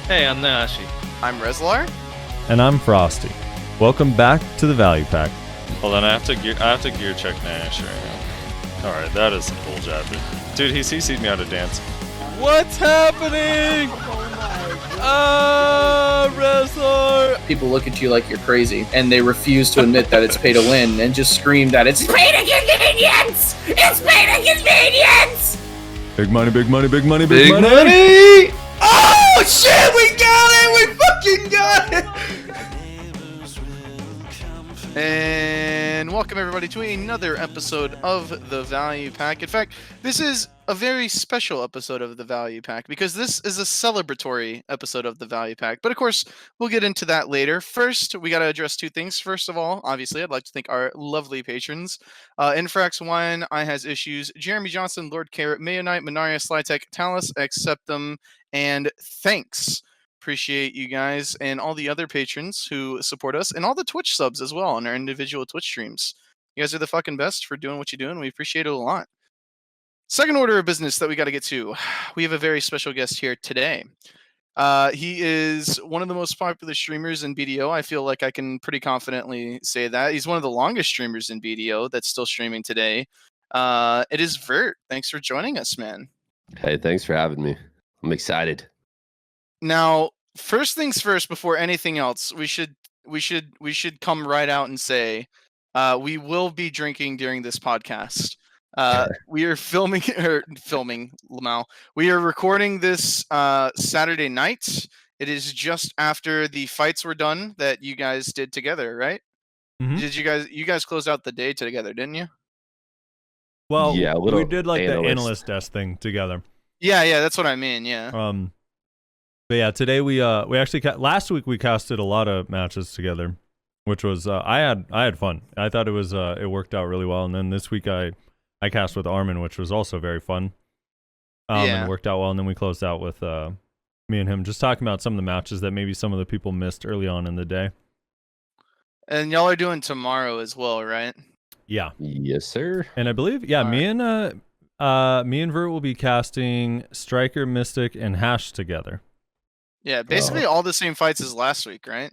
Hey, I'm Nashi. I'm Rezlar. And I'm Frosty. Welcome back to the Value Pack. Hold on, I have to gear check Nash right now. Alright, that is some bull jabber. Dude, he CC'd me out of dance. What's happening? Rezlar! People look at you like you're crazy, and they refuse to admit that it's pay to win, and just scream that it's pay to convenience! It's pay to convenience! Big money, big money, big money, Big money! Oh shit, we got it! We fucking got it! And welcome everybody to another episode of the Value Pack. In fact, this is a very special episode of the Value Pack because this is a celebratory episode of the Value Pack. But of course, we'll get into that later. First, we got to address two things. First of all, obviously, I'd like to thank our lovely patrons. Infrax Wine, I Has Issues, Jeremy Johnson, Lord Carrot, Mayonite, Minaria, Slytech, Talus, Acceptum, and thanks. Appreciate you guys and all the other patrons who support us and all the Twitch subs as well on our individual Twitch streams. You guys are the fucking best for doing what you do, and we appreciate it a lot. Second order of business that we got to get to. We have a very special guest here today. He is one of the most popular streamers in BDO. I feel like I can pretty confidently say that. He's one of the longest streamers in BDO that's still streaming today. It is Vert. Thanks for joining us, man. Hey, thanks for having me. I'm excited. Now, first things first, before anything else, we should come right out and say we will be drinking during this podcast. We are filming Lamau. We are recording this Saturday night. It is just after the fights were done that you guys did together, right? Mhm. Did you guys closed out the day together, didn't you? Well, Yeah, we did like the analyst desk thing together. Yeah, that's what I mean. Yeah. But yeah, today we actually last week we casted a lot of matches together, which was I had fun. I thought it worked out really well, and then this week I cast with Armin, which was also very fun. And it worked out well, and then we closed out with me and him just talking about some of the matches that maybe some of the people missed early on in the day. And y'all are doing tomorrow as well, right? Yeah. Yes, sir. And I believe me and Vert will be casting Striker, Mystic, and Hash together. Yeah, basically all the same fights as last week, right?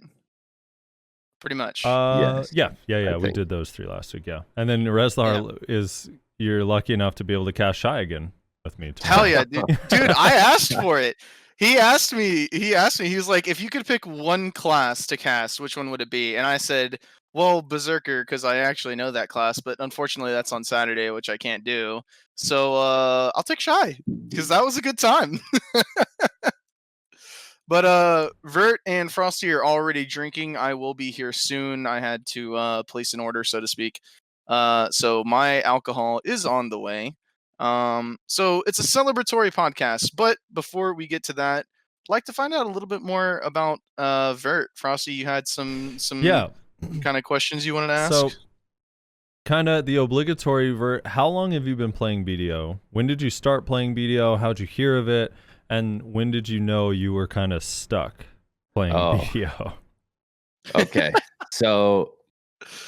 Pretty much. Yes, Yeah. We think. did those 3 last week, yeah. And then Rezlar you're lucky enough to be able to cast Shy again with me. Hell yeah, dude. Dude, I asked for it. He asked me, he was like, if you could pick one class to cast, which one would it be? And I said, well, Berserker, because I actually know that class, but unfortunately that's on Saturday, which I can't do. So I'll take Shy, because that was a good time. But Vert and Frosty are already drinking. I will be here soon. I had to place an order, so to speak. So my alcohol is on the way. So it's a celebratory podcast. But before we get to that, I'd like to find out a little bit more about Vert. Frosty, you had some kind of questions you wanted to ask? So, kind of the obligatory Vert, how long have you been playing BDO? When did you start playing BDO? How'd you hear of it? And when did you know you were kind of stuck playing BDO? Okay. So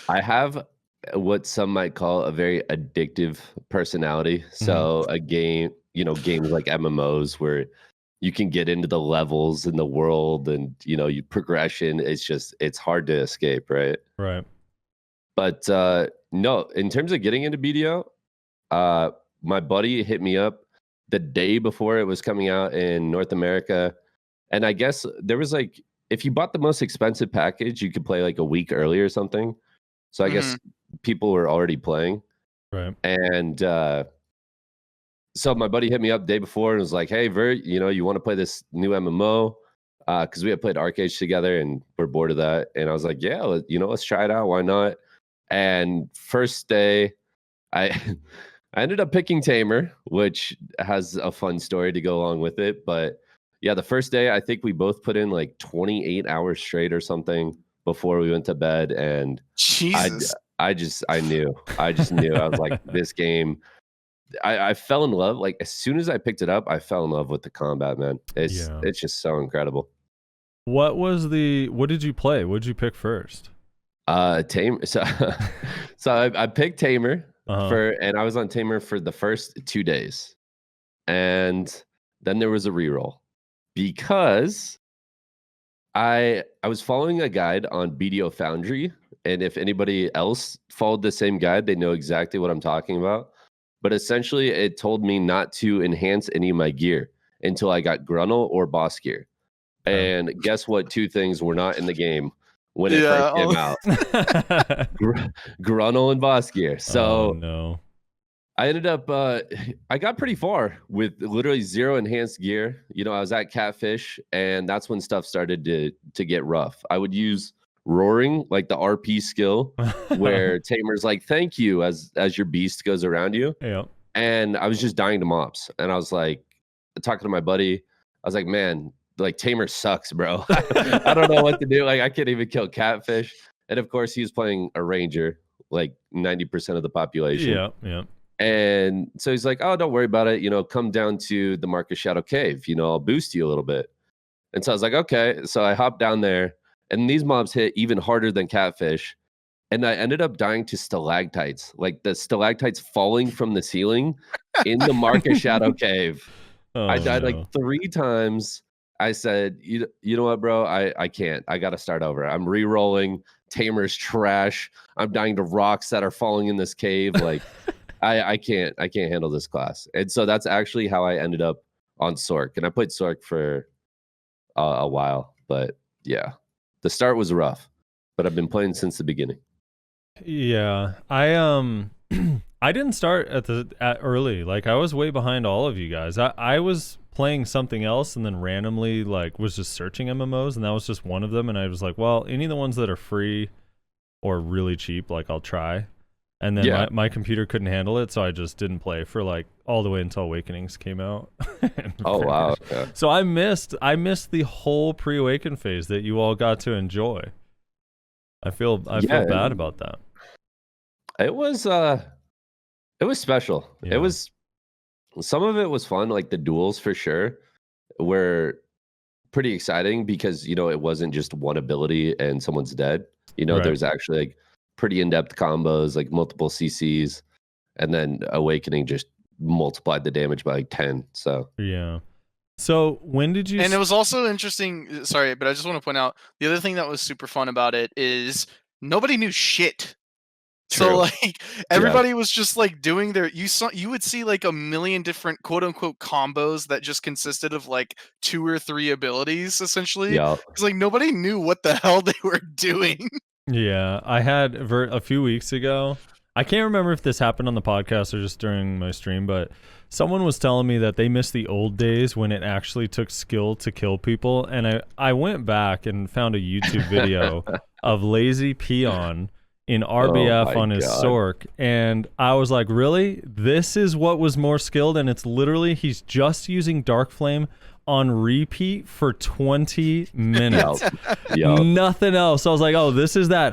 I have what some might call a very addictive personality. So a game, games like MMOs where you can get into the levels in the world and, you progression. It's hard to escape, right? Right. But no, in terms of getting into BDO, my buddy hit me up the day before it was coming out in North America. And I guess there was if you bought the most expensive package, you could play like a week early or something. So I guess people were already playing. Right. And so my buddy hit me up the day before and was like, hey, Vert, you want to play this new MMO? Because we had played Arcade together and we're bored of that. And I was like, yeah, let's try it out. Why not? And first day, I ended up picking Tamer, which has a fun story to go along with it. But yeah, the first day, I think we both put in like 28 hours straight or something before we went to bed. And Jesus. I knew. I was like, this game, I fell in love. Like as soon as I picked it up, I fell in love with the combat, man. It's just so incredible. What did you play? What did you pick first? Tamer. So I picked Tamer. And I was on Tamer for the first 2 days, and then there was a reroll because I was following a guide on BDO Foundry, and if anybody else followed the same guide, they know exactly what I'm talking about. But essentially, it told me not to enhance any of my gear until I got Grunnel or Boss gear. And guess what? Two things were not in the game when it first came out: Grunnel and Boss gear. So no. I ended up, I got pretty far with literally 0 enhanced gear. You know, I was at Catfish, and that's when stuff started to get rough. I would use Roaring, like the RP skill, where Tamer's like, "Thank you," as your beast goes around you. Yeah. And I was just dying to mobs, and I was like, talking to my buddy, I was like, "Man, like Tamer sucks, bro. I don't know what to do. Like, I can't even kill Catfish." And of course, he was playing a Ranger, like 90% of the population. Yeah, yeah. And so he's like, "Oh, don't worry about it. You know, come down to the Marcus Shadow Cave. You know, I'll boost you a little bit." And so I was like, "Okay." So I hopped down there, and these mobs hit even harder than Catfish. And I ended up dying to stalactites, like the stalactites falling from the ceiling in the Marcus Shadow Cave. Oh, I died no. like 3 times. I said, you know what, bro? I can't. I got to start over. I'm re-rolling. Tamer's trash. I'm dying to rocks that are falling in this cave. Like, I can't handle this class. And so that's actually how I ended up on Sork. And I played Sork for a while. But yeah, the start was rough. But I've been playing since the beginning. Yeah, I I didn't start at early. Like, I was way behind all of you guys. I was playing something else and then randomly like was just searching MMOs, and that was just one of them. And I was like, well, any of the ones that are free or really cheap, like I'll try. And then my computer couldn't handle it, so I just didn't play for like all the way until Awakenings came out. Oh wow! Okay. So I missed the whole pre-awaken phase that you all got to enjoy. I feel bad about that. It was special. Yeah. It was, some of it was fun, like the duels for sure were pretty exciting because, you know, it wasn't just one ability and someone's dead. You know, Right. there's actually like pretty in-depth combos, like multiple CCs, and then Awakening just multiplied the damage by like 10. So Yeah. So when did you? And it was also interesting. Sorry, but I just want to point out the other thing that was super fun about it is nobody knew shit. So True. like everybody was just like doing their. You would see like a million different quote unquote combos that just consisted of like 2 or 3 abilities essentially. Yeah. Because like nobody knew what the hell they were doing. Yeah, I had Vert a few weeks ago. I can't remember if this happened on the podcast or just during my stream, but someone was telling me that they missed the old days when it actually took skill to kill people. And I went back and found a YouTube video of Lazy Peon in RBF on his Sork. And I was like, really? This is what was more skilled? And it's literally, he's just using Dark Flame on repeat for 20 minutes. Yep. Nothing else. So I was like, oh, this is that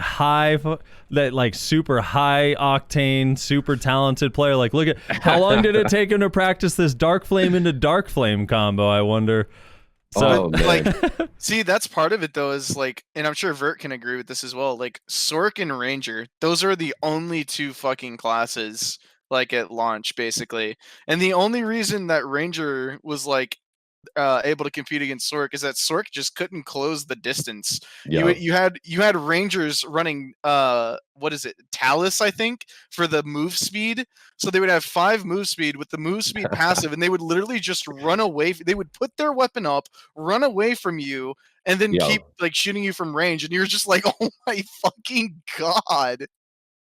that like super high octane, super talented player. Like, look at how long did it take him to practice this Dark Flame into Dark Flame combo, I wonder. So like, see, that's part of it though, is like, and I'm sure Vert can agree with this as well. Like Sork and Ranger, those are the only 2 fucking classes like at launch basically. And the only reason that Ranger was like able to compete against Sork is that Sork just couldn't close the distance. Yeah. You had Rangers running what is it, Talus, I think, for the move speed. So they would have 5 move speed with the move speed passive, and they would literally just run away. They would put their weapon up, run away from you, and then keep like shooting you from range, and you're just like, oh my fucking god.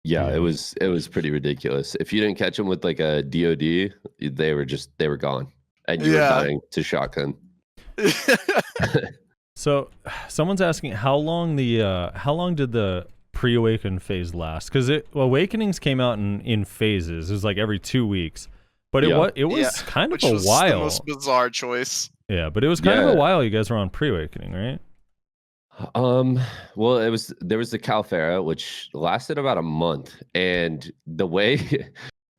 Yeah, it was pretty ridiculous. If you didn't catch them with like a DOD, they were gone. And you were dying to shotgun. So someone's asking how long did the pre-awaken phase last? Because Awakenings came out in phases. It was like every 2 weeks, but it was kind of a while. The most bizarre choice. Yeah, but it was kind of a while. You guys were on pre-awakening, right? Well, there was the Calfera, which lasted about a month, and the way.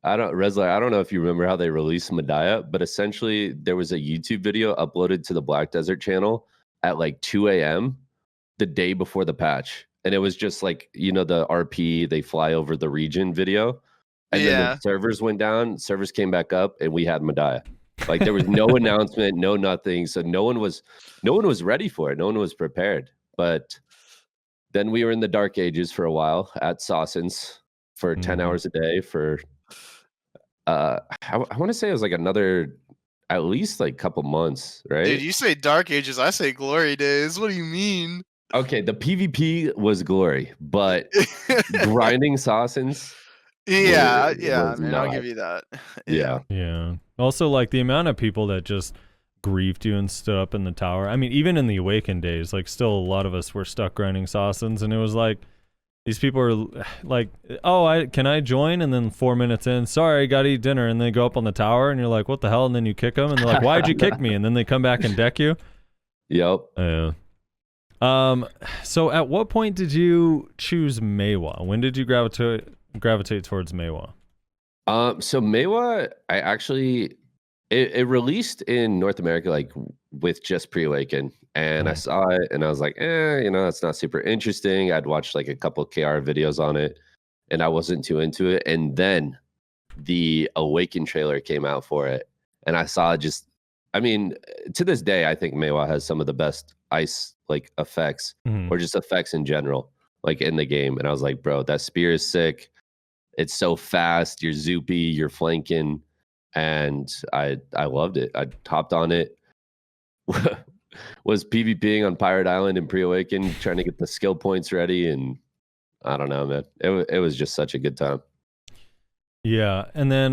Resler, I don't know if you remember how they released Medaya, but essentially there was a YouTube video uploaded to the Black Desert channel at like 2 a.m. the day before the patch. And it was just like, you know, the RP, they fly over the region video. And then the servers went down, servers came back up, and we had Medaya. Like there was no announcement, no nothing. So no one was ready for it. No one was prepared. But then we were in the dark ages for a while at Sawson's for 10 hours a day for I want to say it was like another at least like couple months, right? Dude, you say dark ages, I say glory days. What do you mean? Okay, the PvP was glory, but grinding Sawson's Yeah, was man, I'll not. give you that. Yeah. Yeah. Also, like the amount of people that just griefed you and stood up in the tower. I mean, even in the Awakened days, like still a lot of us were stuck grinding Sawsons, and it was like these people are like, "Oh, can I join?" And then 4 minutes in, sorry, I gotta eat dinner, and they go up on the tower, and you're like, "What the hell?" And then you kick them, and they're like, "Why'd you kick me?" And then they come back and deck you. Yep. Yeah. So at what point did you choose Meiwa? When did you gravitate towards Meiwa? So Meiwa, I actually it released in North America like with just pre-awaken, and I saw it and I was like, that's not super interesting. I'd watched like a couple KR videos on it, and I wasn't too into it. And then the Awaken trailer came out for it, and I saw just, I mean, to this day, I think Meiwa has some of the best ice like effects or just effects in general, like in the game. And I was like, bro, that spear is sick. It's so fast. You're zoopy. You're flanking, and I loved it. I hopped on it. Was PvPing on Pirate Island in pre-awaken, trying to get the skill points ready, and I don't know, man. It was just such a good time. Yeah, and then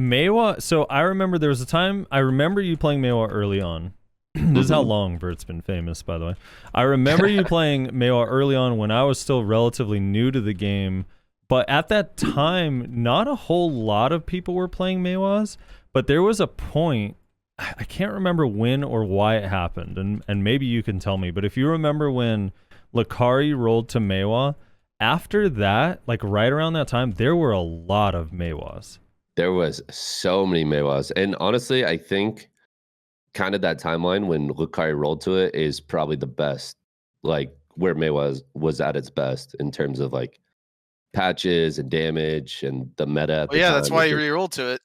Meiwa. So I remember there was a time I remember you playing Meiwa early on. This is how long Vert's been famous, by the way. I remember you playing Meiwa early on when I was still relatively new to the game. But at that time, not a whole lot of people were playing Meiwas, but there was a point, I can't remember when or why it happened, and maybe you can tell me, but if you remember when Lakari rolled to Meiwa, after that, like right around that time, there were a lot of Meiwas. There was so many Meiwas. And honestly, I think kind of that timeline when Lakari rolled to it is probably the best, like where Meiwa was at its best in terms of like patches and damage and the meta. That's why you re-rolled to it.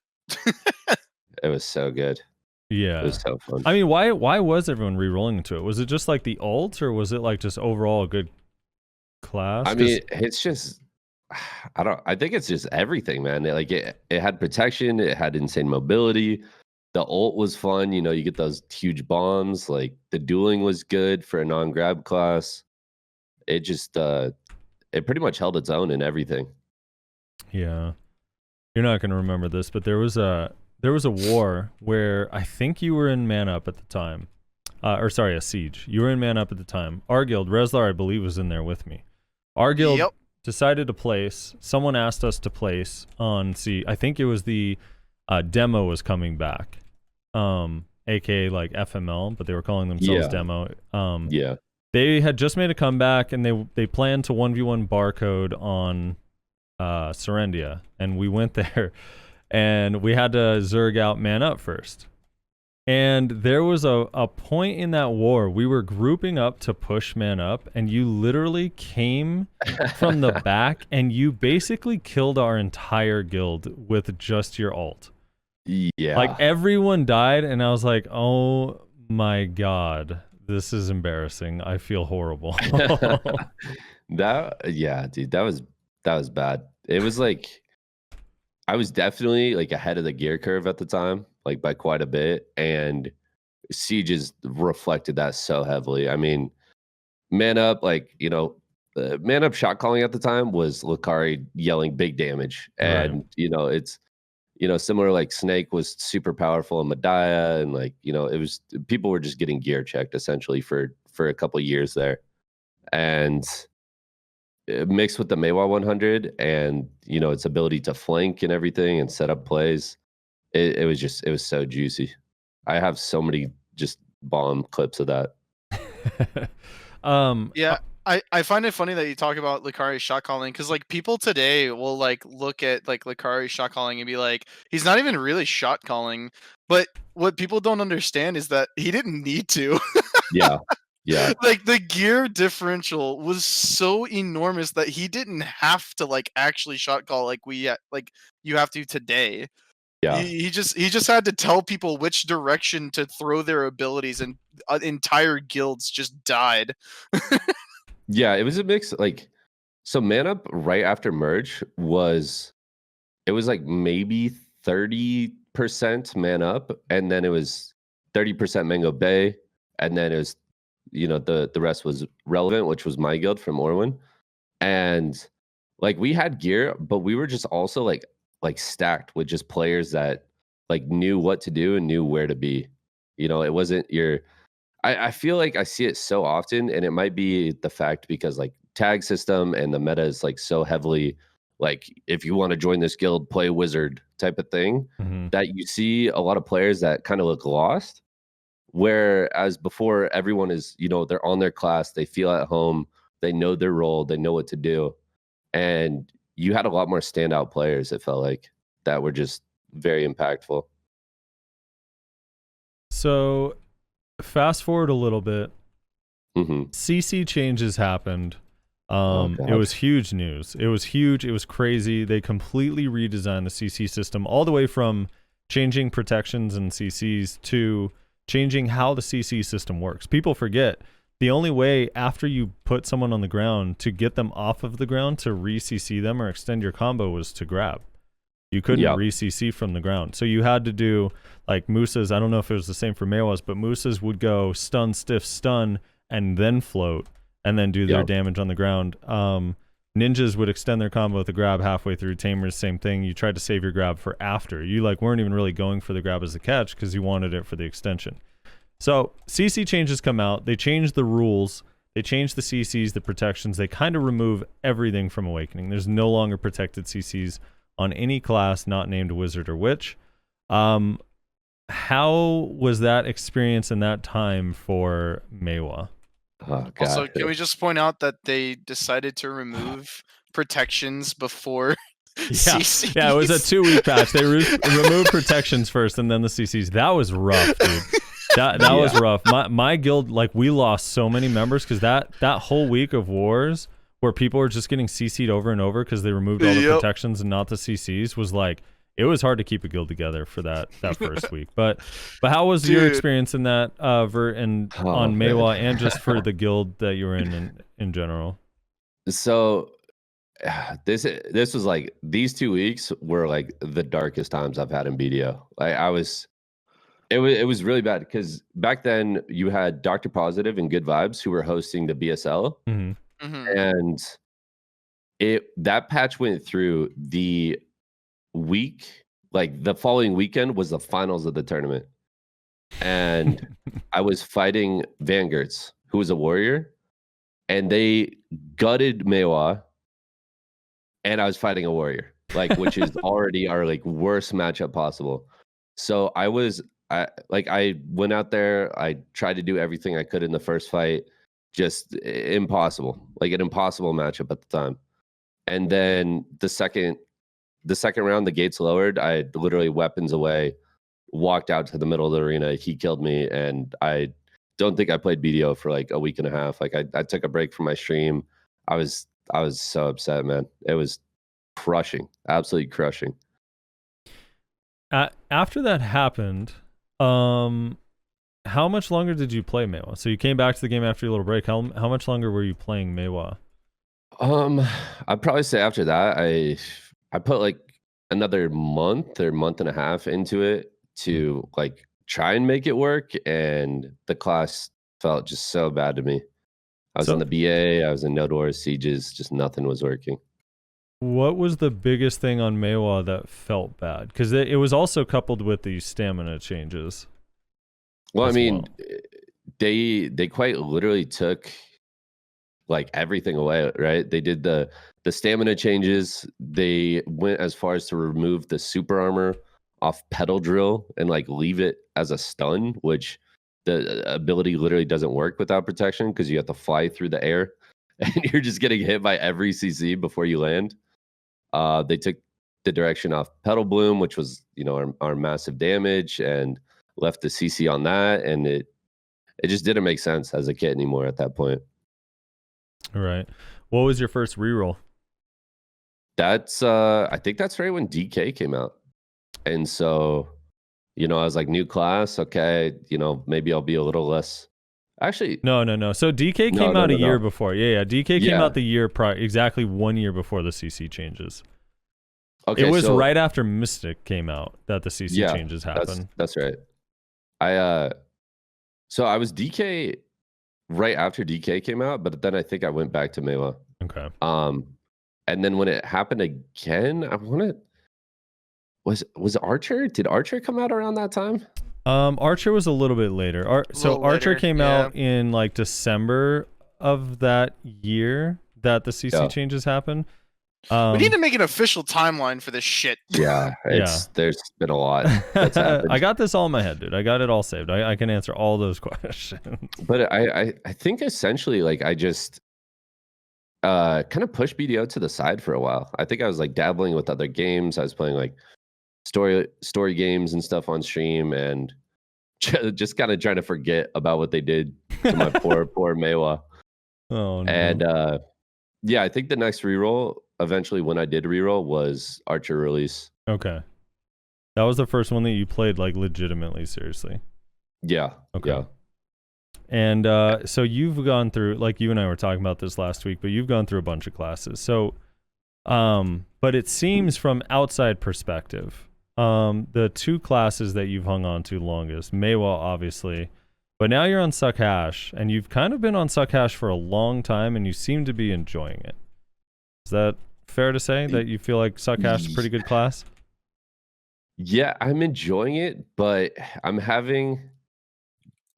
It was so good. Yeah, it was so fun. I mean, why was everyone re-rolling into it? Was it just like the ult, or was it like just overall a good class? I mean, it's just I think it's just everything, man. It had protection, it had insane mobility. The ult was fun, you get those huge bombs. Like the dueling was good for a non-grab class. It just it pretty much held its own in everything. Yeah. You're not going to remember this, but there was a war where I think you were in Man Up at the time. A siege. You were in Man Up at the time. Our guild, Reslar, I believe, was in there with me. Our guild decided to place. Someone asked us to place on I think it was the demo was coming back. AKA like FML, but they were calling themselves demo. Yeah. They had just made a comeback, and they planned to 1v1 barcode on Serendia, and we went there, and we had to Zerg out Man Up first. And there was a point in that war, we were grouping up to push Man Up, and you literally came from the back, and you basically killed our entire guild with just your ult. Yeah. Like, everyone died, and I was like, oh my god. This is embarrassing. I feel horrible. Dude, that was bad. It was like I was definitely like ahead of the gear curve at the time, like by quite a bit, and Sieges reflected that so heavily. I mean, Man Up, like, Man Up shot calling at the time was Lakari yelling big damage, and it's similar, like Snake was super powerful in Medaya, and like, it was, people were just getting gear checked essentially for a couple years there. And mixed with the Meiwa 100 and, its ability to flank and everything and set up plays, it was so juicy. I have so many just bomb clips of that. I find it funny that you talk about Lakari shot calling, because like people today will like look at like Lakari shot calling and be like, he's not even really shot calling. But what people don't understand is that he didn't need to. Yeah. Like the gear differential was so enormous that he didn't have to like actually shot call like you have to today. Yeah. He just had to tell people which direction to throw their abilities, and entire guilds just died. Yeah, it was a mix. Like, so Man Up right after merge was, it was like maybe 30% Man Up, and then it was 30% Mango Bay, and then it was, the rest was Relevant, which was my guild from Orwin. And like we had gear, but we were just also like stacked with just players that like knew what to do and knew where to be. It wasn't your, I feel like I see it so often, and it might be the fact because like tag system and the meta is like so heavily like, if you want to join this guild, play wizard type of thing, that you see a lot of players that kind of look lost. Whereas before, everyone is, they're on their class, they feel at home, they know their role, they know what to do. And you had a lot more standout players, it felt like, that were just very impactful. So fast forward a little bit. Mm-hmm. SUCC changes happened. God. It was huge news. It was huge. It was crazy. They completely redesigned the SUCC system, all the way from changing protections and CCs to changing how the CC system works. People forget the only way after you put someone on the ground to get them off of the ground to re-CC them or extend your combo was to grab. You couldn't re-CC from the ground. So you had to do like Musa's. I don't know if it was the same for Mewas, but Musa's would go stun, stiff, stun, and then float, and then do their damage on the ground. Ninjas would extend their combo with a grab halfway through. Tamers, same thing. You tried to save your grab for after. You like weren't even really going for the grab as a catch because you wanted it for the extension. So CC changes come out. They change the rules. They change the CCs, the protections. They kind of remove everything from Awakening. There's no longer protected CCs on any class not named Wizard or Witch. How was that experience in that time for Mewa? Oh, God. Also, can we just point out that they decided to remove protections before CCs? Yeah, it was a 2-week patch. They removed protections first and then the CCs. That was rough, dude. That was rough. My guild, like, we lost so many members because that whole week of wars where people were just getting CC'd over and over because they removed all the protections and not the CCs was like, it was hard to keep a guild together for that first week. But how was your experience in that, Vert, and on Mewa, and just for the guild that you were in general? So this was like, these 2 weeks were like the darkest times I've had in BDO. Like it was really bad because back then you had Dr. Positive and Good Vibes who were hosting the BSL, and that patch went through the week, like the following weekend was the finals of the tournament, and I was fighting Vanguards, who was a warrior, and they gutted Mewa, and I was fighting a warrior, like, which is already our like worst matchup possible. So I went out there, I tried to do everything I could in the first fight, just impossible, like an impossible matchup at the time. And then the second round, the gates lowered. I literally weapons away, walked out to the middle of the arena. He killed me, and I don't think I played BDO for like a week and a half. Like I took a break from my stream. I was so upset, man. It was crushing, absolutely crushing. After that happened, how much longer did you play Mewa? So you came back to the game after your little break. How much longer were you playing Mewa? I'd probably say after that, I put like another month or month and a half into it to like try and make it work, and the class felt just so bad to me. I was in the BA, I was in Node Wars, Sieges, just nothing was working. What was the biggest thing on Mewa that felt bad? Because it was also coupled with the stamina changes. Well, I mean, they quite literally took like everything away, right? They did the stamina changes. They went as far as to remove the super armor off pedal drill and like leave it as a stun, which the ability literally doesn't work without protection because you have to fly through the air and you're just getting hit by every CC before you land. They took the direction off pedal bloom, which was, our massive damage, and left the CC on that, and it just didn't make sense as a kit anymore at that point. All right. What was your first reroll? That's I think that's right when DK came out. And so, I was like, new class, okay, maybe I'll be a little less. Actually, No. So DK came out a year before. Yeah. DK came Yeah. out the year prior, exactly 1 year before the CC changes. Okay, It was so, right after Mystic came out that the CC Yeah, changes happened. That's right. So I was DK right after DK came out, but then I think I went back to Mewa. Okay. And then when it happened again, I want to. Was Archer? Did Archer come out around that time? Archer was a little bit later. So Archer came out in like December of that year that the CC changes happened. We need to make an official timeline for this shit. Yeah, there's been a lot that's happened. I got this all in my head, dude. I got it all saved. I can answer all those questions. But I think essentially, like, I just kind of pushed BDO to the side for a while. I think I was like dabbling with other games. I was playing like story games and stuff on stream, and just kind of trying to forget about what they did to my poor Mewa. Oh no. And I think the next reroll, eventually when I did reroll, was Archer release. Okay. That was the first one that you played like legitimately seriously. Yeah. Okay. Yeah. And so you've gone through, like you and I were talking about this last week, but you've gone through a bunch of classes. So but it seems from outside perspective, the two classes that you've hung on to longest, Mewa obviously, but now you're on SUCC Hash, and you've kind of been on SUCC Hash for a long time, and you seem to be enjoying it. Is that fair to say, that you feel like SUCC Hash is a pretty good class? Yeah, I'm enjoying it, but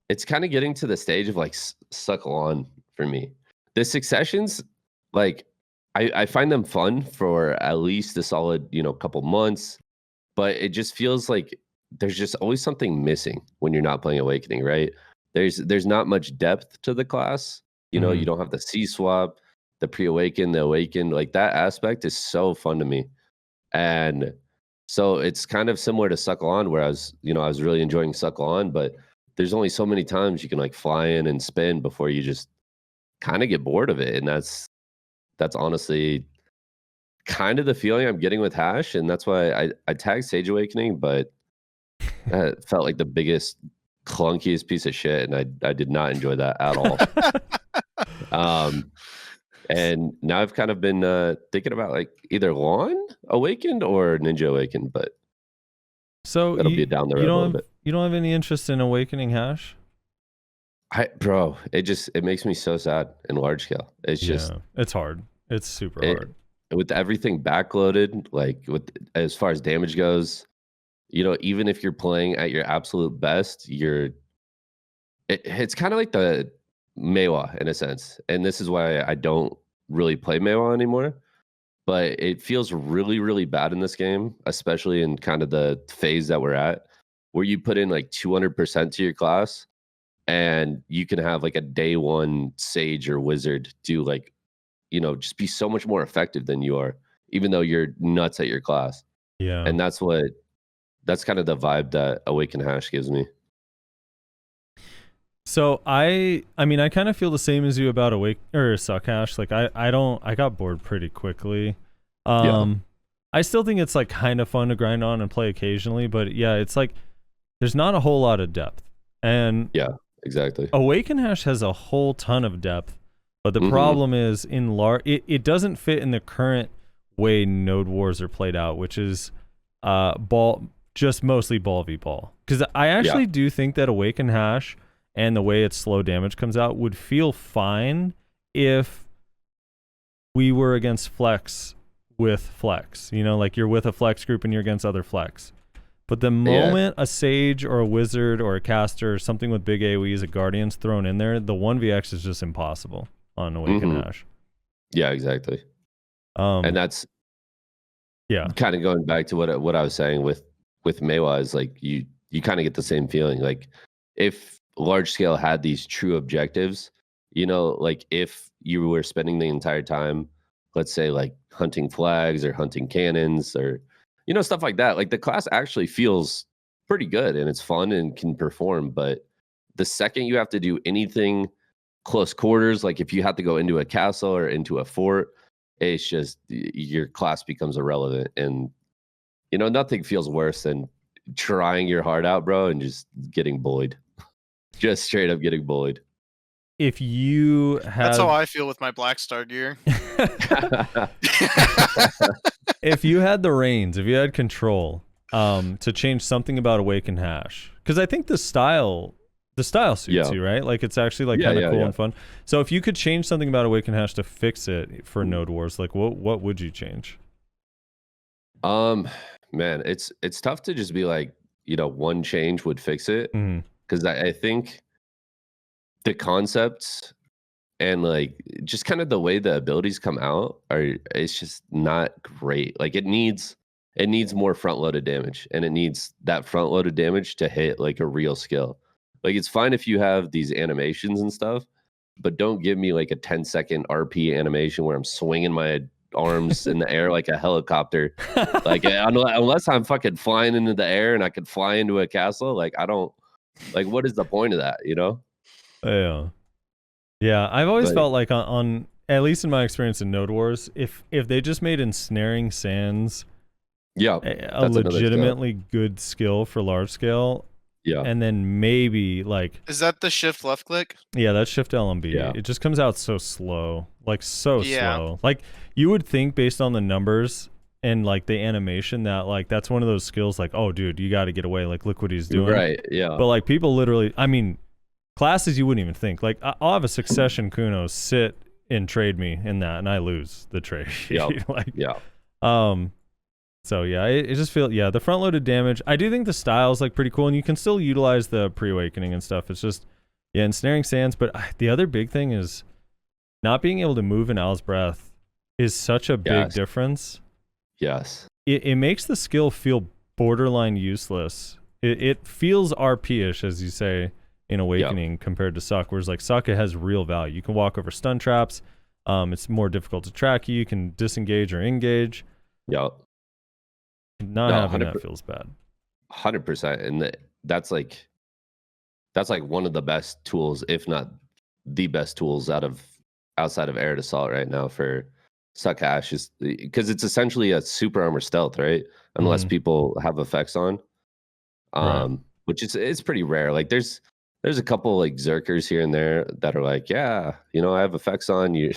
it's kind of getting to the stage of like suckle on for me. The successions, like, I find them fun for at least a solid, couple months, but it just feels like there's just always something missing when you're not playing Awakening, right? There's not much depth to the class. You don't have the C swap, the pre-awaken, the awaken. Like, that aspect is so fun to me. And so it's kind of similar to Suckle On, where I was really enjoying Suckle On, but there's only so many times you can like fly in and spin before you just kind of get bored of it. And that's honestly kind of the feeling I'm getting with Hash. And that's why I tagged Sage Awakening, but that felt like the biggest, clunkiest piece of shit. And I did not enjoy that at all. And now I've kind of been thinking about like either Lawn Awakened or Ninja Awakened, but so that'll be down the road a little bit. You don't have any interest in Awakening Hash? Bro, it makes me so sad in large scale. It's just, it's hard. It's super hard. With everything backloaded, like as far as damage goes, even if you're playing at your absolute best, it's kind of like the Mewa in a sense. And this is why I don't really play Mewa anymore. But it feels really, really bad in this game, especially in kind of the phase that we're at, where you put in like 200% to your class, and you can have like a day one Sage or Wizard do like, just be so much more effective than you are, even though you're nuts at your class. Yeah. And that's kind of the vibe that Awaken Hash gives me. So I mean, I kind of feel the same as you about SUCC Hash. Like I got bored pretty quickly. I still think it's like kind of fun to grind on and play occasionally, but yeah, it's like there's not a whole lot of depth. And yeah, exactly. Awaken Hash has a whole ton of depth, but the problem is it doesn't fit in the current way Node Wars are played out, which is just mostly ball v ball. Because I actually do think that Awaken Hash and the way its slow damage comes out would feel fine if we were against Flex with Flex. Like you're with a Flex group and you're against other Flex. But the moment a Sage or a Wizard or a Caster or something with big AoEs, a Guardian's thrown in there, the 1vx is just impossible on Awaken Hash. Yeah, exactly. And that's kind of going back to what I was saying with Mewa is like you kind of get the same feeling. Like if large scale had these true objectives, like if you were spending the entire time, let's say like hunting flags or hunting cannons or stuff like that, like the class actually feels pretty good and it's fun and can perform. But the second you have to do anything close quarters, like if you have to go into a castle or into a fort, it's just your class becomes irrelevant. And you know, nothing feels worse than trying your heart out, bro, and just getting bullied. Just straight up getting bullied. If you That's how had, I feel with my Black Star gear. if you had the reins, if you had control, to change something about Awaken Hash, because I think the style suits you, right? Like it's actually like kind of cool and fun. So if you could change something about Awaken Hash to fix it for Node Wars, like what would you change? Man, it's tough to just be like, you know, one change would fix it, because I think the concepts and like just kind of the way the abilities come out it's just not great. Like it needs more front loaded damage, and it needs that front loaded damage to hit like a real skill. Like it's fine if you have these animations and stuff, but don't give me like a 10-second RP animation where I'm swinging my arms in the air like a helicopter. Like unless I'm fucking flying into the air and I could fly into a castle, like I don't, like what is the point of that, you know? Yeah, I've always felt like on at least in my experience in Node Wars, if they just made Ensnaring Sands a legitimately good skill for large scale, and then maybe like, is that the shift left click? Yeah, that's shift LMB. Yeah. It just comes out so slow, like slow. Like you would think based on the numbers and like the animation that like that's one of those skills like, oh dude, you got to get away, like look what he's doing. Right, yeah. But like people literally, I mean, classes you wouldn't even think. Like I'll have a Succession Kuno sit and trade me in that, and I lose the trade. So yeah, it just feels, the front loaded damage. I do think the style is like pretty cool, and you can still utilize the pre-awakening and stuff. It's just Ensnaring Sands. But the other big thing is not being able to move in Owl's Breath is such a big difference. Yes, it makes the skill feel borderline useless. It feels RP-ish, as you say, in Awakening compared to SUCC, whereas like SUCC has real value. You can walk over stun traps. It's more difficult to track you. You can disengage or engage. Not having that feels bad. 100%, and that's like one of the best tools, if not the best tools outside of Arid Assault right now for SUCC Hash, is because it's essentially a super armor stealth, right? Unless people have effects on, which it's pretty rare. Like there's a couple like Zerkers here and there that are like, yeah, you know, I have effects on you.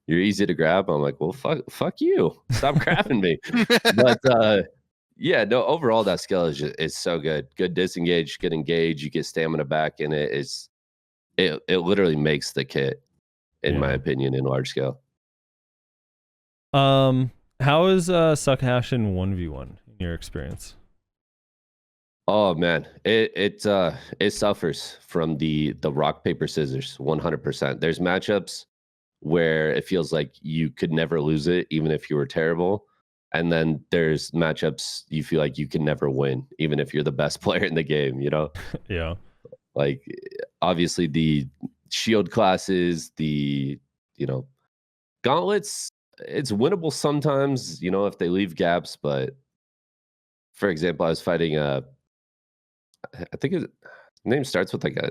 You're easy to grab. I'm like, well, fuck you. Stop grabbing me. But yeah, no, overall that skill is so good. Good disengage, good engage, you get stamina back, and it literally makes the kit, in my opinion, in large scale. How is SUCC Hash in 1v1 in your experience? Oh man, it suffers from the rock paper scissors 100%. There's matchups where it feels like you could never lose it, even if you were terrible. And then there's matchups you feel like you can never win, even if you're the best player in the game, you know? Yeah. Like, obviously, the shield classes, the, you know, gauntlets, it's winnable sometimes, you know, if they leave gaps. But, for example, I was fighting I think his name starts with like a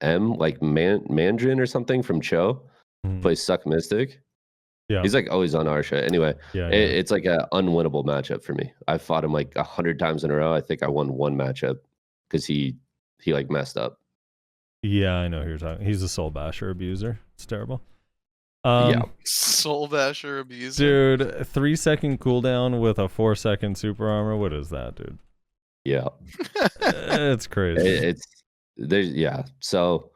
M, like Mandarin or something from Cho, plays SUCC Mystic. Yeah, he's like always on our shit. Anyway, it's like an unwinnable matchup for me. I fought him like 100 times in a row. I think I won one matchup because he like messed up. Yeah, I know who you're talking. He's a Soul Basher abuser. It's terrible. Soul Basher abuser. Dude, 3-second cooldown with a 4-second super armor. What is that, dude? Yeah, it's crazy. So,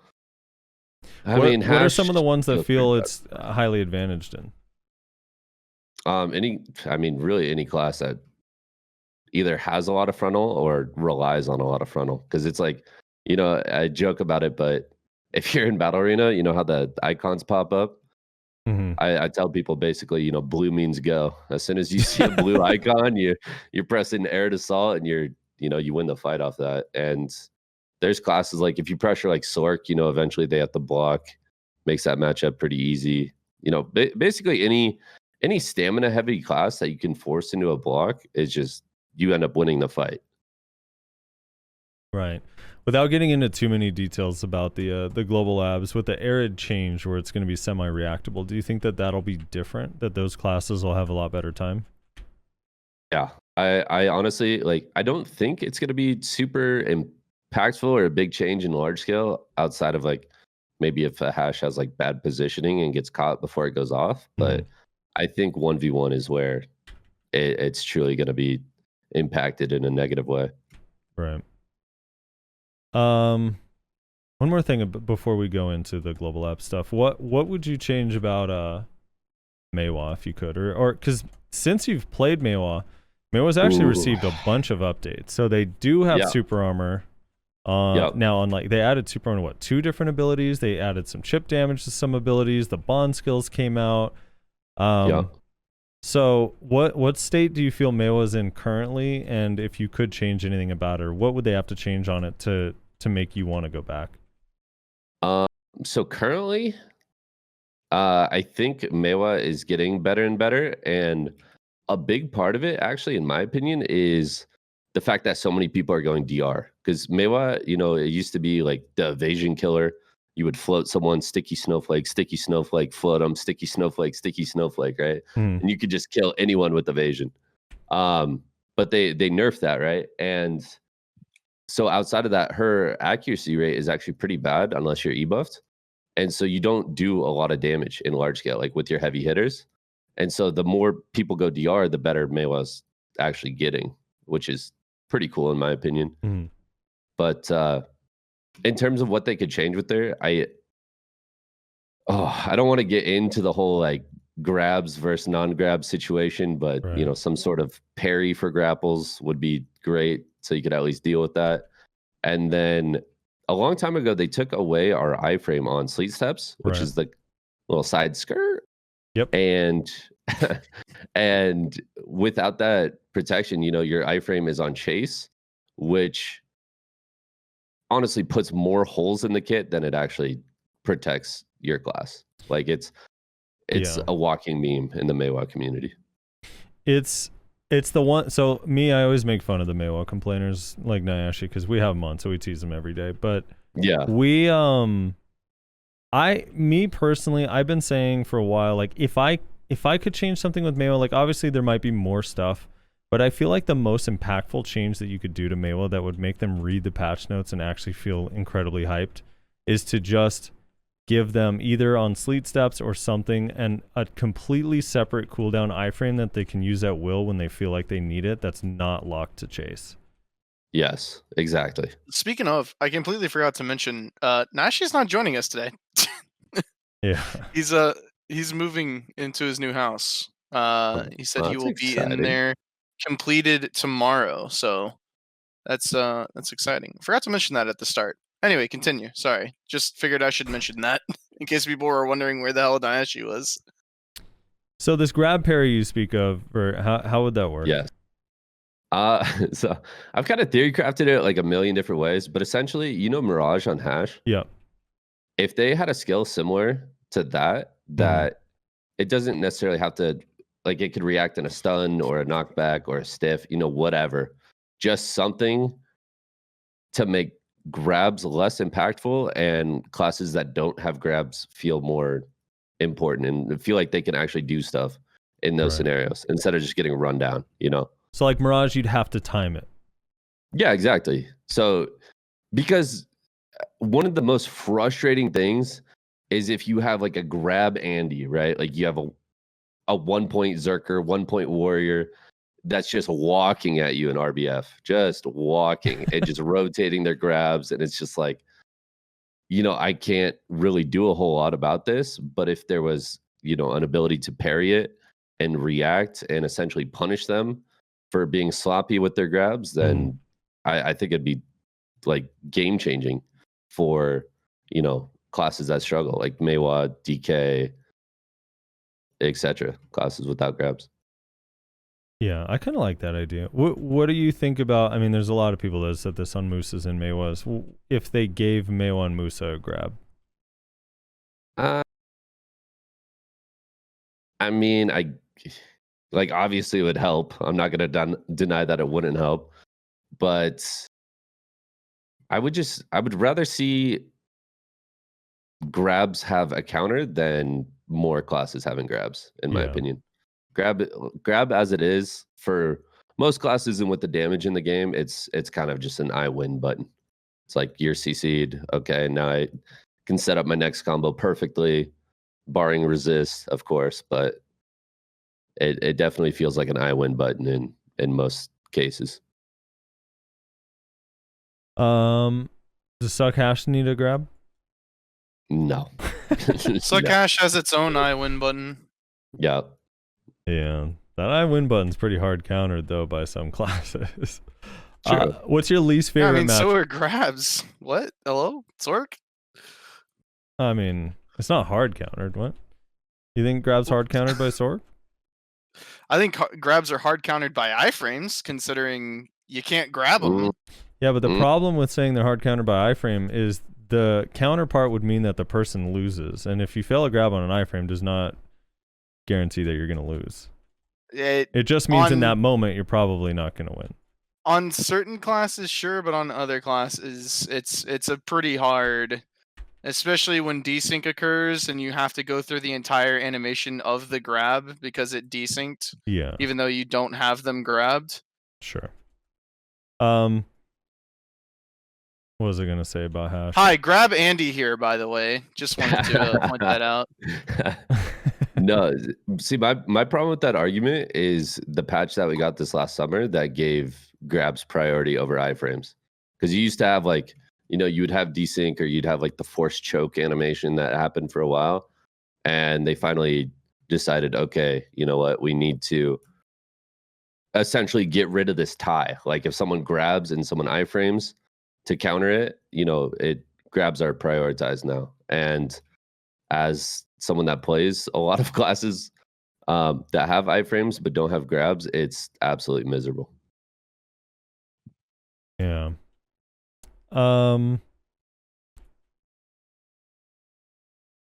I what mean, what are some of the ones that feel it's highly advantaged in? Really any class that either has a lot of frontal or relies on a lot of frontal. Because it's like, you know, I joke about it, but if you're in Battle Arena, you know how the icons pop up? I tell people basically, you know, blue means go. As soon as you see a blue icon, you're pressing Arid Assault, and you win the fight off that. And there's classes like if you pressure like Sork, you know, eventually they have to block, makes that matchup pretty easy. You know, basically any stamina heavy class that you can force into a block is just, you end up winning the fight. Right. Without getting into too many details about the global labs, with the Arid change where it's going to be semi-reactable, do you think that that'll be different? That those classes will have a lot better time? Yeah, I honestly like. I don't think it's going to be super impactful or a big change in large scale outside of like maybe if a hash has like bad positioning and gets caught before it goes off. But I think 1v1 is where it's truly going to be impacted in a negative way. Right. One more thing before we go into the global app stuff. What would you change about Meiwa if you could, or because since you've played Meiwa's actually received a bunch of updates. So they do have super armor. Now on like they added super armor, 2 different abilities. They added some chip damage to some abilities. The bond skills came out. So what state do you feel Meiwa's in currently? And if you could change anything about her, what would they have to change on it to make you want to go back? So currently, I think Meiwa is getting better and better, and a big part of it, actually, in my opinion, is the fact that so many people are going DR. Because Meiwa, it used to be like the evasion killer. You would float someone, sticky snowflake, float them, sticky snowflake, right? And you could just kill anyone with evasion. But they nerfed that, right? And so outside of that, her accuracy rate is actually pretty bad unless you're e-buffed. And so you don't do a lot of damage in large scale, like with your heavy hitters. And so the more people go DR, the better Meiwa's actually getting, which is pretty cool in my opinion. But in terms of what they could change with her, I don't want to get into the whole like grabs versus non-grab situation, but some sort of parry for grapples would be great, so you could at least deal with that. And then a long time ago, they took away our iframe on sleet steps, which is the little side skirt. Yep. And and without that protection, your iframe is on chase, which honestly puts more holes in the kit than it actually protects your class. Like it's a walking meme in the Meiwa community. It's the one. So I always make fun of the Meiwa complainers like Nyashi because we have them on, so we tease them every day. But we me personally, I've been saying for a while, like if I could change something with Meiwa, like obviously there might be more stuff, but I feel like the most impactful change that you could do to Meiwa that would make them read the patch notes and actually feel incredibly hyped is to just give them either on sleet steps or something and a completely separate cooldown iframe that they can use at will when they feel like they need it that's not locked to chase. Yes, exactly. Speaking of, I completely forgot to mention Nashi's not joining us today. He's moving into his new house. He said he will be in there completed tomorrow, so that's exciting. Forgot to mention that at the start. Anyway, continue. Sorry. Just figured I should mention that in case people were wondering where the hell Dayashi was. So this grab parry you speak of, or how would that work? Yes. So I've kind of theory crafted it like a million different ways, but essentially, Mirage on Hash. Yeah. If they had a skill similar to that it doesn't necessarily have to, like it could react in a stun or a knockback or a stiff, whatever. Just something to make grabs less impactful and classes that don't have grabs feel more important and feel like they can actually do stuff in those scenarios instead of just getting run down, So like Mirage, you'd have to time it. Yeah, exactly. So because one of the most frustrating things is if you have like a grab Andy, right? Like you have a 1-point Zerker, 1-point Warrior that's just walking at you in RBF, just walking and just rotating their grabs. And it's just like, I can't really do a whole lot about this, but if there was, an ability to parry it and react and essentially punish them for being sloppy with their grabs, then I think it'd be like game changing for, classes that struggle like Meiwa, DK, etc. Classes without grabs. Yeah, I kind of like that idea. What do you think about? I mean, there's a lot of people that said this on Musas and Meiwas. If they gave Meiwa and Musa a grab, I mean, obviously it would help. I'm not gonna deny that it wouldn't help, but I would rather see grabs have a counter than more classes having grabs, in my opinion. Grab as it is for most classes and with the damage in the game, it's kind of just an I win button. It's like you're CC'd. Okay, now I can set up my next combo perfectly, barring resist, of course, but it definitely feels like an I win button in most cases. Does SUCC hash need a grab? No. SUCC No. hash has its own I win button. Yeah. Yeah, that I win button's pretty hard countered though by some classes. True. What's your least Yeah, favorite I mean, match? so are grabs. What? Hello? Sork? I mean, it's not hard countered. What? You think grabs hard countered by Sork? I think grabs are hard countered by iframes, considering you can't grab them. Yeah, but the problem with saying they're hard countered by iframe is the counterpart would mean that the person loses, and if you fail a grab on an iframe, does not guarantee that you're going to lose. It just means in that moment you're probably not going to win. On certain classes, sure, but on other classes, it's a pretty hard, especially when desync occurs and you have to go through the entire animation of the grab because it desynced. Yeah. Even though you don't have them grabbed. Sure. What was I gonna say about hash? Hi, grab Andy here, by the way. Just wanted to point that out. No, see, my problem with that argument is the patch that we got this last summer that gave grabs priority over iframes. Because you used to have like, you would have desync or you'd have like the forced choke animation that happened for a while. And they finally decided, okay, you know what? We need to essentially get rid of this tie. Like if someone grabs and someone iframes to counter it, grabs are prioritized now. And as someone that plays a lot of classes that have iframes but don't have grabs, it's absolutely miserable. Yeah.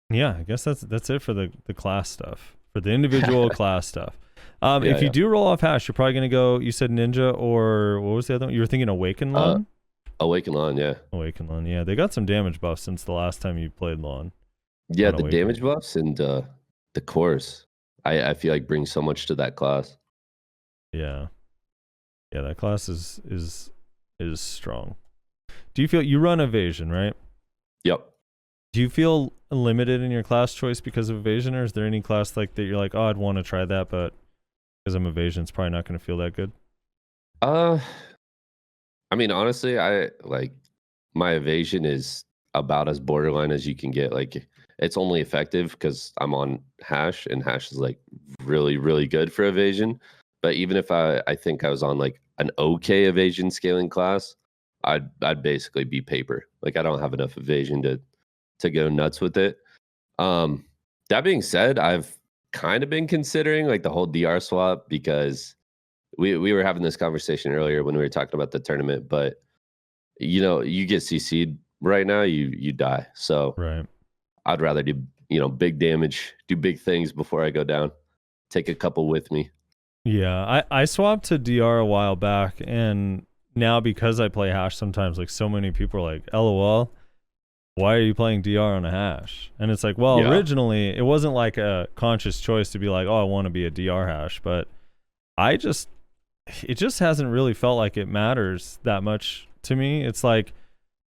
Yeah, I guess that's it for the class stuff. For the individual class stuff. If you do roll off hash, you're probably gonna go, you said Ninja, or what was the other one? You were thinking Awaken Lawn? Awaken Lawn, yeah. Awaken Lawn, yeah. They got some damage buffs since the last time you played Lawn. Yeah, the damage buffs and the cores, I feel like brings so much to that class. Yeah. Yeah, that class is strong. Do you feel you run evasion, right? Yep. Do you feel limited in your class choice because of evasion, or is there any class like that you're like, oh, I'd want to try that, but because I'm evasion, it's probably not going to feel that good? I mean, honestly, I like my evasion is about as borderline as you can get. Like, it's only effective because I'm on hash, and hash is like really, really good for evasion. But even if I think I was on like an okay evasion scaling class, I'd basically be paper. Like, I don't have enough evasion to go nuts with it. That being said, I've kind of been considering like the whole DR swap because we were having this conversation earlier when we were talking about the tournament, but you get CC'd right now, you die. So right. I'd rather do, big damage, do big things before I go down. Take a couple with me. Yeah, I swapped to DR a while back, and now because I play hash sometimes, like so many people are like, LOL, why are you playing DR on a hash? And it's like, well, originally it wasn't like a conscious choice to be like, oh, I want to be a DR hash, but it just hasn't really felt like it matters that much to me. It's like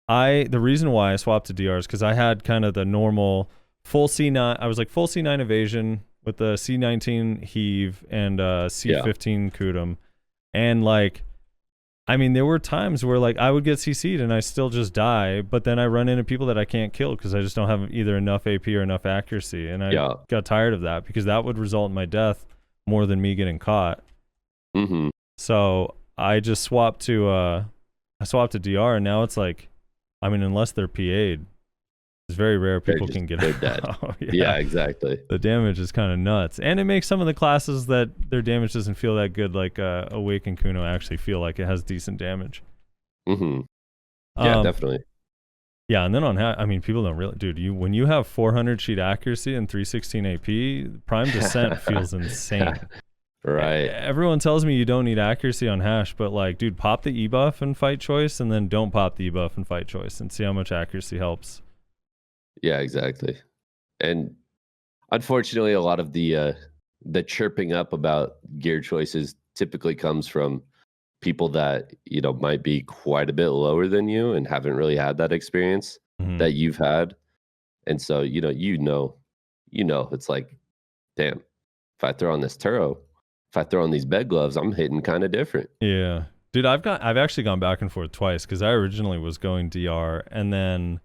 the reason why I swapped to DR is because I had kind of the normal full C9. I was like full C9 evasion with the C19 heave and C15 Kudum. And like, I mean, there were times where like I would get CC'd and I still just die, but then I run into people that I can't kill because I just don't have either enough AP or enough accuracy. And I got tired of that because that would result in my death more than me getting caught. Mm-hmm. So I just swapped to DR, and now it's like, I mean, unless they're PA'd, it's very rare people can get out. Dead. Yeah, exactly. The damage is kind of nuts, and it makes some of the classes that their damage doesn't feel that good, like Awaken Kuno, actually feel like it has decent damage. Mm-hmm. Yeah, definitely. Yeah, and then I mean, people don't really, dude. When you have 400 sheet accuracy and 316 AP, Prime Descent feels insane. Right. Everyone tells me you don't need accuracy on hash, but like, dude, pop the E buff and fight choice, and then don't pop the E buff and fight choice, and see how much accuracy helps. Yeah, exactly. And unfortunately, a lot of the chirping up about gear choices typically comes from people that, you know, might be quite a bit lower than you and haven't really had that experience that you've had. And so, it's like, damn, if I throw on this Turo, if I throw on these bed gloves, I'm hitting kind of different. Yeah. Dude, I've actually gone back and forth twice because I originally was going DR and then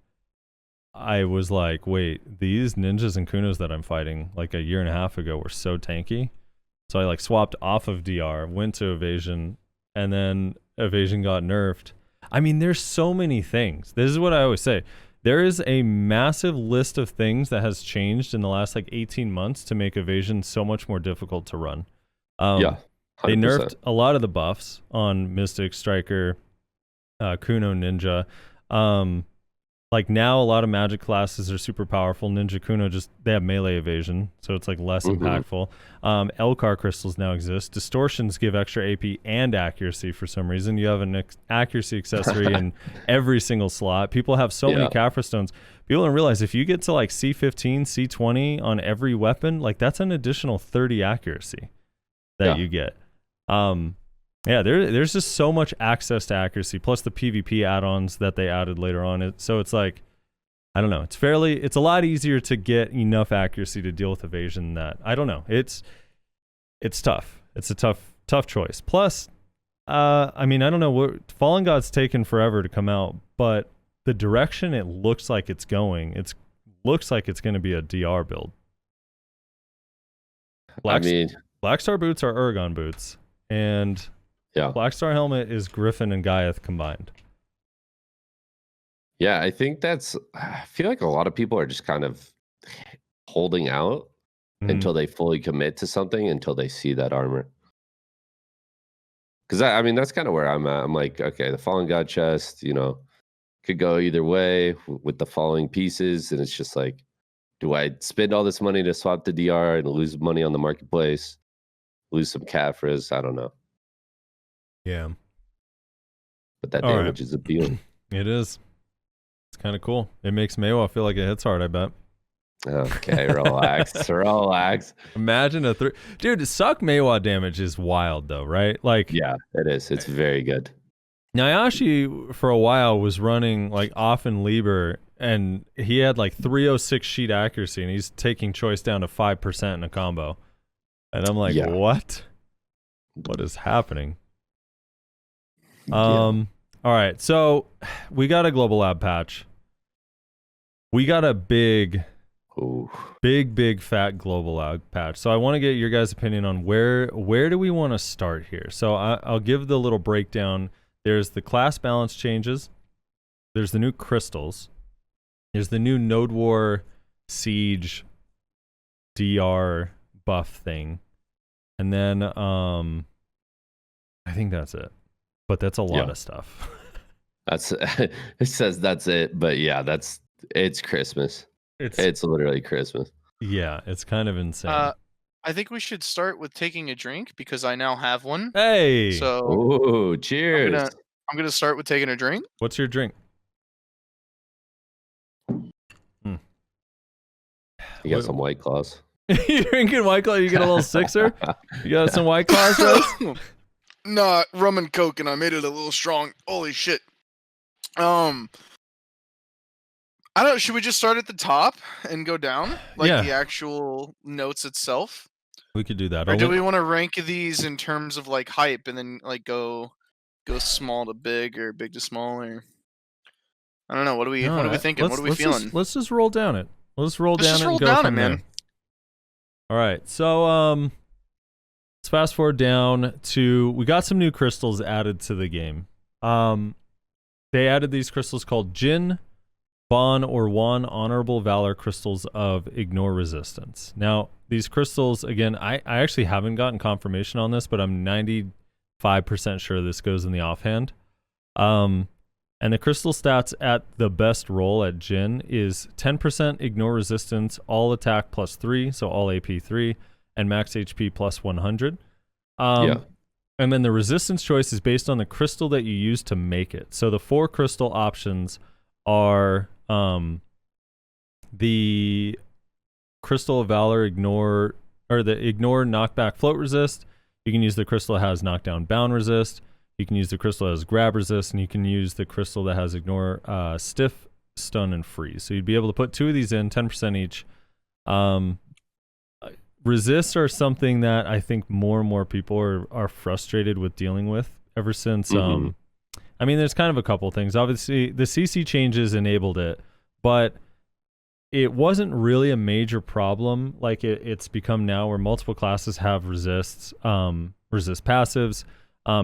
I was like, wait, these ninjas and kunos that I'm fighting like a year and a half ago were so tanky. So I like swapped off of DR, went to evasion, and then evasion got nerfed. I mean, there's so many things. This is what I always say. There is a massive list of things that has changed in the last like 18 months to make evasion so much more difficult to run. Yeah. 100%. They nerfed a lot of the buffs on Mystic, Striker, Kuno, Ninja. Like now a lot of magic classes are super powerful. Ninja, Kuno, they have melee evasion, so it's like less impactful. Elcar crystals now exist. Distortions give extra AP and accuracy for some reason. You have an accuracy accessory in every single slot. People have so many Caphra stones. People don't realize if you get to like C15, C20 on every weapon, like that's an additional 30 accuracy that you get. There's just so much access to accuracy, plus the PvP add-ons that they added later on. So it's like, I don't know. It's a lot easier to get enough accuracy to deal with evasion that, I don't know. It's tough. It's a tough choice. Plus, I mean, I don't know. Fallen God's taken forever to come out, but the direction it looks like it's going, looks like it's going to be a DR build. Blackstar boots are Urgon boots, and Blackstar helmet is Griffin and Gaiath combined. Yeah, I think I feel like a lot of people are just kind of holding out until they fully commit to something, until they see that armor. Because I mean, that's kind of where I'm at. I'm like, okay, the Fallen God chest, could go either way with the falling pieces. And it's just like, do I spend all this money to swap to DR and lose money on the marketplace, lose some Caphras? I don't know. Yeah. But that damage is appealing. It is. It's kind of cool. It makes Maywa feel like it hits hard, I bet. Okay, relax. Relax. Imagine Dude, SUCC Maywa damage is wild though, right? Like, yeah, it is. It's very good. Nyashi for a while was running like off in Lieber, and he had like 306 sheet accuracy, and he's taking choice down to 5% in a combo. And I'm like, what? What is happening? All right, so we got a global lab patch. We got a big fat global lab patch. So I want to get your guys' opinion on where do we want to start here. So I'll give the little breakdown. There's the class balance changes. There's the new crystals. There's the new Node War Siege DR buff thing. And then I think that's it. But that's a lot of stuff. It says that's it, but yeah, it's Christmas. It's literally Christmas. Yeah, it's kind of insane. I think we should start with taking a drink because I now have one. Hey. So cheers. I'm gonna start with taking a drink. What's your drink? You got some White Claws. You drinking White Claw? You get a little sixer? You got some White Claws, bro? No, rum and coke, and I made it a little strong. Holy shit. I don't. Should we just start at the top and go down, like the actual notes itself? We could do that. Or do we want to rank these in terms of like hype, and then like go small to big or big to small, or I don't know. What are we thinking? What are we feeling? Let's just roll down it. Let's roll down it and go from there. All right, so let's fast forward down to, we got some new crystals added to the game. They added these crystals called Jin, Bon, or Wan Honorable Valor Crystals of Ignore Resistance. Now, these crystals, again, I actually haven't gotten confirmation on this, but I'm 95% sure this goes in the offhand. And the crystal stats at the best roll at Jin is 10% Ignore Resistance, all attack plus 3, so all AP 3, and max HP plus 100. And then the resistance choice is based on the crystal that you use to make it. So the 4 crystal options are the Crystal of Valor Ignore, or the Ignore Knockback Float Resist. You can use the crystal that has knockdown bound resist. You can use the crystal that has grab resist, and you can use the crystal that has ignore, stiff, stun, and freeze. So you'd be able to put 2 of these in, 10% each. Resists are something that I think more and more people are frustrated with dealing with ever since. I mean, there's kind of a couple things. Obviously, the CC changes enabled it, but it wasn't really a major problem like it's become now, where multiple classes have resist passives.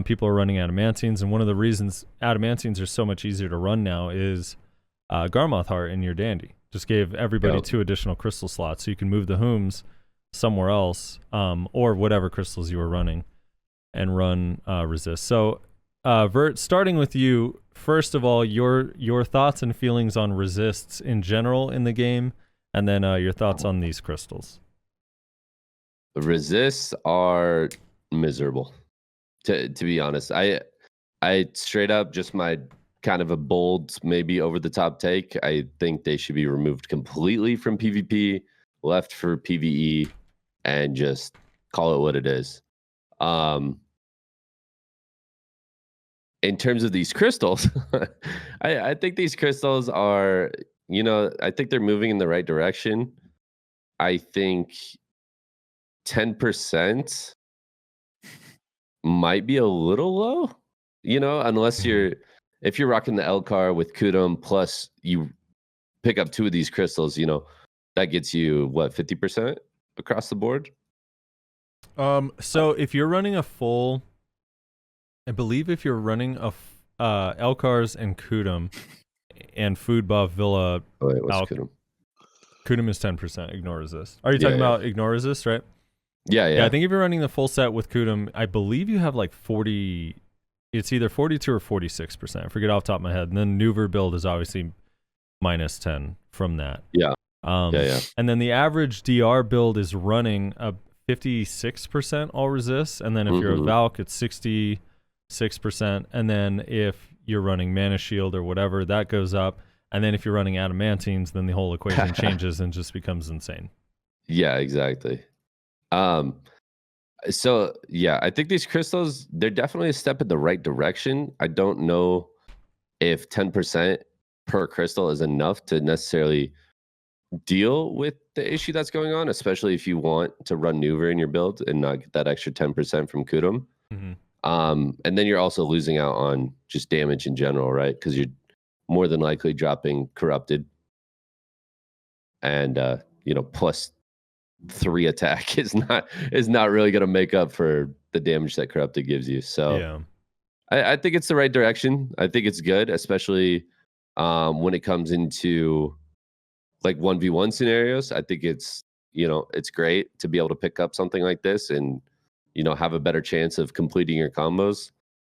People are running adamantines, and one of the reasons adamantines are so much easier to run now is Garmoth Heart in your dandy. Just gave everybody 2 additional crystal slots, so you can move the Hooms somewhere else, or whatever crystals you were running, and run resist. So, Vert, starting with you, first of all, your thoughts and feelings on resists in general in the game, and then your thoughts on these crystals. The resists are miserable. To be honest, I straight up, just my kind of a bold, maybe over the top take, I think they should be removed completely from PvP, left for PvE, and just call it what it is. In terms of these crystals, I think these crystals are, I think they're moving in the right direction. I think 10% might be a little low, unless if you're rocking the Elcar with Kudum, plus you pick up 2 of these crystals, that gets you what, 50% across the board. So if you're running a full, I believe if you're running a Elcars and Kudum and food buff Villa, what's Kudum? Kudum is 10% ignore resist. Are you talking about ignore resist, right? Yeah. I think if you're running the full set with Kudum, I believe you have like 40. It's either 42 or 46%. I forget off the top of my head. And then Nuver build is obviously minus 10 from that. Yeah. And then the average DR build is running a 56% all resist. And then if you're a Valk, it's 66%. And then if you're running Mana Shield or whatever, that goes up. And then if you're running Adamantines, then the whole equation changes and just becomes insane. Yeah, exactly. So yeah, I think these crystals, they're definitely a step in the right direction. I don't know if 10% per crystal is enough to necessarily deal with the issue that's going on, especially if you want to run Nuver in your build and not get that extra 10% from Kudum. And then you're also losing out on just damage in general, right? Because you're more than likely dropping Corrupted, and plus 3 attack is not really going to make up for the damage that Corrupted gives you. So yeah, I think it's the right direction. I think it's good, especially when it comes into like 1v1 scenarios. I think it's it's great to be able to pick up something like this and have a better chance of completing your combos.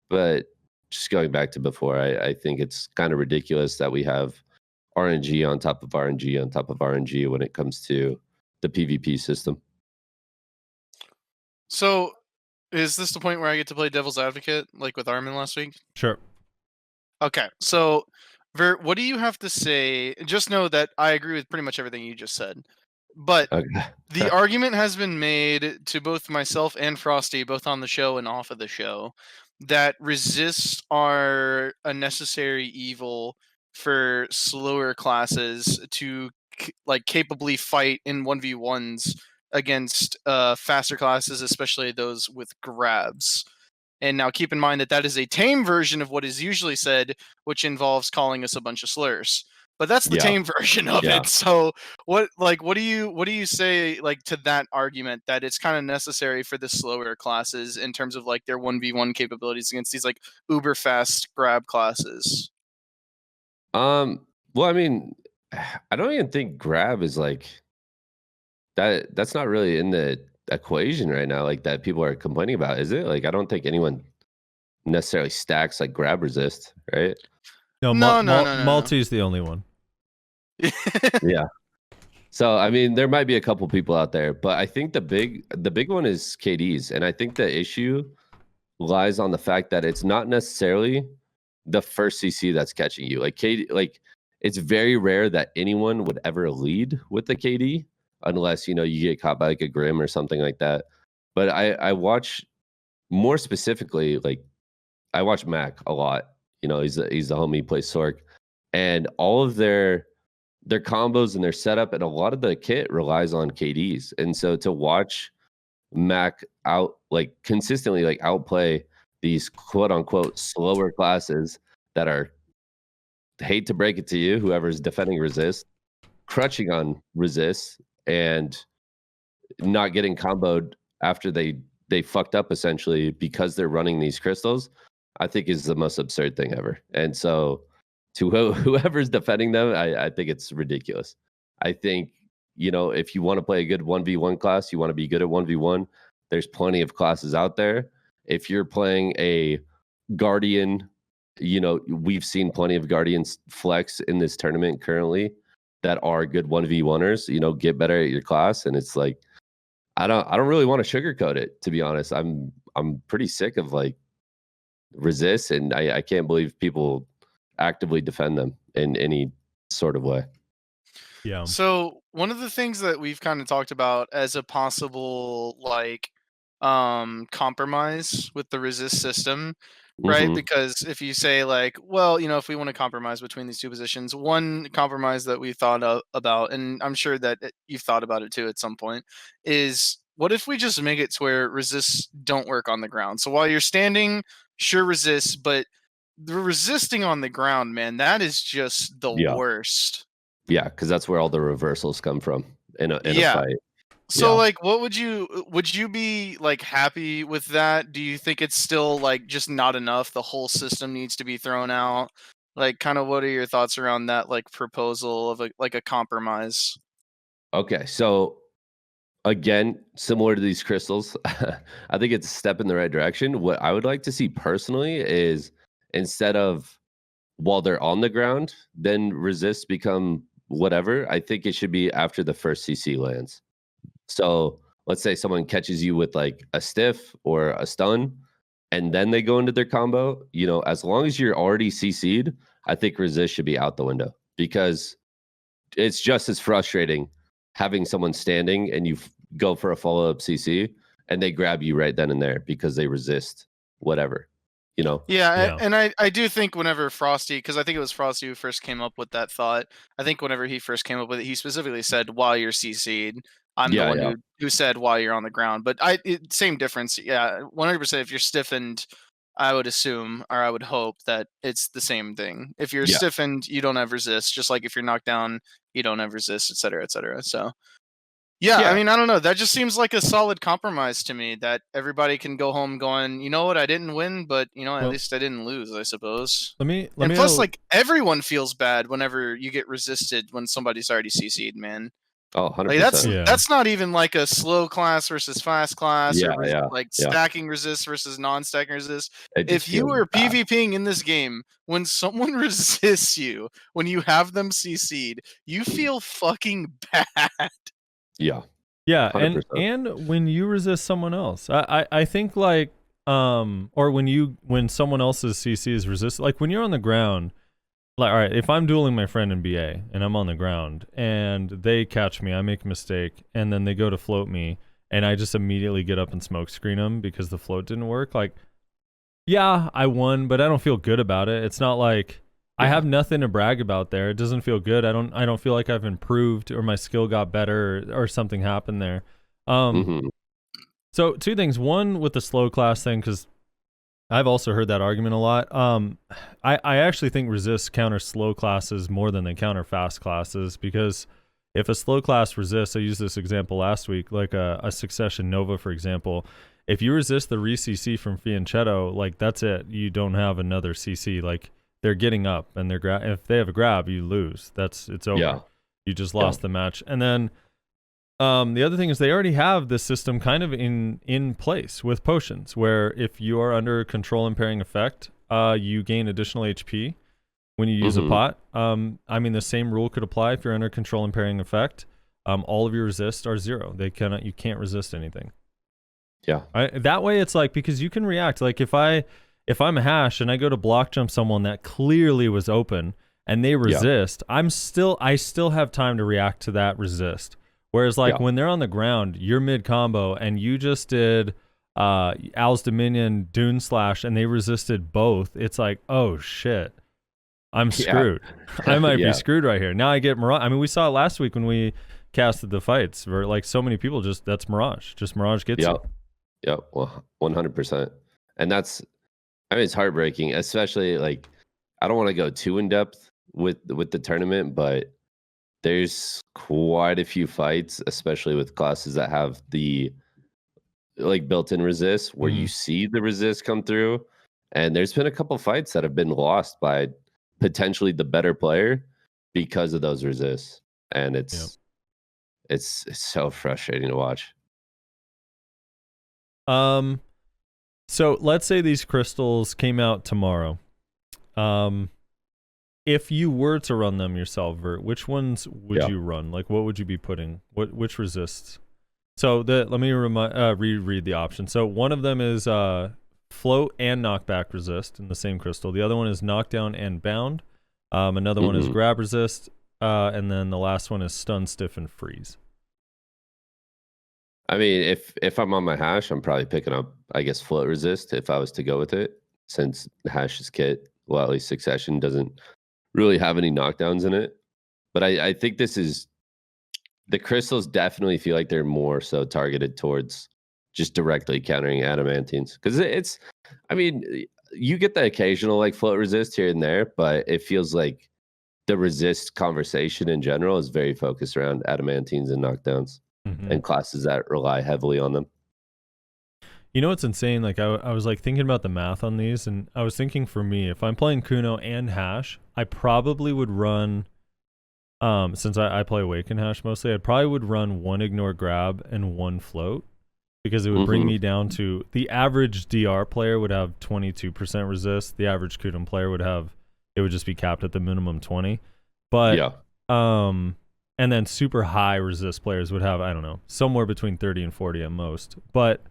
But just going back to before, I think it's kind of ridiculous that we have RNG on top of RNG on top of RNG when it comes to the PvP system. So, is this the point where I get to play devil's advocate, like with Armin last week? sure. Okay, so Vert, what do you have to say? Just know that I agree with pretty much everything you just said. But the argument has been made to both myself and Frosty, both on the show and off of the show, that resists are a necessary evil for slower classes to capably fight in 1v1s against faster classes, especially those with grabs. And now keep in mind that is a tame version of what is usually said, which involves calling us a bunch of slurs. But that's the tame version of it. So what do you say to that argument that it's kind of necessary for the slower classes in terms of their 1v1 capabilities against these uber fast grab classes? Well, I mean, I don't even think grab is that. That's not really in the equation right now, that people are complaining about, is it? I don't think anyone necessarily stacks grab resist, right? No. Multi's the only one. Yeah. So I mean, there might be a couple people out there, but I think the big one is KDs, and I think the issue lies on the fact that it's not necessarily the first CC that's catching you. KD, it's very rare that anyone would ever lead with the KD unless you get caught by a Grim or something like that. But I watch more specifically, like I watch Mac a lot. You know, he's the homie, he plays Sork, and all of their combos and their setup and a lot of the kit relies on KDs. And so to watch Mac out like consistently like outplay these quote unquote slower classes that are, hate to break it to you, whoever's defending resist, crutching on resist and not getting comboed after they fucked up essentially because they're running these crystals, I think is the most absurd thing ever. And so to whoever's defending them, I think it's ridiculous. I think, you know, if you want to play a good 1v1 class, you want to be good at 1v1, there's plenty of classes out there. If you're playing a Guardian, you know, we've seen plenty of Guardians flex in this tournament currently that are good 1v1ers, you know, get better at your class. And it's like, I don't really want to sugarcoat it, to be honest. I'm pretty sick of like resist, and I can't believe people actively defend them in any sort of way. Yeah. So one of the things that we've kind of talked about as a possible like compromise with the resist system, right? Mhm. Because if you say like, well, you know, if we want to compromise between these two positions, one compromise that we thought about, and I'm sure that you've thought about it too at some point, is what if we just make it to where resists don't work on the ground? So while you're standing, sure resist, but the resisting on the ground, man, that is just the Yeah. worst. Yeah, because that's where all the reversals come from in a Yeah. fight. So Yeah. like what would you be like happy with that? Do you think it's still like just not enough? The whole system needs to be thrown out? Like kind of what are your thoughts around that like proposal of a compromise? Okay, so again, similar to these crystals, I think it's a step in the right direction. What I would like to see personally is instead of while they're on the ground, then resist become whatever. I think it should be after the first CC lands. So let's say someone catches you with like a stiff or a stun, and then they go into their combo. You know, as long as you're already CC'd, I think resist should be out the window because it's just as frustrating having someone standing and you go for a follow up CC and they grab you right then and there because they resist whatever, you know? Yeah, and I do think whenever Frosty, because I think it was Frosty who first came up with that thought. I think whenever he first came up with it, he specifically said while you're CC'd. I'm the Yeah, one yeah. who said while you're on the ground. But same difference. Yeah, 100%. If you're stiffened, I would assume or I would hope that it's the same thing. If you're Yeah. stiffened, you don't have resist. Just like if you're knocked down, you don't have resist, et cetera, et cetera. So yeah, I Yeah. mean, I don't know. That just seems like a solid compromise to me that everybody can go home going, you know what, I didn't win, but you know, at Well- least I didn't lose, I suppose. Let me And plus, like everyone feels bad whenever you get resisted when somebody's already CC'd, man. Oh, 100%. Like that's Yeah. that's not even like a slow class versus fast class Yeah, or yeah, like yeah. stacking resist versus non-stacking resist. It just If you feels are bad. PvPing in this game, when someone resists you, when you have them CC'd, you feel fucking bad. Yeah. Yeah, 100%. and when you resist someone else, I think like or when someone else's CC is resisted, like when you're on the ground, like all right, if I'm dueling my friend in BA and I'm on the ground and they catch me, I make a mistake, and then they go to float me, and I just immediately get up and smoke screen them because the float didn't work. Like, yeah, I won, but I don't feel good about it. It's not like I have nothing to brag about there. It doesn't feel good. I don't feel like I've improved or my skill got better or something happened there. Mhm. So two things. One with the slow class thing, because I've also heard that argument a lot. I actually think resist counter slow classes more than they counter fast classes, because if a slow class resists, I used this example last week, like a Succession Nova, for example. If you resist the re-CC from Fianchetto, like that's it. You don't have another CC. Like they're getting up and they're if they have a grab, you lose. It's over. Yeah. You just lost the match. And then the other thing is they already have this system kind of in place with potions, where if you are under control impairing effect, you gain additional HP when you use a pot. I mean, the same rule could apply if you're under control impairing effect. All of your resists are 0. You can't resist anything. Yeah. That way it's like, because you can react. Like if I'm a hash and I go to block jump someone that clearly was open and they resist, I still have time to react to that resist. Whereas like when they're on the ground, you're mid combo and you just did Al's Dominion, Dune Slash, and they resisted both. It's like, oh shit, I'm screwed. I might be screwed right here. Now I get Mirage. I mean, we saw it last week when we casted the fights where like so many people that's Mirage. Just Mirage gets it. Yep. Well, 100%. And that's, I mean, it's heartbreaking, especially like, I don't want to go too in depth with the tournament, but there's quite a few fights, especially with classes that have the like built-in resist where you see the resist come through. And there's been a couple fights that have been lost by potentially the better player because of those resists. And it's so frustrating to watch. So let's say these crystals came out tomorrow. If you were to run them yourself, Vert, which ones would you run? Like, what would you be putting? Which resists? So let me reread the option. So one of them is float and knockback resist in the same crystal. The other one is knockdown and bound. Another one is grab resist, and then the last one is stun, stiff, and freeze. I mean, if I'm on my hash, I'm probably picking up, I guess, float resist if I was to go with it, since the hash's kit, well, at least Succession doesn't really have any knockdowns in it. But I think this is, the crystals definitely feel like they're more so targeted towards just directly countering adamantines. Because it's, I mean, you get the occasional like float resist here and there, but it feels like the resist conversation in general is very focused around adamantines and knockdowns. And classes that rely heavily on them. You know what's insane? Like I was like thinking about the math on these, and I was thinking for me, if I'm playing Kuno and Hash, I probably would run, since I play Awaken Hash mostly, I probably would run one ignore grab and one float, because it would bring me down to, the average DR player would have 22% resist. The average Kuno player would just be capped at the minimum 20. But and then super high resist players would have, I don't know, somewhere between 30 and 40 at most. But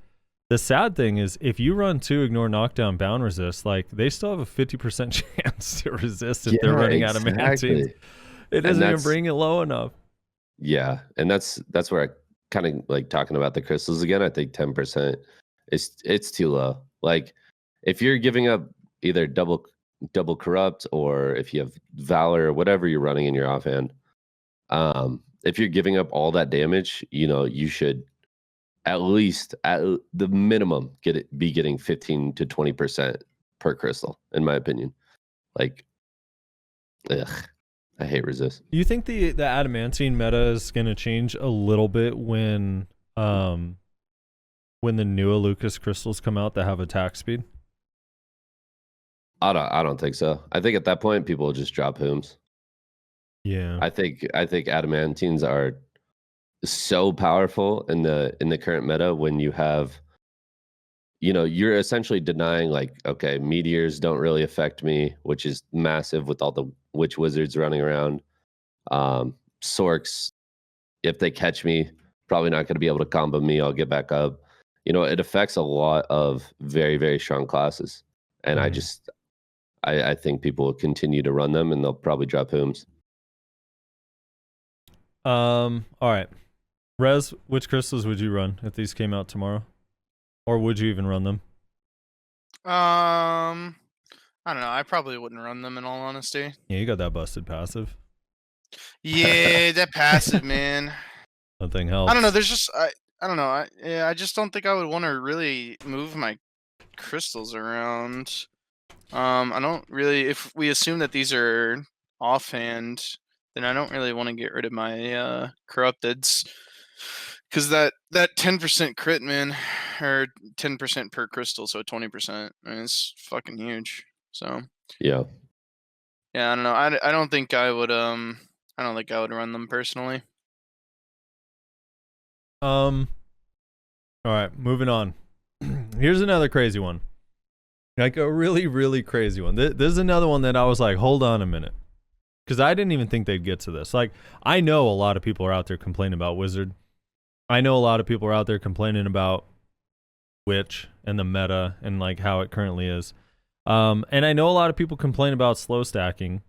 the sad thing is, if you run 2 ignore knockdown bound resist, like they still have a 50% chance to resist if they're running out of adamantines. It doesn't even bring it low enough. Yeah, and that's where I kind of like talking about the crystals again. I think 10% it's too low. Like if you're giving up either double corrupt, or if you have valor or whatever you're running in your offhand, if you're giving up all that damage, you know, you should at least at the minimum be getting 15 to 20% per crystal, in my opinion. Like, I hate resist. Do you think the adamantine meta is going to change a little bit when the new Alucas crystals come out that have attack speed? I don't think so. I think at that point people will just drop Hooms. Yeah. I think adamantines are so powerful in the current meta when you have, you know, you're essentially denying like, okay, meteors don't really affect me, which is massive with all the witch wizards running around. Sorks, if they catch me, probably not going to be able to combo me. I'll get back up. You know, it affects a lot of very, very strong classes. And I think people will continue to run them, and they'll probably drop Hooms. All right. Rez, which crystals would you run if these came out tomorrow? Or would you even run them? I don't know. I probably wouldn't run them, in all honesty. Yeah, you got that busted passive. Yeah, that passive, man. Nothing helps. I don't know. There's just I don't know. I just don't think I would want to really move my crystals around. I don't really. If we assume that these are offhand, then I don't really want to get rid of my corrupteds, because that 10% crit, man, or 10% per crystal, so 20%. I mean, it's fucking huge. So yeah, I don't know. I don't think I would run them personally. All right, moving on. Here's another crazy one. Like a really, really crazy one. This is another one that I was like, hold on a minute. Because I didn't even think they'd get to this. Like, I know a lot of people are out there complaining about Wizard. I know a lot of people are out there complaining about Witch and the meta and like how it currently is. And I know a lot of people complain about slow stacking,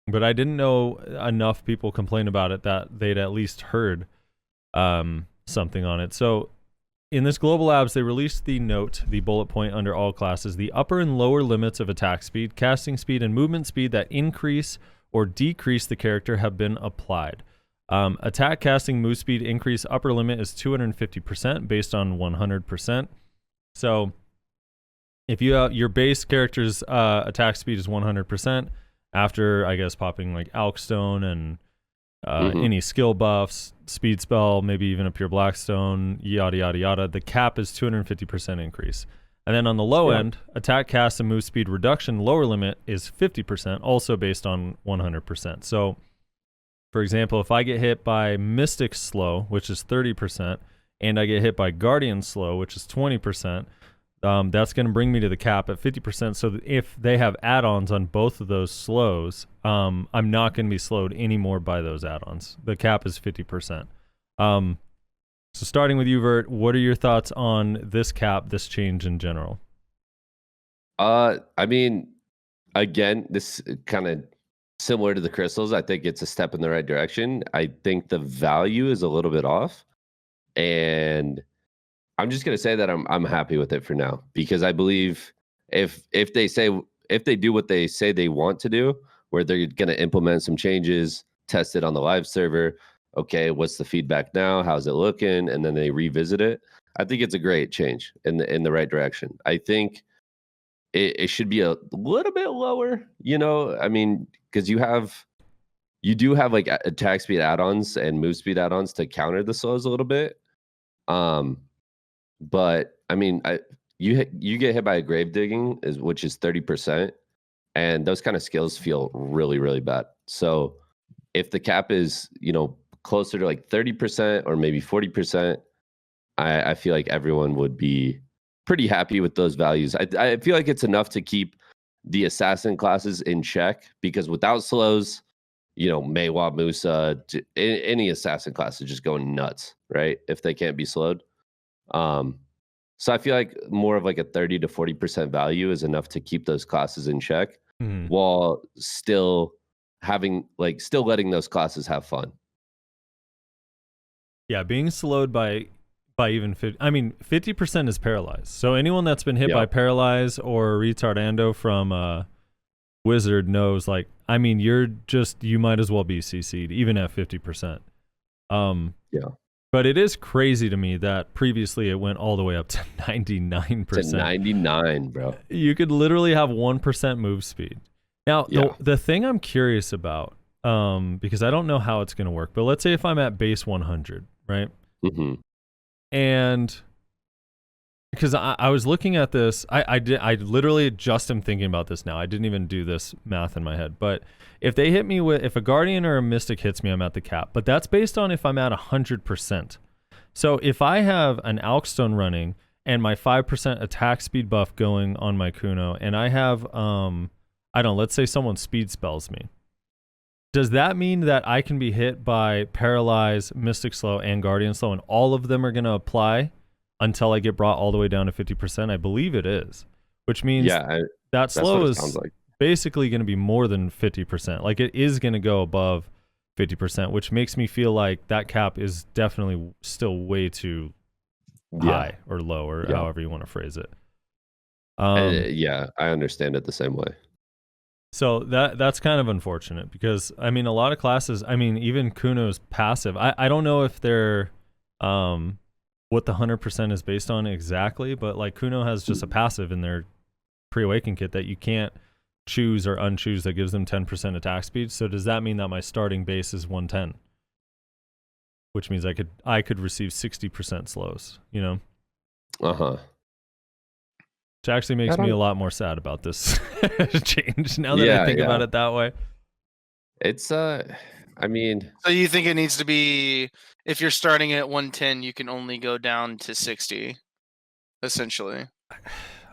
but I didn't know enough people complain about it that they'd at least heard something on it. So in this Global Labs, they released the note, the bullet point under all classes, the upper and lower limits of attack speed, casting speed, and movement speed that increase or decrease the character have been applied. Attack, casting, move speed increase upper limit is 250% based on 100%. So if you have your base character's attack speed is 100%, after, I guess, popping like Alkstone and any skill buffs, speed spell, maybe even a pure Blackstone, yada, yada, yada, the cap is 250% increase. And then on the low end, attack, cast, and move speed reduction lower limit is 50%, also based on 100%. So, for example, if I get hit by Mystic Slow, which is 30%, and I get hit by Guardian Slow, which is 20%, that's going to bring me to the cap at 50%. So if they have add-ons on both of those slows, I'm not going to be slowed anymore by those add-ons. The cap is 50%. So starting with you, Vert, what are your thoughts on this cap, this change in general? I mean, again, this kind of similar to the crystals. I think it's a step in the right direction. I think the value is a little bit off, and I'm just gonna say that I'm happy with it for now, because I believe if they do what they say they want to do, where they're gonna implement some changes, test it on the live server. Okay, what's the feedback now? How's it looking? And then they revisit it. I think it's a great change in the right direction. I think it should be a little bit lower, I mean, because you do have like attack speed add-ons and move speed add-ons to counter the slows a little bit. But I mean, you get hit by a grave digging, which is 30%, and those kind of skills feel really, really bad. So if the cap is, closer to like 30% or maybe 40%, I feel like everyone would be pretty happy with those values. I feel like it's enough to keep the assassin classes in check, because without slows, Maywa, Musa, any assassin class is just going nuts, right? If they can't be slowed. So I feel like more of like a 30 to 40% value is enough to keep those classes in check, while still letting those classes have fun. Yeah, being slowed by even 50. I mean, 50% is paralyzed. So anyone that's been hit by paralyze or retardando from Wizard knows, like, I mean, you might as well be CC'd even at 50%. But it is crazy to me that previously it went all the way up to 99%. To 99, bro. You could literally have 1% move speed. Now, the thing I'm curious about, because I don't know how it's going to work, but let's say if I'm at base 100, right? Mm-hmm. And because I was looking at this, I literally just am thinking about this now. I didn't even do this math in my head. But if they hit me if a Guardian or a Mystic hits me, I'm at the cap. But that's based on if I'm at 100%. So if I have an Alkstone running and my 5% attack speed buff going on my Kuno, and I have, let's say someone speed spells me. Does that mean that I can be hit by Paralyze, Mystic Slow, and Guardian Slow, and all of them are going to apply until I get brought all the way down to 50%? I believe it is, which means that slow is basically going to be more than 50%. Like, it is going to go above 50%, which makes me feel like that cap is definitely still way too high or low, or however you want to phrase it. I understand it the same way. So that's kind of unfortunate, because I mean, a lot of classes, I mean, even Kuno's passive, I don't know if they're what the 100% is based on exactly, but like Kuno has just a passive in their pre-awaken kit that you can't choose or unchoose that gives them 10% attack speed. So does that mean that my starting base is 110? Which means I could receive 60% slows, Uh-huh. Which actually makes me a lot more sad about this change now that I think about it that way. It's I mean, so you think it needs to be, if you're starting at 110, you can only go down to 60, essentially.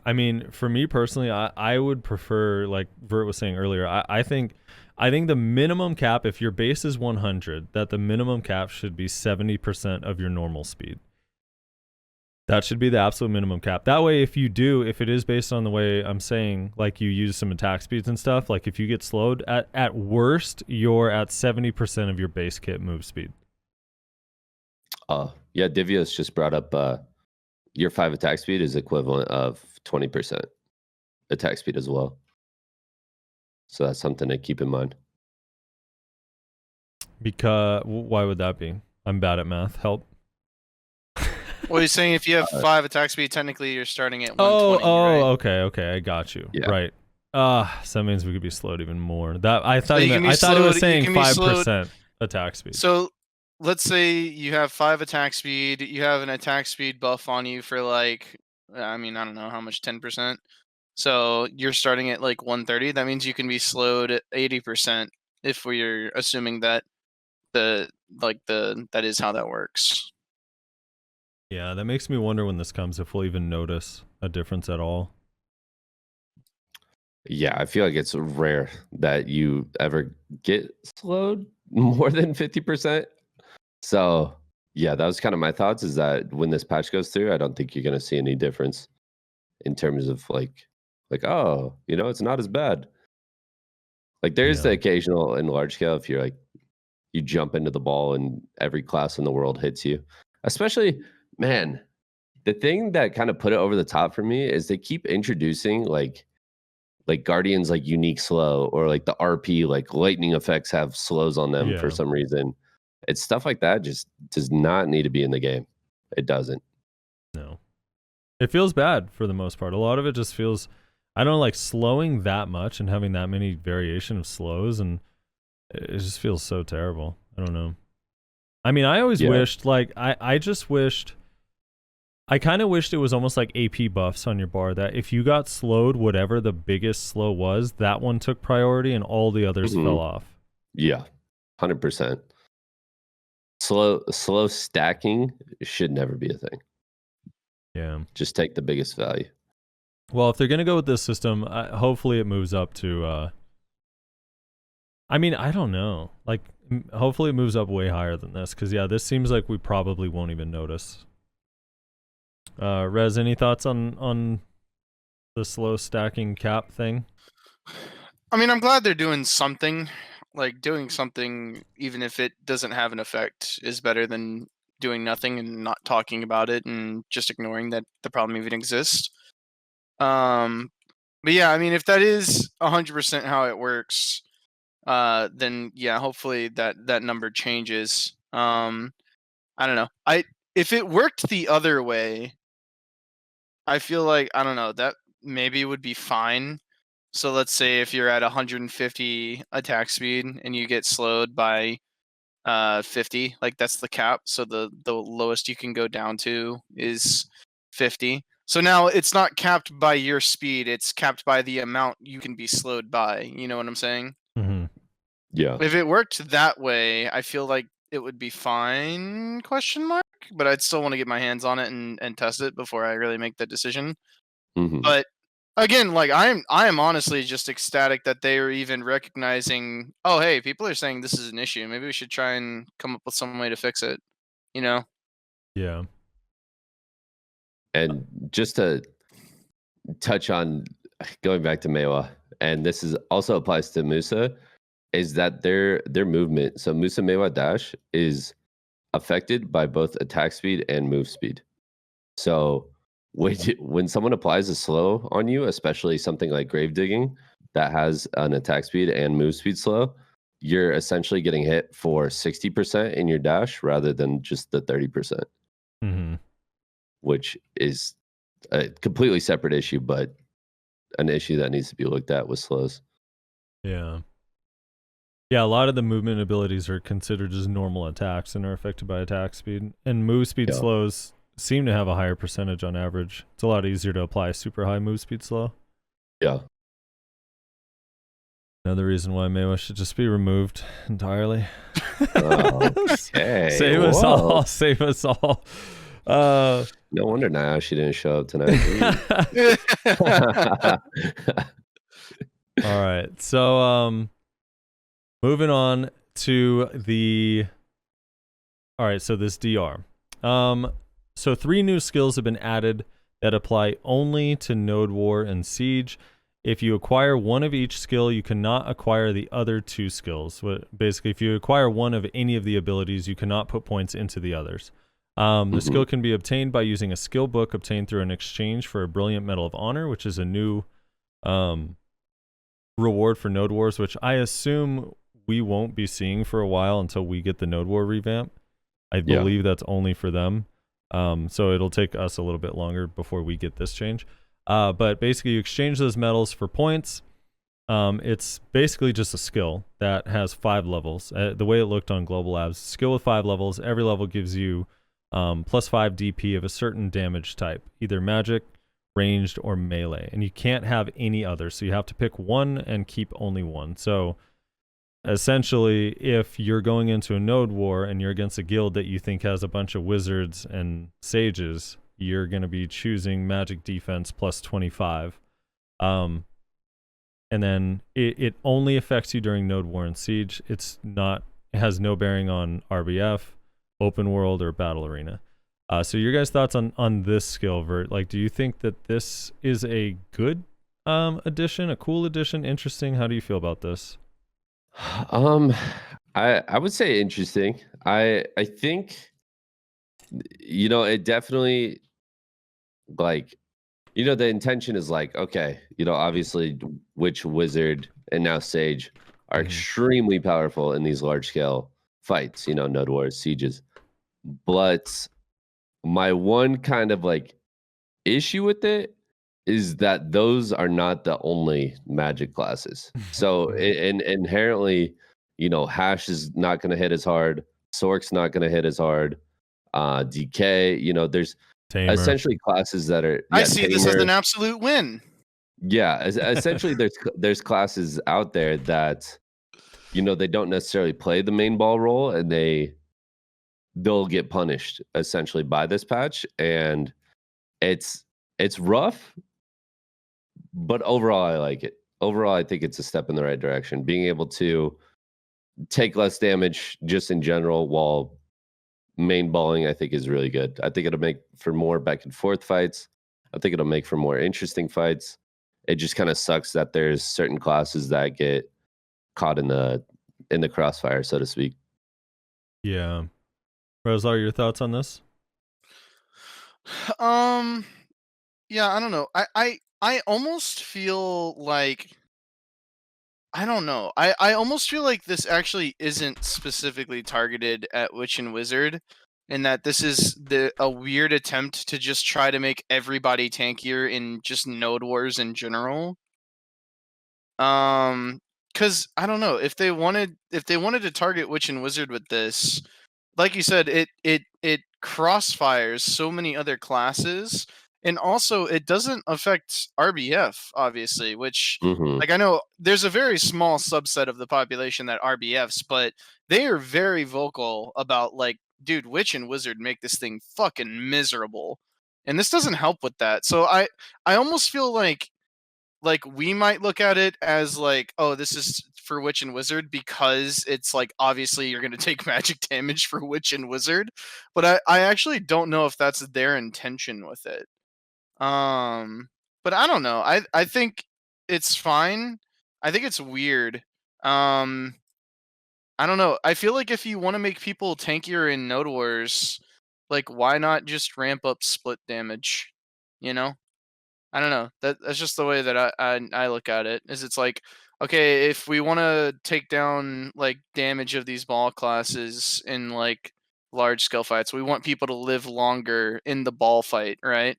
I mean, for me personally, I would prefer, like Vert was saying earlier, I think the minimum cap, if your base is 100, that the minimum cap should be 70% of your normal speed. That should be the absolute minimum cap. That way, if it is based on the way I'm saying, like you use some attack speeds and stuff, like if you get slowed, at worst, you're at 70% of your base kit move speed. Divios just brought up your 5 attack speed is equivalent of 20% attack speed as well. So that's something to keep in mind. Because why would that be? I'm bad at math. Help. Well, he's saying if you have 5 attack speed, technically you're starting at 120. Okay, I got you. Yeah. Right. So that means we could be slowed even more. That I thought So it was saying 5% attack speed. So let's say you have 5 attack speed, you have an attack speed buff on you for like, I mean, I don't know how much, 10%. So you're starting at like 130. That means you can be slowed at 80% if we're assuming that that is how that works. Yeah, that makes me wonder when this comes if we'll even notice a difference at all. Yeah, I feel like it's rare that you ever get slowed more than 50%. So, yeah, that was kind of my thoughts, is that when this patch goes through, I don't think you're going to see any difference in terms of like, oh, it's not as bad. Like there's the occasional in large scale, if you're like, you jump into the ball and every class in the world hits you. Especially, man, the thing that kind of put it over the top for me is they keep introducing like Guardians like unique slow, or like the RP, like lightning effects have slows on them for some reason. It's stuff like that just does not need to be in the game. It doesn't. No. It feels bad for the most part. A lot of it just feels, I don't know, like slowing that much and having that many variation of slows, and it just feels so terrible. I don't know. I mean, I always wished, like, I just wished, I kind of wished it was almost like AP buffs on your bar, that if you got slowed, whatever the biggest slow was, that one took priority and all the others fell off. Yeah, 100%. Slow stacking should never be a thing. Yeah. Just take the biggest value. Well, if they're going to go with this system, hopefully it moves up to, I mean, I don't know. Like, hopefully it moves up way higher than this, because, yeah, this seems like we probably won't even notice. Rez, any thoughts on the slow stacking cap thing? I mean, I'm glad they're doing something. Like, doing something, even if it doesn't have an effect, is better than doing nothing and not talking about it and just ignoring that the problem even exists. But yeah, I mean, if that is 100% how it works, then yeah, hopefully that number changes. I don't know. If it worked the other way, I feel like, I don't know, that maybe would be fine. So let's say if you're at 150 attack speed and you get slowed by 50, like that's the cap. So the lowest you can go down to is 50. So now it's not capped by your speed, it's capped by the amount you can be slowed by. You know what I'm saying? Mm-hmm. Yeah. If it worked that way, I feel like it would be fine, ? But I'd still want to get my hands on it and test it before I really make that decision. Mm-hmm. But again, like I am honestly just ecstatic that they are even recognizing, oh hey, people are saying this is an issue. Maybe we should try and come up with some way to fix it. You know? Yeah. And just to touch on going back to Mewa, and this is also applies to Musa, is that their movement. So Musa Mewa dash is affected by both attack speed and move speed. So when someone applies a slow on you, especially something like grave digging that has an attack speed and move speed slow, you're essentially getting hit for 60% in your dash rather than just the 30%, which is a completely separate issue, but an issue that needs to be looked at with slows. Yeah. Yeah, a lot of the movement abilities are considered as normal attacks and are affected by attack speed. And move speed slows seem to have a higher percentage on average. It's a lot easier to apply super high move speed slow. Yeah. Another reason why Mewa should just be removed entirely. Okay. Save us all. Save us all. No wonder now she didn't show up tonight. All right. So moving on to the... All right, so this DR. So 3 new skills have been added that apply only to Node War and Siege. If you acquire one of each skill, you cannot acquire the other 2 skills. Basically, if you acquire one of any of the abilities, you cannot put points into the others. The skill can be obtained by using a skill book obtained through an exchange for a Brilliant Medal of Honor, which is a new reward for Node Wars, which I assume we won't be seeing for a while until we get the Node War revamp. I believe that's only for them. So it'll take us a little bit longer before we get this change. But basically, you exchange those medals for points. It's basically just a skill that has 5 levels. The way it looked on Global Labs, skill with 5 levels. Every level gives you plus 5 DP of a certain damage type, either magic, ranged, or melee. And you can't have any other, so you have to pick one and keep only one. So essentially, if you're going into a node war and you're against a guild that you think has a bunch of wizards and sages, you're going to be choosing magic defense plus 25. And then it only affects you during node war and siege. It has no bearing on RBF, open world, or battle arena. So your guys' thoughts on this skill, Vert? Like, do you think that this is a good addition, a cool addition, interesting? How do you feel about this? I would say interesting. I think, it definitely, like, the intention is like, okay, obviously Witch, Wizard, and now Sage are extremely powerful in these large scale fights, node wars, sieges. But my one kind of like issue with it is that those are not the only magic classes. So inherently, Hash is not going to hit as hard. Sork's not going to hit as hard. DK, there's Tamer. Essentially classes that are. I see this as an absolute win. Yeah, essentially there's classes out there that, they don't necessarily play the main ball role, and they'll get punished essentially by this patch, and it's rough. But overall, I like it. Overall, I think it's a step in the right direction. Being able to take less damage just in general while main balling, I think, is really good. I think it'll make for more back and forth fights. I think it'll make for more interesting fights. It just kind of sucks that there's certain classes that get caught in the crossfire, so to speak. Yeah. Roslar, your thoughts on this? Yeah, I don't know. I almost feel like, I don't know. I almost feel like this actually isn't specifically targeted at Witch and Wizard, and that this is a weird attempt to just try to make everybody tankier in just node wars in general. Because I don't know, if they wanted to target Witch and Wizard with this, like you said, it crossfires so many other classes. And also, it doesn't affect RBF, obviously, which, like, I know there's a very small subset of the population that RBFs, but they are very vocal about, like, dude, Witch and Wizard make this thing fucking miserable. And this doesn't help with that. So I almost feel like we might look at it as like, oh, this is for Witch and Wizard because it's like, obviously you're going to take magic damage for Witch and Wizard. But I actually don't know if that's their intention with it. But I don't know. I think it's fine. I think it's weird. I don't know. I feel like if you want to make people tankier in Node Wars, like, why not just ramp up split damage? I don't know. That's just the way that I look at it. Is it's like, okay, if we want to take down like damage of these ball classes in like large scale fights, we want people to live longer in the ball fight, right?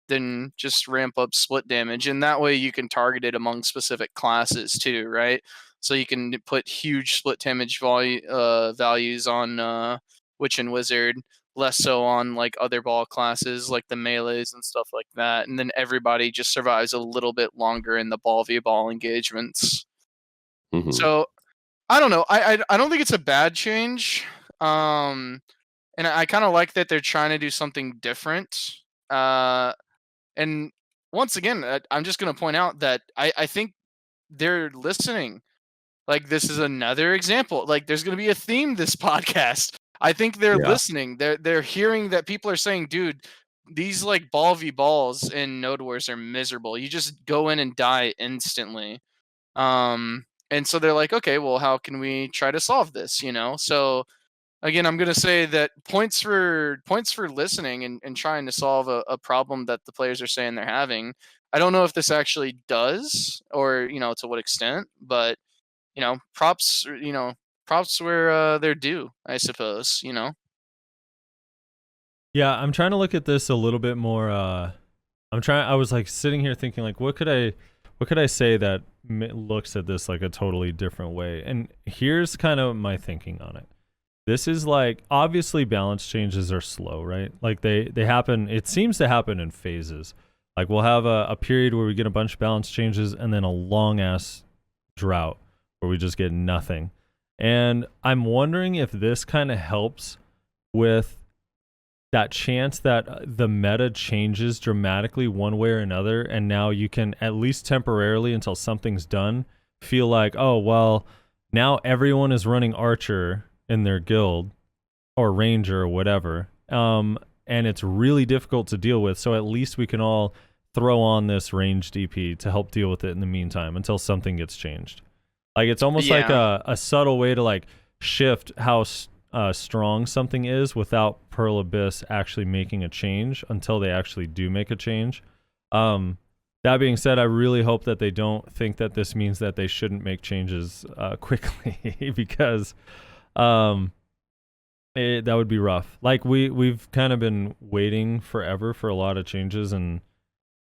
Then just ramp up split damage, and that way you can target it among specific classes too, right? So you can put huge split damage values on Witch and Wizard, less so on like other ball classes like the melees and stuff like that, and then everybody just survives a little bit longer in the ball v ball engagements. So I don't know. I don't think it's a bad change. And I kind of like that they're trying to do something different. And once again, I'm just going to point out that I think they're listening. Like, this is another example. Like, there's going to be a theme this podcast. I think they're listening. They're hearing that people are saying, dude, these like ball v balls in Node Wars are miserable. You just go in and die instantly. And so they're like, okay, well, how can we try to solve this? So again, I'm gonna say that points for listening and trying to solve a problem that the players are saying they're having. I don't know if this actually does, or to what extent, but props, props where they're due, I suppose. Yeah, I'm trying to look at this a little bit more. I was like sitting here thinking like, what could I say that looks at this like a totally different way? And here's kind of my thinking on it. This is like, obviously balance changes are slow, right? Like they happen, it seems to happen in phases. Like we'll have a period where we get a bunch of balance changes and then a long ass drought where we just get nothing. And I'm wondering if this kind of helps with that chance that the meta changes dramatically one way or another, and now you can, at least temporarily until something's done, feel like, oh, well, now everyone is running Archer in their guild, or Ranger, or whatever, and it's really difficult to deal with, so at least we can all throw on this range DP to help deal with it in the meantime until something gets changed. Like, it's almost like a subtle way to, like, shift how strong something is without Pearl Abyss actually making a change until they actually do make a change. That being said, I really hope that they don't think that this means that they shouldn't make changes quickly because that would be rough. Like we've kind of been waiting forever for a lot of changes, and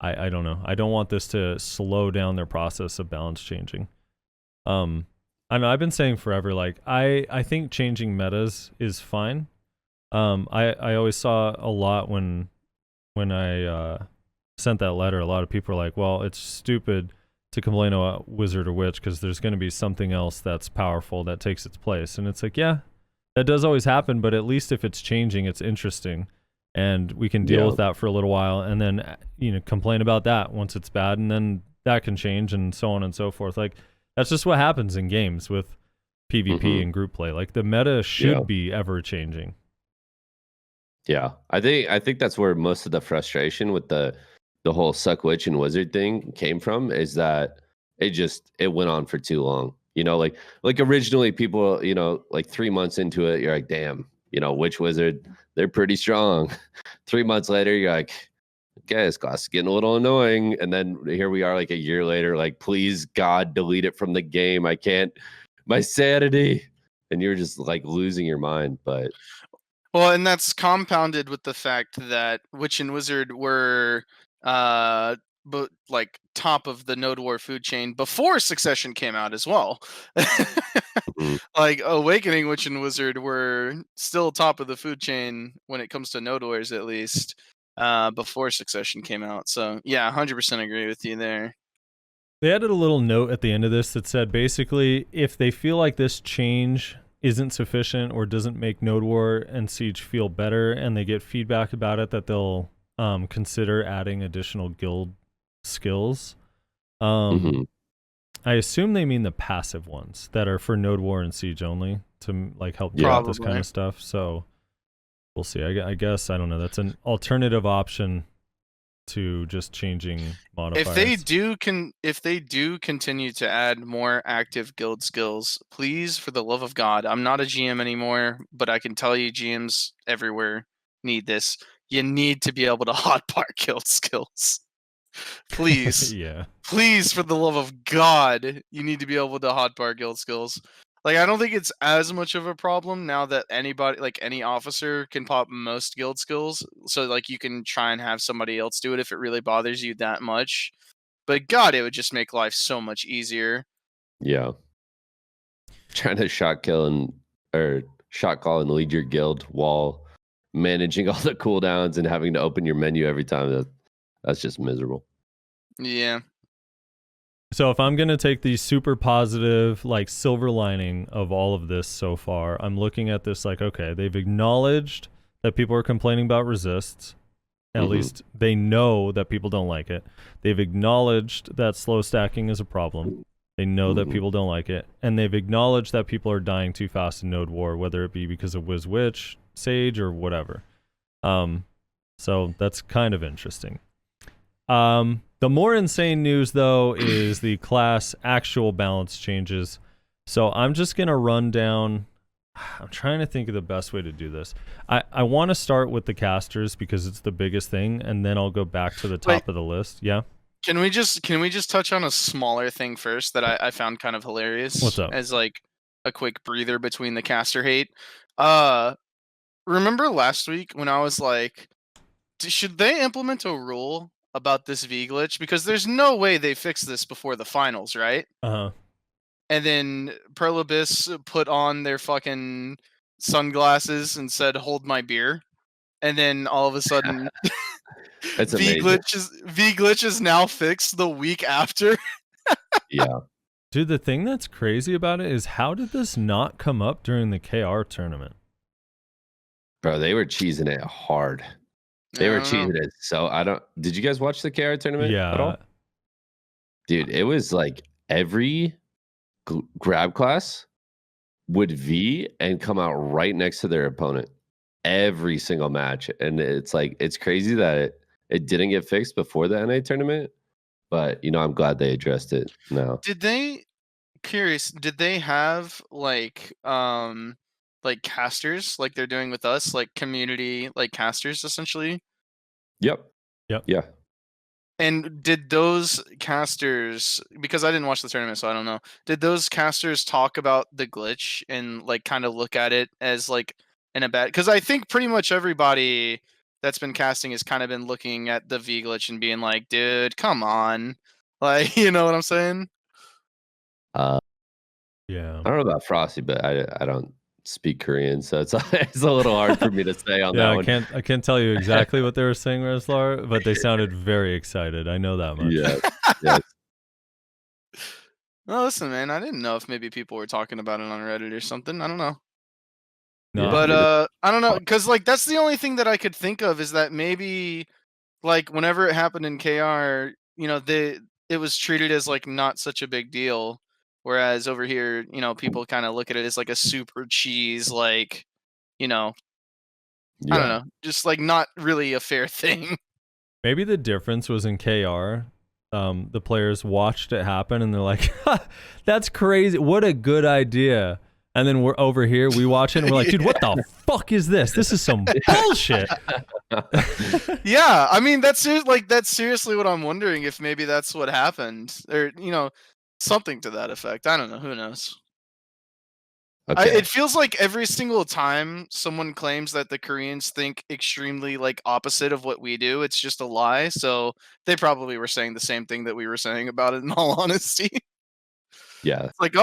I don't know. I don't want this to slow down their process of balance changing. I know I've been saying forever, like I think changing metas is fine. I always saw a lot when I sent that letter, a lot of people are like, well, it's stupid to complain about wizard or witch because there's going to be something else that's powerful that takes its place. And it's like, yeah, that does always happen, but at least if it's changing, it's interesting. And we can deal with that for a little while and then, complain about that once it's bad, and then that can change and so on and so forth. Like, that's just what happens in games with PvP and group play. Like, the meta should be ever changing. Yeah, I think that's where most of the frustration with the whole suck witch and wizard thing came from, is that it went on for too long. Like originally people, like 3 months into it, you're like, damn, witch wizard, they're pretty strong. 3 months later, you're like, okay, this class is getting a little annoying. And then here we are like a year later, like, please God, delete it from the game. I can't, my sanity. And you're just like losing your mind. But well, and that's compounded with the fact that witch and wizard were but like top of the Node War food chain before Succession came out as well. Like Awakening Witch and Wizard were still top of the food chain when it comes to Node Wars, at least before Succession came out. So yeah, 100% agree with you there. They added a little note at the end of this that said basically if they feel like this change isn't sufficient or doesn't make Node War and Siege feel better, and they get feedback about it, that they'll consider adding additional guild skills. I assume they mean the passive ones that are for Node War and Siege only to like help deal with this kind of stuff. So we'll see. I guess, I don't know. That's an alternative option to just changing modifiers. If they do continue to add more active guild skills, please, for the love of God, I'm not a GM anymore, but I can tell you GMs everywhere need this. You need to be able to hotbar guild skills. Please. Yeah. Please, for the love of God, you need to be able to hotbar guild skills. Like, I don't think it's as much of a problem now that anybody, like any officer, can pop most guild skills. So, like, you can try and have somebody else do it if it really bothers you that much. But God, it would just make life so much easier. Yeah. Trying to shot call and lead your guild while managing all the cooldowns and having to open your menu every time. That's just miserable. Yeah. So if I'm going to take the super positive, like, silver lining of all of this so far, I'm looking at this like, okay, they've acknowledged that people are complaining about resists. At least they know that people don't like it. They've acknowledged that slow stacking is a problem. They know that people don't like it. And they've acknowledged that people are dying too fast in Node War, whether it be because of WIZ Witch, Sage, or whatever. So that's kind of interesting. The more insane news, though, is the class actual balance changes. So I'm just going to run down I'm trying to think of the best way to do this. I want to start with the casters because it's the biggest thing, and then I'll go back to the top of the list. Yeah. Can we just touch on a smaller thing first that I found kind of hilarious? What's up? As like a quick breather between the caster hate. Remember last week when I was like, should they implement a rule about this V glitch? Because there's no way they fix this before the finals, right? Uh-huh. And then Pearl Abyss put on their fucking sunglasses and said, "Hold my beer." And then all of a sudden, That's V amazing. glitch is now fixed the week after. Yeah. Dude, the thing that's crazy about it is how did this not come up during the KR tournament? Bro, they were cheesing it hard. They were cheesing it. So did you guys watch the KR tournament at all? Dude, it was like every grab class would V and come out right next to their opponent every single match. And it's like, it's crazy that it didn't get fixed before the NA tournament, but I'm glad they addressed it now. Did they have like casters like they're doing with us, like community like casters essentially? Yep. Yeah. And did those casters, because I didn't watch the tournament, so I don't know, did those casters talk about the glitch and like kind of look at it as like in a bad? Because I think pretty much everybody that's been casting has kind of been looking at the V glitch and being like, dude, come on. Like, you know what I'm saying? Yeah. I don't know about Frosty, but I don't speak Korean, so it's a little hard for me to say on that one. I can't tell you exactly what they were saying, Reslar, but they sounded very excited. I know that much. Yeah. Yes. No, listen, man, I didn't know if maybe people were talking about it on Reddit or something. I don't know. No. But I don't know, because like that's the only thing that I could think of is that maybe like whenever it happened in KR, it was treated as like not such a big deal. Whereas over here, people kind of look at it as like a super cheese, like, I don't know, just like not really a fair thing. Maybe the difference was in KR. The players watched it happen and they're like, that's crazy. What a good idea. And then we're over here, we watch it and we're like, dude, what the fuck is this? This is some bullshit. Yeah, I mean, that's seriously what I'm wondering, if maybe that's what happened, or something to that effect. I don't know. Who knows? Okay. It feels like every single time someone claims that the Koreans think extremely like opposite of what we do, it's just a lie. So they probably were saying the same thing that we were saying about it, in all honesty. Yeah. It's like,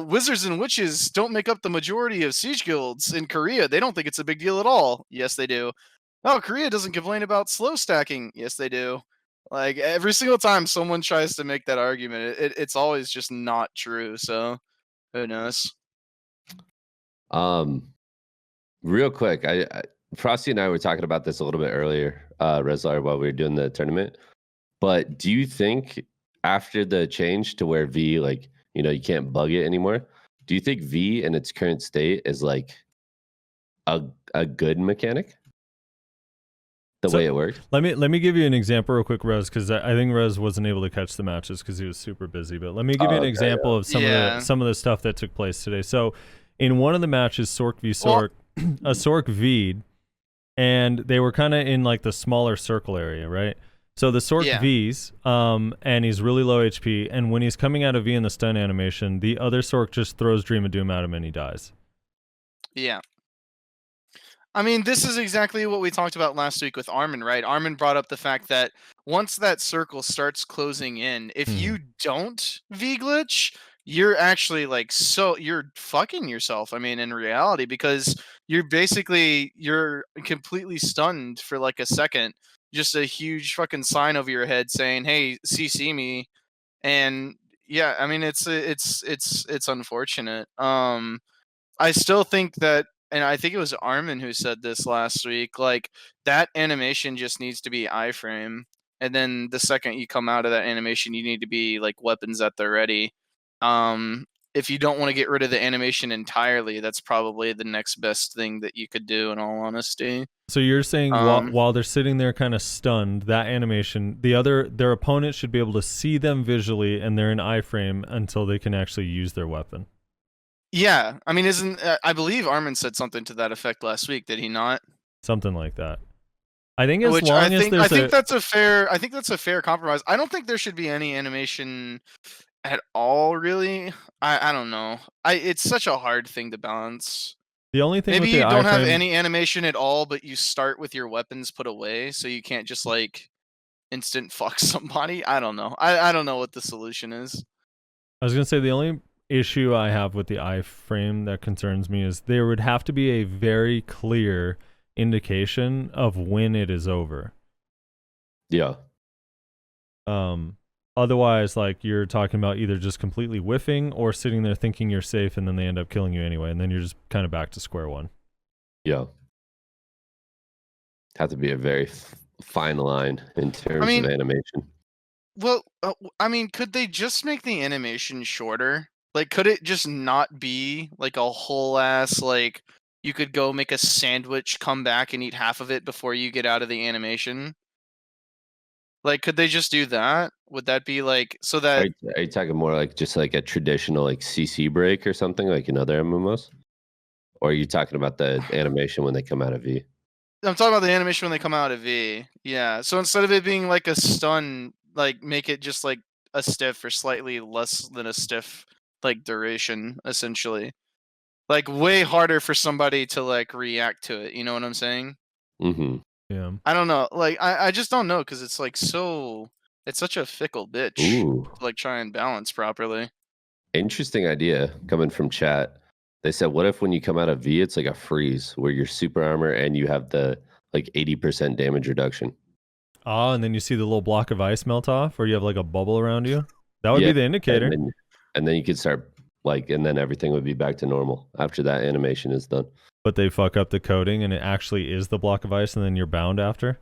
wizards and witches don't make up the majority of siege guilds in Korea. They don't think it's a big deal at all. Yes, they do. Oh, Korea doesn't complain about slow stacking. Yes, they do. Like every single time someone tries to make that argument, it's always just not true. So who knows? Real quick, I Frosty and I were talking about this a little bit earlier, Reslar, while we were doing the tournament. But do you think after the change to where V, like, you can't bug it anymore, do you think V in its current state is like a good mechanic? The way it works? Let me give you an example real quick, Rez, because I think Rez wasn't able to catch the matches because he was super busy. But let me give you an example of some of the stuff that took place today. So in one of the matches, Sork v Sork, a Sork V'd, and they were kind of in like the smaller circle area, right? So the Sork V's, and he's really low HP, and when he's coming out of V in the stun animation, the other Sork just throws Dream of Doom at him and he dies. Yeah. I mean, this is exactly what we talked about last week with Armin, right? Armin brought up the fact that once that circle starts closing in, if you don't V-glitch, you're actually like, you're fucking yourself. I mean, in reality, because you're completely stunned for like a second. Just a huge fucking sign over your head saying, "Hey, CC me." And yeah, I mean, it's unfortunate. I still think that, and I think it was Armin who said this last week, like that animation just needs to be iframe, and then the second you come out of that animation, you need to be like weapons at the ready. If you don't want to get rid of the animation entirely, that's probably the next best thing that you could do, in all honesty. So you're saying while they're sitting there kind of stunned, that animation, their opponent should be able to see them visually, and they're in iframe until they can actually use their weapon. Yeah, I mean, isn't I believe Armin said something to that effect last week? Did he not? Something like that. I think as Which long as there's I think that's a fair compromise. I don't think there should be any animation at all, really. I don't know. It's such a hard thing to balance. the only thing Maybe with the you don't have iframe, any animation at all, but you start with your weapons put away, so you can't just like instant fuck somebody. I don't know. I don't know what the solution is. I was gonna say the only issue I have with the iframe that concerns me is there would have to be a very clear indication of when it is over. Yeah. Otherwise, like you're talking about either just completely whiffing or sitting there thinking you're safe and then they end up killing you anyway, and then you're just kind of back to square one. Yeah. Have to be a very fine line in terms mean, of animation. Well, I mean, could they just make the animation shorter? Like, could it just not be like a whole ass, like, you could go make a sandwich, come back and eat half of it before you get out of the animation? Like, could they just do that? Would that be like, so that... Are you talking more like just like a traditional like CC break or something like in other MMOs? Or are you talking about the animation when they come out of V? I'm talking about the animation when they come out of V. Yeah. So instead of it being like a stun, like make it just like a stiff or slightly less than a stiff like duration, essentially. Like way harder for somebody to like react to it. You know what I'm saying? Mm-hmm. Yeah. I don't know. Like I just don't know because it's like it's such a fickle bitch Ooh. to like try and balance properly. Interesting idea coming from chat. They said, what if when you come out of V, it's like a freeze where you're super armor and you have the like 80% damage reduction? Oh, and then you see the little block of ice melt off, or you have like a bubble around you. That would be the indicator. And then you could start like, and then everything would be back to normal after that animation is done. But they fuck up the coding, and it actually is the block of ice, and then you're bound after.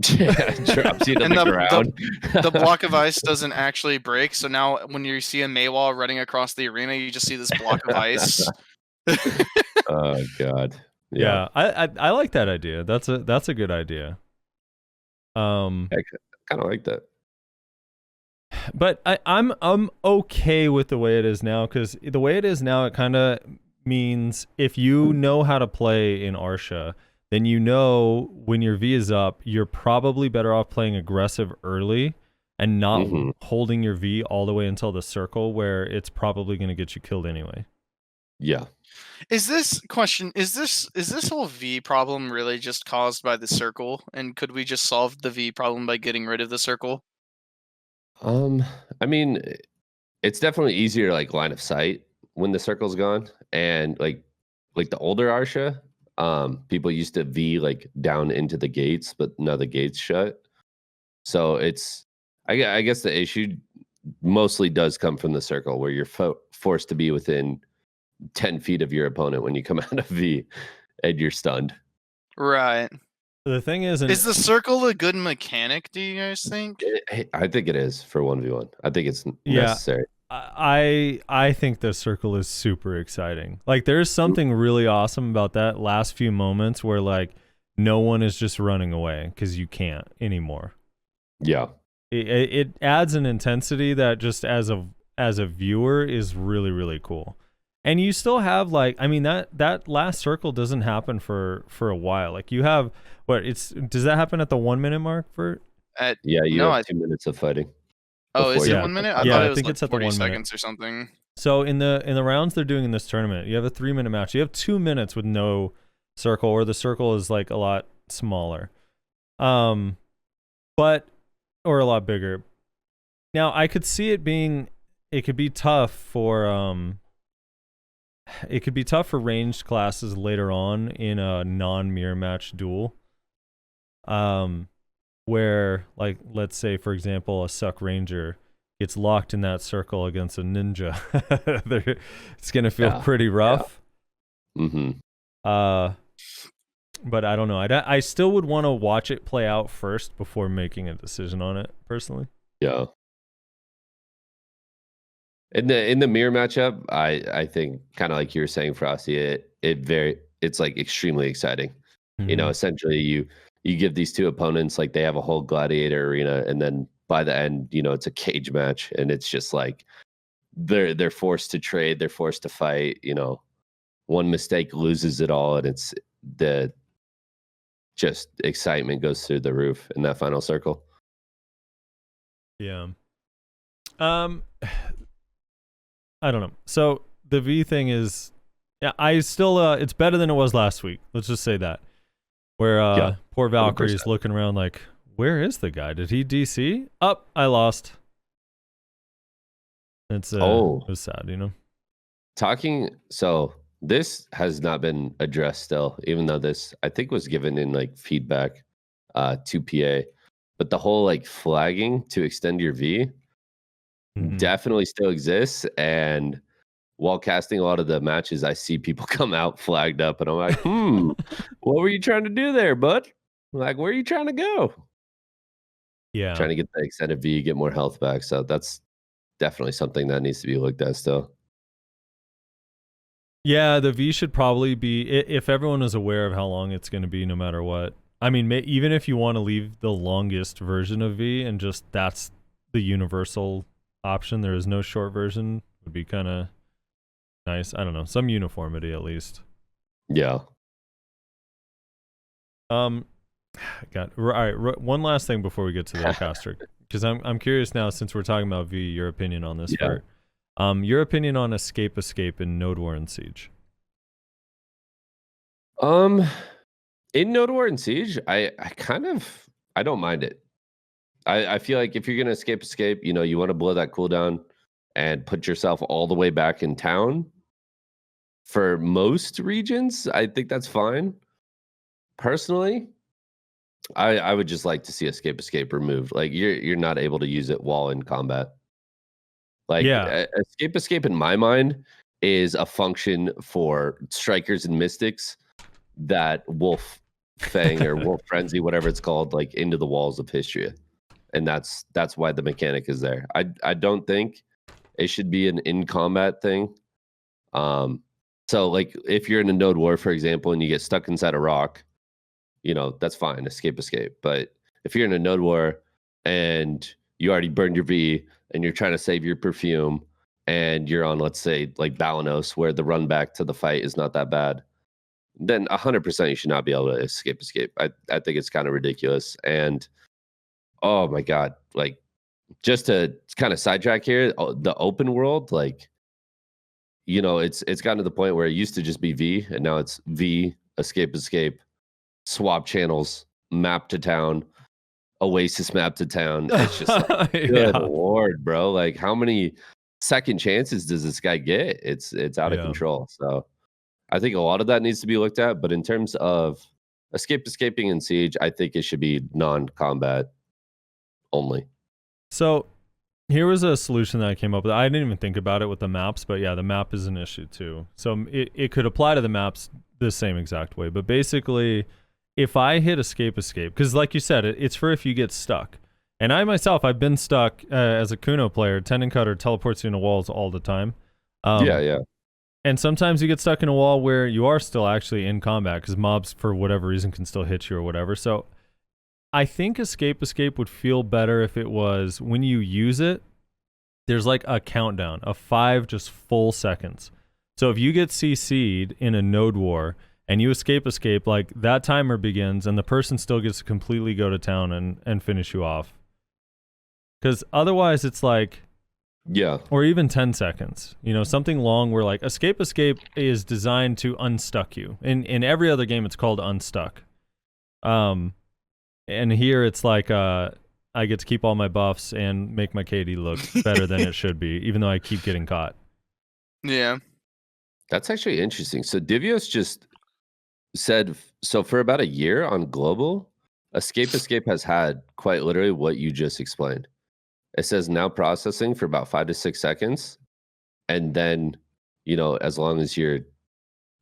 Yeah, it drops you to And the ground. the block of ice doesn't actually break. So now when you see a Maywall running across the arena, you just see this block of ice. Oh God. Yeah, I like that idea. That's a good idea. I kind of like that. But I'm okay with the way it is now, because the way it is now, it kind of means if you know how to play in Arsha, then you know when your V is up, you're probably better off playing aggressive early and not holding your V all the way until the circle, where it's probably going to get you killed anyway. Yeah. Is this whole V problem really just caused by the circle? And could we just solve the V problem by getting rid of the circle? I mean, it's definitely easier to like line of sight when the circle's gone. And like the older Arsha, people used to V like down into the gates, but now the gates shut. So it's, I guess the issue mostly does come from the circle, where you're forced to be within 10 feet of your opponent when you come out of V and you're stunned. Right. The thing is the circle a good mechanic, do you guys think? I think it is for 1v1. I think it's necessary. I think the circle is super exciting. Like, there's something really awesome about that last few moments where like no one is just running away because you can't anymore. Yeah. It adds an intensity that just as a viewer is really, really cool. And you still have like, I mean, that last circle doesn't happen for a while. Like you have does that happen at the 1 minute mark, Vert? You have 2 minutes of fighting. Oh, is it 1 minute? I thought it was like it's at 40 the 1 minute seconds or something. So in the rounds they're doing in this tournament, you have a 3 minute match. You have 2 minutes with no circle, or the circle is like a lot smaller. But or a lot bigger. Now I could see it could be tough for ranged classes later on in a non-mirror match duel. Where, like, let's say, for example, a SUCC ranger gets locked in that circle against a ninja. It's going to feel pretty rough. Yeah. Mm-hmm. But I don't know. I still would want to watch it play out first before making a decision on it, personally. Yeah. In the mirror matchup, I think kind of like you were saying, Frosty, it's like extremely exciting. Mm-hmm. You know, essentially you give these two opponents, like, they have a whole gladiator arena, and then by the end, you know, it's a cage match, and it's just like they're forced to trade, they're forced to fight. You know, one mistake loses it all, and it's the just excitement goes through the roof in that final circle. Yeah. I don't know. So the V thing is, yeah, I still it's better than it was last week. Let's just say that. Where poor Valkyrie is looking around like, where is the guy? Did he DC? Up, I lost. It's it was sad, you know. So this has not been addressed still, even though this I think was given in like feedback to PA. But the whole like flagging to extend your V definitely still exists. And while casting a lot of the matches, I see people come out flagged up, and I'm like, what were you trying to do there, bud? Like, where are you trying to go? Yeah. Trying to get the extended V, get more health back. So that's definitely something that needs to be looked at still. Yeah, the V should probably be, if everyone is aware of how long it's going to be no matter what. I mean, even if you want to leave the longest version of V and just that's the universal option, there is no short version, would be kind of nice. I don't know, some uniformity at least. Yeah. All right, one last thing before we get to the caster, because I'm curious now, since we're talking about V, your opinion on this. Yeah. Your opinion on escape in Node War and Siege. In Node War and Siege, I don't mind it. I feel like if you're gonna escape, you know, you want to blow that cooldown and put yourself all the way back in town. For most regions, I think that's fine. Personally, I would just like to see escape removed. Like you're not able to use it while in combat. Like escape in my mind is a function for strikers and mystics that Wolf Fang or Wolf Frenzy, whatever it's called, like into the walls of Histria. And that's why the mechanic is there. I don't think it should be an in combat thing. So like if you're in a node war, for example, and you get stuck inside a rock, you know, that's fine, escape. But if you're in a node war and you already burned your V and you're trying to save your perfume and you're on, let's say, like Balanos, where the run back to the fight is not that bad, then 100% you should not be able to escape. I think it's kind of ridiculous. And oh my God, like just to kind of sidetrack here, the open world, like, you know, it's gotten to the point where it used to just be V and now it's V, escape, swap channels, map to town, Oasis map to town. It's just like, good Lord, bro. Like how many second chances does this guy get? It's out of control. So I think a lot of that needs to be looked at. But in terms of escaping in Siege, I think it should be non-combat only. So here was a solution that I came up with. I didn't even think about it with the maps, but yeah, the map is an issue too. So it could apply to the maps the same exact way. But basically, if I hit escape, because like you said, it's for if you get stuck. And I myself, I've been stuck as a Kuno player. Tendon Cutter teleports you into walls all the time. Yeah. And sometimes you get stuck in a wall where you are still actually in combat because mobs, for whatever reason, can still hit you or whatever. So I think escape would feel better if it was when you use it, there's like a countdown of 5 just full seconds. So if you get CC'd in a node war and you escape, like that timer begins and the person still gets to completely go to town and finish you off. Because otherwise it's like, yeah, or even 10 seconds, you know, something long where like escape is designed to unstuck you. In every other game, it's called unstuck. And here it's like, I get to keep all my buffs and make my KD look better than it should be, even though I keep getting caught. Yeah. That's actually interesting. So Divios just said, so for about a year on global, escape has had quite literally what you just explained. It says now processing for about 5 to 6 seconds. And then, you know, as long as you're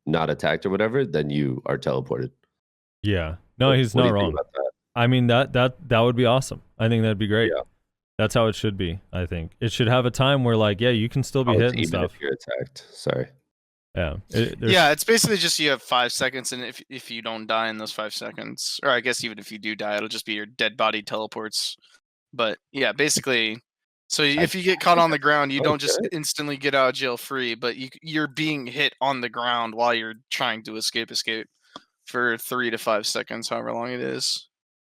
not attacked or whatever, then you are teleported. Yeah. No, he's not wrong. I mean, that would be awesome. I think that'd be great. Yeah. That's how it should be, I think. It should have a time where, like, yeah, you can still be hitting even stuff. If you're attacked. Sorry. Yeah. It's basically just you have 5 seconds, and if you don't die in those 5 seconds, or I guess even if you do die, it'll just be your dead body teleports. But yeah, basically, So if you get caught on the ground, you so don't just good. instantly get out of jail free, but you're being hit on the ground while you're trying to escape for 3 to 5 seconds, however long it is.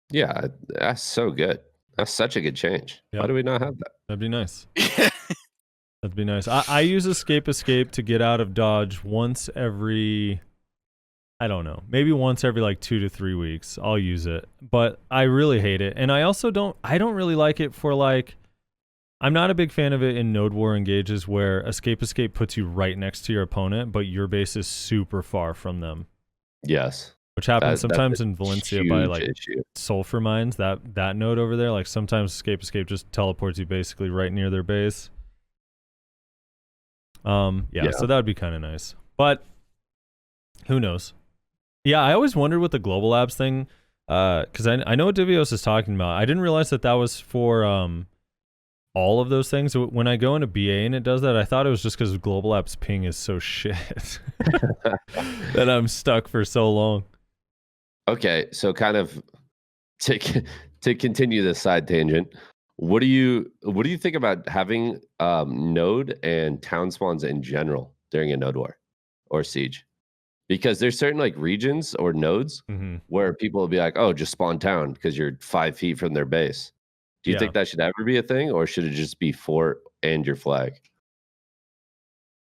Yeah, that's so good. That's such a good change. Why Yep. do we not have that? That'd be nice. That'd be nice. I use escape to get out of dodge once every, I don't know, maybe once every like 2 to 3 weeks. I'll use it, but I really hate it. And I also don't really like it for like, I'm not a big fan of it in Node War engages where escape puts you right next to your opponent, but your base is super far from them. Yes. Which happens That's sometimes a in Valencia by huge like issue. sulfur mines, that node over there. Like sometimes escape just teleports you basically right near their base. Yeah, so that would be kind of nice. But who knows? Yeah, I always wondered with the global labs thing, because I know what Divios is talking about. I didn't realize that was for all of those things. When I go into BA and it does that, I thought it was just because global apps ping is so shit that I'm stuck for so long. Okay, so kind of to continue this side tangent, what do you think about having node and town spawns in general during a node war or siege? Because there's certain like regions or nodes where people will be like, "Oh, just spawn town because you're 5 feet from their base." Do you think that should ever be a thing, or should it just be fort and your flag?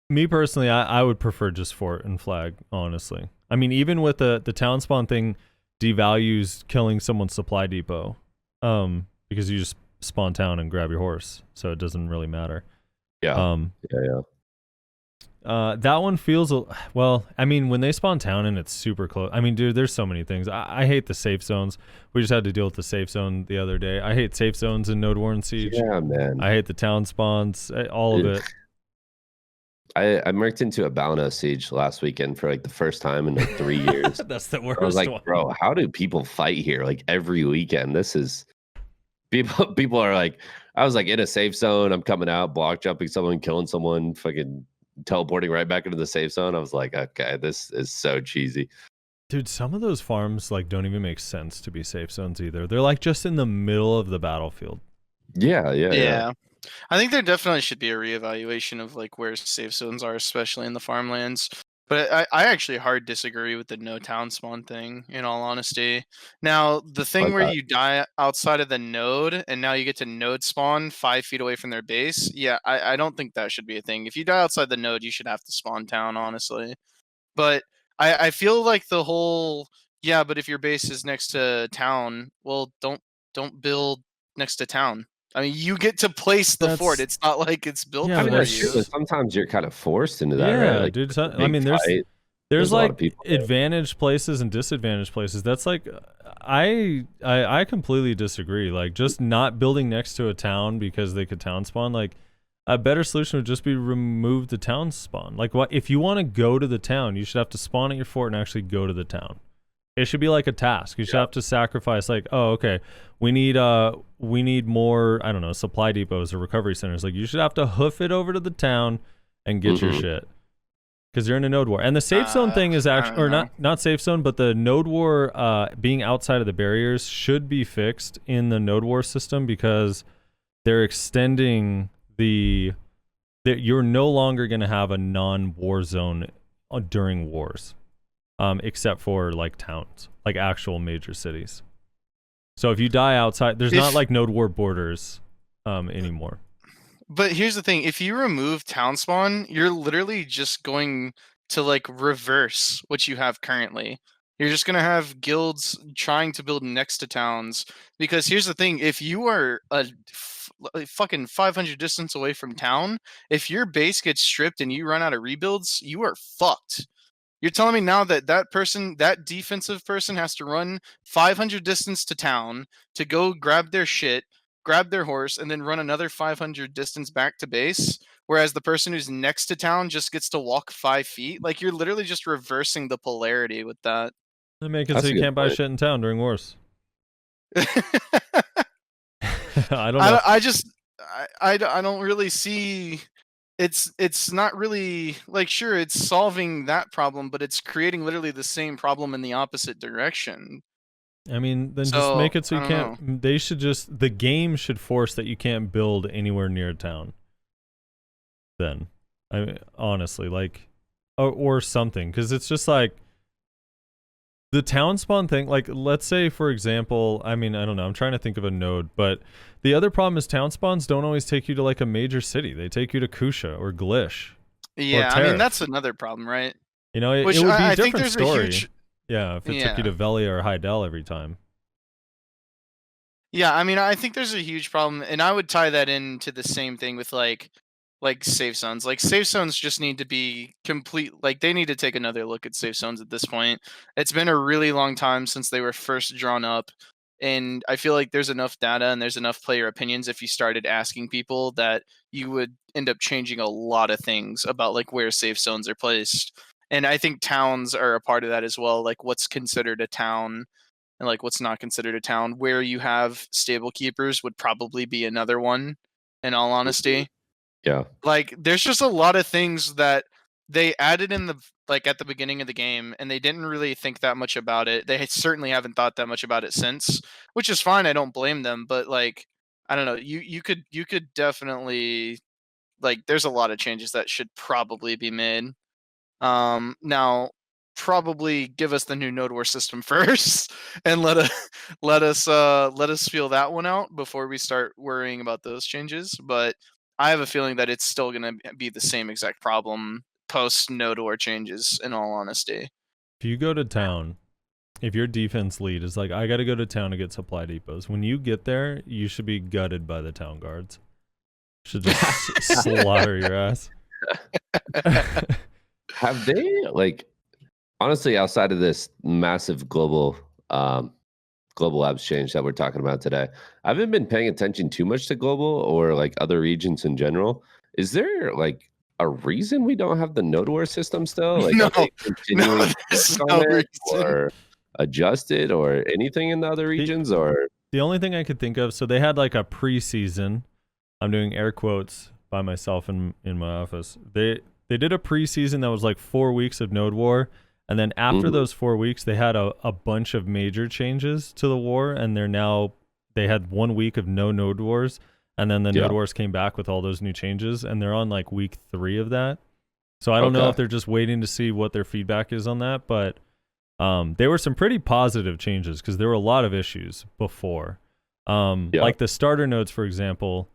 Me personally, I would prefer just fort and flag, honestly. I mean, even with the town spawn thing devalues killing someone's supply depot, because you just spawn town and grab your horse, so it doesn't really matter. Yeah. That one feels well. I mean, when they spawn town and it's super close. I mean, dude, there's so many things. I hate the safe zones. We just had to deal with the safe zone the other day. I hate safe zones in Node War and Siege. Yeah, man. I hate the town spawns. All of it. I merked into a Balna siege last weekend for like the first time in like 3 years. That's the worst. I was like, one. bro, how do people fight here? Like every weekend, this is people are like, I was like in a safe zone. I'm coming out, block jumping someone, killing someone, fucking teleporting right back into the safe zone. I was like, okay, this is so cheesy. Dude, some of those farms like don't even make sense to be safe zones either. They're like just in the middle of the battlefield. Yeah. I think there definitely should be a reevaluation of like where safe zones are, especially in the farmlands. But I actually hard disagree with the no town spawn thing, in all honesty. Now, the thing where you die outside of the node and now you get to node spawn 5 feet away from their base, yeah, I don't think that should be a thing. If you die outside the node, you should have to spawn town, honestly. But I feel like the whole, yeah, but if your base is next to town, well, don't build next to town. I mean, you get to place the fort. It's not like it's built Yeah, for that's you. true. Sometimes you're kind of forced into that, Yeah, right? Like, dude. I mean, there's a lot of like people there. advantaged places and disadvantaged places. That's like, I completely disagree. Like, just not building next to a town because they could town spawn. Like, a better solution would just be remove the town spawn. Like, what if you want to go to the town? You should have to spawn at your fort and actually go to the town. It should be like a task. You should have to sacrifice. Like, oh, okay, we need more, I don't know, supply depots or recovery centers. Like, you should have to hoof it over to the town and get your shit. Because you're in a node war. And the safe zone thing is actually, or not safe zone, but the node war being outside of the barriers should be fixed in the node war system, because they're extending you're no longer going to have a non-war zone during wars, except for like towns, like actual major cities. So if you die outside, there's not like node war borders anymore. But here's the thing, if you remove town spawn, you're literally just going to like reverse what you have currently. You're just going to have guilds trying to build next to towns, because here's the thing, if you are a fucking 500 distance away from town, if your base gets stripped and you run out of rebuilds, you are fucked. You're telling me now that that defensive person has to run 500 distance to town to go grab their shit, grab their horse, and then run another 500 distance back to base, whereas the person who's next to town just gets to walk 5 feet? Like, you're literally just reversing the polarity with that. They make it so you can't buy shit in town during wars. I don't know. I don't really see. It's not really like, sure, it's solving that problem, but it's creating literally the same problem in the opposite direction. I mean, then just So, make it so I you don't can't. They should just. The game should force that you can't build anywhere near a town. Then, I mean, honestly, like, or something, because it's just like the town spawn thing. Like, let's say, for example, I mean, I don't know. I'm trying to think of a node, but the other problem is town spawns don't always take you to like a major city. They take you to Kusha or Glish. Yeah, I Tariff. mean that's another problem, right? You know, it Which would be a I think different there's a story. huge. Yeah, if it took Yeah. you to Velia or Heidel every time. Yeah, I mean, I think there's a huge problem, and I would tie that into the same thing with like safe zones. Like safe zones just need to be complete. Like they need to take another look at safe zones at this point. It's been a really long time since they were first drawn up, and I feel like there's enough data and there's enough player opinions. If you started asking people, that you would end up changing a lot of things about like where safe zones are placed. And I think towns are a part of that as well. Like what's considered a town and like what's not considered a town. Where you have stable keepers would probably be another one, in all honesty. Yeah. Like there's just a lot of things that they added in the like at the beginning of the game, and they didn't really think that much about it. They certainly haven't thought that much about it since, which is fine. I don't blame them, but like I don't know, you could definitely like there's a lot of changes that should probably be made. Now probably give us the new node war system first and let us feel that one out before we start worrying about those changes. But I have a feeling that it's still going to be the same exact problem post node war changes, in all honesty. If you go to town, if your defense lead is like, I got to go to town to get supply depots, when you get there, you should be gutted by the town guards. Should just slaughter your ass. Have they, like, honestly, outside of this massive global labs change that we're talking about today, I haven't been paying attention too much to global or like other regions in general. Is there like a reason we don't have the node war system still? Like, No, are they continuing to there's work no on it reason. or adjust it or anything in the other regions? Or The only thing I could think of, so they had like a preseason. I'm doing air quotes by myself in my office. They did a preseason that was like 4 weeks of node war. And then after those 4 weeks, they had a bunch of major changes to the war, and they had 1 week of no node wars, and then the node wars came back with all those new changes, and they're on like week 3 of that. So I don't know if they're just waiting to see what their feedback is on that, but there were some pretty positive changes because there were a lot of issues before. Like the starter nodes, for example,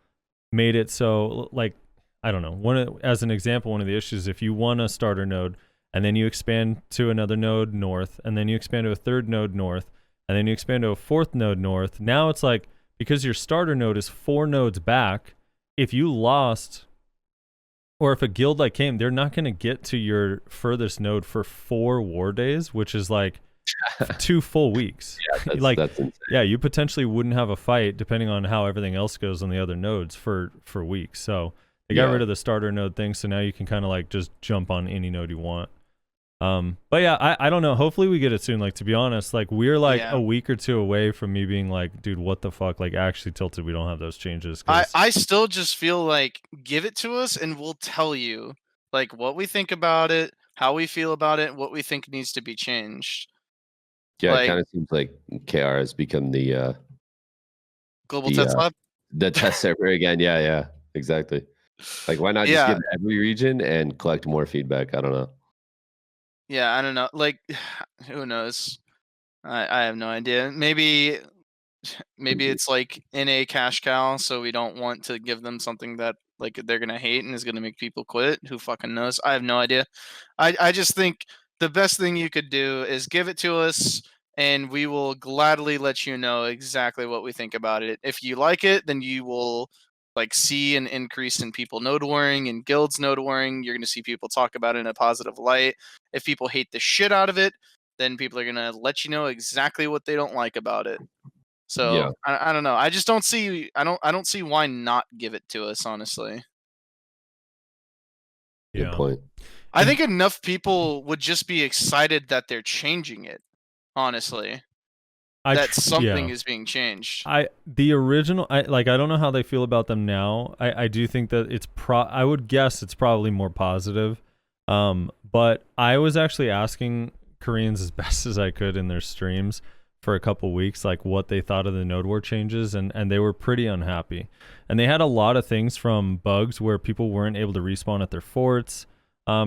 made it so, like, I don't know, as an example, one of the issues, if you want a starter node, and then you expand to another node north, and then you expand to a third node north, and then you expand to a fourth node north. Now it's like, because your starter node is 4 nodes back, if you lost, or if a guild like came, they're not going to get to your furthest node for 4 war days, which is like 2 full weeks. Yeah, that's insane. Yeah, you potentially wouldn't have a fight depending on how everything else goes on the other nodes for weeks. So they got rid of the starter node thing, so now you can kind of like just jump on any node you want. But yeah, I don't know. Hopefully we get it soon. Like, to be honest, like we're like a week or 2 away from me being like, dude, what the fuck? Like, actually tilted we don't have those changes. I still just feel like give it to us and we'll tell you like what we think about it, how we feel about it, what we think needs to be changed. Yeah, Like, it kind of seems like KR has become the global test lab. the test server again. Yeah, exactly. Like, why not just give every region and collect more feedback? I don't know. Yeah, I don't know. Like, who knows? I have no idea. Maybe it's like in a cash cow, so we don't want to give them something that like they're gonna hate and is gonna make people quit. Who fucking knows? I have no idea. I just think the best thing you could do is give it to us, and we will gladly let you know exactly what we think about it. If you like it, then you will like see an increase in people node warring and guilds node warring. You're going to see people talk about it in a positive light. If people hate the shit out of it, then people are going to let you know exactly what they don't like about it. So I don't know. I just don't see. I don't see why not give it to us. Honestly, Good point. I think enough people would just be excited that they're changing it. Honestly, that something is being changed. The original, I don't know how they feel about them now. I do think that it's I would guess it's probably more positive. But I was actually asking Koreans as best as I could in their streams for a couple weeks, like what they thought of the Node War changes, and they were pretty unhappy. And they had a lot of things from bugs where people weren't able to respawn at their forts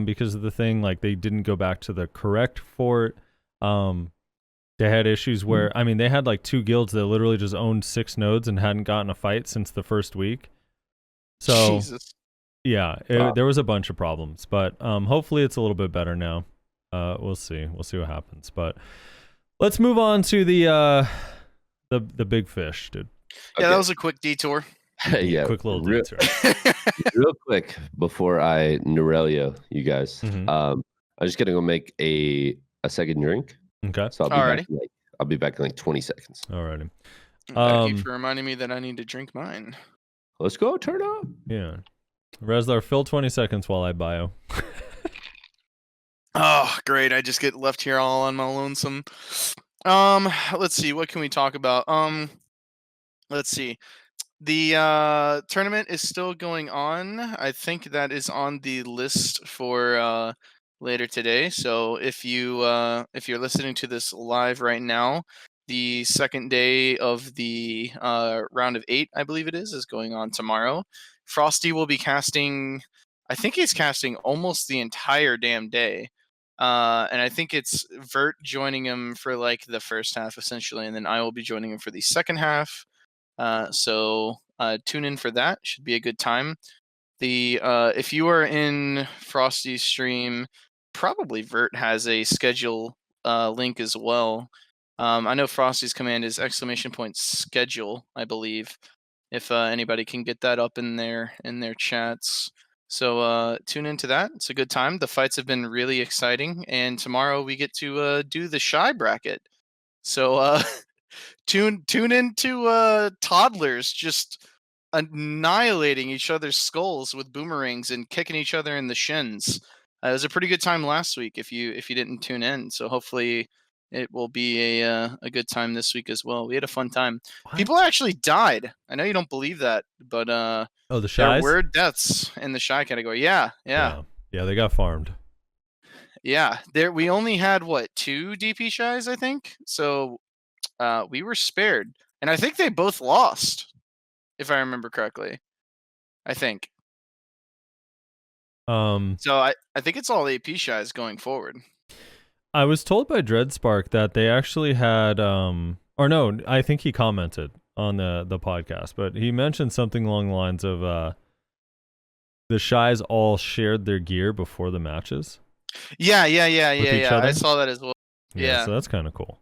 because of the thing, like they didn't go back to the correct fort. They had issues where, I mean, they had like 2 guilds that literally just owned 6 nodes and hadn't gotten a fight since the first week. So, Jesus. yeah, there was a bunch of problems, but hopefully it's a little bit better now. We'll see. We'll see what happens. But let's move on to the big fish, dude. Yeah, that was a quick detour. Yeah, Quick little real, detour. real quick before I Nerelia you guys. Mhm. I'm just gonna go make a second drink. Okay. So I'll be back in like 20 seconds. Alrighty. Thank you for reminding me that I need to drink mine. Let's go, turn up. Yeah. Reslar, fill 20 seconds while I bio. Oh, great. I just get left here all on my lonesome. Let's see. What can we talk about? Let's see. The tournament is still going on. I think that is on the list for later today. So if you're listening to this live right now, the second day of the round of 8, I believe it is going on tomorrow. Frosty will be casting. I think he's casting almost the entire damn day. And I think it's Vert joining him for like the first half essentially, and then I will be joining him for the second half. So tune in for that. Should be a good time. If you are in Frosty's stream, probably Vert has a schedule link as well. I know Frosty's command is !schedule, I believe. If anybody can get that up in their chats. So tune into that. It's a good time. The fights have been really exciting, and tomorrow we get to do the shy bracket. So tune into toddlers just annihilating each other's skulls with boomerangs and kicking each other in the shins. It was a pretty good time last week if you didn't tune in. So hopefully it will be a good time this week as well. We had a fun time. What? People actually died. I know you don't believe that, but Oh, the there shies? were deaths in the shy category. Yeah. Yeah, they got farmed. Yeah. We only had 2 DP shies, I think. So we were spared, and I think they both lost, if I remember correctly. I think. So I think it's all AP shies going forward. I was told by Dreadspark that they actually had or no, I think he commented on the podcast, but he mentioned something along the lines of the shies all shared their gear before the matches. Yeah. each other? I saw that as well. Yeah. So that's kind of cool.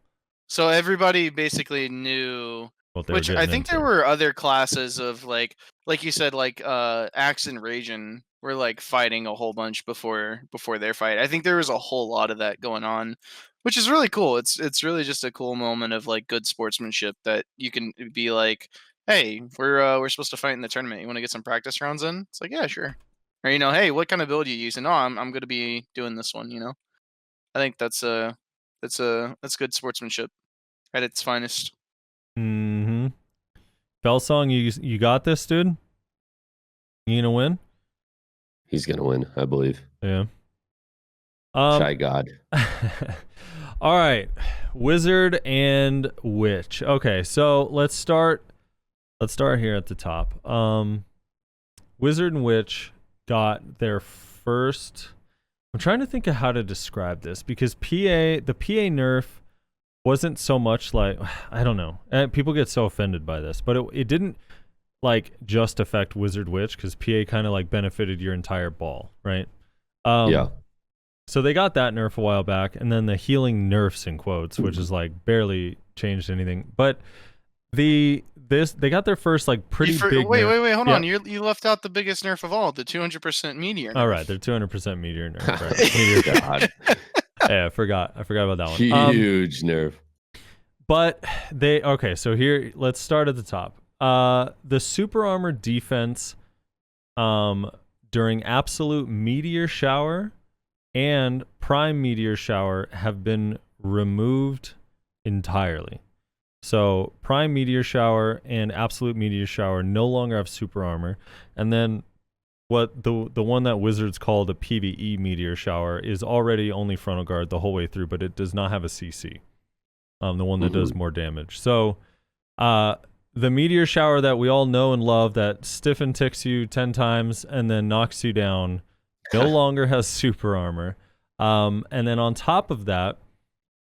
So everybody basically knew, What they were which I getting think there into. were other classes of like you said, like Axe and Ragin were like fighting a whole bunch before their fight. I think there was a whole lot of that going on, which is really cool. It's really just a cool moment of like good sportsmanship that you can be like, hey, we're supposed to fight in the tournament. You want to get some practice rounds in? It's like, yeah, sure. Or hey, what kind of build are you using? No, I'm going to be doing this one. I think that's good sportsmanship at its finest. Mm-hmm. Bellsong, you got this, dude? You gonna win? He's gonna win, I believe. Yeah. Shy God. All right, Wizard and Witch. Okay, so let's start here at the top. Wizard and Witch got their first. I'm trying to think of how to describe this because the PA nerf wasn't so much like, I don't know. People get so offended by this, but it didn't like just affect Wizard Witch because PA kind of like benefited your entire ball, right? Yeah. So they got that nerf a while back, and then the healing nerfs in quotes, which is like barely changed anything. But they got their first like pretty big. Wait, nerf. hold Yeah. on. You left out the biggest nerf of all, the 200% meteor. All nerf. right, they're 200% meteor nerf. Right? Meteor God. Yeah, I forgot about that one. Huge nerf. But so here, let's start at the top. The super armor defense during absolute meteor shower and prime meteor shower have been removed entirely. So prime meteor shower and absolute meteor shower no longer have super armor. And then what the one that Wizards called a PvE meteor shower is already only frontal guard the whole way through, but it does not have a CC. the one that does more damage. So the meteor shower that we all know and love that stiff and ticks you 10 times and then knocks you down no longer has super armor. And then on top of that,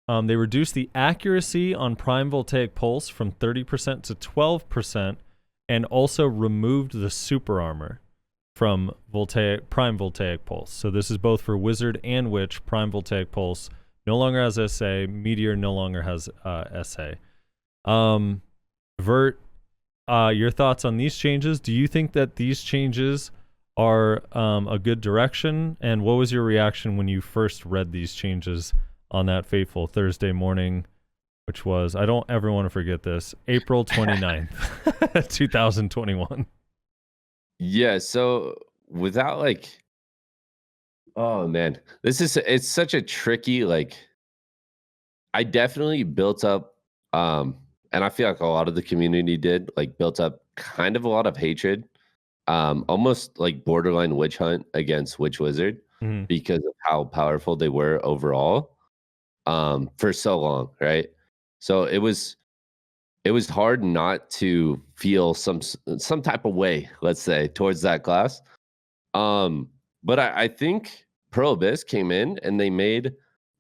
they reduced the accuracy on Prime Voltaic Pulse from 30% to 12% and also removed the super armor from Prime Voltaic Pulse. So this is both for Wizard and Witch. Prime Voltaic Pulse no longer has SA. Meteor no longer has SA. Vert, your thoughts on these changes? Do you think that these changes are a good direction? And what was your reaction when you first read these changes on that fateful Thursday morning, which was, I don't ever want to forget this, April 29th, 2021? Yeah, so without oh man, it's such a tricky, I definitely built up, and I feel like a lot of the community did, built up kind of a lot of hatred, almost like borderline witch hunt against Witch Wizard because of how powerful they were overall, for so long, right? So it was hard not to feel some type of way, let's say, towards that class. But I think Pro Abyss came in and they made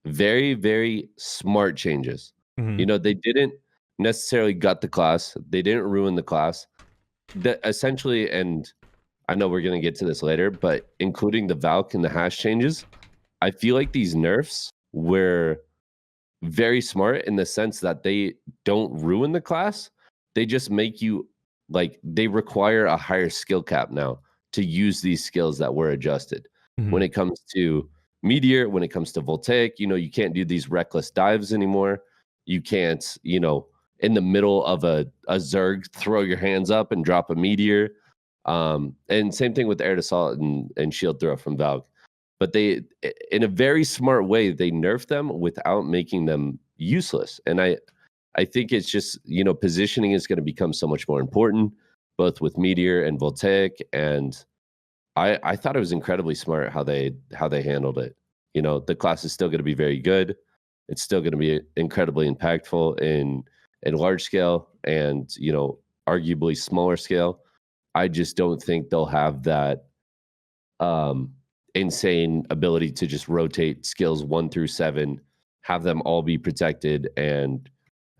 very, very smart changes. You know, they didn't necessarily gut the class. They didn't ruin the class. Essentially, and I know we're going to get to this later, but including the Valk and the hash changes, I feel like these nerfs were very smart in the sense that they don't ruin the class. They just make you they require a higher skill cap now to use these skills that were adjusted. When it comes to Meteor, when it comes to Voltaic, you can't do these reckless dives anymore. You can't, in the middle of a Zerg, throw your hands up and drop a Meteor. And same thing with Air Assault and Shield Throw from Valk. But they, in a very smart way, they nerf them without making them useless. And I think it's just, positioning is going to become so much more important, both with Meteor and Voltaic. And I thought it was incredibly smart how they handled it. The class is still going to be very good. It's still going to be incredibly impactful in large scale and, arguably smaller scale. I just don't think they'll have that insane ability to just rotate skills 1 through 7, have them all be protected and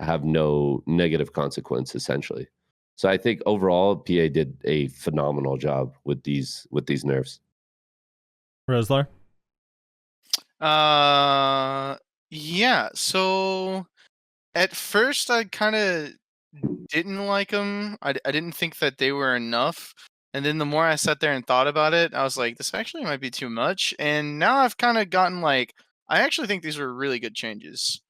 have no negative consequence, essentially. So I think overall, PA did a phenomenal job with these nerfs. Reslar? Yeah. So at first, I kind of didn't like them. I didn't think that they were enough. And then the more I sat there and thought about it, I was like, this actually might be too much. And now I've kind of gotten I actually think these were really good changes.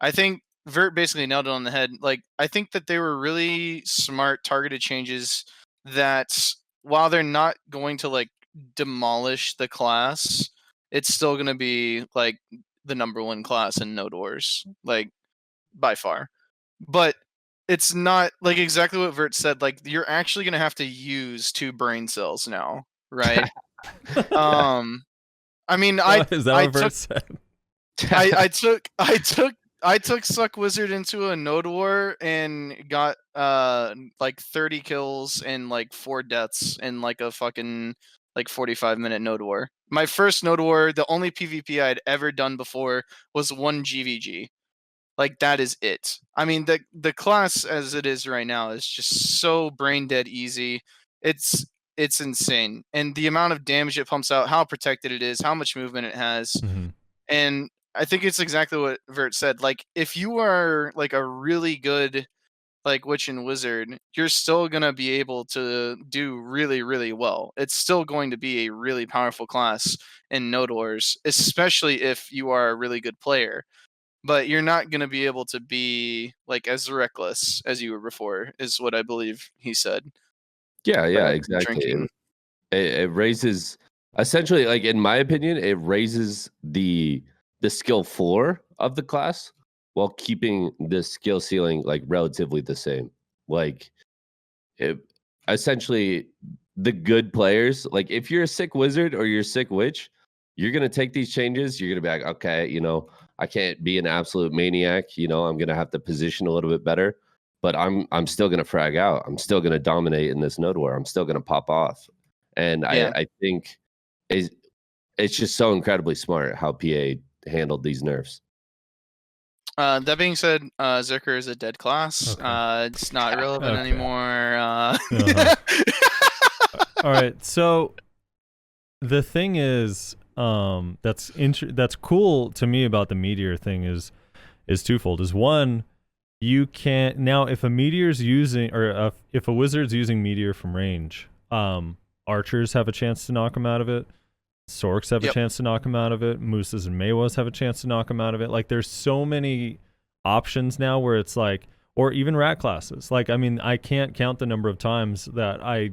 I think Vert basically nailed it on the head. I think that they were really smart, targeted changes that, while they're not going to demolish the class, it's still going to be the number 1 class in Node Wars, by far. But it's not exactly what Vert said. You're actually going to have to use 2 brain cells now, right? I mean, Is that what Vert said? I took SUCC Wizard into a Node War and got 30 kills and 4 deaths in a fucking 45-minute Node War. My first Node War, the only PvP I'd ever done before was 1 GVG. That is it. I mean, the class as it is right now is just so brain dead easy. It's insane. And the amount of damage it pumps out, how protected it is, how much movement it has. And I think it's exactly what Vert said. If you are a really good Witch and Wizard, you're still going to be able to do really, really well. It's still going to be a really powerful class in Node Wars, especially if you are a really good player. But you're not going to be able to be as reckless as you were before, is what I believe he said. Yeah, exactly. It raises, essentially, in my opinion, it raises the skill floor of the class while keeping the skill ceiling relatively the same. Essentially, the good players, if you're a sick wizard or you're a sick witch, you're gonna take these changes. You're gonna be like, okay, I can't be an absolute maniac. You know, I'm gonna have to position a little bit better, but I'm still gonna frag out. I'm still gonna dominate in this node war. I'm still gonna pop off. And Yeah. I think it's just so incredibly smart how PA handled these nerfs. That being said, Zerker is a dead class. Okay. It's not relevant Okay. anymore. Uh-huh. All right, so the thing is, that's cool to me about the meteor thing is twofold. Is one, you can't now if a meteor's using or if a wizard's using meteor from range, archers have a chance to knock him out of it. Sorks have a chance to knock him out of it. Mooses and Mawas have a chance to knock him out of it. Like, there's so many options now where it's like, or even rat classes. Like, I mean, I can't count the number of times that I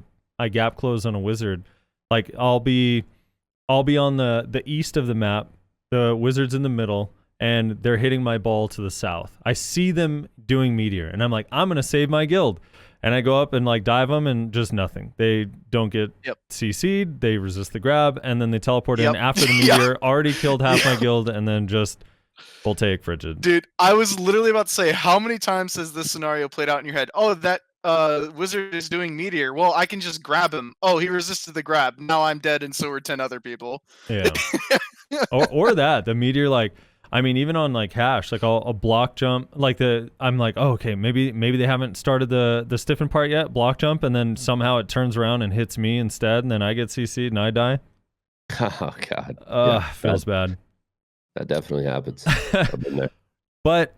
gap close on a wizard. Like, I'll be on the east of the map, the wizard's in the middle, and they're hitting my ball to the south. I see them doing meteor, and I'm like, I'm gonna save my guild. And I go up and like dive them and just nothing. They don't get CC'd, they resist the grab, and then they teleport in after the meteor, already killed half my guild, and then just voltaic frigid. Dude, I was literally about to say, how many times has this scenario played out in your head? Oh, that wizard is doing meteor. Well, I can just grab him. Oh, he resisted the grab. Now I'm dead, and so are 10 other people. Yeah. or that, the meteor, like, I mean, even on like hash, like I'll block jump, like I'm like, oh, okay, maybe they haven't started the stiffen part yet, block jump, and then somehow it turns around and hits me instead, and then I get CC'd and I die. Oh God. Feels bad. That definitely happens. I've been there. But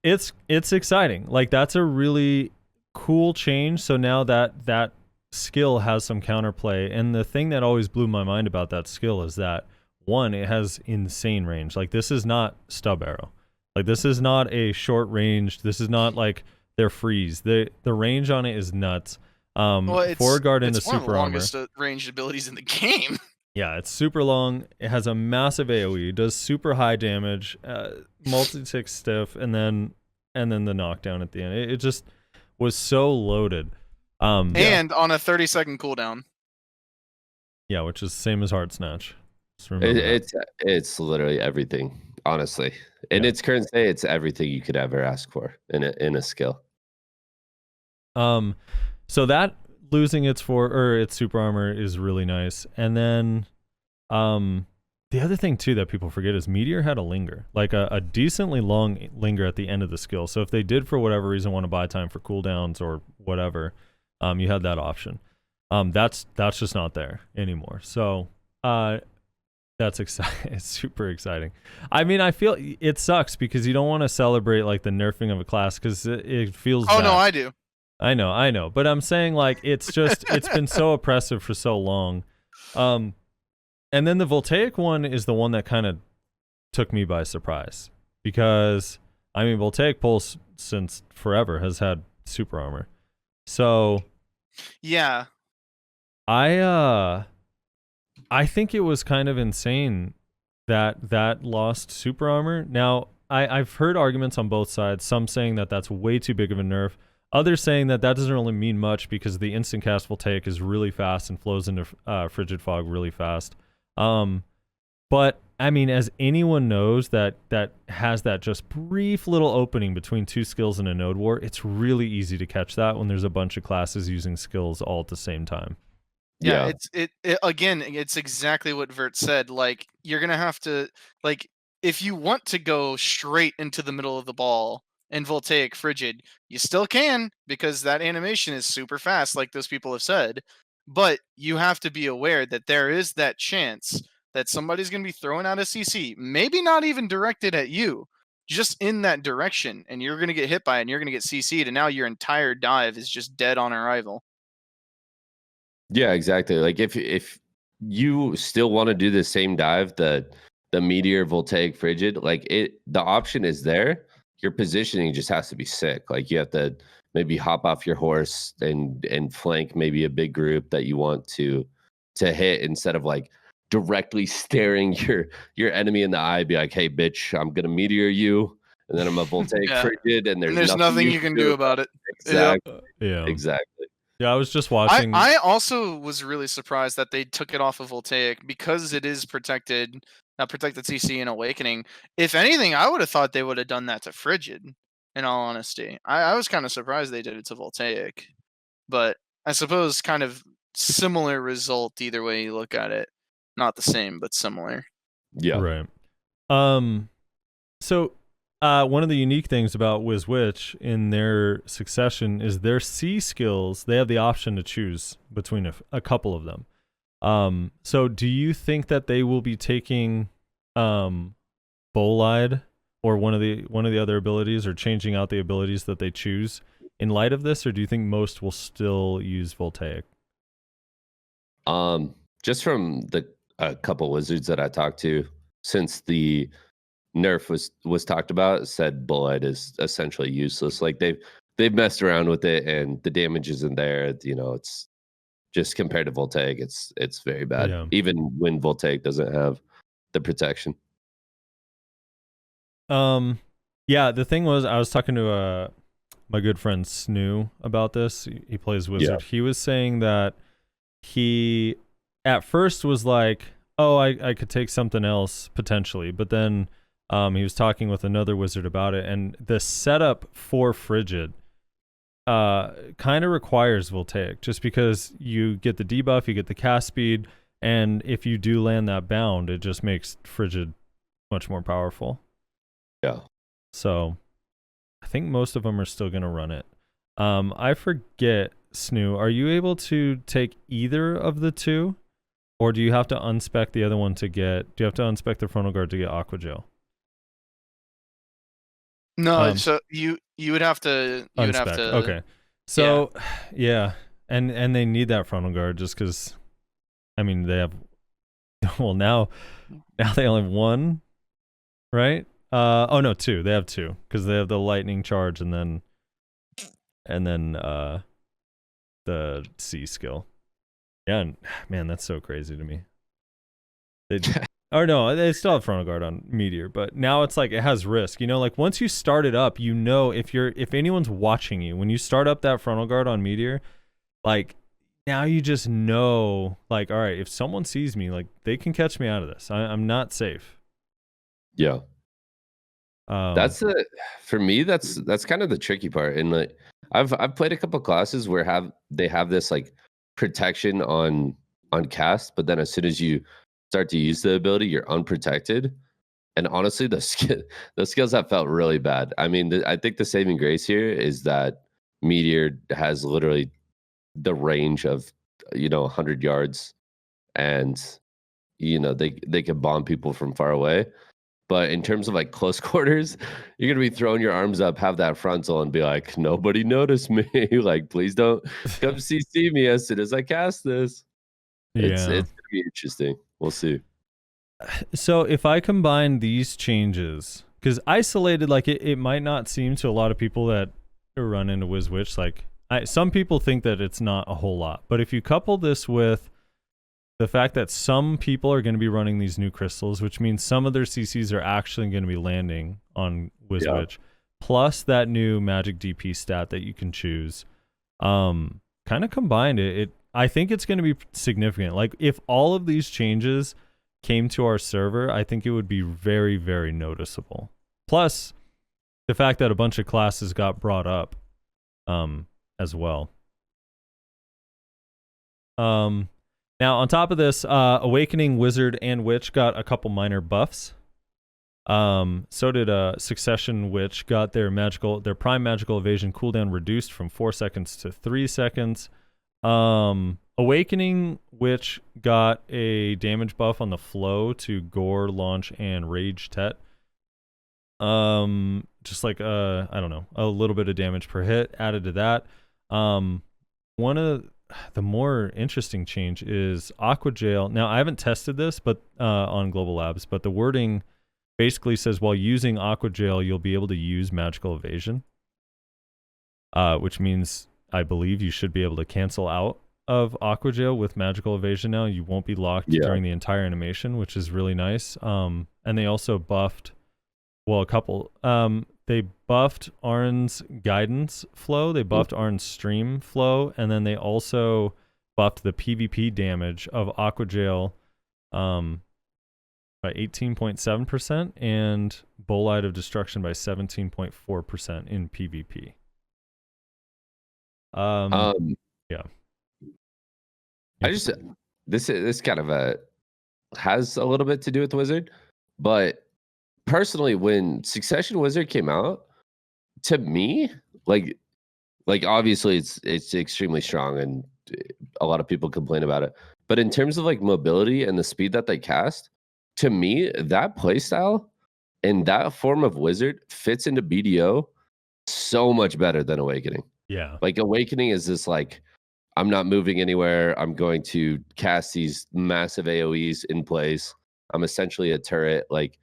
it's exciting. Like, that's a really cool change. So now that skill has some counterplay, and the thing that always blew my mind about that skill is that, one, it has insane range. Like, this is not stub arrow. Like, this is not a short range. This is not like their freeze. The range on it is nuts. Forward guard into super armor. It's one of the longest ranged abilities in the game. Yeah, it's super long. It has a massive AoE. Does super high damage. Multi-tick stiff, and then the knockdown at the end. It just was so loaded. And on a 30-second cooldown. Yeah, which is the same as Heart Snatch. It's literally everything, honestly. In its current state, it's everything you could ever ask for in a skill. So that losing its super armor is really nice. And then the other thing too that people forget is Meteor had a linger, like a decently long linger at the end of the skill. So if they did for whatever reason want to buy time for cooldowns or whatever, you had that option. That's just not there anymore. So that's exciting. It's super exciting. I mean, I feel it sucks because you don't want to celebrate like the nerfing of a class because it feels bad. No, I do. I know. But I'm saying, like, it's just, it's been so oppressive for so long. And then the Voltaic one is the one that kind of took me by surprise. Because, I mean, Voltaic Pulse since forever has had super armor. So. Yeah. I think it was kind of insane that lost super armor. Now, I've heard arguments on both sides, some saying that that's way too big of a nerf, others saying that doesn't really mean much because the instant cast Voltaic is really fast and flows into Frigid Fog really fast. But, I mean, as anyone knows that has that just brief little opening between two skills in a node war, it's really easy to catch that when there's a bunch of classes using skills all at the same time. Yeah, it again, it's exactly what Vert said. Like, you're gonna have to, like, if you want to go straight into the middle of the ball and Voltaic Frigid, you still can because that animation is super fast, like those people have said. But you have to be aware that there is that chance that somebody's gonna be throwing out a CC, maybe not even directed at you, just in that direction, and you're gonna get hit by it and you're gonna get CC'd, and now your entire dive is just dead on arrival. Yeah, exactly. Like if you still want to do the same dive, the Meteor Voltaic Frigid, like the option is there. Your positioning just has to be sick. Like, you have to maybe hop off your horse and flank maybe a big group that you want to hit, instead of like directly staring your enemy in the eye, be like, hey bitch, I'm gonna meteor you, and then I'm a Voltaic Frigid, and there's nothing you can do about it. Exactly. Yeah. Exactly. Yeah, I was just watching. I also was really surprised that they took it off of Voltaic because it is protected. protected CC and Awakening. If anything, I would have thought they would have done that to Frigid, in all honesty. I was kind of surprised they did it to Voltaic. But I suppose kind of similar result either way you look at it. Not the same, but similar. Yeah. Right. So one of the unique things about WIZ in their succession is their C skills. They have the option to choose between a couple of them. So do you think that they will be taking Bolide or one of the other abilities, or changing out the abilities that they choose in light of this, or do you think most will still use Voltaic? Just from the couple wizards that I talked to, since the NERF was talked about, said Bolide is essentially useless. Like they've messed around with it, and the damage isn't there. You know, it's just compared to Voltaic, it's very bad. Yeah. Even when Voltaic doesn't have the protection. Yeah, the thing was, I was talking to my good friend Snoo about this. He plays Wizard. Yeah. He was saying that he at first was like, oh, I could take something else potentially, but then he was talking with another wizard about it, and the setup for Frigid kind of requires Voltaic, just because you get the debuff, you get the cast speed, and if you do land that bound, it just makes Frigid much more powerful. Yeah. So I think most of them are still going to run it. I forget, Snoo, are you able to take either of the two? Or do you have to unspec the other one to get... Do you have to unspec the frontal guard to get Aqua Gel? No, so you would have to... You would have to... Okay. So, yeah. And they need that frontal guard just because... I mean, they have... Well, now they only have one, right? Oh, no, two. They have two. Because they have the lightning charge and then the C skill. Yeah, and man, that's so crazy to me. They still have frontal guard on Meteor, but now it's like it has risk. You know, like once you start it up, you know, if anyone's watching you, when you start up that frontal guard on Meteor, like now you just know, like, all right, if someone sees me, like they can catch me out of this. I'm not safe. Yeah. For me, that's kind of the tricky part. And like I've played a couple classes where they have this like protection on cast, but then as soon as you start to use the ability, you're unprotected. And honestly, the skills have felt really bad. I mean, I think the saving grace here is that Meteor has literally the range of 100 yards, and they can bomb people from far away. But in terms of like close quarters, you're gonna be throwing your arms up, have that frontal, and be like, "Nobody noticed me. Like, please don't come CC me as soon as I cast this." It's gonna be interesting. We'll see. So if I combine these changes, because isolated, like it might not seem to a lot of people that run into WizWitch, like some people think that it's not a whole lot. But if you couple this with the fact that some people are going to be running these new crystals, which means some of their CCs are actually going to be landing on WizWitch, plus that new magic DP stat that you can choose, kind of combined I think it's going to be significant. Like if all of these changes came to our server, I think it would be very, very noticeable. Plus the fact that a bunch of classes got brought up as well. Now, on top of this, Awakening, Wizard, and Witch got a couple minor buffs. So did Succession Witch, got their prime magical evasion cooldown reduced from 4 seconds to 3 seconds. Awakening Witch got a damage buff on the flow to Gore, Launch, and Rage Tet. Just like, I don't know, a little bit of damage per hit added to that. One of the more interesting change is Aqua Jail. Now, I haven't tested this but on Global Labs, but the wording basically says while using Aqua Jail, you'll be able to use magical evasion, which means I believe you should be able to cancel out of Aqua Jail with magical evasion now. You won't be locked during the entire animation, which is really nice. And they also buffed, well, a couple. They buffed Arn's guidance flow. They buffed Arn's stream flow. And then they also buffed the PvP damage of Aqua Jail by 18.7% and Bolide of Destruction by 17.4% in PvP. Yeah. I just this kind of has a little bit to do with Wizard, but personally, when Succession Wizard came out, to me, like obviously it's extremely strong and a lot of people complain about it. But in terms of like mobility and the speed that they cast, to me, that playstyle and that form of wizard fits into BDO so much better than Awakening. Yeah. Like Awakening is this like, I'm not moving anywhere. I'm going to cast these massive AoEs in place. I'm essentially a turret. Like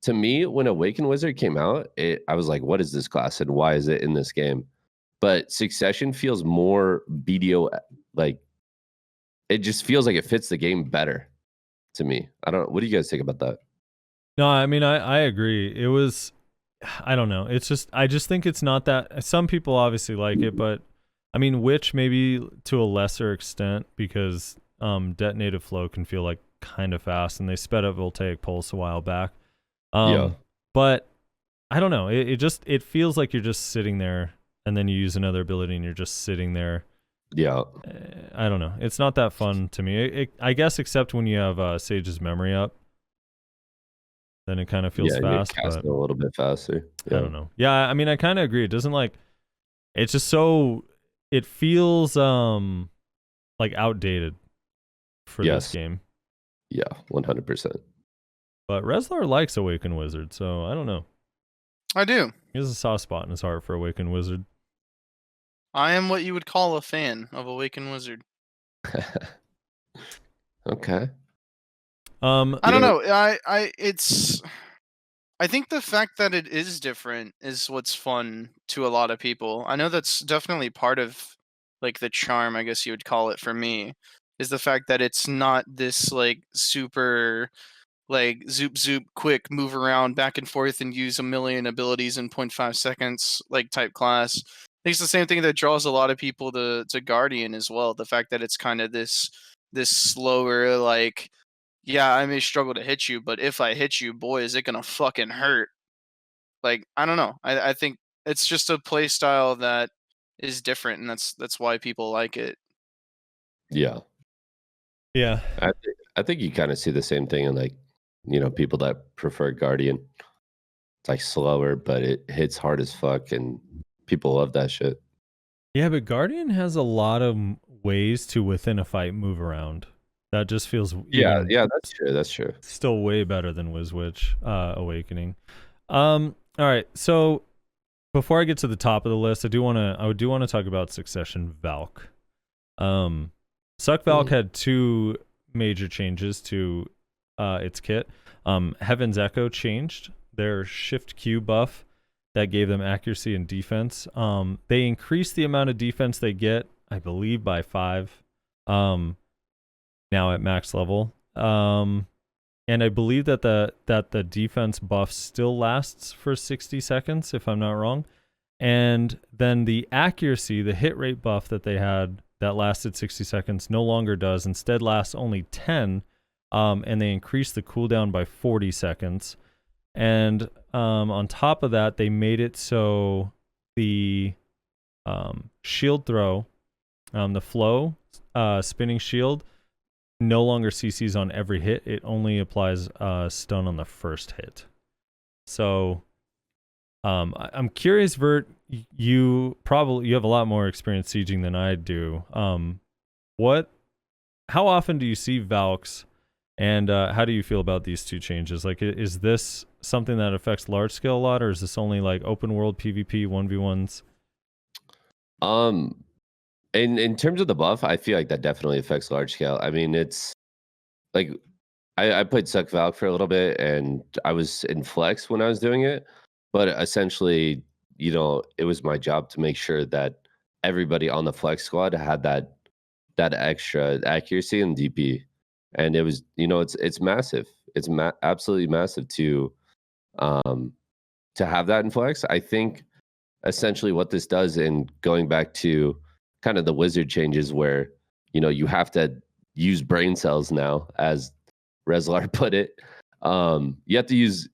to me, when Awaken Wizard came out, I was like, what is this class and why is it in this game? But Succession feels more BDO, like it just feels like it fits the game better to me. What do you guys think about that? No, I mean, I agree. It was, I don't know. It's just, I just think it's not that, some people obviously like it, but I mean, Witch maybe to a lesser extent because detonative flow can feel like kind of fast and they sped up Voltaic Pulse a while back. Yeah. But I don't know. It feels like you're just sitting there and then you use another ability and you're just sitting there. Yeah. I don't know. It's not that fun to me. I guess except when you have Sage's memory up. Then it kind of feels fast. Yeah, but a little bit faster. Yeah. I don't know. Yeah, I mean, I kind of agree. It doesn't like, it's just so, it feels like outdated for this game. Yeah, 100%. But Reslar likes Awaken Wizard, so I don't know. I do. He has a soft spot in his heart for Awaken Wizard. I am what you would call a fan of Awaken Wizard. Okay. I don't know. I think the fact that it is different is what's fun to a lot of people. I know that's definitely part of like the charm, I guess you would call it for me, is the fact that it's not this like super like zoop quick move around back and forth and use a million abilities in 0.5 seconds like type class. I think it's the same thing that draws a lot of people to Guardian as well. The fact that it's kind of this slower, like, yeah, I may struggle to hit you, but if I hit you, boy, is it gonna fucking hurt. Like, I don't know. I think it's just a play style that is different, and that's why people like it. Yeah. Yeah. I think you kind of see the same thing in like, people that prefer Guardian. It's like slower, but it hits hard as fuck, and people love that shit. Yeah, but Guardian has a lot of ways to within a fight move around. That just feels yeah, that's true. Still way better than WizWitch Awakening. All right, so before I get to the top of the list, I do want to talk about Succession Valk. SUCC Valk had two major changes to its kit. Heaven's Echo changed their Shift Q buff that gave them accuracy and defense. They increased the amount of defense they get, I believe, by 5. Now at max level. And I believe that the defense buff still lasts for 60 seconds, if I'm not wrong. And then the accuracy, the hit rate buff that they had that lasted 60 seconds no longer does. Instead lasts only 10. And they increased the cooldown by 40 seconds. And on top of that, they made it so the shield throw, the flow, spinning shield, no longer CCs on every hit. It only applies stun on the first hit. So I'm curious, Vert, you have a lot more experience sieging than I do. How often do you see Valks, and how do you feel about these two changes? Like, is this something that affects large scale a lot, or is this only like open world PvP 1v1s? In terms of the buff, I feel like that definitely affects large scale. I mean, it's like I played SUCC Valk for a little bit, and I was in Flex when I was doing it. But essentially, it was my job to make sure that everybody on the Flex squad had that extra accuracy and DP, and it was it's massive. It's absolutely massive to have that in Flex. I think essentially what this does, and going back to kind of the wizard changes where you have to use brain cells now, as Reslar put it. You have to use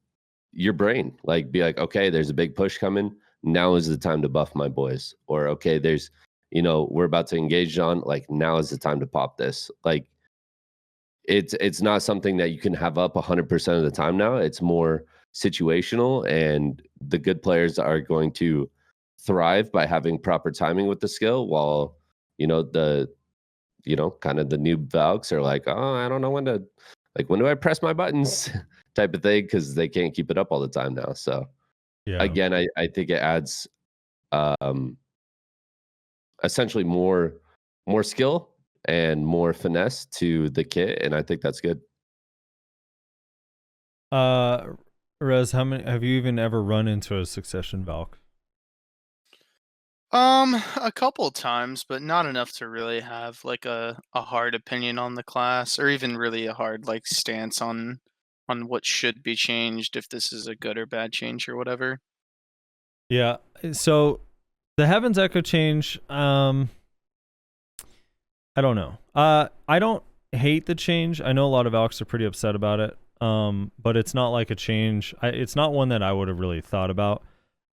your brain, like be like, okay, there's a big push coming. Now is the time to buff my boys. Or okay, there's, we're about to engage on, like now is the time to pop this. Like it's not something that you can have up 100% of the time now. It's more situational, and the good players are going to thrive by having proper timing with the skill, while the kind of the new Valks are like, oh, I don't know when do I press my buttons type of thing, because they can't keep it up all the time now. So Yeah. again, I think it adds essentially more skill and more finesse to the kit, and I think that's good. Rez, how many have you even ever run into a succession Valk? A couple times, but not enough to really have like a hard opinion on the class, or even really a hard like stance on what should be changed, if this is a good or bad change or whatever. Yeah. So the Heaven's Echo change, I don't know. I don't hate the change. I know a lot of Valks are pretty upset about it. But it's not like a change. It's not one that I would have really thought about.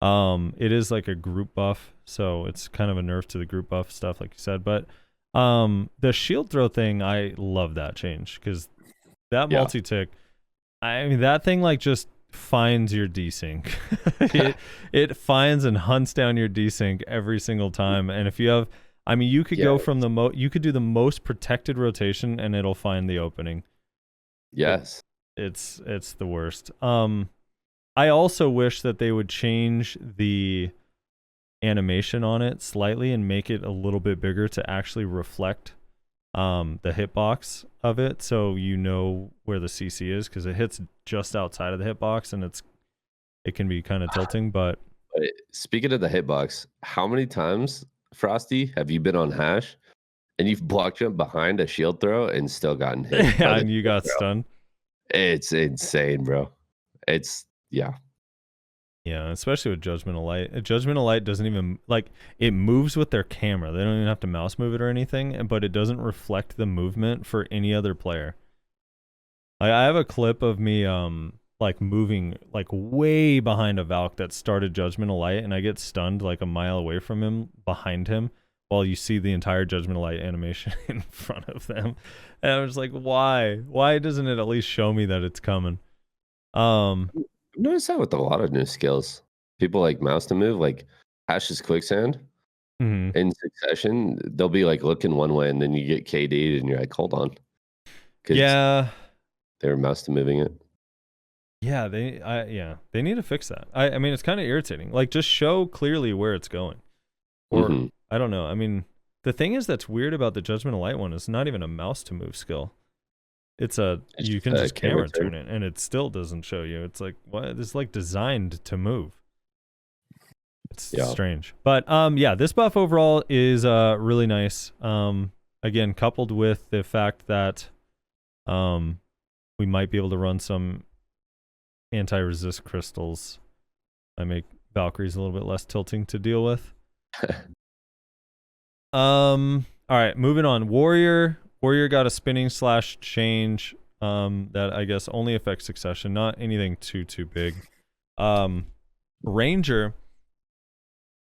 It is like a group buff, so it's kind of a nerf to the group buff stuff, like you said. But the shield throw thing, I love that change, because that multi-tick, I mean, that thing like just finds your desync. it finds and hunts down your desync every single time. And if you have, I mean, you could go from you could do the most protected rotation and it'll find the opening. Yes. It's the worst. I also wish that they would change the animation on it slightly and make it a little bit bigger to actually reflect the hitbox of it, so you know where the CC is, because it hits just outside of the hitbox and it can be kind of tilting. But speaking of the hitbox, how many times, Frosty, have you been on hash and you've block jumped behind a shield throw and still gotten hit? Yeah, and you got stunned. It's insane, bro. It's Yeah, especially with Judgment of Light. Judgment of Light doesn't even, like, it moves with their camera. They don't even have to mouse move it or anything, but it doesn't reflect the movement for any other player. Like, I have a clip of me, like, moving, like, way behind a Valk that started Judgment of Light, and I get stunned, like, a mile away from him, behind him, while you see the entire Judgment of Light animation in front of them. And I'm just like, why? Why doesn't it at least show me that it's coming? I've noticed that with a lot of new skills. People like mouse to move, like Hash's quicksand in succession. They'll be like looking one way, and then you get KD'd, and you're like, hold on. Yeah, they were mouse to moving it. Yeah, they need to fix that. I mean, it's kind of irritating. Like, just show clearly where it's going. Or I don't know. I mean, the thing is that's weird about the Judgment of Light one is not even a mouse to move skill. You can just camera turn it, and it still doesn't show you. It's like, what? It's like designed to move. It's strange. But yeah, this buff overall is really nice. Again, coupled with the fact that we might be able to run some anti-resist crystals, I make Valkyries a little bit less tilting to deal with. All right, moving on. Warrior got a spinning / change that I guess only affects succession, not anything too big. Ranger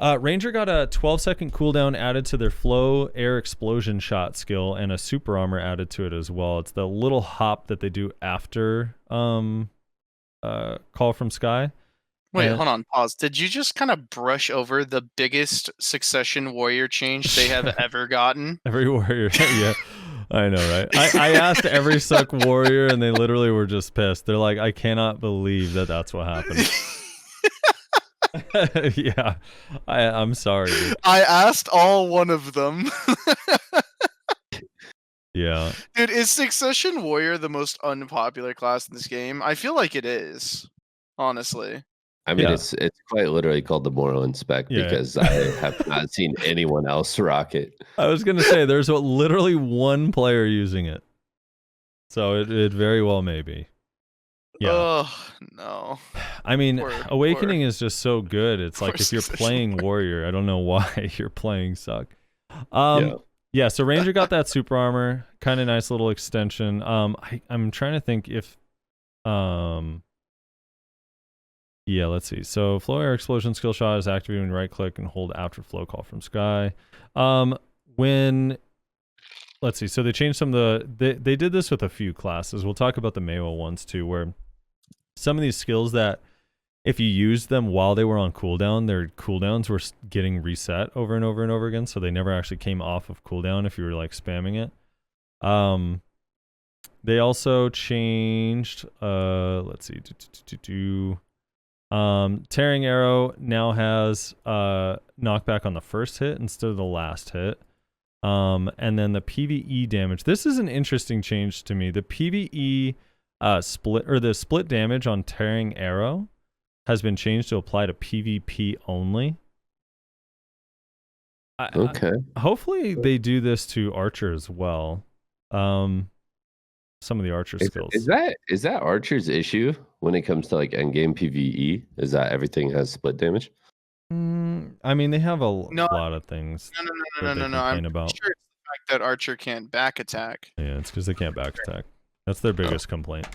got a 12-second cooldown added to their flow air explosion shot skill, and a super armor added to it as well. It's the little hop that they do after Call from Sky. Wait, hold on, pause. Did you just kind of brush over the biggest succession warrior change they have ever gotten? Every warrior, yeah. I know, right? I asked every SUCC warrior, and they literally were just pissed. They're like, I cannot believe that that's what happened. Yeah, I'm sorry, dude. I asked all one of them. Yeah. Dude, is Succession Warrior the most unpopular class in this game? I feel like it is, honestly. I mean, it's quite literally called the Moral Inspect because I have not seen anyone else rock it. I was going to say, there's literally one player using it. So it very well may be. Yeah. Oh, no. I mean, Awakening is just so good. It's like if you're playing Warrior, I don't know why you're playing SUCC. Yeah, so Ranger got that super armor. Kind of nice little extension. I'm trying to think if Yeah, let's see. So flow air explosion skill shot is activated when you right click and hold after flow call from sky. When let's see, so they changed some of they did this with a few classes. We'll talk about the Mayo ones too, where some of these skills that if you used them while they were on cooldown, their cooldowns were getting reset over and over and over again, so they never actually came off of cooldown if you were like spamming it. They also changed let's see, tearing arrow now has knockback on the first hit instead of the last hit. And then the PvE damage. This is an interesting change to me. The PvE split or the split damage on tearing arrow has been changed to apply to PvP only. Okay. Hopefully they do this to archer as well. Some of the archer skills. Is that archer's issue when it comes to like endgame PvE? Is that everything has split damage? I mean, they have a lot of things. No. I'm about. sure it's the fact that archer can't back attack. Yeah, it's because they can't back attack. That's their biggest complaint.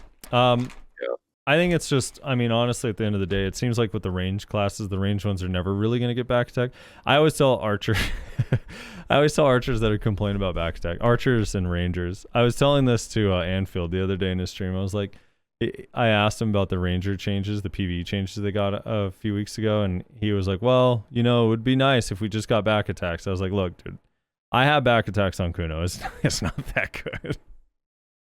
I think it's just, I mean, honestly, at the end of the day, it seems like with the range classes, the range ones are never really going to get back attack. I always tell archers that are complaining about back attack, archers and rangers. I was telling this to Anfield the other day in his stream. I was like, I asked him about the ranger changes, the PvE changes they got a few weeks ago, and he was like, well, you know, it would be nice if we just got back attacks. I was like, look, dude, I have back attacks on Kuno. It's not that good.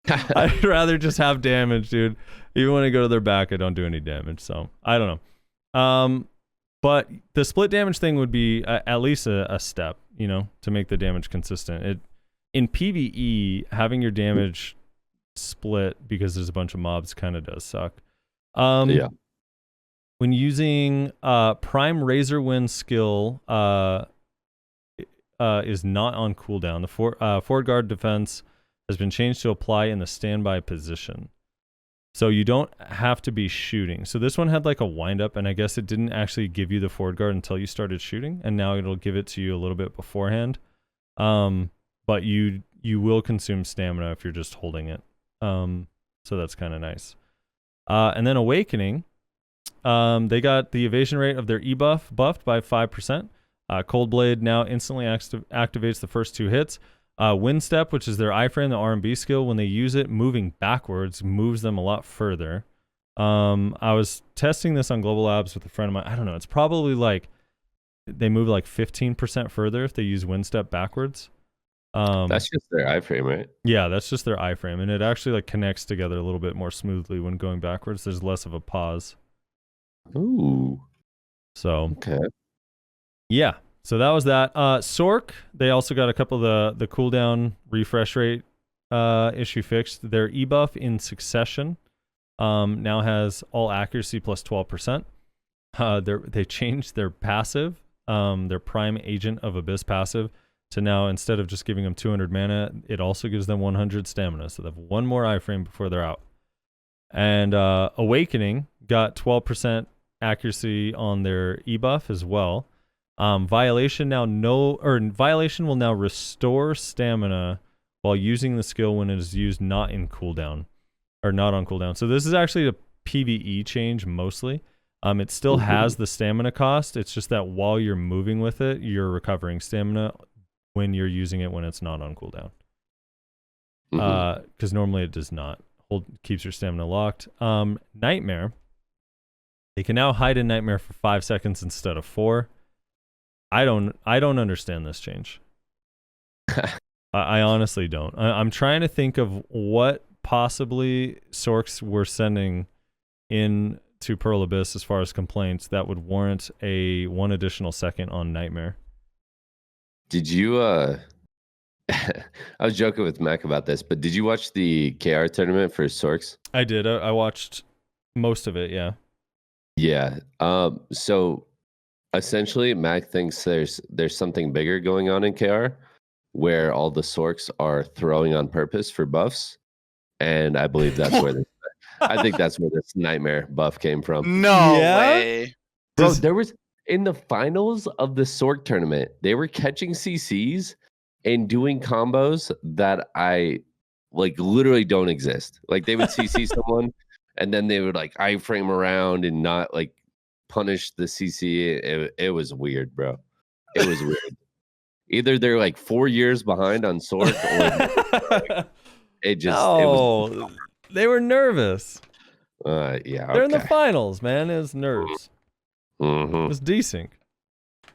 I'd rather just have damage, dude. Even when I go to their back, I don't do any damage. So I don't know. But the split damage thing would be at least a step, you know, to make the damage consistent. In PvE, having your damage split because there's a bunch of mobs kind of does suck. Yeah. When using Prime Razor Wind skill is not on cooldown. The forward guard defense has been changed to apply in the standby position. So you don't have to be shooting. So this one had like a wind up, and I guess it didn't actually give you the forward guard until you started shooting, and now it'll give it to you a little bit beforehand. But you will consume stamina if you're just holding it. So that's kind of nice. And then Awakening, they got the evasion rate of their E buff buffed by 5%. Cold Blade now instantly activates the first 2 hits. Wind Step, which is their iframe, the R&B skill, when they use it, moving backwards moves them a lot further. I was testing this on Global Labs with a friend of mine. I don't know. It's probably like they move like 15% further if they use Wind Step backwards. That's just their iframe, right? Yeah, that's just their iframe, and it actually like connects together a little bit more smoothly when going backwards. There's less of a pause. Ooh. So Okay. Yeah. So that was that. Sork, they also got a couple of the cooldown refresh rate issue fixed. Their E-buff in Succession now has all accuracy plus 12%. They changed their passive, their Prime Agent of Abyss passive, to now, instead of just giving them 200 mana, it also gives them 100 stamina. So they have one more iframe before they're out. And Awakening got 12% accuracy on their E-buff as well. Violation will now restore stamina while using the skill when it is used not on cooldown. So this is actually a PvE change mostly. It still has the stamina cost. It's just that while you're moving with it, you're recovering stamina when you're using it when it's not on cooldown. Because normally it does not. Keeps your stamina locked. Nightmare. They can now hide in Nightmare for 5 seconds instead of 4. I don't understand this change. I honestly don't. I'm trying to think of what possibly Sorks were sending in to Pearl Abyss as far as complaints that would warrant a 1 additional second on Nightmare. Did you I was joking with Mac about this, but did you watch the KR tournament for Sorks? I did. I watched most of it, yeah. Yeah. So essentially, Mac thinks there's something bigger going on in KR where all the Sorks are throwing on purpose for buffs. And I believe that's where I think that's where this Nightmare buff came from. No way. Bro, there was in the finals of the Sork tournament, they were catching CCs and doing combos that I like literally don't exist. Like they would CC someone and then they would like iframe around and not like punish the CC. It was weird, bro. It was weird. Either they're like 4 years behind on Sork, or it was. They were nervous. Yeah, They're in the finals, man. It was nerves. Mm-hmm. It was desync.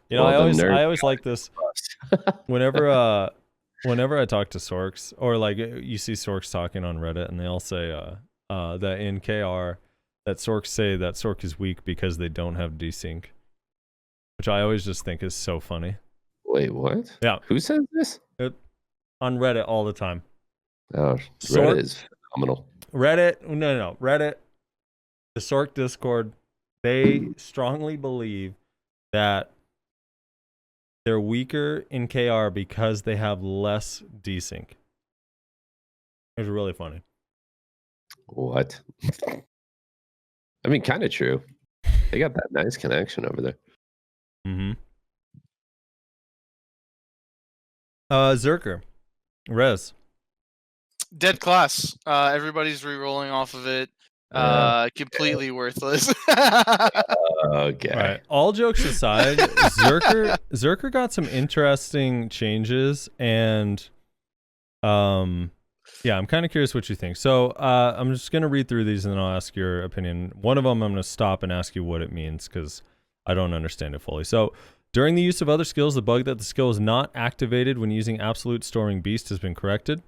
You know, Well, I always like this. Whenever I talk to Sorks, or like you see Sorks talking on Reddit, and they all say that in KR that Sorks say that Sork is weak because they don't have desync, which I always just think is so funny. Wait, what? Yeah. Who says this? On Reddit all the time. Oh, Reddit is phenomenal. Reddit, no, Reddit, the Sork Discord, they strongly believe that they're weaker in KR because they have less desync. It was really funny. What? I mean, kind of true. They got that nice connection over there. Mm-hmm. Zerker. Rez. Dead class. Everybody's re-rolling off of it. Completely worthless. Okay. All right. All jokes aside, Zerker got some interesting changes, and yeah, I'm kind of curious what you think. So I'm just gonna read through these and then I'll ask your opinion. One of them I'm gonna stop and ask you what it means because I don't understand it fully. So during the use of other skills, the bug that the skill is not activated when using Absolute Storming Beast has been corrected.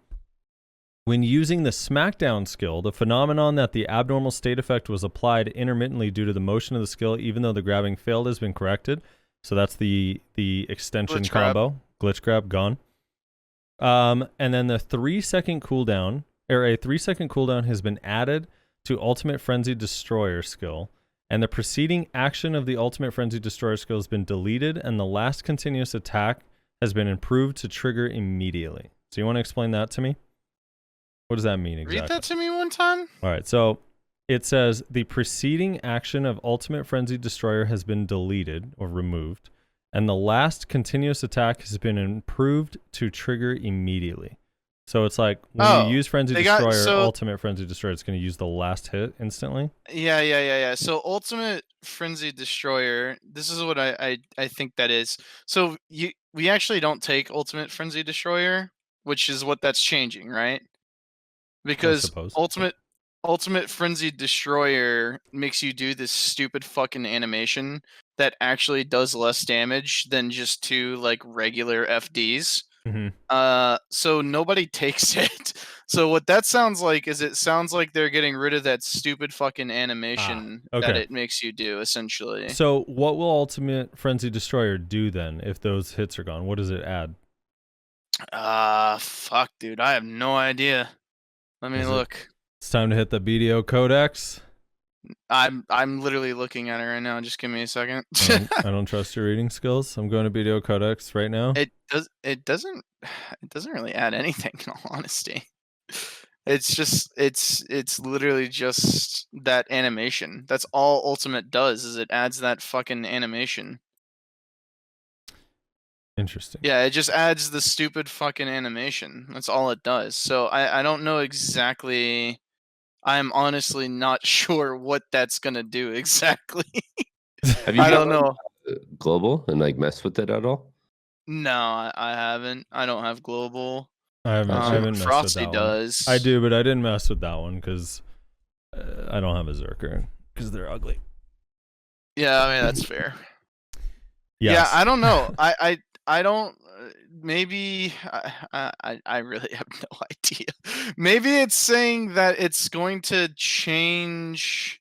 When using the Smackdown skill, the phenomenon that the abnormal state effect was applied intermittently due to the motion of the skill, even though the grabbing failed, has been corrected. So that's the extension combo. Glitch grab gone. And then the 3-second cooldown, or a 3-second cooldown, has been added to Ultimate Frenzy Destroyer skill, and the preceding action of the Ultimate Frenzy Destroyer skill has been deleted, and the last continuous attack has been improved to trigger immediately. So you want to explain that to me? What does that mean exactly? Read that to me one time. All right, so it says the preceding action of Ultimate Frenzy Destroyer has been deleted or removed, and the last continuous attack has been improved to trigger immediately. So it's like when you use Frenzy Destroyer, Ultimate Frenzy Destroyer, it's going to use the last hit instantly. Yeah. So Ultimate Frenzy Destroyer, this is what I think that is. So we actually don't take Ultimate Frenzy Destroyer, which is what that's changing, right? Because Ultimate Frenzy Destroyer makes you do this stupid fucking animation that actually does less damage than just 2 like regular FDs. Mm-hmm. So nobody takes it. So what that sounds like is it sounds like they're getting rid of that stupid fucking animation that it makes you do, essentially. So what will Ultimate Frenzy Destroyer do then if those hits are gone? What does it add? Fuck, dude. I have no idea. Let me look. It's time to hit the BDO Codex. I'm literally looking at it right now. Just give me a second. I don't trust your reading skills. I'm going to BDO Codex right now. It doesn't really add anything, in all honesty. It's just it's literally just that animation. That's all Ultimate does, is it adds that fucking animation. Interesting. Yeah, it just adds the stupid fucking animation. That's all it does. So I don't know exactly. I'm honestly not sure what that's gonna do exactly. Have you I don't know. Global and like messed with it at all? No, I haven't. I don't have global. I haven't messed Frosty with that does. I do, but I didn't mess with that one because I don't have a Zerker because they're ugly. Yeah, I mean that's fair. Yes. Yeah, I don't know. I don't. Maybe I really have no idea. Maybe it's saying that it's going to change.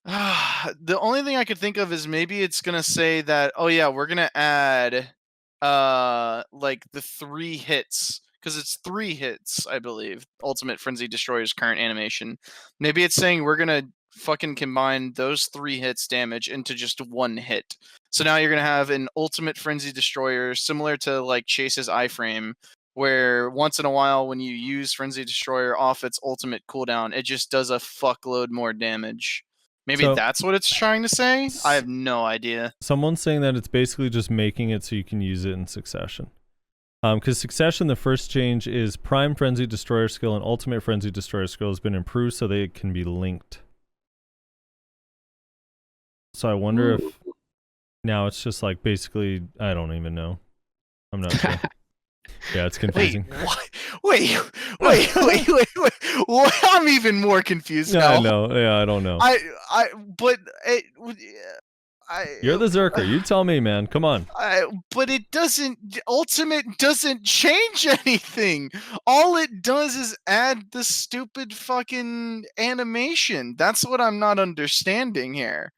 The only thing I could think of is maybe it's gonna say that, oh yeah, we're gonna add like the 3 hits, because it's 3 hits, I believe. Ultimate Frenzy Destroyer's current animation. Maybe it's saying we're gonna fucking combine those 3 hits damage into just 1 hit. So now you're gonna have an Ultimate Frenzy Destroyer similar to like Chase's iframe, where once in a while when you use Frenzy Destroyer off its ultimate cooldown, it just does a fuckload more damage. Maybe that's what it's trying to say? I have no idea. Someone's saying that it's basically just making it so you can use it in succession. Because Succession, the first change is Prime Frenzy Destroyer skill and Ultimate Frenzy Destroyer skill has been improved so they can be linked. So I wonder if now it's just like basically, I don't even know. I'm not sure. Yeah, it's confusing. Wait, what? I'm even more confused now. I know. Yeah, I don't know. You're the Zerker. You tell me, man. Come on. But it doesn't. Ultimate doesn't change anything. All it does is add the stupid fucking animation. That's what I'm not understanding here.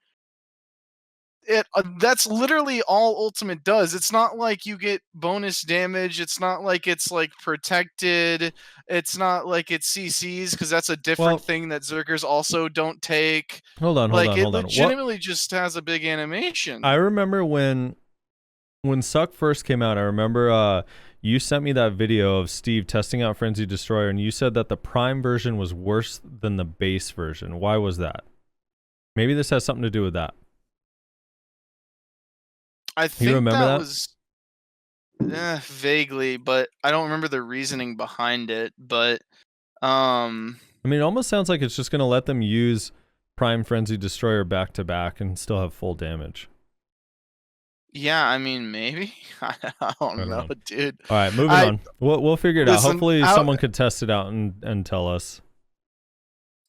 That's literally all Ultimate does. It's not like you get bonus damage. It's not like it's like protected. It's not like it CCs because that's a different thing that Zerkers also don't take. Hold on. It legitimately just has a big animation. I remember when SUCC first came out. I remember you sent me that video of Steve testing out Frenzy Destroyer, and you said that the Prime version was worse than the base version. Why was that? Maybe this has something to do with that. I think you remember that was vaguely, but I don't remember the reasoning behind it. But I mean, it almost sounds like it's just going to let them use Prime Frenzy Destroyer back to back and still have full damage. Yeah, I mean, maybe. I don't know, dude. All right, moving on. We'll figure it out. Hopefully, someone could test it out and tell us.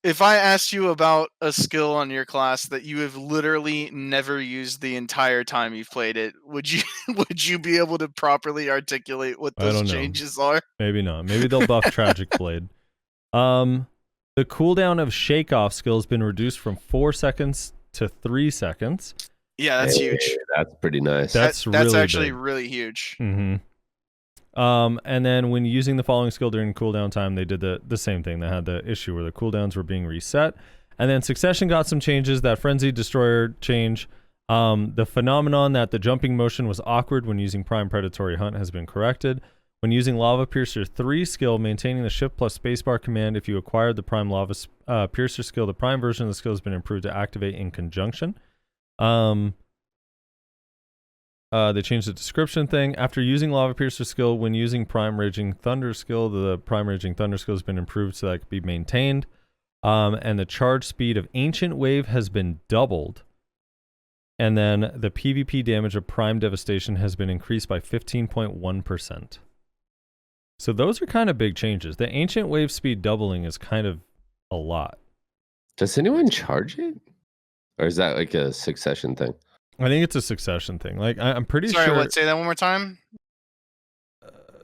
If I asked you about a skill on your class that you have literally never used the entire time you've played it, would you be able to properly articulate what those changes are? Maybe not. Maybe they'll buff Tragic Blade. The cooldown of Shake Off skill has been reduced from 4 seconds to 3 seconds. Yeah, that's huge. That's pretty nice. That's actually big. really huge. Mm-hmm. And then when using the following skill during cooldown time, they did the same thing. They had the issue where the cooldowns were being reset. And then Succession got some changes. That Frenzy Destroyer change. The phenomenon that the jumping motion was awkward when using Prime Predatory Hunt has been corrected. When using Lava Piercer 3 skill, maintaining the Shift plus Spacebar command, if you acquired the Prime Lava Piercer skill, the Prime version of the skill has been improved to activate in conjunction. They changed the description thing. After using Lava Piercer skill, when using Prime Raging Thunder skill, the Prime Raging Thunder skill has been improved so that it can be maintained. And the charge speed of Ancient Wave has been doubled. And then the PvP damage of Prime Devastation has been increased by 15.1%. So those are kind of big changes. The Ancient Wave speed doubling is kind of a lot. Does anyone charge it? Or is that like a Succession thing? I think it's a Succession thing. Like I'm pretty sure. Sorry, what? Say that one more time.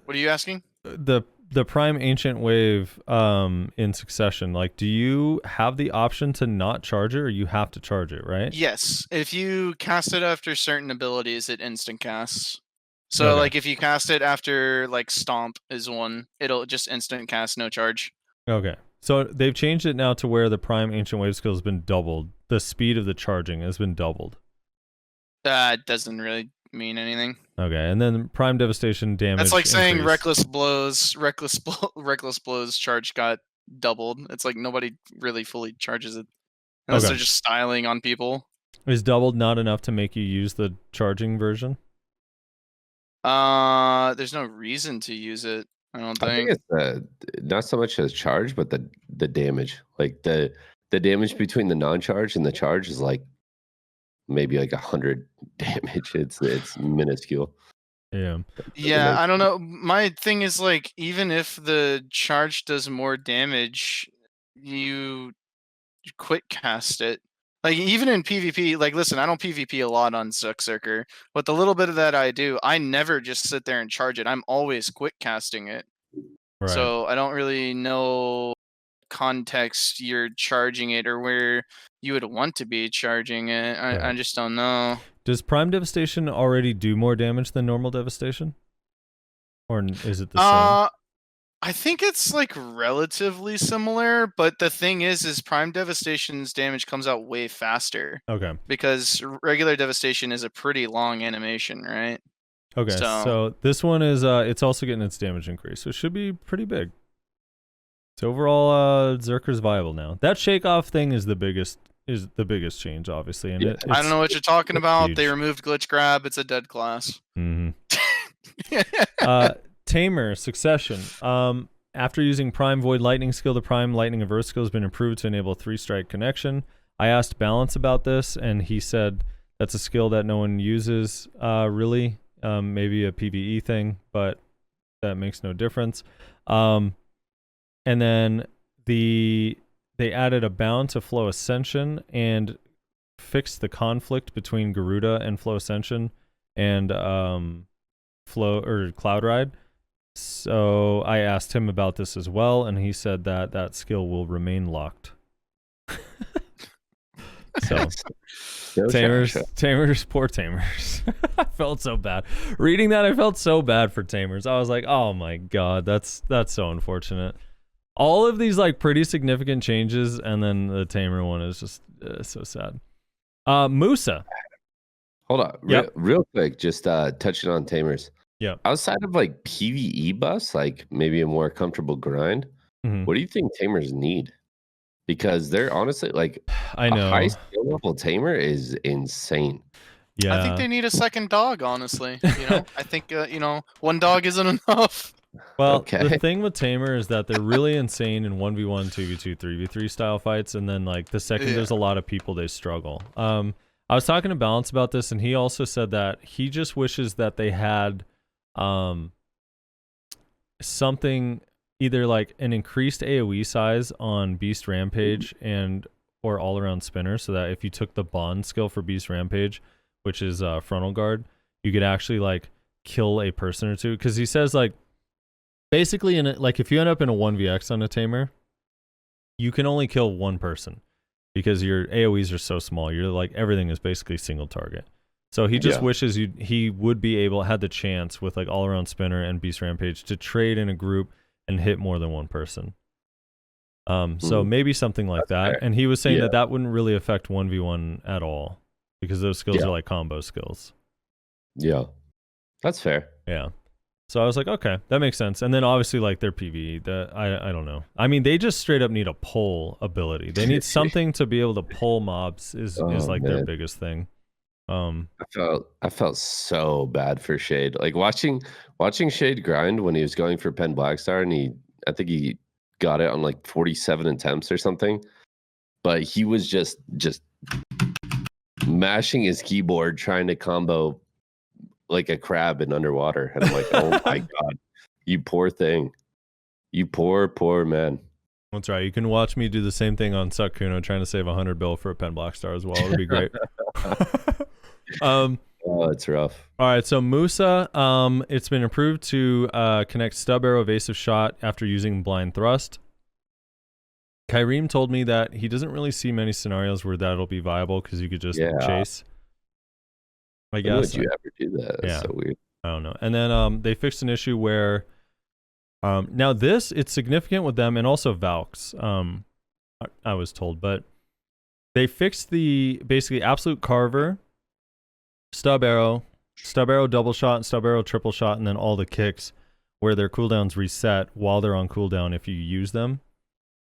What are you asking? The Prime Ancient Wave in Succession. Like, do you have the option to not charge it, or you have to charge it? Right? Yes. If you cast it after certain abilities, it instant casts. So like if you cast it after like Stomp is one, it'll just instant cast, no charge. Okay. So they've changed it now to where the Prime Ancient Wave skill has been doubled. The speed of the charging has been doubled. That doesn't really mean anything. Okay, and then Prime Devastation damage. That's like saying increase. Reckless Blows charge got doubled. It's like nobody really fully charges it. Unless they're just styling on people. Is doubled not enough to make you use the charging version? There's no reason to use it, I don't think. I think it's not so much as charge, but the damage. Like the damage between the non-charge and the charge is like maybe like 100 damage. It's minuscule. Yeah. Yeah, I don't know. My thing is like, even if the charge does more damage, you quick cast it. Like even in PvP, like listen, I don't PvP a lot on SUCC, but the little bit of that I do, I never just sit there and charge it. I'm always quick casting it. Right. So I don't really know context you're charging it or where you would want to be charging it. I just don't know. Does Prime Devastation already do more damage than normal Devastation? Or is it the same? I think it's like relatively similar, but the thing is Prime Devastation's damage comes out way faster. Okay. Because regular Devastation is a pretty long animation, right? Okay, so this one is it's also getting its damage increase, so it should be pretty big. So overall, Zerker's viable now. That shake off thing is the biggest change, obviously. And I don't know what you're talking about. Huge. They removed glitch grab. It's a dead class. Mm-hmm. Tamer Succession. After using Prime Void Lightning skill, the Prime Lightning Avert skill has been improved to enable 3-strike connection. I asked Balance about this, and he said that's a skill that no one uses really. Maybe a PvE thing, but that makes no difference. And then they added a bound to Flow Ascension and fixed the conflict between Garuda and Flow Ascension and Flow or Cloud Ride. So I asked him about this as well, and he said that that skill will remain locked. So Tamers, poor Tamers. I felt so bad reading that. I felt so bad for Tamers. I was like, oh my god, that's so unfortunate. All of these like pretty significant changes, and then the Tamer one is just so sad. Musa. Hold on, real quick, just touching on Tamers. Yeah. Outside of like PvE buffs, like maybe a more comfortable grind, what do you think Tamers need? Because they're honestly like, I know, a high skill level Tamer is insane. Yeah. I think they need a second dog, honestly. I think, one dog isn't enough. Well, Okay. the thing with Tamer is that they're really insane in 1v1, 2v2, 3v3 style fights, and then like the second there's a lot of people, they struggle. I was talking to Balance about this, and he also said that he just wishes that they had something, either like an increased AoE size on Beast Rampage and or all around Spinner, so that if you took the bond skill for Beast Rampage, which is frontal guard, you could actually like kill a person or two. Because he says like basically like if you end up in a 1vx on a Tamer, you can only kill one person because your AoEs are so small. You're like, everything is basically single target. So he just wishes he would be able, had the chance with like all around Spinner and Beast Rampage to trade in a group and hit more than one person. So maybe something like that. Fair. And he was saying that wouldn't really affect 1v1 at all because those skills are like combo skills. Yeah, that's fair. Yeah. So I was like, okay, that makes sense. And then obviously like their PvE, that I don't know. I mean, they just straight up need a pull ability. They need something to be able to pull mobs is like their biggest thing. I felt so bad for Shade. Like watching Shade grind when he was going for Pen Blackstar, and I think he got it on like 47 attempts or something. But he was just mashing his keyboard trying to combo like a crab in underwater. And I'm like, oh my god, you poor thing. You poor man. That's right. You can watch me do the same thing on SUCC Kuno, trying to save 100 bill for a Pen Blackstar as well. It'd be great. Oh, it's rough. All right, so Musa, it's been improved to connect stub arrow evasive shot after using blind thrust. Kyriem told me that he doesn't really see many scenarios where that'll be viable because you could just chase. I guess. Would you ever do that? That's so weird. I don't know. And then they fixed an issue where now this, it's significant with them and also Valks, I was told, but they fixed the basically absolute carver, stub arrow double shot, and stub arrow triple shot, and then all the kicks where their cooldowns reset while they're on cooldown if you use them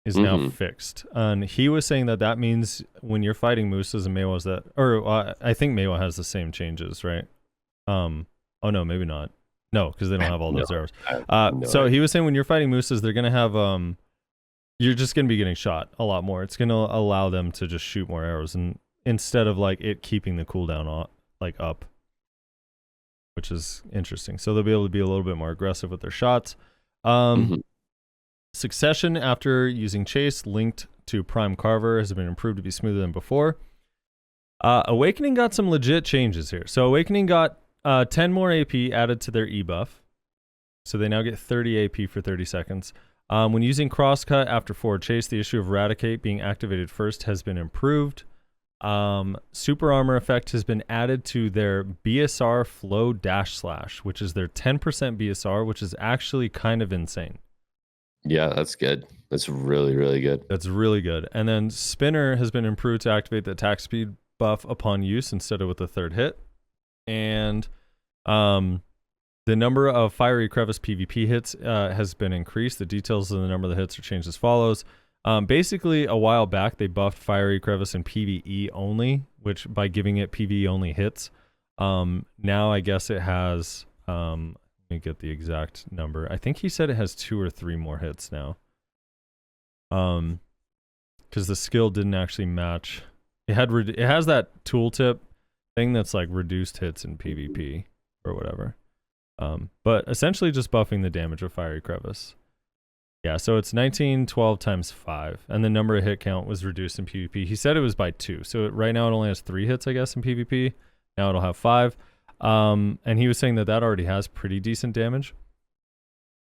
is now fixed. And he was saying that means when you're fighting Musas and Meiwas I think Meiwa has the same changes, right? Oh no, maybe not. No, because they don't have all those arrows. So he was saying when you're fighting Musas, they're gonna have you're just gonna be getting shot a lot more. It's gonna allow them to just shoot more arrows, and instead of like it keeping the cooldown like up, which is interesting. So they'll be able to be a little bit more aggressive with their shots. Succession after using Chase linked to Prime Carver has been improved to be smoother than before. Awakening got some legit changes here. So Awakening got 10 more AP added to their E buff. So they now get 30 AP for 30 seconds. When using Crosscut after forward chase, the issue of Eradicate being activated first has been improved. Super Armor effect has been added to their BSR Flow Dash Slash, which is their 10% BSR, which is actually kind of insane. Yeah, that's good. That's really, really good. That's really good. And then Spinner has been improved to activate the attack speed buff upon use instead of with the third hit. And the number of Fiery Crevice PvP hits has been increased. The details of the number of the hits are changed as follows. Basically, a while back, they buffed Fiery Crevice in PvE only, which by giving it PvE only hits. Now I guess it has, let Let me get the exact number. I think he said it has 2 or 3 more hits now. Because the skill didn't actually match. It has that tooltip thing that's like reduced hits in PvP or whatever. But essentially just buffing the damage of Fiery Crevice. Yeah, so it's 1912 times 5, and the number of hit count was reduced in PvP. He said it was by 2, so right now it only has 3 hits, I guess, in PvP. Now it'll have 5. And he was saying that already has pretty decent damage.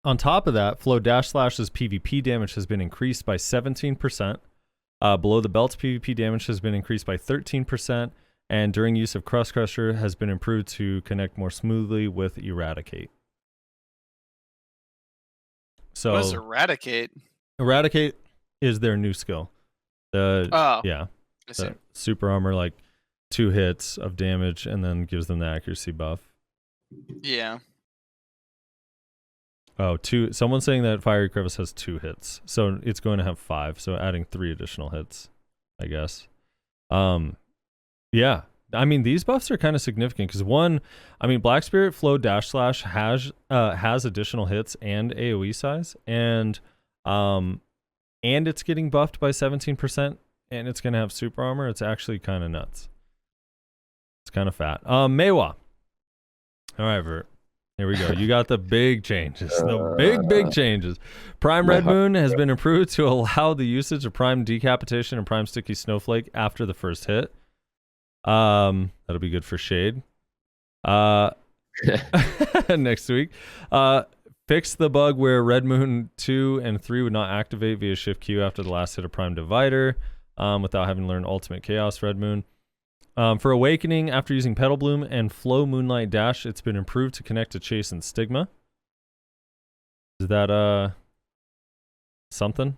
On top of that, Flow Dash Slash's PvP damage has been increased by 17%. Below the Belt's PvP damage has been increased by 13%, and during use of Crust Crusher has been improved to connect more smoothly with Eradicate. So What is Eradicate? Eradicate is their new skill. I see. The super armor, like 2 hits of damage, and then gives them the accuracy buff. Yeah. Oh, 2. Someone's saying that Fiery Crevice has 2 hits, so it's going to have 5. So adding 3 additional hits, I guess. Yeah. I mean, these buffs are kind of significant because Black Spirit Flow Dash Slash has additional hits and AoE size, and it's getting buffed by 17%, and it's gonna have super armor. It's actually kind of nuts. It's kind of fat. Meiwa. All right, Vert. Here we go. You got the big changes. The big changes. Prime Red Moon has been improved to allow the usage of Prime Decapitation and Prime Sticky Snowflake after the first hit. That'll be good for Shade. Next week. Fix the bug where Red Moon 2 and 3 would not activate via Shift Q after the last hit of Prime Divider, without having learned Ultimate Chaos Red Moon. For Awakening, after using Petal Bloom and Flow Moonlight Dash, it's been improved to connect to Chase and Stigma. Is that something?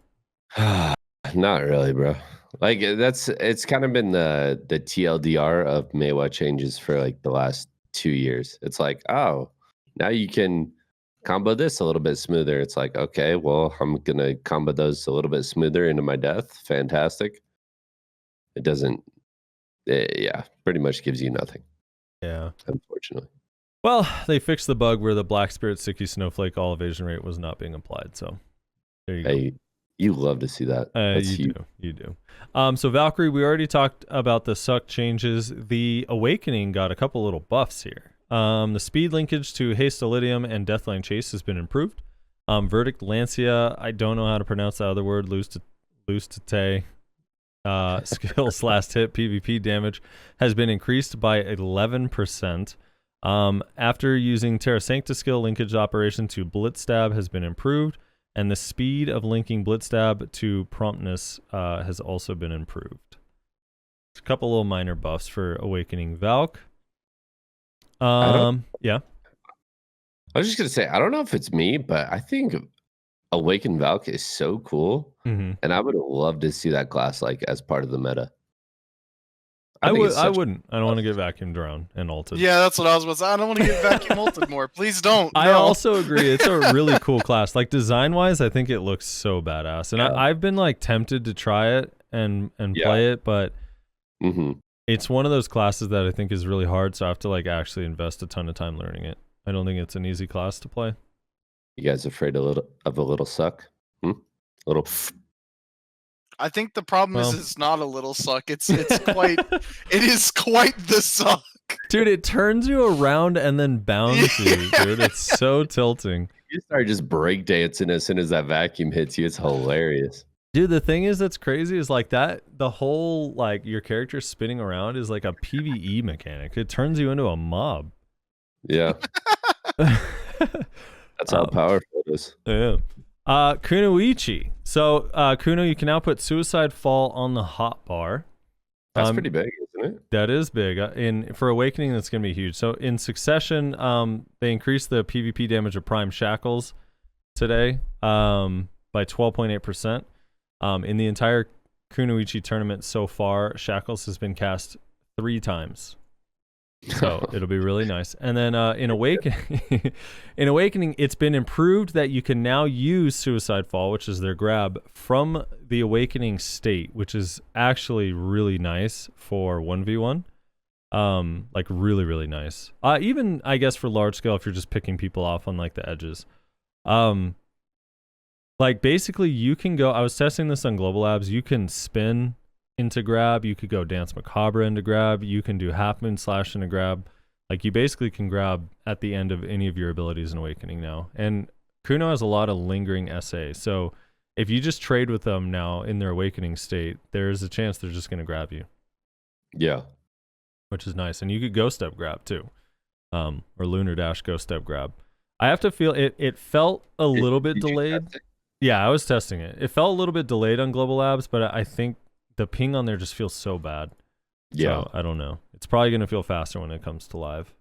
Not really, bro. Like it's kind of been the TLDR of Meiwa changes for like the last 2 years. It's like, oh, now you can combo this a little bit smoother. It's like, okay, well, I'm gonna combo those a little bit smoother into my death. Fantastic. It doesn't. Yeah, pretty much gives you nothing. Yeah, unfortunately. Well, they fixed the bug where the Black Spirit Sticky Snowflake all evasion rate was not being applied. So there you go. You love to see that. You do. So Valkyrie, we already talked about the SUCC changes. The Awakening got a couple little buffs here. The speed linkage to Haste Elydium and Deathline Chase has been improved. Verdict Lancia, I don't know how to pronounce the other word, loose to tay. Skills last hit PvP damage has been increased by 11%. After using Terra Sancta skill, linkage operation to Blitz Stab has been improved. And the speed of linking Blitzstab to Promptness has also been improved. A couple little minor buffs for Awakening Valk. Yeah. I was just going to say, I don't know if it's me, but I think Awakened Valk is so cool. Mm-hmm. And I would love to see that class like as part of the meta. I wouldn't. I don't want to get vacuumed around and ulted. Yeah, that's what I was about to say. I don't want to get vacuum ulted more. Please don't. I No. also agree. It's a really cool class. Like design-wise, I think it looks so badass. And I've been like tempted to try it and play it, but it's one of those classes that I think is really hard. So I have to like actually invest a ton of time learning it. I don't think it's an easy class to play. You guys afraid of a little suck? A little. I think the problem is it's not a little suck. It is quite the suck. Dude, it turns you around and then bounds you, dude. It's so tilting. You start just breakdancing as soon as that vacuum hits you. It's hilarious. Dude, the thing is that's crazy is like that the whole like your character spinning around is like a PvE mechanic. It turns you into a mob. Yeah. That's how powerful it is. Yeah. Kunoichi. So Kuno, you can now put Suicide Fall on the hotbar. That's pretty big, isn't it? That is big. For Awakening, that's going to be huge. So in succession, they increased the PvP damage of Prime Shackles today by 12.8%. In the entire Kunoichi tournament so far, Shackles has been cast 3 times. So it'll be really nice. And then in Awakening, it's been improved that you can now use Suicide Fall, which is their grab, from the Awakening state, which is actually really nice for 1v1. Like really, really nice. Even I guess for large scale, if you're just picking people off on like the edges. Like basically you can go, I was testing this on Global Labs, you can spin into grab, you could go Dance Macabre into grab, you can do Half Moon Slash into grab. Like you basically can grab at the end of any of your abilities in Awakening now. And Kuno has a lot of lingering SA, so if you just trade with them now in their Awakening state, there's a chance they're just going to grab you. Yeah. Which is nice. And you could Ghost Step grab too. Or Lunar Dash Ghost Step grab. I have to feel it felt a little bit delayed. Yeah, I was testing it. It felt a little bit delayed on Global Labs, but I think the ping on there just feels so bad. Yeah. So, I don't know. It's probably going to feel faster when it comes to live.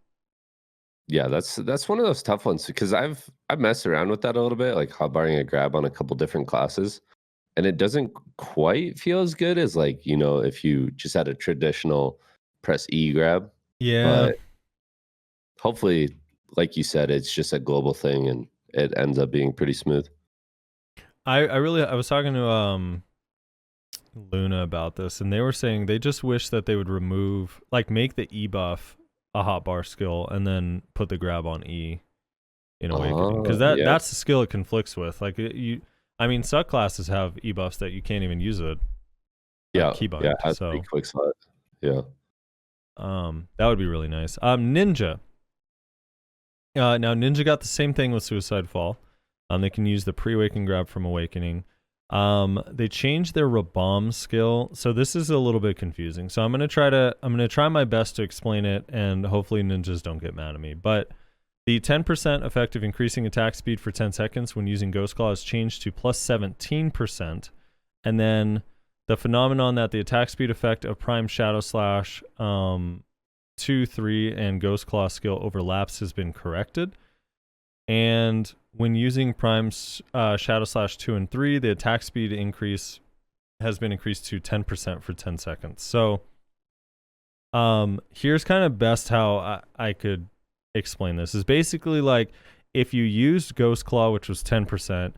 Yeah, that's one of those tough ones because I've messed around with that a little bit, like hotbarring a grab on a couple different classes, and it doesn't quite feel as good as like, you know, if you just had a traditional press E grab. Yeah. But hopefully, like you said, it's just a global thing and it ends up being pretty smooth. I was talking to Luna about this, and they were saying they just wish that they would remove, like, make the E buff a hotbar skill and then put the grab on E in Awakening, because that's the skill it conflicts with. Like I mean, SUCC classes have E buffs that you can't even use it. Keybind. Yeah, it has so to be quick slot. Yeah. That would be really nice. Ninja. Now Ninja got the same thing with Suicide Fall. They can use the pre-awakening grab from Awakening. They changed their Rabam skill, so this is a little bit confusing. So I'm gonna try my best to explain it, and hopefully ninjas don't get mad at me. But the 10% effective increasing attack speed for 10 seconds when using Ghost Claw is changed to plus 17%, and then the phenomenon that the attack speed effect of Prime Shadow Slash 2, 3, and Ghost Claw skill overlaps has been corrected. And when using Prime Shadow Slash 2 and 3, the attack speed increase has been increased to 10% for 10 seconds. So here's kind of best how I could explain this. Is basically like if you used Ghost Claw, which was 10%,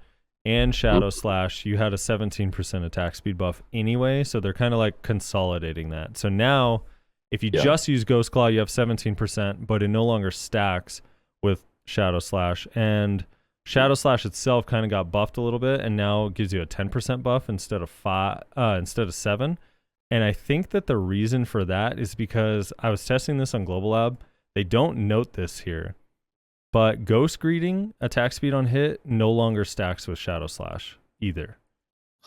and Shadow Slash, you had a 17% attack speed buff anyway, so they're kind of like consolidating that. So now, if you just use Ghost Claw, you have 17%, but it no longer stacks with Shadow Slash, and Shadow Slash itself kind of got buffed a little bit, and now it gives you a 10% buff instead of 7. And I think that the reason for that is because I was testing this on Global Lab. They don't note this here, but Ghost Greeting attack speed on hit no longer stacks with Shadow Slash either.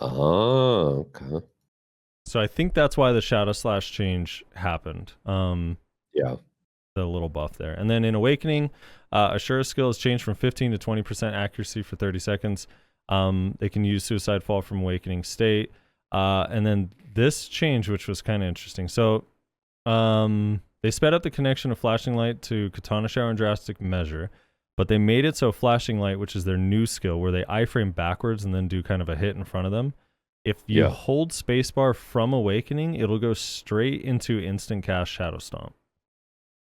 Oh, okay. So I think that's why the Shadow Slash change happened. Yeah. The little buff there. And then in Awakening, Ashura's skill is changed from 15 to 20% accuracy for 30 seconds. They can use Suicide Fall from Awakening state. And then this change, which was kind of interesting. So they sped up the connection of Flashing Light to Katana Shower and Drastic Measure, but they made it so Flashing Light, which is their new skill, where they iframe backwards and then do kind of a hit in front of them. If you hold spacebar from Awakening, it'll go straight into instant cast Shadow Stomp.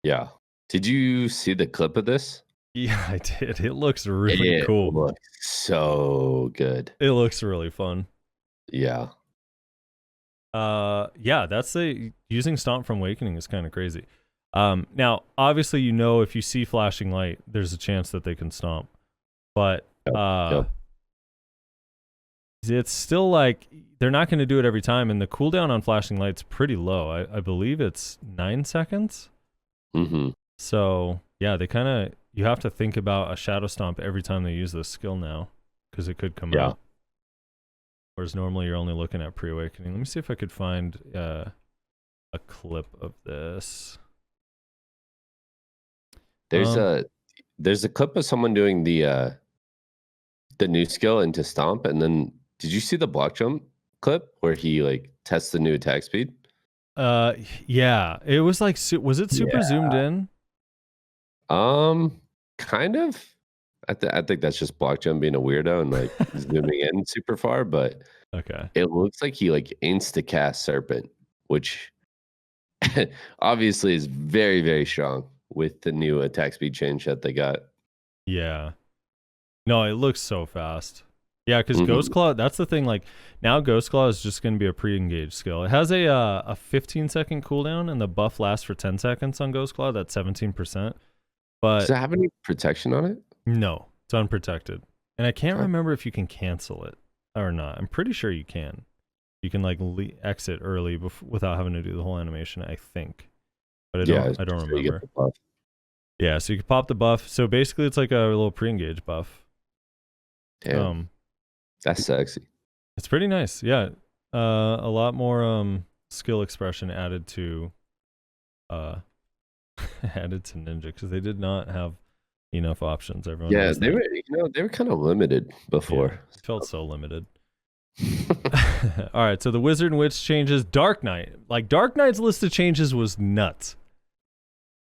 Yeah. Did you see the clip of this? Yeah, I did. It looks really cool. It looks so good. It looks really fun. Yeah. Yeah, that's using Stomp from Awakening is kind of crazy. Now, obviously, you know, if you see Flashing Light, there's a chance that they can Stomp. But it's still like they're not going to do it every time, and the cooldown on Flashing Light's pretty low. I believe it's 9 seconds. Mm-hmm. So yeah, you have to think about a Shadow Stomp every time they use this skill now, because it could come out. Whereas normally you're only looking at pre-awakening. Let me see if I could find a clip of this. There's a clip of someone doing the new skill into Stomp, and then did you see the block jump clip where he like tests the new attack speed? Yeah, it was like, was it super zoomed in? Kind of. I think that's just block jump being a weirdo and like zooming in super far, but okay, it looks like he like insta cast Serpent, which obviously is very, very strong with the new attack speed change that they got. Yeah. No, it looks so fast. Yeah, because Mhm. Ghost Claw, that's the thing. Like now, Ghost Claw is just going to be a pre-engaged skill. It has a 15-second cooldown, and the buff lasts for 10 seconds on Ghost Claw. That's 17%. But Does it have any protection on it? no, it's unprotected. And I can't Okay. remember if you can cancel it or not. I'm pretty sure you can. You can like exit early without having to do the whole animation, I think. But I don't so you get remember. the buff. Yeah, so you can pop the buff. So basically, it's like a little pre-engage buff. Damn, that's sexy. It's pretty nice. Yeah, a lot more skill expression added to Ninja because they did not have enough options. Everyone, Yeah, knows they that. were they were kind of limited before. Yeah, it felt so limited. All right, so the Wizard and Witch changes. Dark Knight, like Dark Knight's list of changes was nuts.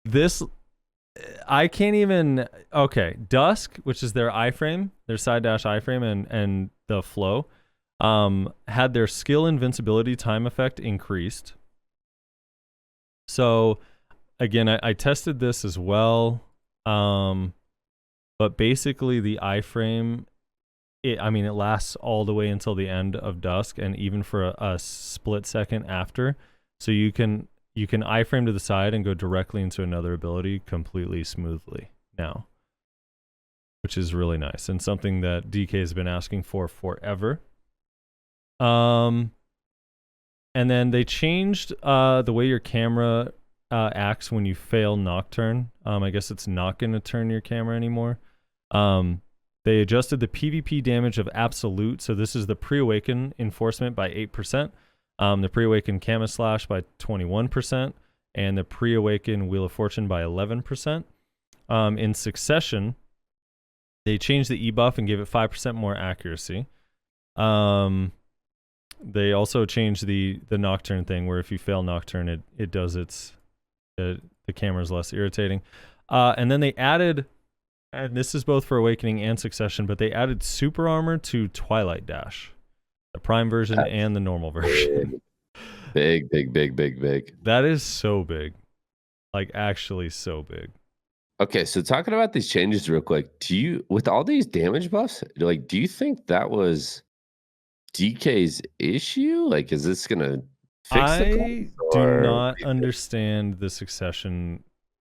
This, I can't even. Okay, Dusk, which is their iframe, their side dash iframe, and the flow, had their skill invincibility time effect increased. So, again, I tested this as well, but basically the iframe. It lasts all the way until the end of Dusk, and even for a split second after. So you can iframe to the side and go directly into another ability completely smoothly now, which is really nice and something that DK has been asking for forever. And then they changed the way your camera acts when you fail Nocturne. I guess it's not going to turn your camera anymore. They adjusted the PvP damage of Absolute, so this is the Pre-Awaken Enforcement by 8%, the Pre-Awaken Camouflage by 21%, and the Pre-Awaken Wheel of Fortune by 11%. In succession, they changed the E-buff and gave it 5% more accuracy. They also changed the Nocturne thing, where if you fail Nocturne, it does the camera's less irritating. And then they added... And this is both for Awakening and Succession, but they added Super Armor to Twilight Dash, the Prime version and the normal version. Big. That is so big. Like, actually so big. Okay, so talking about these changes real quick, with all these damage buffs, like, do you think that was DK's issue? Like, is this gonna fix the I do not understand the Succession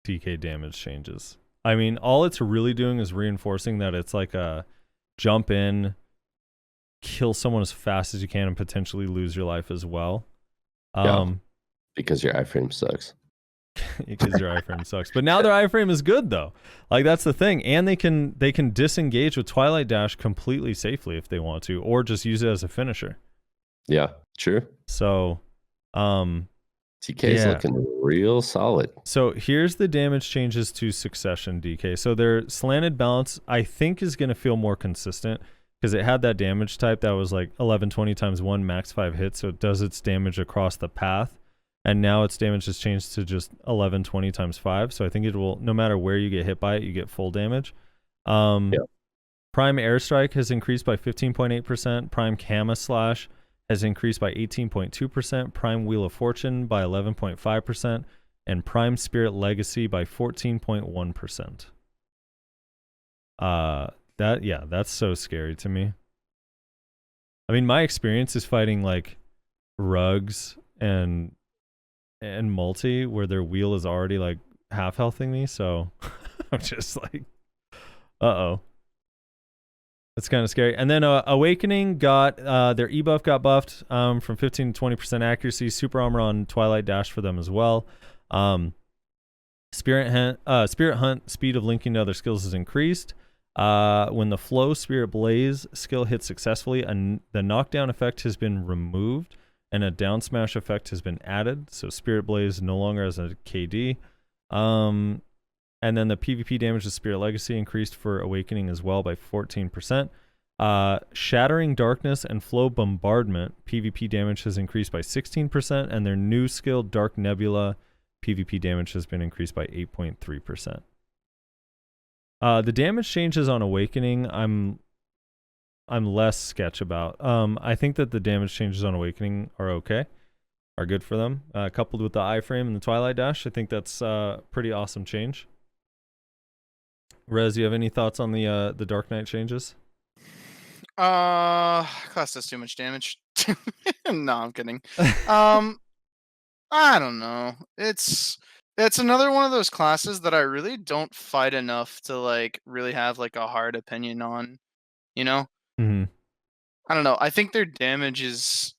DK damage changes. I mean, all it's really doing is reinforcing that it's like a jump in, kill someone as fast as you can, and potentially lose your life as well. Because your iframe sucks. Because your iframe sucks. But now their iframe is good though. Like that's the thing. And they can disengage with Twilight Dash completely safely if they want to, or just use it as a finisher. Yeah, true. So TK's looking real solid. So here's the damage changes to Succession DK. So their slanted balance, I think, is going to feel more consistent because it had that damage type that was like 1120 times 1 max 5 hits. So it does its damage across the path. And now its damage has changed to just 1120 times 5. So I think it will, no matter where you get hit by it, you get full damage. Prime Airstrike has increased by 15.8%. Prime Camouflage has increased by 18.2%, Prime Wheel of Fortune by 11.5%, and Prime Spirit Legacy by 14.1%. That's so scary to me. I mean, my experience is fighting like rugs and multi where their wheel is already like half healthing me, so I'm just like, uh-oh. That's kind of scary. And then Awakening got their E-buff got buffed from 15 to 20% accuracy. Super Armor on Twilight Dash for them as well. Spirit Hunt speed of linking to other skills is increased. When the Flow Spirit Blaze skill hits successfully, the knockdown effect has been removed and a down smash effect has been added. So Spirit Blaze no longer has a KD. And then the PvP damage of Spirit Legacy increased for Awakening as well by 14%. Shattering Darkness and Flow Bombardment PvP damage has increased by 16%, and their new skill Dark Nebula PvP damage has been increased by 8.3%. The damage changes on Awakening, I'm less sketch about. I think that the damage changes on Awakening are okay, are good for them. Coupled with the iframe and the Twilight Dash, I think that's a pretty awesome change. Rez, you have any thoughts on the Dark Knight changes? Class does too much damage. No, I'm kidding. I don't know. It's another one of those classes that I really don't fight enough to like really have like a hard opinion on. You know, Hmm. I don't know. I think their damage is.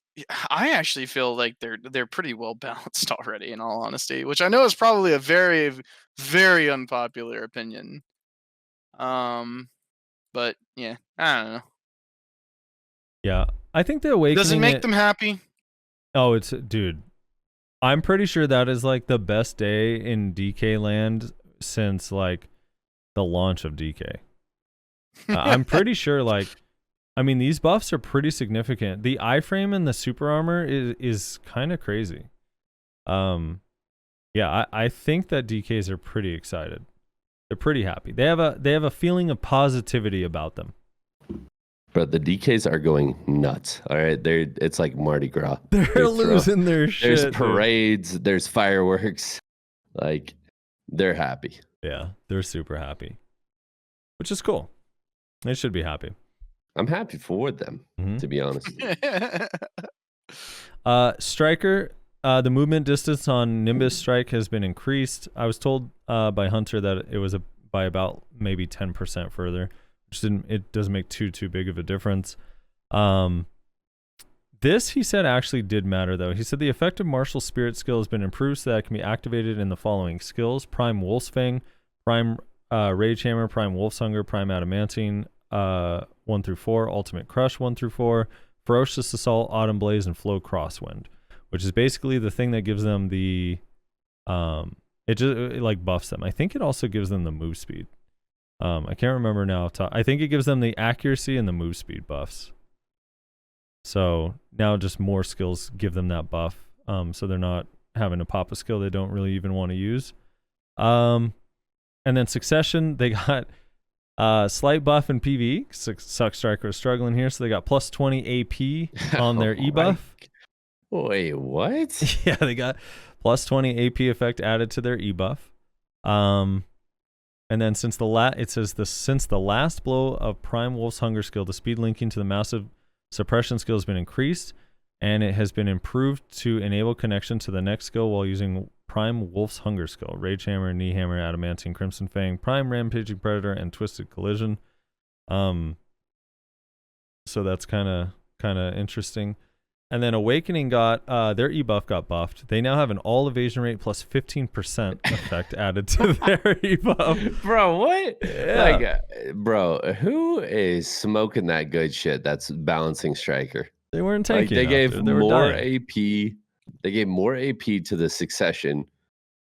I actually feel like they're pretty well balanced already. In all honesty, which I know is probably a very very unpopular opinion. But yeah, I don't know. Yeah, I think the Does it awakening. make them happy? Oh, it's dude. I'm pretty sure that is like the best day in DK land since like the launch of DK. I'm pretty sure like I mean these buffs are pretty significant. The iframe and the super armor is kind of crazy. Yeah, I think that DKs are pretty excited. They're pretty happy. They have a feeling of positivity about them. But the DKs are going nuts. All right, it's like Mardi Gras. They're losing their shit. There's parades, there's fireworks. Like they're happy. Yeah, they're super happy, which is cool. They should be happy. I'm happy for them, to be honest. Striker, the movement distance on Nimbus Strike has been increased. I was told by Hunter that it was by about maybe 10% further. It doesn't make too big of a difference. This, he said, actually did matter, though. He said the effective martial spirit skill has been improved so that it can be activated in the following skills: Prime Wolf's Fang, Prime Rage Hammer, Prime Wolf's Hunger, Prime Adamantine 1 through 4, Ultimate Crush 1 through 4, Ferocious Assault, Autumn Blaze, and Flow Crosswind, which is basically the thing that gives them the it like buffs them. I think it also gives them the move speed. I can't remember now. I think it gives them the accuracy and the move speed buffs. So now just more skills give them that buff. So they're not having to pop a skill they don't really even want to use. And then Succession, they got slight buff in PvE. SUCC Striker is struggling here, so they got plus 20 AP on their E buff. Wait, what? Yeah, they got plus 20 AP effect added to their E buff. And then since the last blow of Prime Wolf's Hunger skill, the speed linking to the massive suppression skill has been increased, and it has been improved to enable connection to the next skill while using Prime Wolf's Hunger skill: Rage Hammer, Knee Hammer, Adamantine, Crimson Fang, Prime Rampaging Predator, and Twisted Collision. So that's kind of interesting. And then Awakening got their E buff got buffed. They now have an all evasion rate plus 15% effect added to their E buff. Bro, what? Yeah. Like, bro, who is smoking that good shit? That's balancing Striker. They weren't Like, taking. they gave more dying. AP. They gave more AP to the Succession,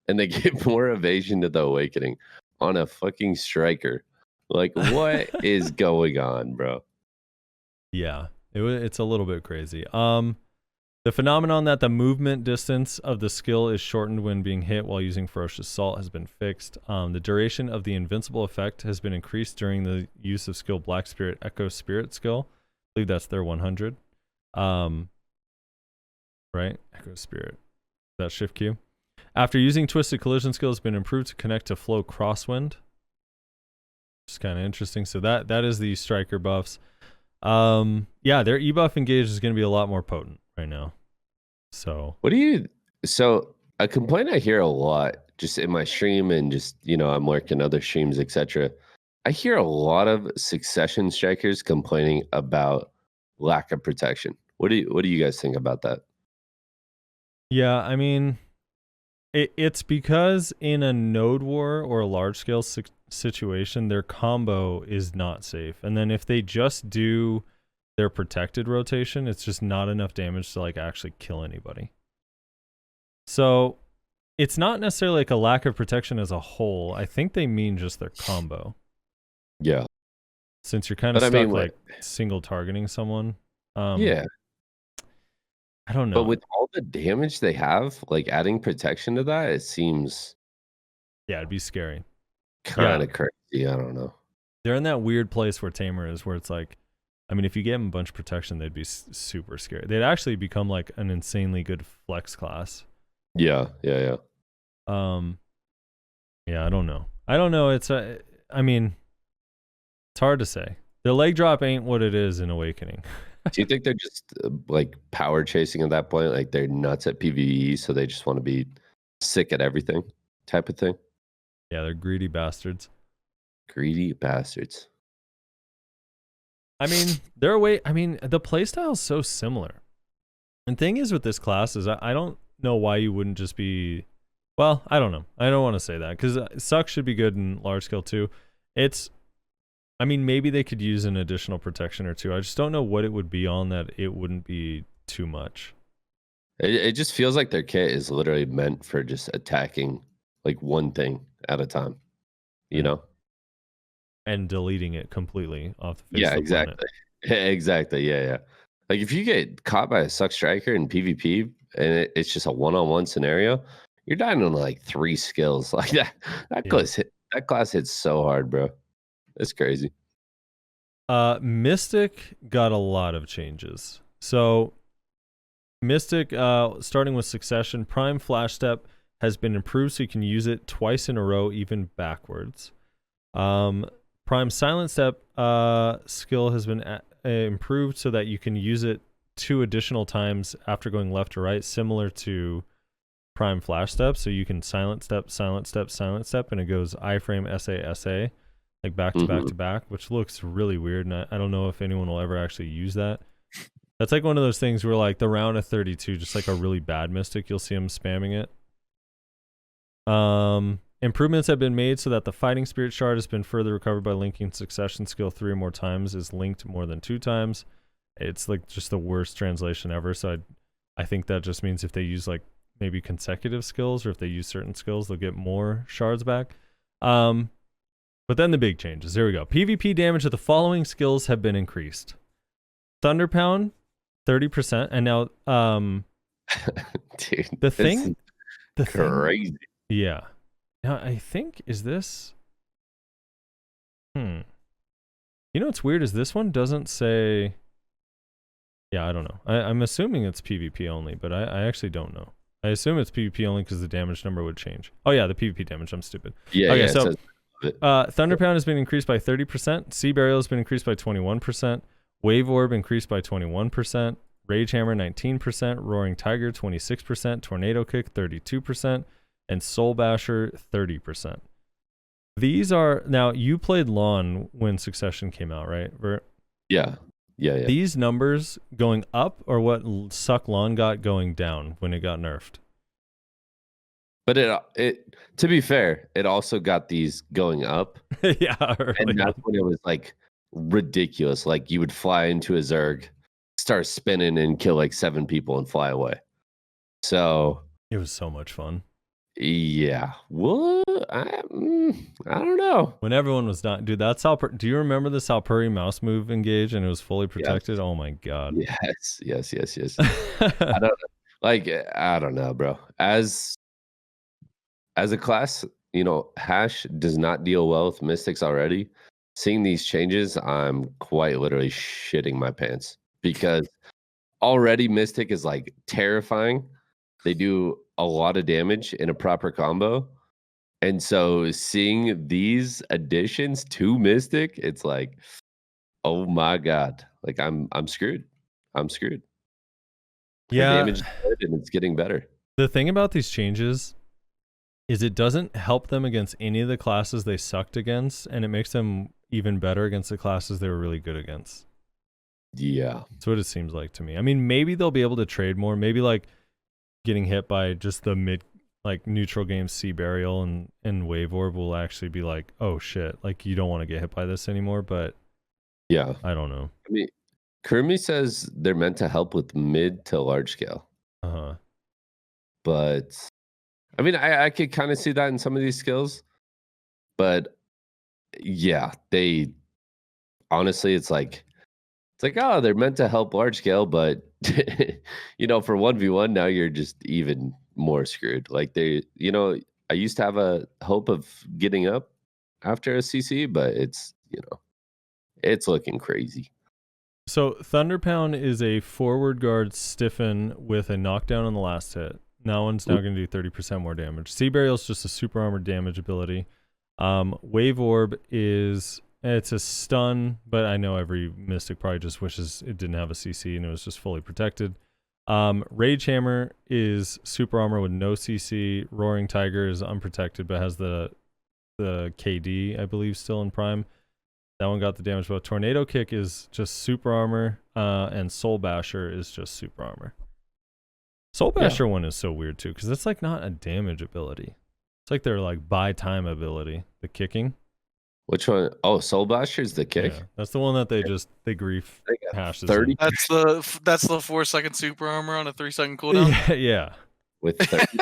and they gave more evasion to the Awakening on a fucking Striker. Like, what is going on, bro? Yeah. It's a little bit crazy. The phenomenon that the movement distance of the skill is shortened when being hit while using Ferocious Assault has been fixed. The duration of the invincible effect has been increased during the use of skill Black Spirit Echo Spirit skill. I believe that's their 100. Right? Echo Spirit. That shift Q. After using Twisted Collision skill has been improved to connect to Flow Crosswind. Which is kind of interesting. So that is the Striker buffs. Yeah, their E-buff engage is going to be a lot more potent right now. So a complaint I hear a lot just in my stream and just, I'm working other streams, etc. I hear a lot of Succession Strikers complaining about lack of protection. What do you guys think about that? Yeah, I mean, it's because in a node war or a large scale situation, their combo is not safe. And then if they just do their protected rotation, it's just not enough damage to like actually kill anybody. So it's not necessarily like a lack of protection as a whole. I think they mean just their combo. Yeah. Since you're kind of stuck like single targeting someone. Yeah. I don't know. But with all the damage they have, like adding protection to that, it seems it'd be scary. Kind of crazy. I don't know. They're in that weird place where Tamer is, where it's like, I mean, if you gave them a bunch of protection, they'd be super scary. They'd actually become like an insanely good flex class. Yeah. Yeah, I don't know. It's I mean, it's hard to say. The leg drop ain't what it is in Awakening. Do you think they're just like power chasing at that point? Like they're nuts at PvE, so they just want to be sick at everything type of thing? Yeah, they're greedy bastards. Greedy bastards. I mean, the playstyle is so similar. And thing is with this class is I don't know why you wouldn't just be... Well, I don't know. I don't want to say that because SUCC should be good in large scale too. I mean, maybe they could use an additional protection or two. I just don't know what it would be on that it wouldn't be too much. It just feels like their kit is literally meant for just attacking like one thing at a time, you know? And deleting it completely off the face Yeah, of the exactly. Exactly. Yeah. Like if you get caught by a SUCC striker in PvP and it's just a one-on-one scenario, you're dying on like 3 skills. Like that class hits so hard, bro. It's crazy. Mystic got a lot of changes. So Mystic, starting with Succession, Prime Flash Step has been improved so you can use it twice in a row, even backwards. Prime Silent Step skill has been improved so that you can use it 2 additional times after going left to right, similar to Prime Flash Step. So you can Silent Step, Silent Step, Silent Step, and it goes iframe, SA, SA. Like back to back to back, which looks really weird, and I don't know if anyone will ever actually use that. That's like one of those things where like the round of 32, just like a really bad Mystic, you'll see him spamming it. Improvements have been made so that the Fighting Spirit Shard has been further recovered by linking Succession skill 3 or more times, is linked more than 2 times. It's like just the worst translation ever, so I think that just means if they use like maybe consecutive skills or if they use certain skills, they'll get more shards back. But then the big changes. Here we go. PvP damage of the following skills have been increased. Thunder Pound, 30%. And now, Dude, the thing... crazy. Yeah. Now, I think, is this... You know what's weird is this one doesn't say... Yeah, I don't know. I'm assuming it's PvP only, but I actually don't know. I assume it's PvP only because the damage number would change. Oh, yeah, the PvP damage. I'm stupid. Yeah, okay, yeah, so... it. Thunder Pound has been increased by 30%. Sea Burial has been increased by 21%. Wave Orb increased by 21%. Rage Hammer 19%. Roaring Tiger 26%. Tornado Kick 32%. And Soul Basher 30%. These are... Now, you played Lawn when Succession came out, right, Vert? Yeah. These numbers going up or what SUCC Lawn got going down when it got nerfed? But it to be fair, it also got these going up. Yeah, and that's when it was like ridiculous. Like you would fly into a Zerg, start spinning and kill like 7 people and fly away. So it was so much fun. Yeah. What? I don't know. When everyone was not, dude, that's how. Do you remember the Salpuri mouse move engage and it was fully protected? Yes. Oh my god. Yes. I don't like. I don't know, bro. As a class, Hash does not deal well with Mystics already. Seeing these changes, I'm quite literally shitting my pants because already Mystic is like terrifying. They do a lot of damage in a proper combo. And so seeing these additions to Mystic, it's like, oh my god. Like I'm screwed. Yeah. The damage is good and it's getting better. The thing about these changes is it doesn't help them against any of the classes they sucked against, and it makes them even better against the classes they were really good against. Yeah. That's what it seems like to me. I mean, maybe they'll be able to trade more. Maybe like getting hit by just the neutral game Sea Burial and Wave Orb will actually be like, oh shit, like you don't want to get hit by this anymore, but yeah. I don't know. I mean, Kurumi says they're meant to help with mid to large scale. Uh-huh. But I mean, I could kind of see that in some of these skills, but yeah, they honestly, it's like, oh, they're meant to help large scale, but for 1v1, now you're just even more screwed. Like I used to have a hope of getting up after a CC, but it's looking crazy. So Thunder Pound is a forward guard stiffen with a knockdown on the last hit. That one's now going to do 30% more damage. Sea Burial is just a super armored damage ability. Wave Orb is It's a stun, but I know every Mystic probably just wishes it didn't have a CC and it was just fully protected. Rage Hammer is super armor with no CC. Roaring Tiger is unprotected but has the KD, I believe, still in prime. That one got the damage buff. Tornado Kick is just super armor, and Soul Basher is just super armor. Soul Basher one is so weird too, because it's like not a damage ability. It's like their like buy time ability, the kicking. Which one? Oh, Soul Basher is the kick. Yeah, that's the one that they grief They got hashes. 30 That's the 4-second super armor on a 3-second cooldown. Yeah. with 30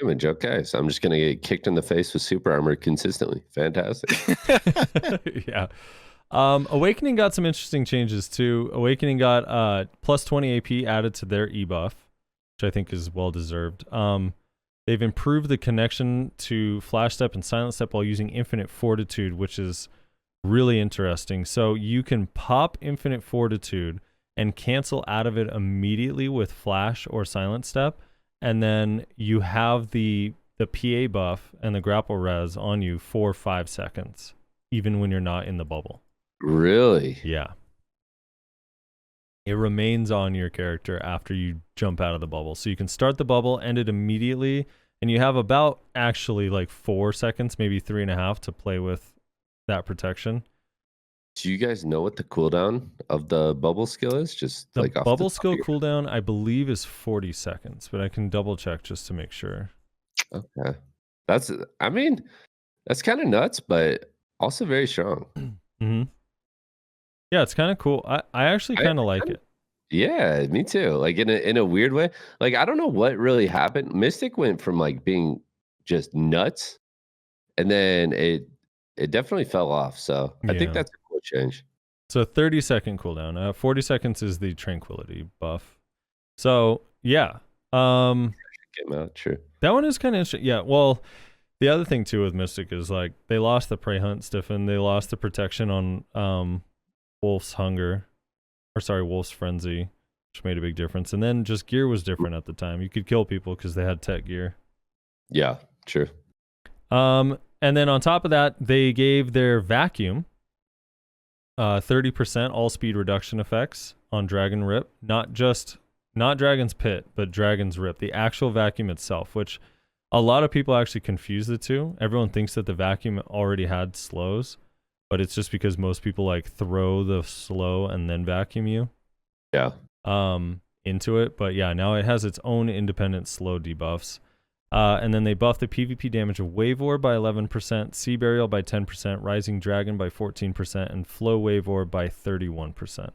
damage. Okay, so I'm just gonna get kicked in the face with super armor consistently. Fantastic. Yeah. Awakening got some interesting changes too. Awakening got plus 20 AP added to their e-buff, which I think is well deserved. They've improved the connection to Flash Step and Silent Step while using Infinite Fortitude, which is really interesting. So you can pop Infinite Fortitude and cancel out of it immediately with Flash or Silent Step, and then you have the PA buff and the grapple res on you for 5 seconds, even when you're not in the bubble. Really? Yeah. It remains on your character after you jump out of the bubble. So you can start the bubble, end it immediately, and you have about actually like 4 seconds, maybe 3.5 to play with that protection. Do you guys know what the cooldown of the bubble skill is? Just The like off bubble the top skill of your- cooldown, I believe, is 40 seconds, but I can double check just to make sure. Okay. That's kind of nuts, but also very strong. Mm-hmm. Yeah, it's kind of cool. I actually kind of like it. Yeah, me too. Like in a weird way. Like I don't know what really happened. Mystic went from like being just nuts, and then it definitely fell off. So I Yeah. think that's a cool change. So 30-second cooldown. 40 seconds is the tranquility buff. So yeah. Came out true. That one is kind of interesting. Yeah, well, the other thing too with Mystic is like they lost the Prey Hunt Stiffen, they lost the protection on Wolf's Frenzy, which made a big difference. And then just gear was different at the time. You could kill people because they had tech gear. Yeah, true. And then on top of that, they gave their vacuum 30% all speed reduction effects on Dragon Rip, not Dragon's Pit, but Dragon's Rip, the actual vacuum itself, which a lot of people actually confuse the two. Everyone thinks that the vacuum already had slows, but it's just because most people like throw the slow and then vacuum you Yeah. into it. But yeah, now it has its own independent slow debuffs. And then they buffed the PvP damage of Wave Orb by 11%, Sea Burial by 10%, Rising Dragon by 14%, and Flow Wave Orb by 31%.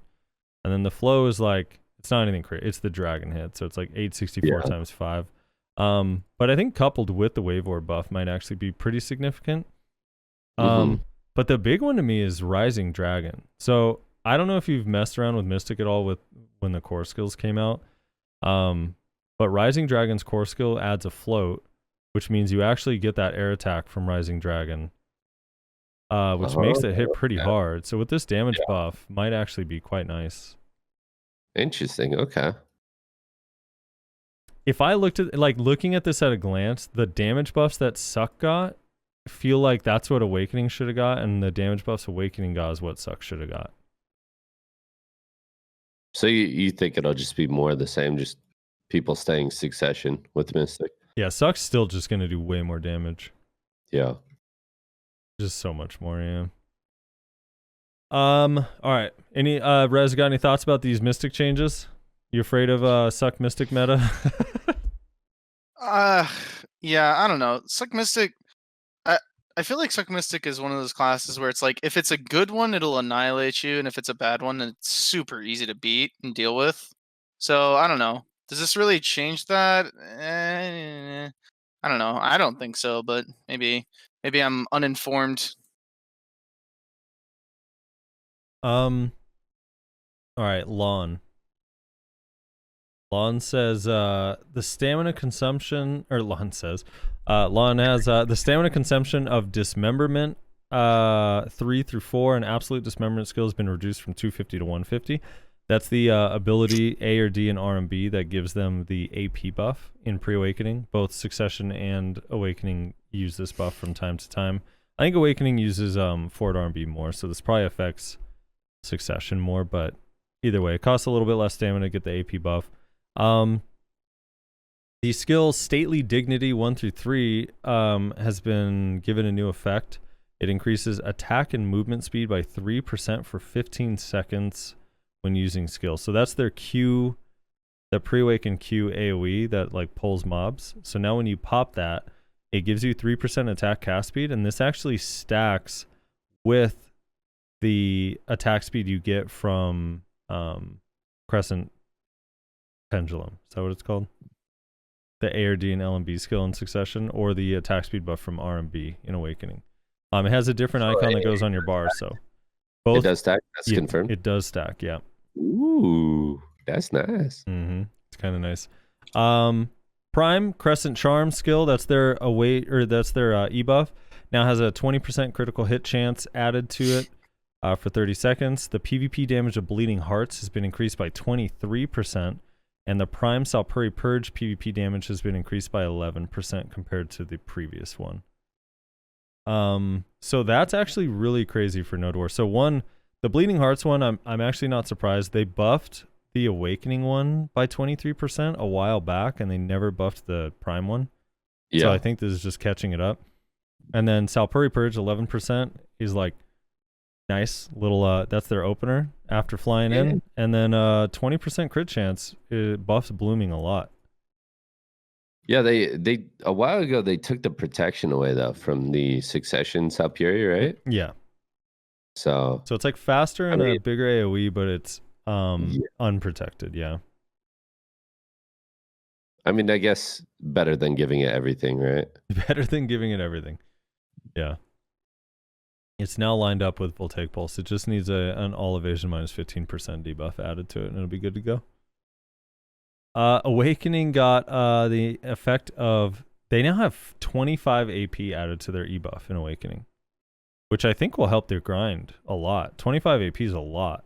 And then the flow is like, it's not anything crazy. It's the dragon hit, so it's like 864 times 5. But I think coupled with the Wave Orb buff might actually be pretty significant. But the big one to me is Rising Dragon. So I don't know if you've messed around with Mystic at all with when the core skills came out. But Rising Dragon's core skill adds a float, which means you actually get that air attack from Rising Dragon, which makes it hit pretty hard. So with this damage buff, might actually be quite nice. Interesting. Okay. If I looked at looking at this at a glance, the damage buffs that SUCC got feel like that's what Awakening should have got, and the damage buffs Awakening got is what SUCC should have got. So you think it'll just be more of the same, just people staying succession with Mystic? Yeah, SUCC's still just gonna do way more damage. Yeah. Just so much more, yeah. All right. Any Rez, got any thoughts about these Mystic changes? You afraid of SUCC Mystic meta? Yeah, I don't know. SUCC Mystic, I feel like SUCC Mystic is one of those classes where it's like, if it's a good one, it'll annihilate you, and if it's a bad one, then it's super easy to beat and deal with. So, I don't know. Does this really change that? I don't know. I don't think so, but maybe I'm uninformed. All right, Lon says the stamina consumption, or Lon has the stamina consumption of Dismemberment 3 through 4 and Absolute Dismemberment skill has been reduced from 250 to 150. That's the ability A or D and RMB that gives them the AP buff in Pre-Awakening. Both Succession and Awakening use this buff from time to time. I think Awakening uses forward R&B more, so this probably affects Succession more, but either way, it costs a little bit less stamina to get the AP buff. The skill Stately Dignity 1 through 3 has been given a new effect. It increases attack and movement speed by 3% for 15 seconds when using skills. So that's their Q, the pre-awaken Q AoE that like pulls mobs. So now when you pop that, it gives you 3% attack cast speed, and this actually stacks with the attack speed you get from Crescent Pendulum. Is that what it's called? The ARD and LMB skill in Succession, or the attack speed buff from RMB in Awakening. It has a different icon that goes on your bar, so both. It does stack. That's confirmed. It does stack, yeah. Ooh, that's nice. It's kind of nice. Prime Crescent Charm skill, that's their e-buff, now has a 20% critical hit chance added to it for 30 seconds. The PvP damage of Bleeding Hearts has been increased by 23%, and the Prime Salpuri Purge PvP damage has been increased by 11% compared to the previous one. So that's actually really crazy for Node War. So the Bleeding Hearts one, I'm actually not surprised. They buffed the Awakening one by 23% a while back, and they never buffed the Prime one. Yeah. So I think this is just catching it up. And then Salpuri Purge 11% is like nice little that's their opener after flying in. And then 20% crit chance, it buffs Blooming a lot. Yeah, they a while ago they took the protection away though from the Succession Salpuri, right? Yeah. So it's like faster and a bigger AoE, but it's unprotected, yeah. I mean, I guess better than giving it everything, right? Better than giving it everything. Yeah. It's now lined up with Voltaic Pulse. It just needs an all evasion minus 15% debuff added to it, and it'll be good to go. Awakening got the effect of, they now have 25 AP added to their e-buff in Awakening, which I think will help their grind a lot. 25 AP is a lot.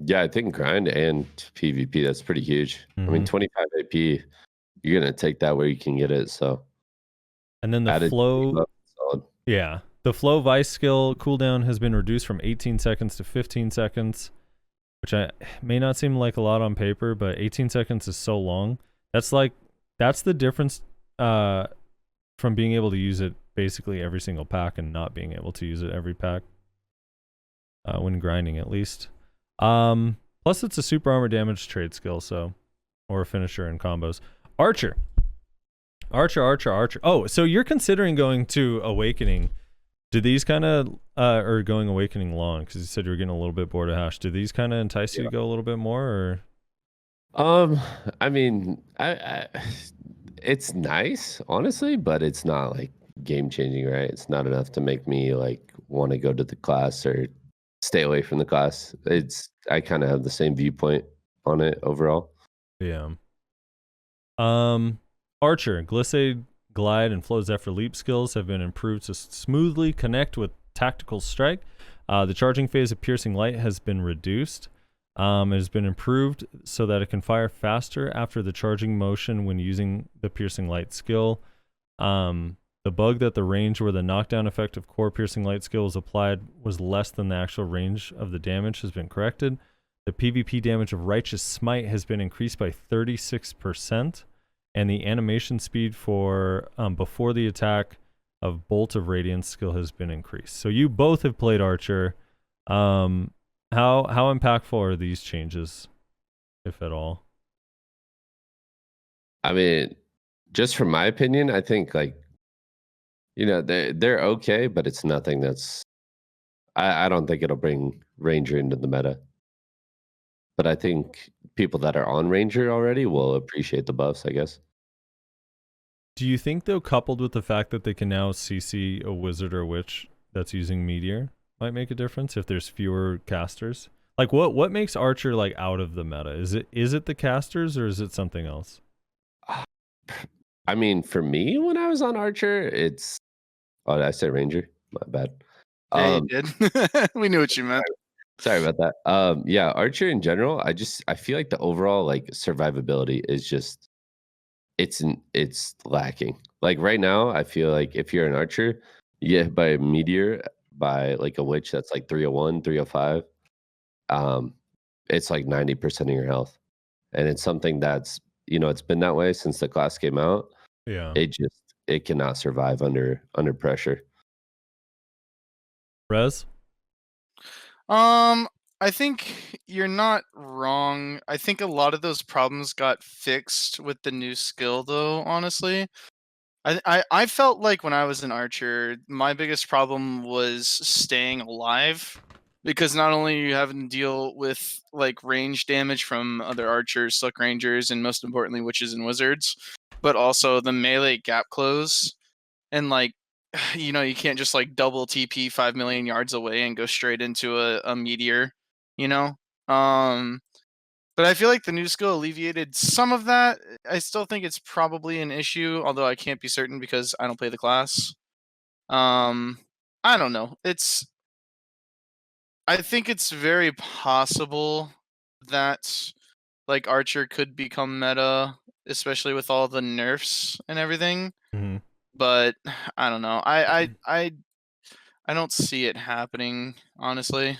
Yeah, I think grind and PvP, that's pretty huge. I mean, 25 AP, you're going to take that where you can get it, so. And then the flow, yeah. The flow Vice skill cooldown has been reduced from 18 seconds to 15 seconds, which may not seem like a lot on paper, but 18 seconds is so long. That's the difference from being able to use it basically every single pack and not being able to use it every pack when grinding, at least. Plus, it's a super armor damage trade skill, so, or a finisher in combos. Archer. Oh, so you're considering going to Awakening. Do these kind of, or going Awakening long, because you said you were getting a little bit bored of Hash. Do these kind of entice you to go a little bit more, or? I mean, I it's nice, honestly, but it's not like game changing, right? It's not enough to make me like want to go to the class or stay away from the class. I kind of have the same viewpoint on it overall. Yeah. Archer, Glissade, Glide, and Flow Zephyr Leap skills have been improved to smoothly connect with Tactical Strike. The charging phase of Piercing Light has been reduced. It has been improved so that it can fire faster after the charging motion when using the Piercing Light skill. The bug that the range where the knockdown effect of core Piercing Light skill was applied was less than the actual range of the damage has been corrected. The PvP damage of Righteous Smite has been increased by 36%. And the animation speed for before the attack of Bolt of Radiance skill has been increased. So you both have played Archer. How impactful are these changes, if at all? I mean, just from my opinion, I think like, you know, they're okay, but it's nothing that's. I don't think it'll bring Ranger into the meta. But I think people that are on Ranger already will appreciate the buffs, I guess. Do you think, though, coupled with the fact that they can now CC a wizard or witch that's using Meteor, might make a difference if there's fewer casters? Like, what makes Archer like out of the meta? Is it the casters, or is it something else? I mean, for me, when I was on Archer, it's. Oh, did I say Ranger? My bad. Yeah, you did. We knew what you meant. Sorry about that. Yeah, Archer in general, I feel like the overall like survivability is just it's lacking. Like right now, I feel like if you're an Archer, you get hit by a meteor by like a witch that's like 301, 305, it's like 90% of your health. And it's something that's, it's been that way since the class came out. Yeah. It cannot survive under pressure. Rez? I think you're not wrong. I think a lot of those problems got fixed with the new skill, though, honestly. I felt like when I was an archer, my biggest problem was staying alive, because not only are you having to deal with like range damage from other archers, SUCC rangers, and most importantly witches and wizards, but also the melee gap close, and like you can't just like double TP 5 million yards away and go straight into a meteor, you know. But I feel like the new skill alleviated some of that. I still think it's probably an issue, although I can't be certain because I don't play the class. I don't know. I think it's very possible that like Archer could become meta, especially with all the nerfs and everything. Mm-hmm. But I don't know. I don't see it happening, honestly.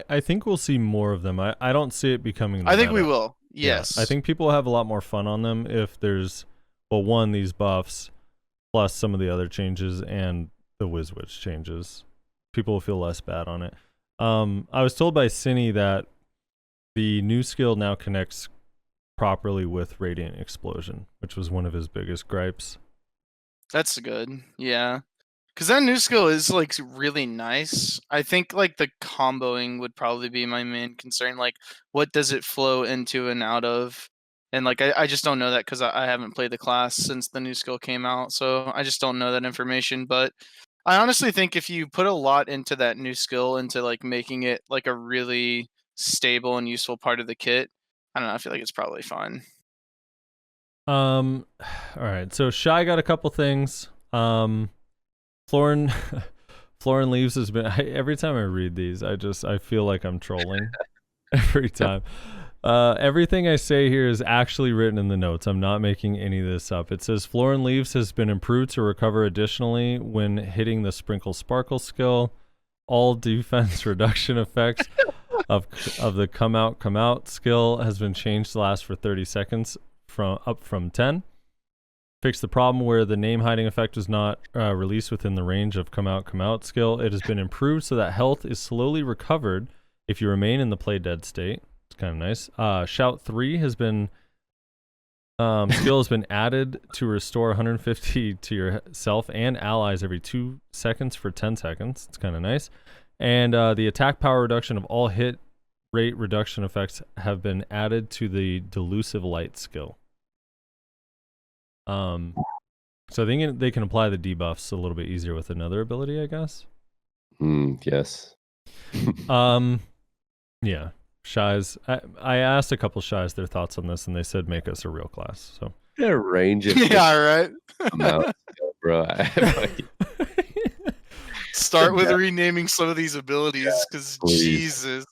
I think we'll see more of them. I don't see it becoming the I think we meta. will. Yes. Yeah, I think people will have a lot more fun on them if there's, well, one, these buffs, plus some of the other changes and the WIZ changes. People will feel less bad on it. I was told by Cine that the new skill now connects properly with Radiant Explosion, which was one of his biggest gripes. That's good. Yeah. Because that new skill is like really nice. I think like the comboing would probably be my main concern. Like, what does it flow into and out of? And like, I just don't know that because I haven't played the class since the new skill came out. So I just don't know that information. But I honestly think if you put a lot into that new skill, into like making it like a really stable and useful part of the kit, I don't know. I feel like it's probably fine. All right. So Shy got a couple things. Florin Leaves has been, every time I read these, I feel like I'm trolling every time. Everything I say here is actually written in the notes. I'm not making any of this up. It says Florin Leaves has been improved to recover additionally when hitting the Sprinkle Sparkle skill. All defense reduction effects of the come out skill has been changed to last for 30 seconds up from 10. Fix the problem where the name hiding effect was not released within the range of come out skill. It has been improved so that health is slowly recovered if you remain in the play dead state. It's kind of nice. Shout 3 has been skill has been added to restore 150 to yourself and allies every 2 seconds for 10 seconds. It's kind of nice. And the attack power reduction of all hit rate reduction effects have been added to the Delusive Light skill. So I think they can apply the debuffs a little bit easier with another ability, I guess. Yes. Yeah. Shies. I asked a couple Shies their thoughts on this, and they said make us a real class. So Yeah, range of Yeah, right. come out, bro. Start with renaming some of these abilities, because please. Jesus.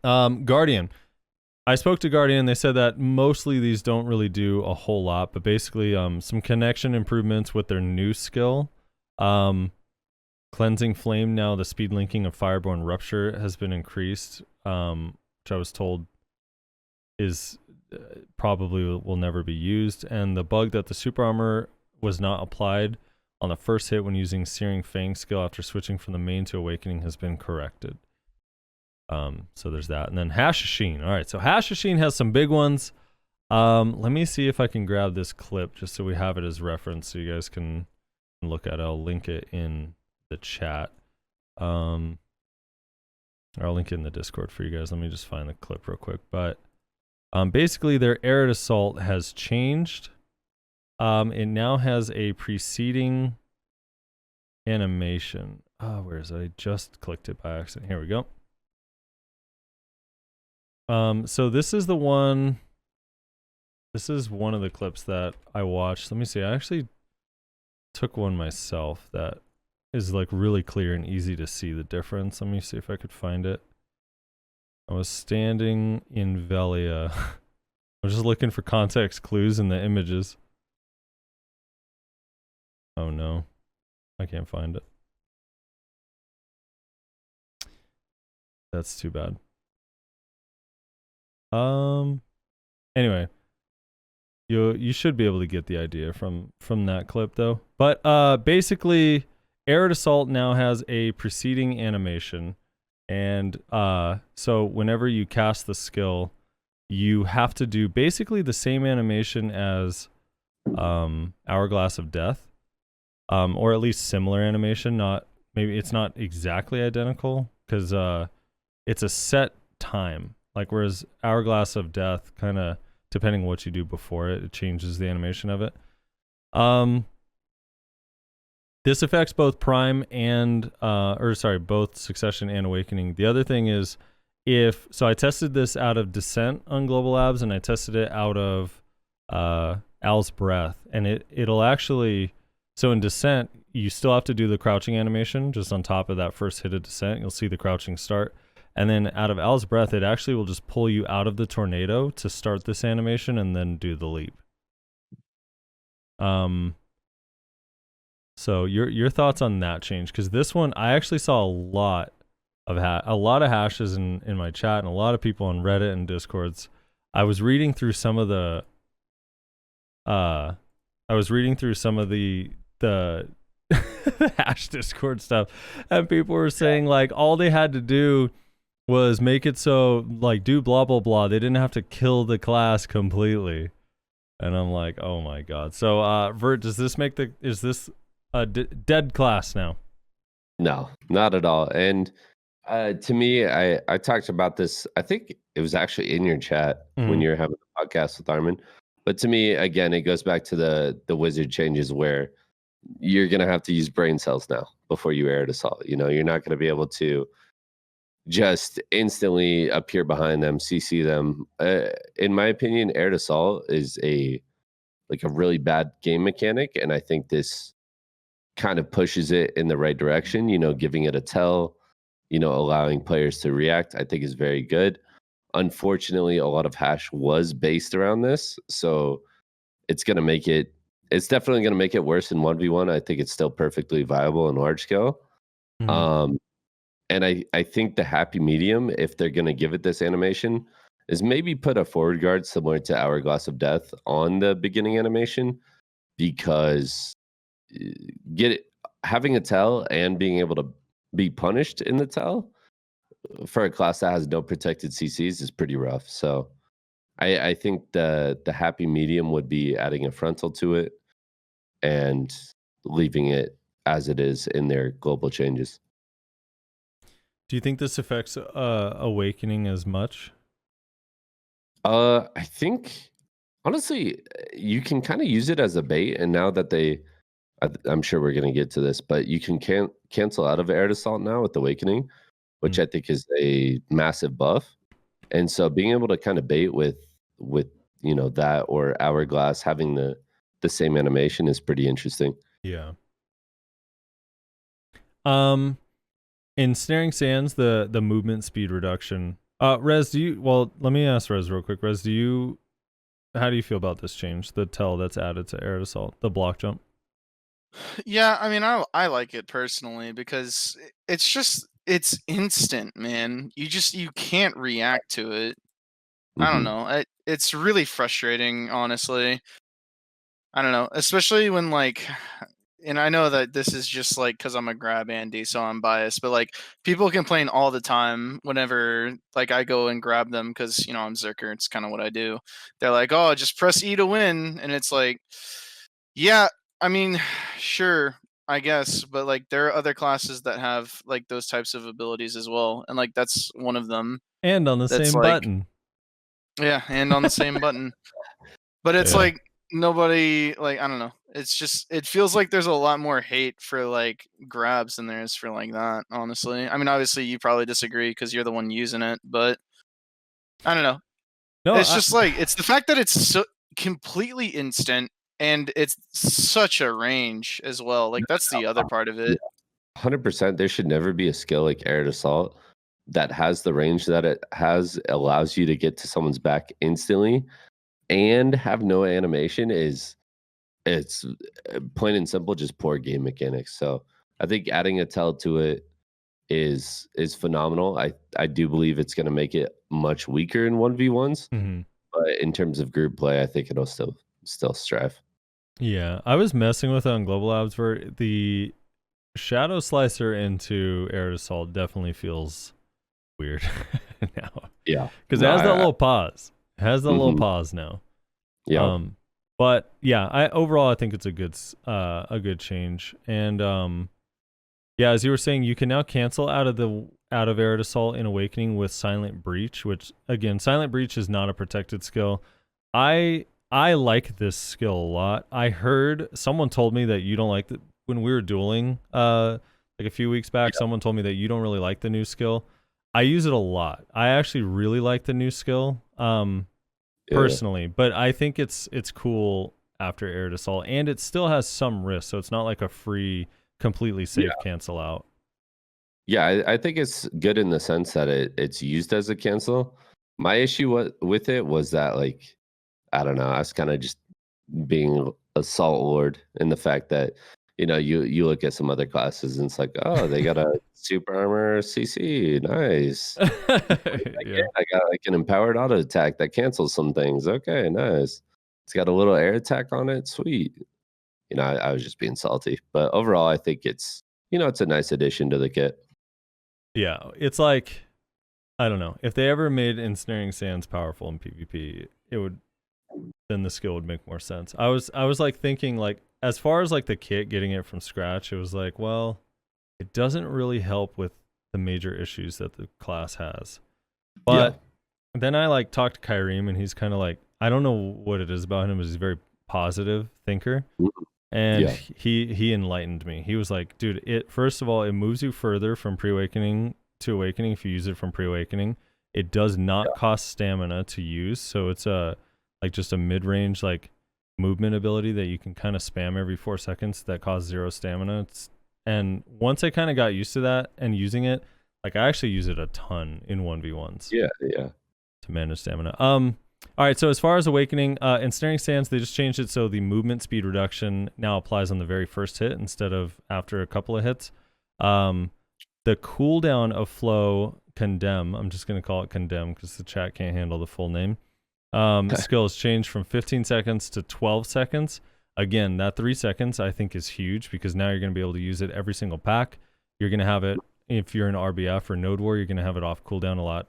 Guardian. I spoke to Guardian. They said that mostly these don't really do a whole lot, but basically some connection improvements with their new skill. Cleansing Flame, now the speed linking of Fireborn Rupture has been increased, which I was told is probably will never be used. And the bug that the super armor was not applied on the first hit when using Searing Fang skill after switching from the main to Awakening has been corrected. So there's that. And then Hashashin. All right, so Hashashin has some big ones. Let me see if I can grab this clip just so we have it as reference so you guys can look at it. I'll link it in the chat. Or I'll link it in the Discord for you guys. Let me just find the clip real quick. But basically their Arid Assault has changed. It now has a preceding animation. Oh, where is it? I just clicked it by accident. Here we go. So this is the one. This is one of the clips that I watched. Let me see. I actually took one myself that is like really clear and easy to see the difference. Let me see if I could find it. I was standing in Velia. I was just looking for context clues in the images. Oh no. I can't find it. That's too bad. Anyway, you should be able to get the idea from that clip though. But basically, Arid Assault now has a preceding animation, and so whenever you cast the skill, you have to do basically the same animation as Hourglass of Death, or at least similar animation. Maybe it's not exactly identical because it's a set time. Like whereas Hourglass of Death, kind of depending what you do before it, it changes the animation of it. This affects both Prime and both Succession and Awakening. The other thing is, I tested this out of Descent on Global Labs, and I tested it out of Owl's Breath, and it'll actually. So in Descent, you still have to do the crouching animation just on top of that first hit of Descent. You'll see the crouching start. And then out of Owl's Breath, it actually will just pull you out of the tornado to start this animation and then do the leap. So your thoughts on that change? Because this one, I actually saw a lot of hashes in my chat and a lot of people on Reddit and Discords. I was reading through some of the hash Discord stuff, and people were saying like all they had to do was make it so like do blah blah blah. They didn't have to kill the class completely, and I'm like, oh my god. So Vert, is this a dead class now? No, not at all. And to me, I talked about this. I think it was actually in your chat when you were having the podcast with Armin. But to me, again, it goes back to the Witchzard Changes where you're gonna have to use brain cells now before you Arid Assault. You know, you're not gonna be able to just instantly appear behind them, CC them. In my opinion, Arid Assault is a really bad game mechanic, and I think this kind of pushes it in the right direction. You know, giving it a tell, you know, allowing players to react, I think is very good. Unfortunately, a lot of hash was based around this, so it's definitely going to make it worse in 1v1. I think it's still perfectly viable in large scale. And I think the happy medium, if they're going to give it this animation, is maybe put a forward guard similar to Hourglass of Death on the beginning animation, because having a tell and being able to be punished in the tell for a class that has no protected CCs is pretty rough. So I think the happy medium would be adding a frontal to it and leaving it as it is in their global changes. Do you think this affects Awakening as much? I think honestly, you can kind of use it as a bait, and now that I'm sure we're going to get to this, but you can cancel out of Arid Assault now with Awakening, which I think is a massive buff. And so being able to kind of bait with you know that or Hourglass having the same animation is pretty interesting. Yeah. In Snaring Sands, the movement speed reduction. Rez, let me ask Rez real quick. Rez, how do you feel about this change? The tell that's added to Arid Assault, the block jump. Yeah, I mean, I like it personally because it's instant, man. You can't react to it. I don't know. It's really frustrating, honestly. I don't know, especially when and I know that this is just because I'm a grab Andy, so I'm biased, but people complain all the time whenever I go and grab them because I'm Zerker. It's kind of what I do. They're like, "Oh, just press E to win," and it's like, yeah, I mean, sure, I guess, but there are other classes that have those types of abilities as well, and that's one of them. And on the same button. Yeah, and on the same button. But it's nobody I don't know. It's just it feels like there's a lot more hate for grabs than there is for that, honestly. I mean, obviously you probably disagree because you're the one using it, but I don't know. No, it's just it's the fact that it's so completely instant and it's such a range as well. That's the other part of it. 100%. There should never be a skill like Arid Assault that has the range that it has, allows you to get to someone's back instantly and have no animation. Is it's plain and simple, just poor game mechanics. So I think adding a tell to it is phenomenal. I do believe it's going to make it much weaker in 1v1s, but in terms of group play, I think it'll still strive. Yeah, I was messing with it on Global Labs where the Shadow Slicer into Air Assault definitely feels weird now. Yeah. Because it has that little pause. It has that little pause now. Yeah. But yeah, overall I think it's a good change. And yeah, as you were saying, you can now cancel out of Air Assault in Awakening with Silent Breach, which again, Silent Breach is not a protected skill. I like this skill a lot. I heard someone told me that you don't like it when we were dueling like a few weeks back. Someone told me that you don't really like the new skill. I use it a lot. I actually really like the new skill personally, but I think it's cool after Air Assault, and it still has some risk, so it's not like a free, completely safe cancel out. Yeah, I think it's good in the sense that it's used as a cancel. My issue with it was that, like, I don't know, I was kind of just being a salt lord in the fact that, you know, you look at some other classes and it's like, oh, they got a super armor CC, nice. I got like an empowered auto attack that cancels some things. Okay, nice. It's got a little air attack on it, sweet. You know, I was just being salty, but overall, I think it's a nice addition to the kit. Yeah, it's like, I don't know, if they ever made Ensnaring Sands powerful in PvP, then the skill would make more sense. I was like thinking, like, as far as like the kit, getting it from scratch, it was like, well, it doesn't really help with the major issues that the class has. But then I like talked to Kyriem, and he's kind of like, I don't know what it is about him, but he's a very positive thinker. And he enlightened me. He was like, dude, first of all, it moves you further from pre-awakening to awakening if you use it from pre-awakening. It does not cost stamina to use, so it's just a mid-range like movement ability that you can kind of spam every 4 seconds that costs 0 stamina. And once I kind of got used to that and using it, like I actually use it a ton in 1v1s. Yeah. To manage stamina. All right, so as far as Awakening, Ensnaring Sands, they just changed it so the movement speed reduction now applies on the very first hit instead of after a couple of hits. The cooldown of Flow Condemn, I'm just going to call it Condemn because the chat can't handle the full name. Skill has changed from 15 seconds to 12 seconds. Again, that 3 seconds I think is huge because now you're going to be able to use it every single pack. You're going to have it, if you're an RBF or Node War, you're going to have it off cooldown a lot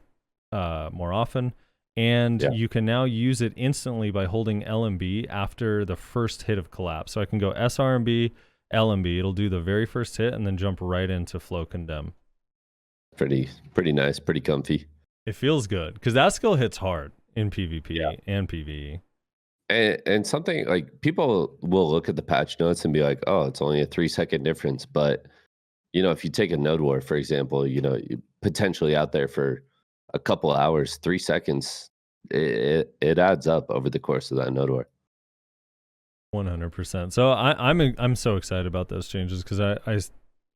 more often. And you can now use it instantly by holding LMB after the first hit of Collapse. So I can go SRMB, LMB. It'll do the very first hit and then jump right into Flow Condemn. Pretty nice, pretty comfy. It feels good because that skill hits hard in PvP and PvE. And something like people will look at the patch notes and be like, oh, it's only a 3-second difference. But, you know, if you take a Node War, for example, you know, potentially out there for a couple hours, 3 seconds, it adds up over the course of that Node War. 100%. So I'm so excited about those changes because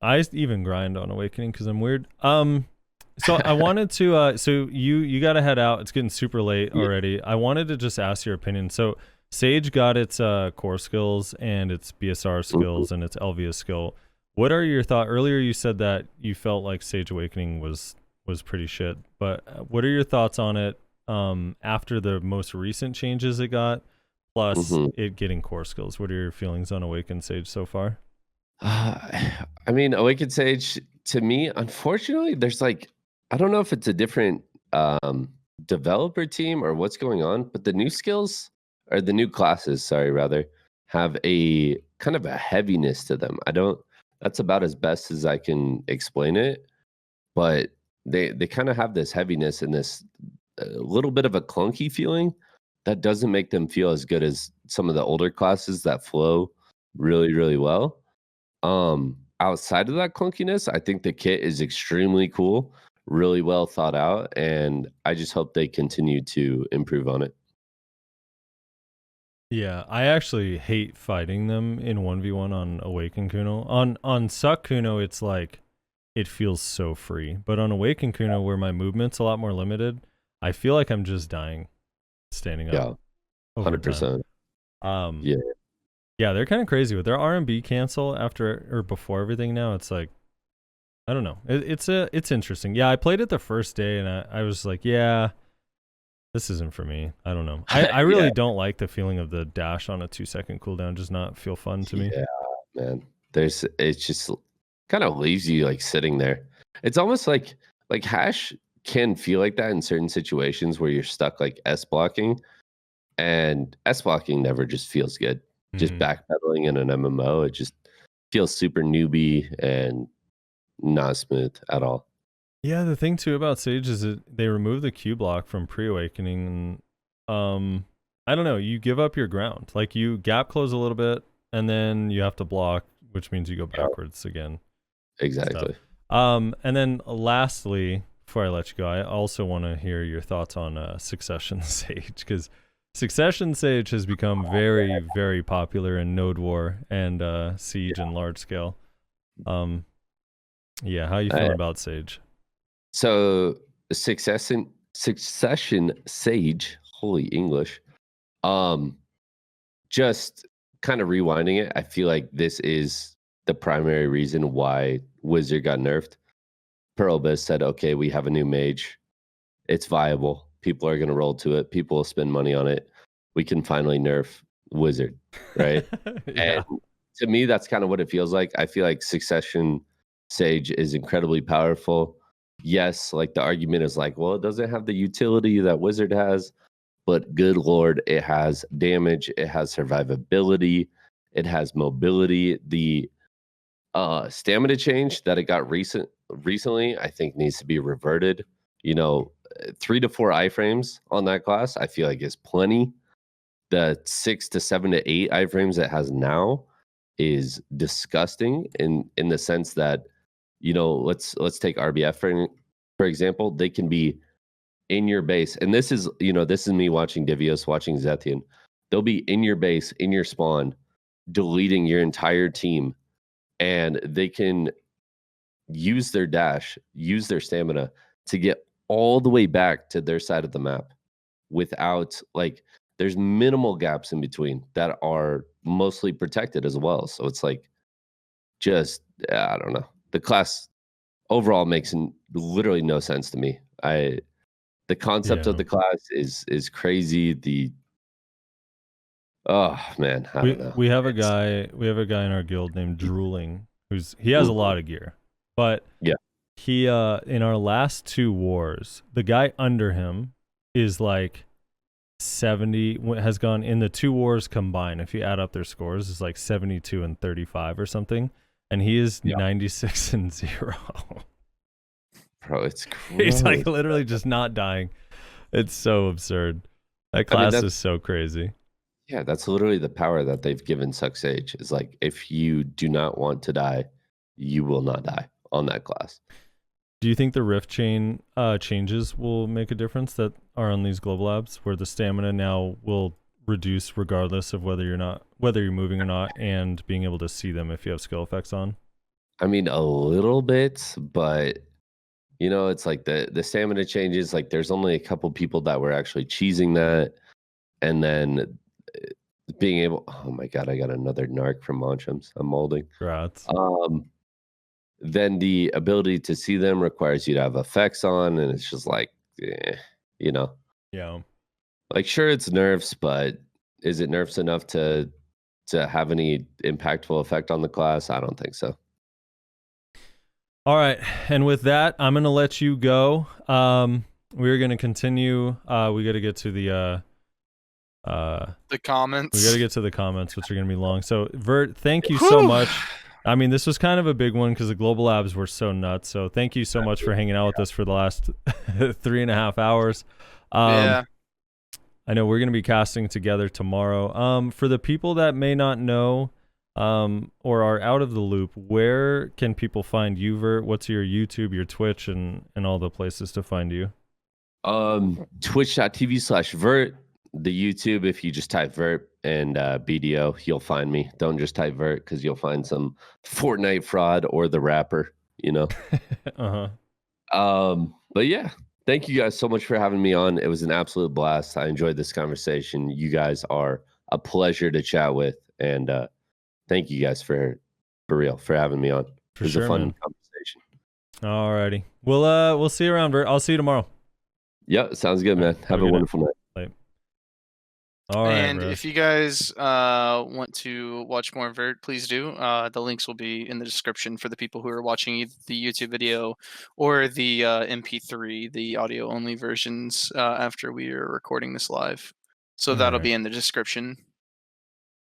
I even grind on Awakening because I'm weird. So I wanted to so you got to head out. It's getting super late already. I wanted to just ask your opinion. So Sage got its core skills and its BSR skills and its LVS skill. What are your thoughts? Earlier you said that you felt like Sage Awakening was pretty shit, but what are your thoughts on it after the most recent changes it got, plus it getting core skills? What are your feelings on Awakened Sage so far? I mean, Awakened Sage, to me, unfortunately, there's like, I don't know if it's a different developer team or what's going on, but the new skills, or the new classes, sorry, rather, have a kind of a heaviness to them. That's about as best as I can explain it, but they kind of have this heaviness and this little bit of a clunky feeling that doesn't make them feel as good as some of the older classes that flow really, really well. Outside of that clunkiness, I think the kit is extremely cool, really well thought out, and I just hope they continue to improve on it. Yeah, I actually hate fighting them in 1v1 on Awaken Kuno. On SUCC Kuno, it's like, it feels so free. But on Awaken Kuno, where my movement's a lot more limited, I feel like I'm just dying standing up. Yeah, 100%. Yeah. Yeah, they're kind of crazy with their R&B cancel after or before everything now. It's like, I don't know. It's interesting. Yeah, I played it the first day and I was like, yeah, this isn't for me. I don't know. I really don't like the feeling of the dash on a 2-second cooldown. Does not feel fun to me. Yeah, man. It's just kind of leaves you like sitting there. It's almost like hash can feel like that in certain situations where you're stuck like S blocking, and S blocking never just feels good. Just backpedaling in an MMO, it just feels super newbie and not smooth at all. Yeah, the thing too about Sage is that they remove the Q block from pre-awakening, and I don't know, you give up your ground. Like you gap close a little bit and then you have to block, which means you go backwards again. Exactly. And then lastly, before I let you go, I also want to hear your thoughts on Succession Sage, because Succession Sage has become very, very popular in Node War and Siege and large scale. Yeah, how you feeling about Sage? So Succession Sage, holy English. Just kind of rewinding it, I feel like this is the primary reason why Wizard got nerfed. Pearlbis said, okay, we have a new mage. It's viable. People are going to roll to it. People will spend money on it. We can finally nerf Wizard, right? Yeah. And to me, that's kind of what it feels like. I feel like Succession Sage is incredibly powerful. Yes, like the argument is like, well, it doesn't have the utility that Wizard has, but good Lord, it has damage, it has survivability, it has mobility. The stamina change that it got recently, I think needs to be reverted. 3 to 4 iframes on that class, I feel like is plenty. The 6 to 7 to 8 iframes it has now is disgusting in the sense that, let's take RBF for example. They can be in your base, and this is me watching Divios, watching Zethian. They'll be in your base, in your spawn, deleting your entire team, and they can use their dash, use their stamina to get all the way back to their side of the map without, like, there's minimal gaps in between that are mostly protected as well. So it's like, just, I don't know. The class overall makes literally no sense to me. The concept of the class is crazy. Oh man, I don't know. We have a guy in our guild named Drooling he has a lot of gear, but yeah, he in our last 2 wars, the guy under him is like 70, has gone in the 2 wars combined. If you add up their scores, is like 72 and 35 or something, and he is 96 and 0. Bro, it's crazy. He's like literally just not dying. It's so absurd. That class is so crazy. Yeah, that's literally the power that they've given SUCC Sage. Is like, if you do not want to die, you will not die on that class. Do you think the Rift chain changes will make a difference that are on these global labs, where the stamina now will reduce regardless of whether you're moving or not, and being able to see them if you have skill effects on? I mean, a little bit, but it's like the stamina changes. Like, there's only a couple people that were actually cheesing that, and then being able. Oh my god, I got another narc from Monchums. I'm molding. Congrats. Then the ability to see them requires you to have effects on, and it's just like, Yeah. Like, sure, it's nerfs, but is it nerfs enough to have any impactful effect on the class? I don't think so. All right, and with that, I'm gonna let you go. We're gonna continue. We got to get to the comments. We got to get to the comments, which are gonna be long. So, Vert, thank you so much. I mean, this was kind of a big one because the global labs were so nuts. So, thank you so much for hanging out with us for the last 3.5 hours. Yeah. I know we're gonna be casting together tomorrow. For the people that may not know, or are out of the loop, where can people find you, Vert? What's your YouTube, your Twitch, and all the places to find you? Twitch.tv/Vert. The YouTube, if you just type Vert and BDO, you'll find me. Don't just type Vert, because you'll find some Fortnite fraud or the rapper, But yeah, thank you guys so much for having me on. It was an absolute blast. I enjoyed this conversation. You guys are a pleasure to chat with, And thank you guys for real for having me on. For It was sure, a fun man. conversation. Alrighty. We'll see you around, Vert. I'll see you tomorrow. Yeah, sounds good, man. Have Have a a good wonderful night. All right, And bro. if you guys want to watch more Vert, please do. The links will be in the description for the people who are watching either the YouTube video or the MP3, the audio only versions, after we are recording this live. So that'll Alright. be in the description.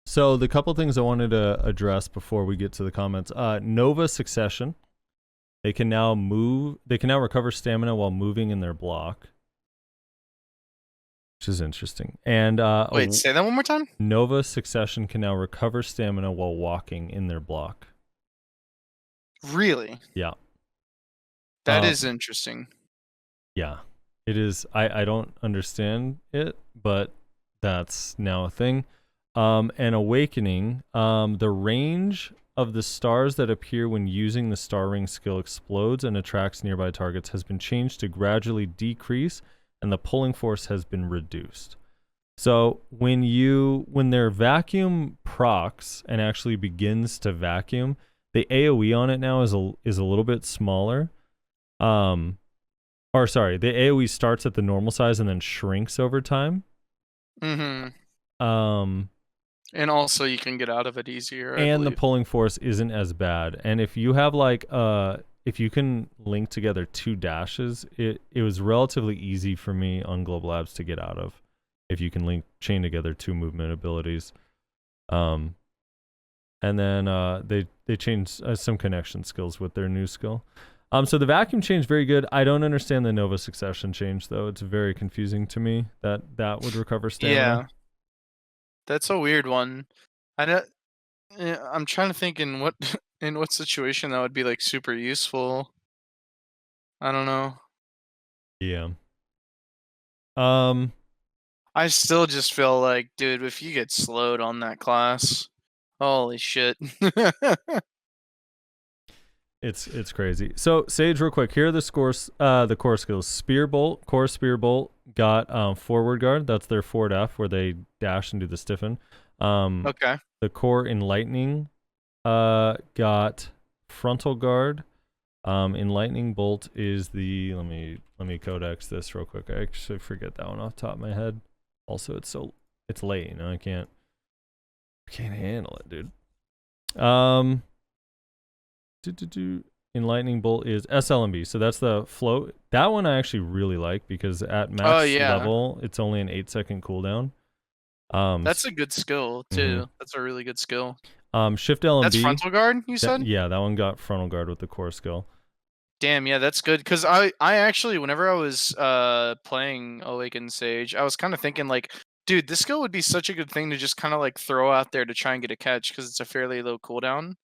So the couple things I wanted to address before we get to the comments. Nova Succession. They can now recover stamina while moving in their block, which is interesting. And Wait, say that one more time? Nova Succession can now recover stamina while walking in their block. Really? Yeah. That is interesting. Yeah. It is. I don't understand it, but that's now a thing. And Awakening, the range of the stars that appear when using the Star Ring skill explodes and attracts nearby targets has been changed to gradually decrease, and the pulling force has been reduced. So when their vacuum procs and actually begins to vacuum, the AoE on it now is a little bit smaller. The AoE starts at the normal size and then shrinks over time. Mm-hmm. And also you can get out of it easier. And the pulling force isn't as bad. And if you have if you can link together 2 dashes, it was relatively easy for me on Global Labs to get out of. If you can chain together 2 movement abilities. And then they changed some connection skills with their new skill. So the vacuum change, very good. I don't understand the Nova Succession change though. It's very confusing to me that would recover stamina. Yeah. That's a weird one. I'm trying to think in what situation that would be like super useful. I don't know. Yeah. I still just feel like, dude, if you get slowed on that class, holy shit. It's crazy. So Sage, real quick, here are the core skills. Spear Bolt, core Spear Bolt got forward guard. That's their forward F where they dash and do the stiffen. Okay. The core Enlightening got frontal guard. Enlightening Bolt is the let me codex this real quick. I actually forget that one off the top of my head. Also, it's late, I can't handle it, dude. Enlightening Bolt is SLMB, so that's the float. That one I actually really like because at max level, it's only an 8-second cooldown. That's a good skill too. That's a really good skill. Shift LMB. That's frontal guard, you said? Yeah, that one got frontal guard with the core skill. Damn, yeah, that's good. Because I actually, whenever I was playing Awakened Sage, I was kind of thinking like, dude, this skill would be such a good thing to just kind of like throw out there to try and get a catch because it's a fairly low cooldown.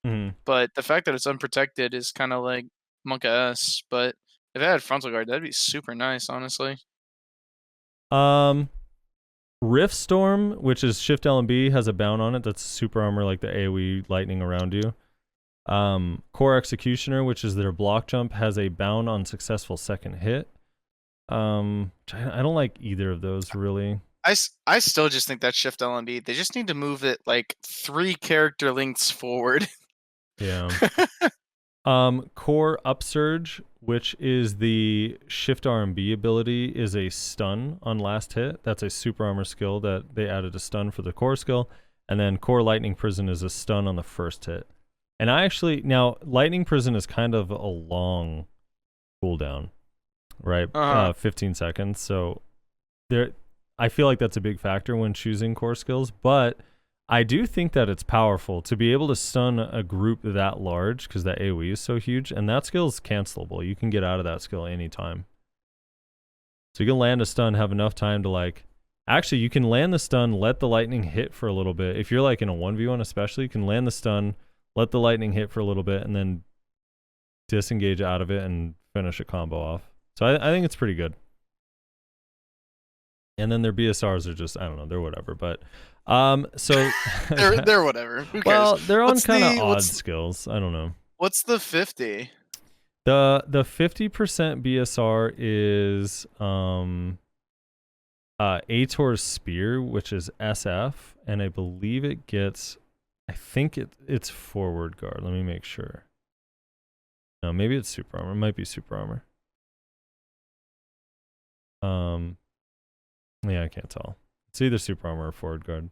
But the fact that it's unprotected is kind of like monk-ass. But if it had frontal guard, that'd be super nice, honestly. Rift Storm, which is Shift LMB, has a bound on it that's super armor like the AoE lightning around you. Core Executioner, which is their block jump, has a bound on successful second hit. I don't like either of those really. I still just think that Shift LMB, they just need to move it like 3 character lengths forward. Yeah. Core Upsurge, which is the Shift RMB ability, is a stun on last hit. That's a super armor skill that they added a stun for the core skill. And then Core Lightning Prison is a stun on the first hit. And now Lightning Prison is kind of a long cooldown, right? 15 seconds. So I feel like that's a big factor when choosing core skills, but I do think that it's powerful to be able to stun a group that large because that AoE is so huge, and that skill is cancelable. You can get out of that skill anytime. So you can land a stun, have enough time to actually you can land the stun, let the lightning hit for a little bit. If you're like in a 1v1 especially, you can land the stun, let the lightning hit for a little bit, and then disengage out of it and finish a combo off. So I think it's pretty good. And then their BSRs are just, I don't know, they're whatever. But so they're whatever. Who cares? Well, they're on kind of odd skills. I don't know. What's the 50? The 50% BSR is Ator's Spear, which is SF, and I believe it gets I think it's forward guard. Let me make sure. No, maybe it's super armor. It might be super armor. Yeah, I can't tell. It's either super armor or forward guard,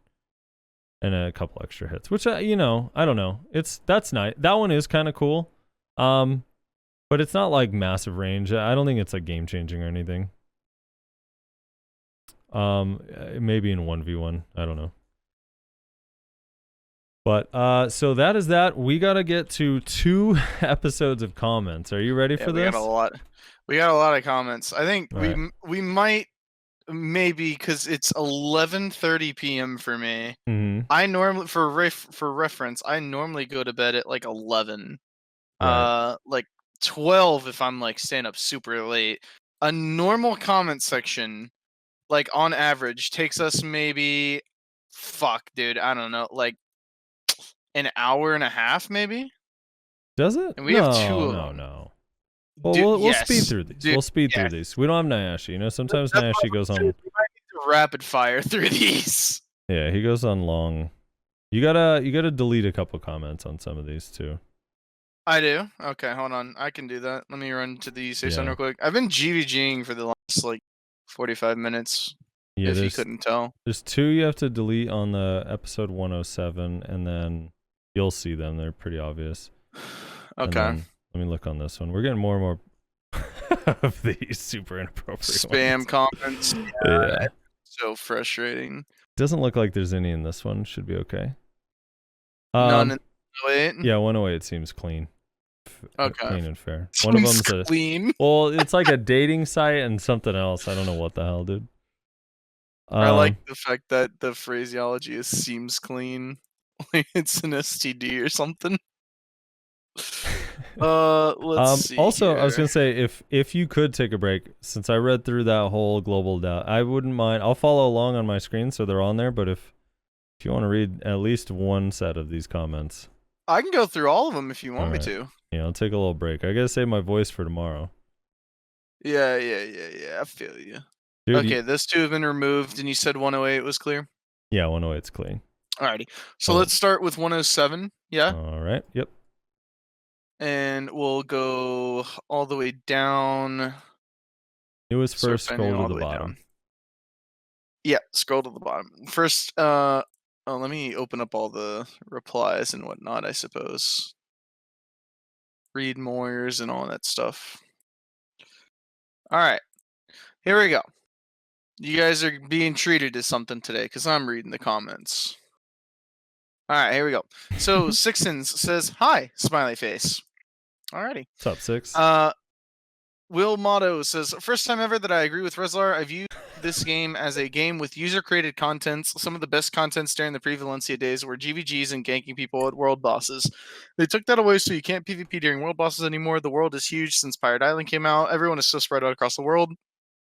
and a couple extra hits. Which I don't know. That's nice. That one is kind of cool. But it's not like massive range. I don't think it's like game changing or anything. Maybe in 1v1. I don't know. But so that is that. We gotta get to 2 episodes of comments. Are you ready for this? We got a lot. We got a lot of comments. I think Right. we might maybe because it's 11:30 p.m. for me. Mm-hmm. I normally for reference, I normally go to bed at like 11. Right. Like 12 if I'm like staying up super late. A normal comment section, like on average, takes us maybe dude, I don't know, like an hour and a half maybe. Does it? And we have 2 of them. No. Well, Dude, we'll speed through these. Dude, We'll speed through these. We don't have Nyashi. You know, sometimes Nyashi goes on. We might need to rapid fire through these. Yeah, he goes on long. You gotta delete a couple comments on some of these too. I do. Okay, hold on. I can do that. Let me run to the safe zone Yeah. real quick. I've been GVGing for the last like 45 minutes. Yeah, if you couldn't tell. There's 2 you have to delete on the episode 107, and then you'll see them. They're pretty obvious. Okay. Let me look on this one. We're getting more and more of these super inappropriate Spam ones. comments. Yeah. So frustrating. Doesn't look like there's any in this one. Should be okay. None in 108? Yeah, 108 seems clean. Okay. Clean and fair. One of them's clean. Well, it's like a dating site and something else. I don't know what the hell, dude. I like the fact that the phraseology is seems clean. Like it's an STD or something. Let's see. Also, here. I was gonna say if you could take a break, since I read through that whole global data, I wouldn't mind. I'll follow along on my screen so they're on there. But if you want to read at least one set of these comments, I can go through all of them if you want me to. Yeah, I'll take a little break. I gotta save my voice for tomorrow. Yeah. I feel you. Dude, okay, those 2 have been removed, and you said 108 was clear? Yeah, 108's clean. Alrighty. So let's start with 107. Yeah? All right. Yep. And we'll go all the way down. Newest first, scroll to the bottom. Down. Yeah, scroll to the bottom. First, let me open up all the replies and whatnot, I suppose. Read mores and all that stuff. Alright. Here we go. You guys are being treated to something today because I'm reading the comments. Alright, here we go. So Sixons says, "Hi, smiley face." Alrighty. What's up, Six? Will Motto says, "First time ever that I agree with Rezlar. I view this game as a game with user-created contents. Some of the best contents during the pre-Valencia days were GVGs and ganking people at world bosses. They took that away, so you can't PvP during world bosses anymore. The world is huge since Pirate Island came out. Everyone is so spread out across the world.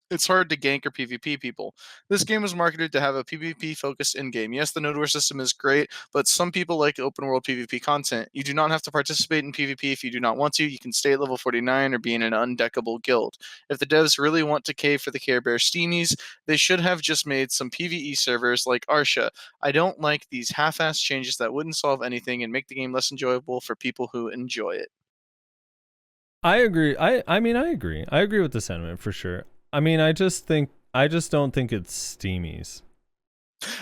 It's hard to gank or PvP people. This game was marketed to have a PvP-focused in-game. Yes, the node war system is great, but some people like open-world PvP content. You do not have to participate in PvP if you do not want to. You can stay at level 49 or be in an undeckable guild. If the devs really want to cave for the Care Bear steamies, they should have just made some PvE servers like Arsha. I don't like these half-assed changes that wouldn't solve anything and make the game less enjoyable for people who enjoy it." I agree. I mean, I agree. I agree with the sentiment for sure. I mean, I just don't think it's steamies.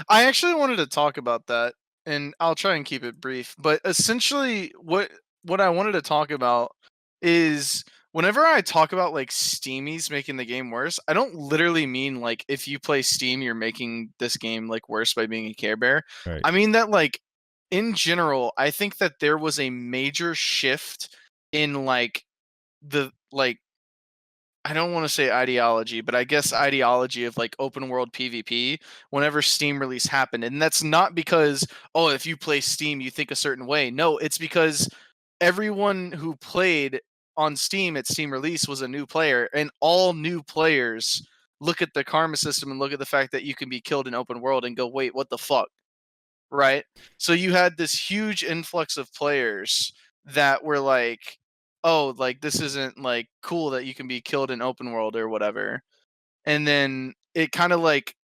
I actually wanted to talk about that, and I'll try and keep it brief. But essentially, what I wanted to talk about is whenever I talk about like steamies making the game worse, I don't literally mean like if you play Steam, you're making this game like worse by being a Care Bear. Right. I mean that like in general, I think that there was a major shift in like the like. I don't want to say ideology, but I guess ideology of like open world PvP whenever Steam release happened. And that's not because, oh, if you play Steam, you think a certain way. No, it's because everyone who played on Steam at Steam release was a new player, and all new players look at the karma system and look at the fact that you can be killed in open world and go, wait, what the fuck? Right? So you had this huge influx of players that were like, oh, like this isn't like cool that you can be killed in open world or whatever. And then it kind of like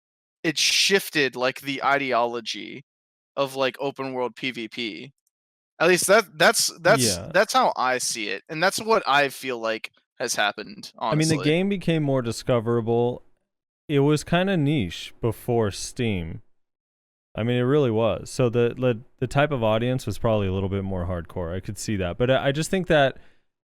it shifted like the ideology of like open world PvP. At least that's how I see it, and that's what I feel like has happened. Honestly, I mean, the game became more discoverable. It was kind of niche before Steam. I mean, it really was. So the type of audience was probably a little bit more hardcore. I could see that, but I just think that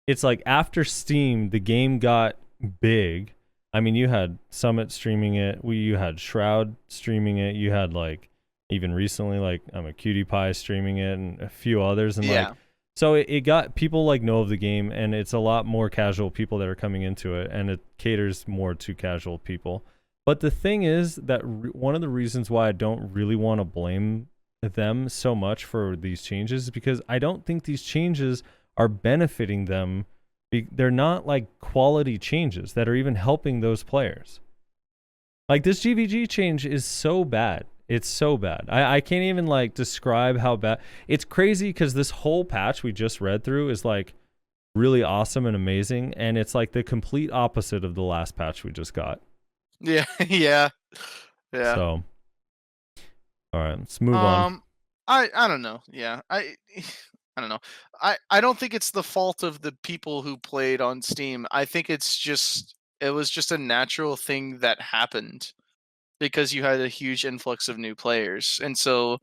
it's like after Steam, the game got big. I mean, you had Summit streaming it. You had Shroud streaming it. You had like even recently, like I'm a Cutie Pie streaming it, and a few others. And like, so it got people like know of the game, and it's a lot more casual people that are coming into it, and it caters more to casual people. But the thing is that one of the reasons why I don't really want to blame them so much for these changes is because I don't think these changes are benefiting them. They're not like quality changes that are even helping those players. Like this GVG change is so bad. It's so bad. I can't even like describe how bad. It's crazy because this whole patch we just read through is like really awesome and amazing. And it's like the complete opposite of the last patch we just got. Yeah, yeah. So, all right, let's move on. I don't know. Yeah, I don't know. I don't think it's the fault of the people who played on Steam. I think it was just a natural thing that happened because you had a huge influx of new players, and so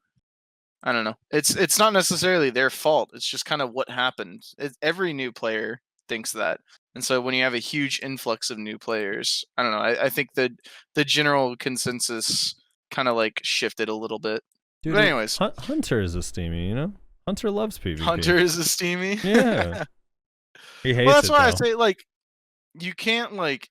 I don't know. It's not necessarily their fault. It's just kind of what happened. Every new player thinks that. And so when you have a huge influx of new players, I don't know. I think that the general consensus kind of like shifted a little bit. Dude, but anyways, Hunter is a steamy, you know? Hunter loves PvP. Hunter is a steamy. Yeah. He hates well, that's it, why I though. say like you can't like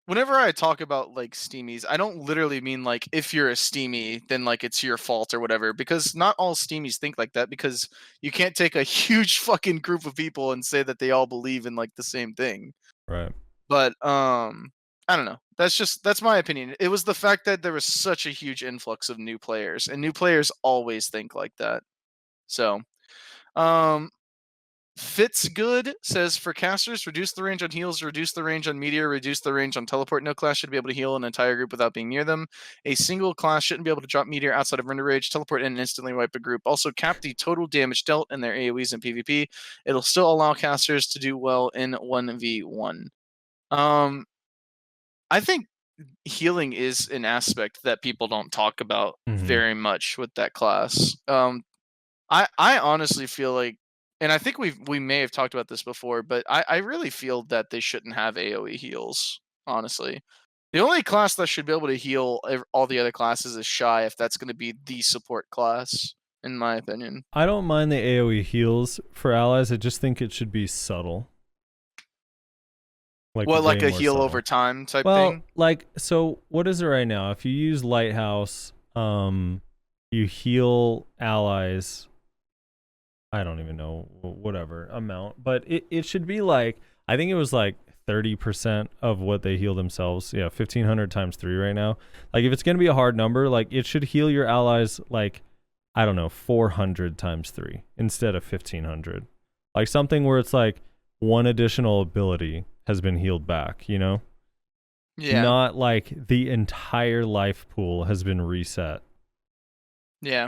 whenever I talk about like steamies, I don't literally mean like if you're a steamy, then like it's your fault or whatever, because not all steamies think like that, because you can't take a huge fucking group of people and say that they all believe in like the same thing. Right. But I don't know. That's my opinion. It was the fact that there was such a huge influx of new players, and new players always think like that. So, Fits Good says for casters, reduce the range on heals, reduce the range on meteor, reduce the range on teleport. No class should be able to heal an entire group without being near them. A single class shouldn't be able to drop meteor outside of render range, teleport in and instantly wipe a group. Also cap the total damage dealt in their AoEs in PvP. It'll still allow casters to do well in 1v1. I think healing is an aspect that people don't talk about very much with that class. I honestly feel like, and I think we may have talked about this before, but I really feel that they shouldn't have AoE heals, honestly. The only class that should be able to heal all the other classes is Shy, if that's going to be the support class, in my opinion. I don't mind the AoE heals for allies. I just think it should be subtle. Like a heal subtle over time type thing? Like, so what is it right now? If you use Lighthouse, you heal allies, I don't even know, whatever amount, but it should be like, I think it was like 30% of what they heal themselves. Yeah, 1,500 times 3 right now. Like, if it's going to be a hard number, like, it should heal your allies, like, I don't know, 400 times 3 instead of 1,500. Like, something where it's like one additional ability has been healed back, you know? Yeah. Not like the entire life pool has been reset. Yeah.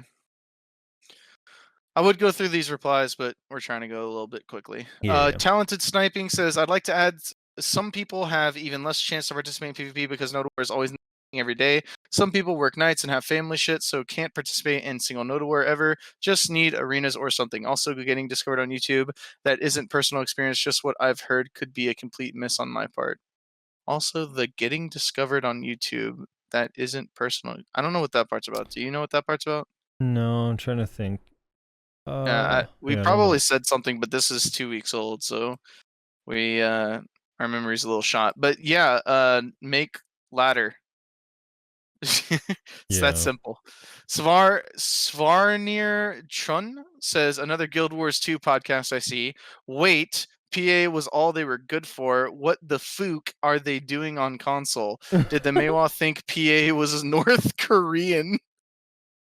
I would go through these replies, but we're trying to go a little bit quickly. Yeah. Talented Sniping says, I'd like to add, some people have even less chance to participate in PvP because Node War is always every day. Some people work nights and have family shit, so can't participate in single Node War ever. Just need arenas or something. Also, getting discovered on YouTube, that isn't personal experience, just what I've heard could be a complete miss on my part. Also, the getting discovered on YouTube, that isn't personal. I don't know what that part's about. Do you know what that part's about? No, I'm trying to think. We probably said something, but this is 2 weeks old, so we our memory's a little shot. But yeah, make ladder. It's that simple. Svarnir Chun says, another Guild Wars 2 podcast I see. Wait, PA was all they were good for. What the fook are they doing on console? Did the Maewa think PA was North Korean?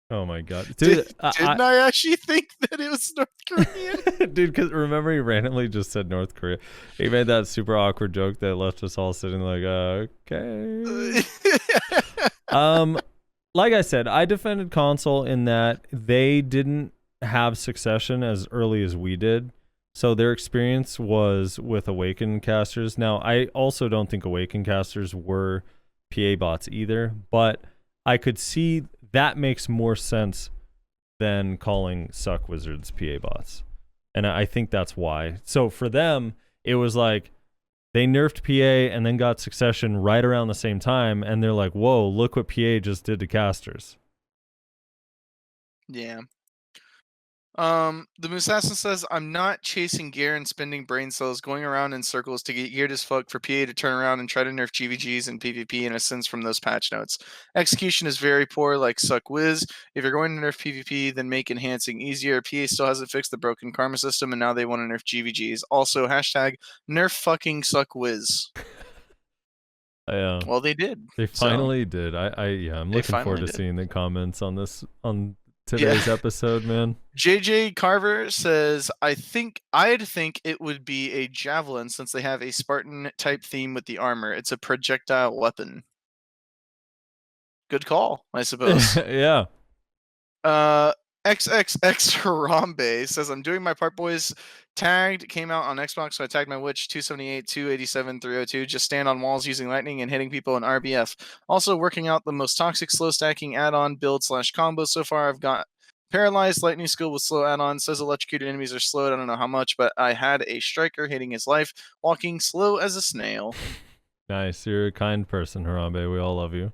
Oh my god, dude! Didn't I actually think that it was North Korean? Dude, because remember he randomly just said North Korea. He made that super awkward joke that left us all sitting like, okay. like I said, I defended console in that they didn't have succession as early as we did. So their experience was with Awakened casters. Now, I also don't think Awakened casters were PA bots either, but I could see that makes more sense than calling SUCC wizards PA bots. And I think that's why. So for them, it was like they nerfed PA and then got succession right around the same time, and they're like, whoa, look what PA just did to casters. Yeah. The Musassin says, I'm not chasing gear and spending brain cells going around in circles to get geared as fuck for PA to turn around and try to nerf GVGs and PvP in a sense from those patch notes. Execution is very poor, like SUCC WIZ. If you're going to nerf PvP, then make enhancing easier. PA still hasn't fixed the broken karma system, and now they want to nerf GVGs. Also, hashtag nerf fucking SUCC WIZ. Yeah. Well, they did. They finally did. I'm looking forward to seeing the comments on this on today's episode, man. JJ Carver says, I'd think it would be a javelin since they have a Spartan type theme with the armor. It's a projectile weapon. Good call, I suppose. Yeah. XXX Harambe says, I'm doing my part, boys. Tagged came out on Xbox, so I tagged my witch 278, 287, 302. Just stand on walls using lightning and hitting people in RBF. Also working out the most toxic slow stacking add-on build / combo so far. I've got paralyzed lightning skill with slow add-on. Says electrocuted enemies are slowed. I don't know how much, but I had a striker hitting his life, walking slow as a snail. Nice. You're a kind person, Harambe. We all love you.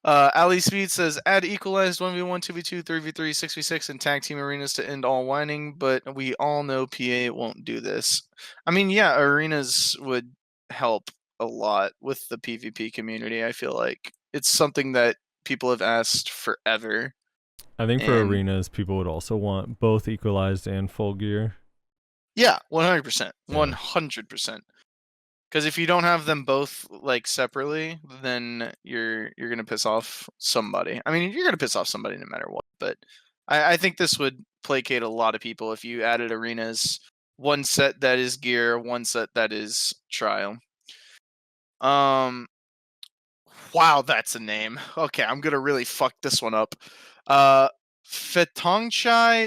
Ali Speed says, add equalized 1v1, 2v2, 3v3, 6v6, and tag team arenas to end all whining, but we all know PA won't do this. I mean, yeah, arenas would help a lot with the PvP community. I feel like it's something that people have asked forever. I think for arenas, people would also want both equalized and full gear. Yeah, 100%. 100%. Because if you don't have them both like separately, then you're gonna piss off somebody. I mean, you're gonna piss off somebody no matter what. But I think this would placate a lot of people if you added arenas, one set that is gear, one set that is trial. Wow, that's a name. Okay, I'm gonna really fuck this one up. Fetongchai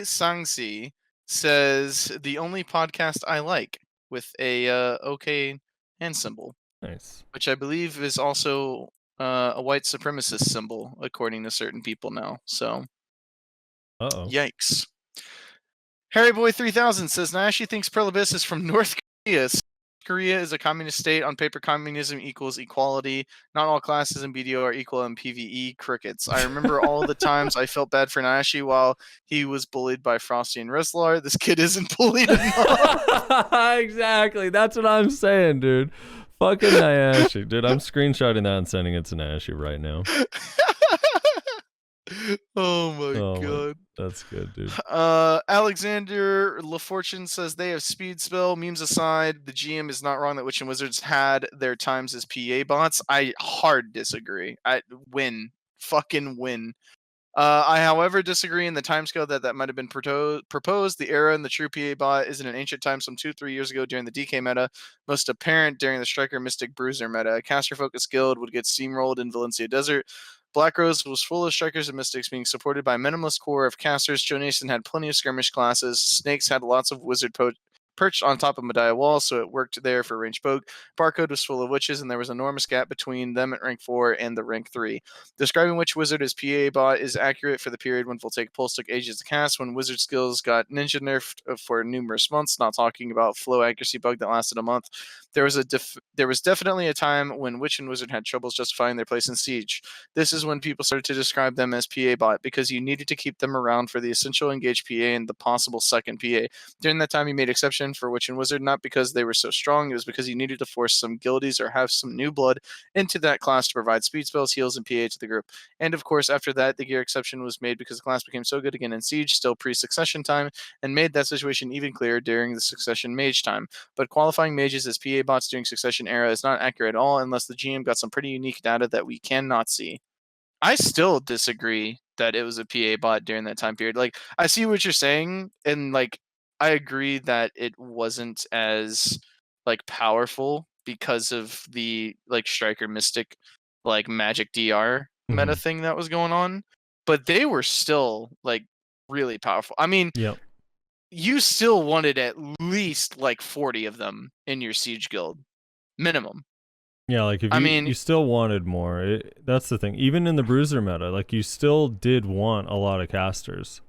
Sangsi says the only podcast I like with a okay hand symbol. Nice. Which I believe is also a white supremacist symbol, according to certain people now. So, yikes. Harryboy 3000 says Nashi thinks Pearl Abyss is from North Korea. South Korea is a communist state. On paper, communism equals equality. Not all classes in BDO are equal in PvE. Crickets. I remember all the times I felt bad for Nashi while he was bullied by Frosty and Rezlar. This kid isn't bullied enough. Exactly. That's what I'm saying, dude. Fucking Nashi. Dude, I'm screenshotting that and sending it to Nashi right now. Oh my god. That's good, dude. Alexander LaFortune says they have speed spell. Memes aside, the GM is not wrong that Witch and Wizards had their times as PA bots. I hard disagree. I fucking win. I, however, disagree in the timescale that might have been proposed. The era in the true PA bot is in an ancient time some 2-3 years ago during the DK meta, most apparent during the Striker Mystic Bruiser meta. A caster-focused guild would get steamrolled in Valencia Desert. Black Rose was full of Strikers and Mystics being supported by a minimalist core of casters. Joe Nason had plenty of skirmish classes. Snakes had lots of wizard perched on top of Medaya Wall, so it worked there for range poke. Barcode was full of witches, and there was an enormous gap between them at rank 4 and the rank 3. Describing Witch Wizard as PA bot is accurate for the period when Voltaic Pulse took ages to cast, when wizard skills got ninja nerfed for numerous months, not talking about flow accuracy bug that lasted a month. There was definitely a time when Witch and Wizard had troubles justifying their place in Siege. This is when people started to describe them as PA bot, because you needed to keep them around for the essential engaged PA and the possible second PA. During that time, you made exception for Witch and Wizard, not because they were so strong, it was because you needed to force some guildies or have some new blood into that class to provide speed spells, heals, and PA to the group. And of course, after that, the gear exception was made because the class became so good again in Siege, still pre-succession time, and made that situation even clearer during the succession mage time. But qualifying mages as PA bots during succession era is not accurate at all unless the GM got some pretty unique data that we cannot see. I still disagree that it was a PA bot during that time period. Like, I see what you're saying, and like I agree that it wasn't as like powerful because of the like Striker Mystic like magic DR meta thing that was going on, but they were still like really powerful. I mean, Yep. you still wanted at least like 40 of them in your siege guild minimum. Yeah, like if I you mean- you still wanted more. That's the thing. Even in the bruiser meta, like you still did want a lot of casters.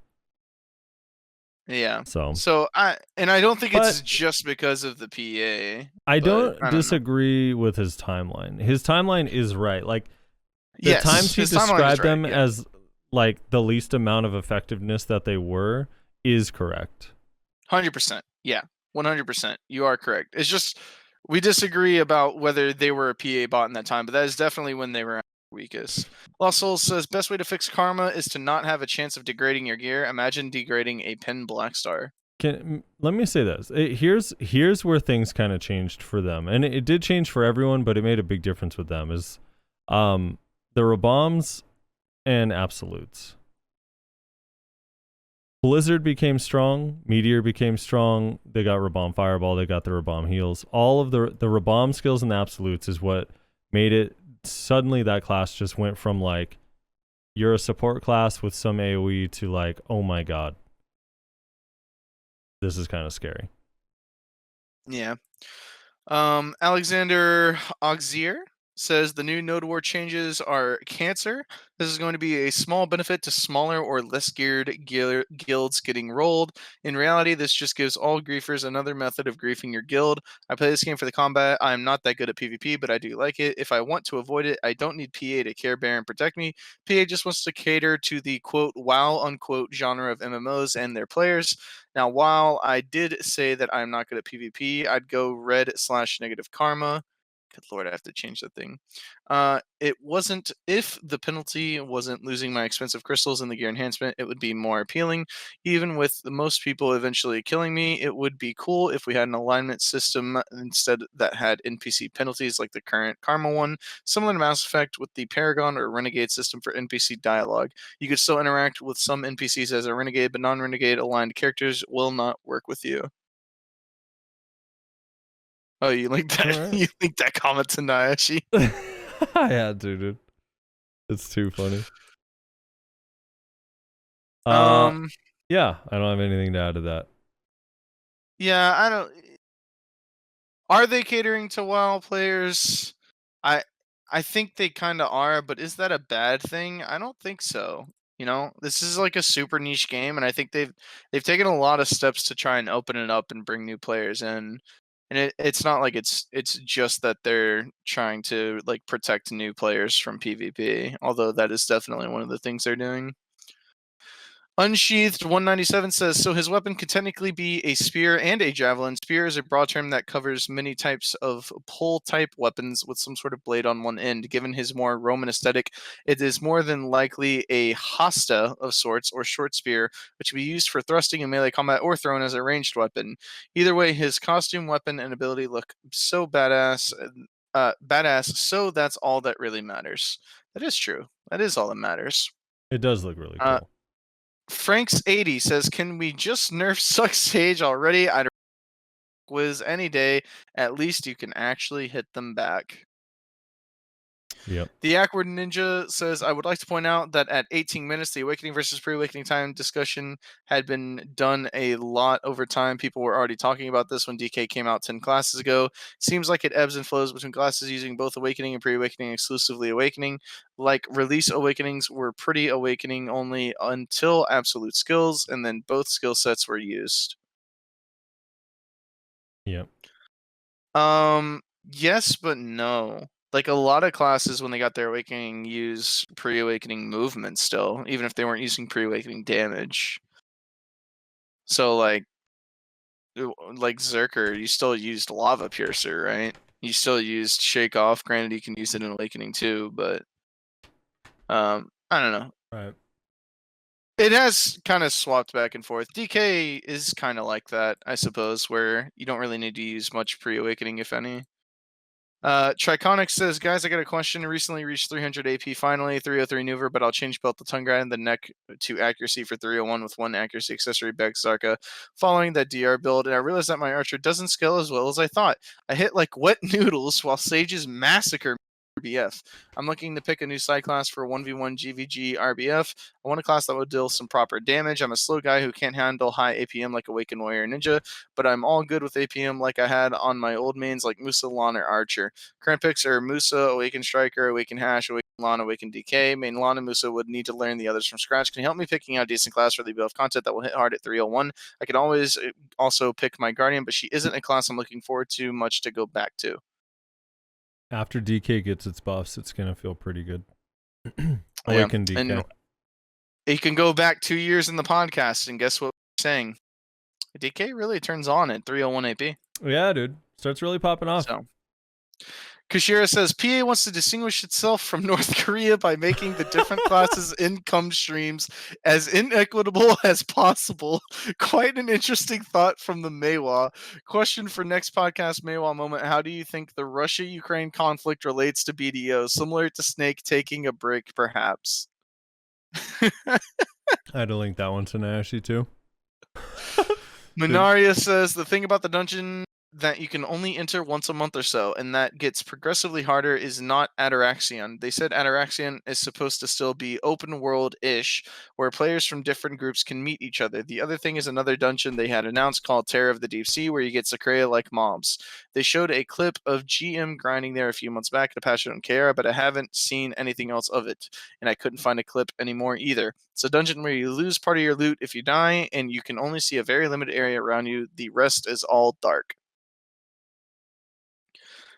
Yeah. So So I don't think it's But- just because of the PA. I but don't I don't know. disagree with his timeline. His timeline is right. Like the Yes, times he his timeline is described right, them yeah. as like the least amount of effectiveness that they were is correct. 100%. Yeah. 100%. You are correct. It's just we disagree about whether they were a PA bot in that time, but that is definitely when they were at their weakest. Lost Souls says best way to fix karma is to not have a chance of degrading your gear. Imagine degrading a pin black star. Let me say this. Here's where things kind of changed for them, and it did change for everyone, but it made a big difference with them. Is the Raboms and Absolutes. Blizzard became strong. Meteor became strong. They got Rabomb Fireball. They got the Rabomb Heals. All of the Rabomb skills and the Absolutes is what made it suddenly that class just went from like you're a support class with some AoE to like, oh my god, this is kind of scary. Yeah. Alexander Auxier says the new Node War changes are cancer. This is going to be a small benefit to smaller or less geared guilds getting rolled. In reality, this just gives all griefers another method of griefing your guild. I play this game for the combat. I'm not that good at PvP, but I do like it. If I want to avoid it, I don't need PA to care bear and protect me. PA just wants to cater to the quote WoW unquote genre of MMOs and their players. Now, while I did say that I'm not good at PvP, I'd go red/negative karma. Good lord, I have to change that thing. It wasn't, if the penalty wasn't losing my expensive crystals in the gear enhancement, it would be more appealing. Even with most people eventually killing me, it would be cool if we had an alignment system instead that had NPC penalties like the current Karma one, similar to Mass Effect with the Paragon or Renegade system for NPC dialogue. You could still interact with some NPCs as a Renegade, but non-Renegade aligned characters will not work with you. Oh, you linked that? Alright. You linked that comment to Nyashi? I had to, dude. It's too funny. Yeah, I don't have anything to add to that. Yeah, I don't. Are they catering to WoW players? I think they kind of are, but is that a bad thing? I don't think so. You know, this is like a super niche game, and I think they've taken a lot of steps to try and open it up and bring new players in. And it's not like it's just that they're trying to like protect new players from PvP, although that is definitely one of the things they're doing. Unsheathed 197 says, so his weapon could technically be a spear and a javelin. Spear is a broad term that covers many types of pole type weapons with some sort of blade on one end. Given his more Roman aesthetic, it is more than likely a hosta of sorts or short spear, which can be used for thrusting in melee combat or thrown as a ranged weapon. Either way, his costume, weapon, and ability look so badass, so that's all that really matters. That is true. That is all that matters. It does look really cool. Franks80 says, can we just nerf SUCC Sage already? I'd WIZ any day. At least you can actually hit them back. Yep. The Awkward Ninja says, I would like to point out that at 18 minutes, the awakening versus pre-awakening time discussion had been done a lot over time. People were already talking about this when DK came out 10 classes ago. Seems like it ebbs and flows between classes using both awakening and pre-awakening exclusively awakening. Like release awakenings were pretty awakening only until absolute skills, and then both skill sets were used. Yep. Yes, but no. Like a lot of classes when they got their awakening use pre-awakening movement still, even if they weren't using pre-awakening damage. So like Zerker, you still used Lava Piercer, right? You still used Shake Off. Granted, you can use it in awakening too, but I don't know. Right. It has kind of swapped back and forth. DK is kind of like that, I suppose, where you don't really need to use much pre-awakening, if any. Triconic says, guys, I got a question. Recently reached 300 AP finally, 303 maneuver, but I'll change belt the tongue guy and the neck to accuracy for 301 with one accuracy accessory back Zarka following that DR build, and I realized that my archer doesn't scale as well as I thought. I hit like wet noodles while Sages massacre RBF. I'm looking to pick a new side class for 1v1 GVG RBF. I want a class that would deal some proper damage. I'm a slow guy who can't handle high APM like Awakened Warrior Ninja, but I'm all good with APM like I had on my old mains like Musa, Lon, or Archer. Current picks are Musa, Awakened Striker, Awakened Hash, Awakened Lon, Awakened DK. Main Lon and Musa would need to learn the others from scratch. Can you help me picking out a decent class for the BF content that will hit hard at 301? I can always also pick my Guardian, but she isn't a class I'm looking forward to much to go back to. After DK gets its buffs, it's gonna feel pretty good. Awaken DK. And you can go back 2 years in the podcast and guess what we're saying. DK really turns on at 301 AP. Yeah, dude. Starts really popping off. So, Kushira says PA wants to distinguish itself from North Korea by making the different classes' income streams as inequitable as possible. Quite an interesting thought from the Maywa. Question for next podcast, Maywa moment. How do you think the Russia-Ukraine conflict relates to BDO? Similar to Snake taking a break, perhaps? I had to link that one to Nashi too. Minaria says the thing about the dungeon that you can only enter once a month or so, and that gets progressively harder, is not Ataraxion. They said Ataraxion is supposed to still be open world-ish, where players from different groups can meet each other. The other thing is another dungeon they had announced called Terror of the Deep Sea, where you get Sakrea-like mobs. They showed a clip of GM grinding there a few months back to patch it on KR, but I haven't seen anything else of it, and I couldn't find a clip anymore either. It's a dungeon where you lose part of your loot if you die, and you can only see a very limited area around you. The rest is all dark.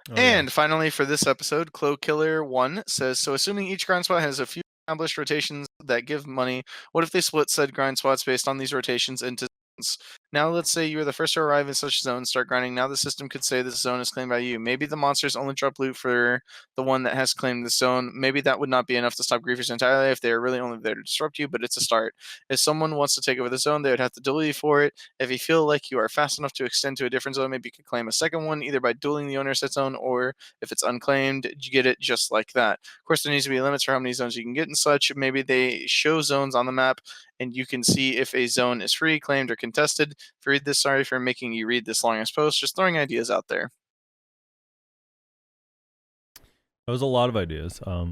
Oh, And finally, for this episode, Clo Killer 1 says, so assuming each grind spot has a few established rotations that give money, what if they split said grind spots based on these rotations into zones? Now let's say you were the first to arrive in such a zone, start grinding. Now the system could say this zone is claimed by you. Maybe the monsters only drop loot for the one that has claimed the zone. Maybe that would not be enough to stop griefers entirely if they are really only there to disrupt you, but it's a start. If someone wants to take over the zone, they would have to duel you for it. If you feel like you are fast enough to extend to a different zone, maybe you could claim a second one, either by dueling the owner of that zone, or if it's unclaimed, you get it just like that. Of course, there needs to be limits for how many zones you can get and such. Maybe they show zones on the map, and you can see if a zone is free, claimed, or contested. If you read this, sorry for making you read this longest post, just throwing ideas out there. That was a lot of ideas. I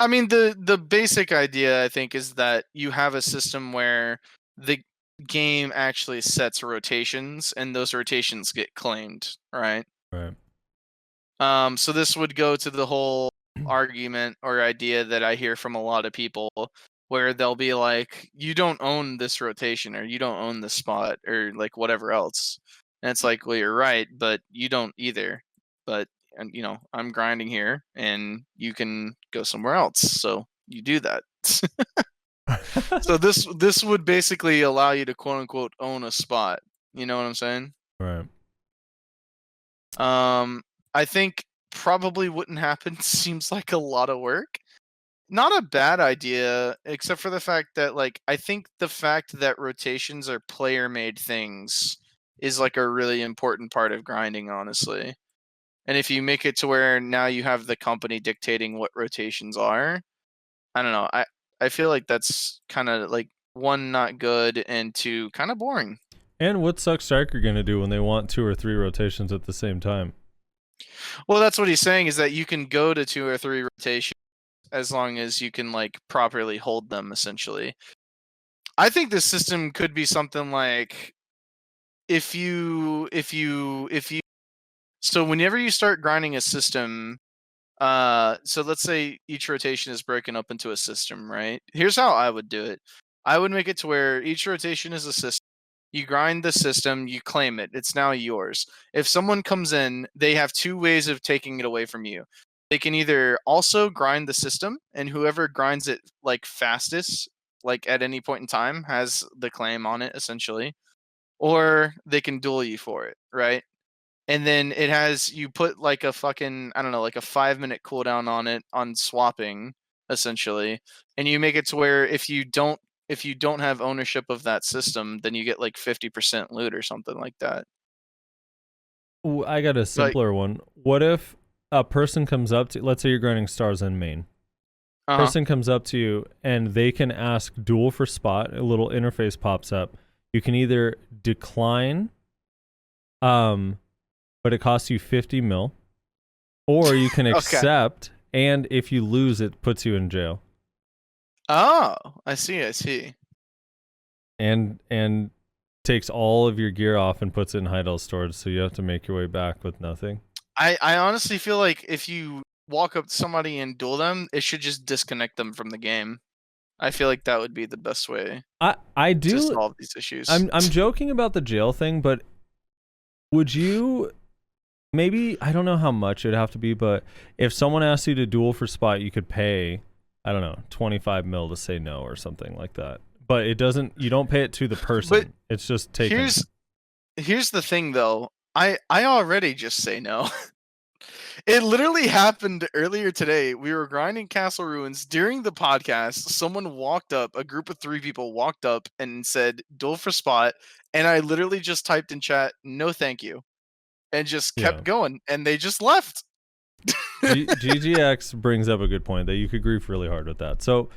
mean, the basic idea, I think, is that you have a system where the game actually sets rotations, and those rotations get claimed, right? Right. So this would go to the whole argument or idea that I hear from a lot of people, where they'll be like, you don't own this rotation, or you don't own this spot, or like whatever else. And it's like, well, you're right, but you don't either. But, and you know, I'm grinding here, and you can go somewhere else. So you do that. So this would basically allow you to quote unquote own a spot. You know what I'm saying? Right. I think probably wouldn't happen. Seems like a lot of work. Not a bad idea, except for the fact that, like, I think the fact that rotations are player-made things is like a really important part of grinding, honestly. And if you make it to where now you have the company dictating what rotations are, I don't know. I feel like that's kind of like, one, not good, and two, kind of boring. And what's SUCC Striker gonna do when they want 2 or 3 rotations at the same time? Well, that's what he's saying, is that you can go to 2 or 3 rotations as long as you can like properly hold them, essentially. I think this system could be something like, if you so whenever you start grinding a system, so let's say each rotation is broken up into a system, right? Here's how I would do it. I would make it to where each rotation is a system. You grind the system, you claim it. It's now yours. If someone comes in, they have 2 ways of taking it away from you. They can either also grind the system, and whoever grinds it like fastest, like at any point in time, has the claim on it, essentially. Or they can duel you for it, right? And then it has, you put like a fucking, I don't know, like a 5-minute cooldown on it on swapping, essentially. And you make it to where if you don't have ownership of that system, then you get like 50% loot or something like that. Ooh, I got a simpler one. What if a person comes up to, let's say you're grinding stars in main. Person comes up to you and they can ask duel for spot. A little interface pops up. You can either decline, but it costs you 50 mil, or you can Okay. accept, and if you lose, it puts you in jail. Oh, I see. And takes all of your gear off and puts it in hideout storage, so you have to make your way back with nothing. I honestly feel like if you walk up to somebody and duel them, it should just disconnect them from the game. I feel like that would be the best way I to do. solve these issues. I'm joking about the jail thing, but would you? Maybe, I don't know how much it'd have to be, but if someone asked you to duel for spot, you could pay, I don't know, 25 mil to say no or something like that. But it doesn't, you don't pay it to the person. But it's just taken. Here's the thing though. I already just say no. It literally happened earlier today. We were grinding Castle Ruins during the podcast. Someone walked up, a group of 3 people walked up and said duel for spot, and I literally just typed in chat, "No, thank you." And just kept going, and they just left. GGX brings up a good point that you could grief really hard with that. So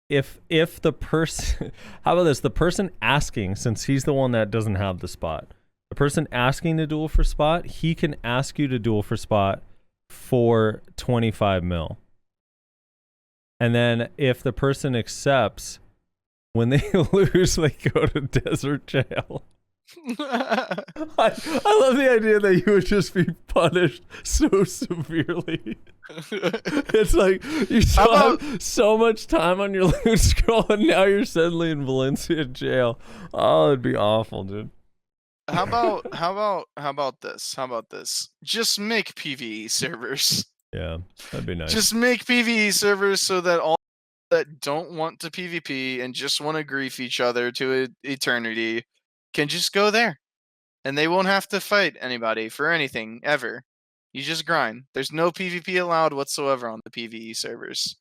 if the person, how about this? The person asking, since he's the one that doesn't have the spot, the person asking to duel for spot, he can ask you to duel for spot for 25 mil. And then if the person accepts, when they lose, they go to desert jail. I love the idea that you would just be punished so severely. It's like you still have so much time on your loot scroll, and now you're suddenly in Valencia jail. Oh, it'd be awful, dude. How about this? Just make PvE servers. Yeah, that'd be nice. Just make PvE servers so that all that don't want to PvP and just want to grief each other to eternity can just go there, and they won't have to fight anybody for anything ever. You just grind. There's no PvP allowed whatsoever on the PvE servers.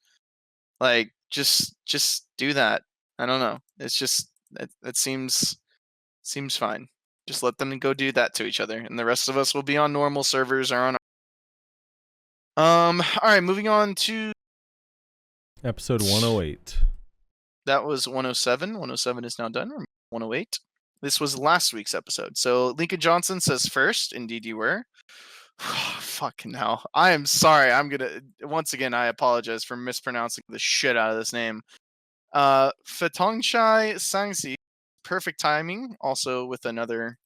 Like, just do that. I don't know. It's just it seems fine. Just let them go do that to each other, and the rest of us will be on normal servers or on. All right, moving on to episode 108. That was 107. 107 is now done. 108. This was last week's episode. So Lincoln Johnson says first. Indeed you were. Fucking hell. I am sorry. Once again, I apologize for mispronouncing the shit out of this name. Fatongshai Sangsi. Perfect timing. Also with another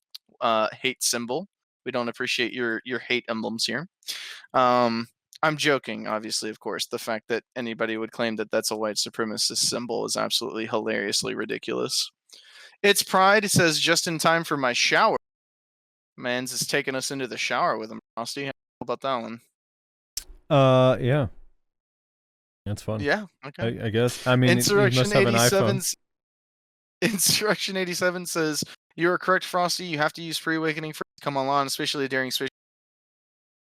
hate symbol. We don't appreciate your hate emblems here. I'm joking, obviously, of course. The fact that anybody would claim that that's a white supremacist symbol is absolutely hilariously ridiculous. It's Pride. It says, just in time for my shower. Mans is taking us into the shower with him. Frosty, how about that one? Yeah. That's fun. Yeah, okay. I guess. I mean, Insurrection you must have an 87. Insurrection 87 says, you are correct, Frosty. You have to use pre-awakening for come online, especially during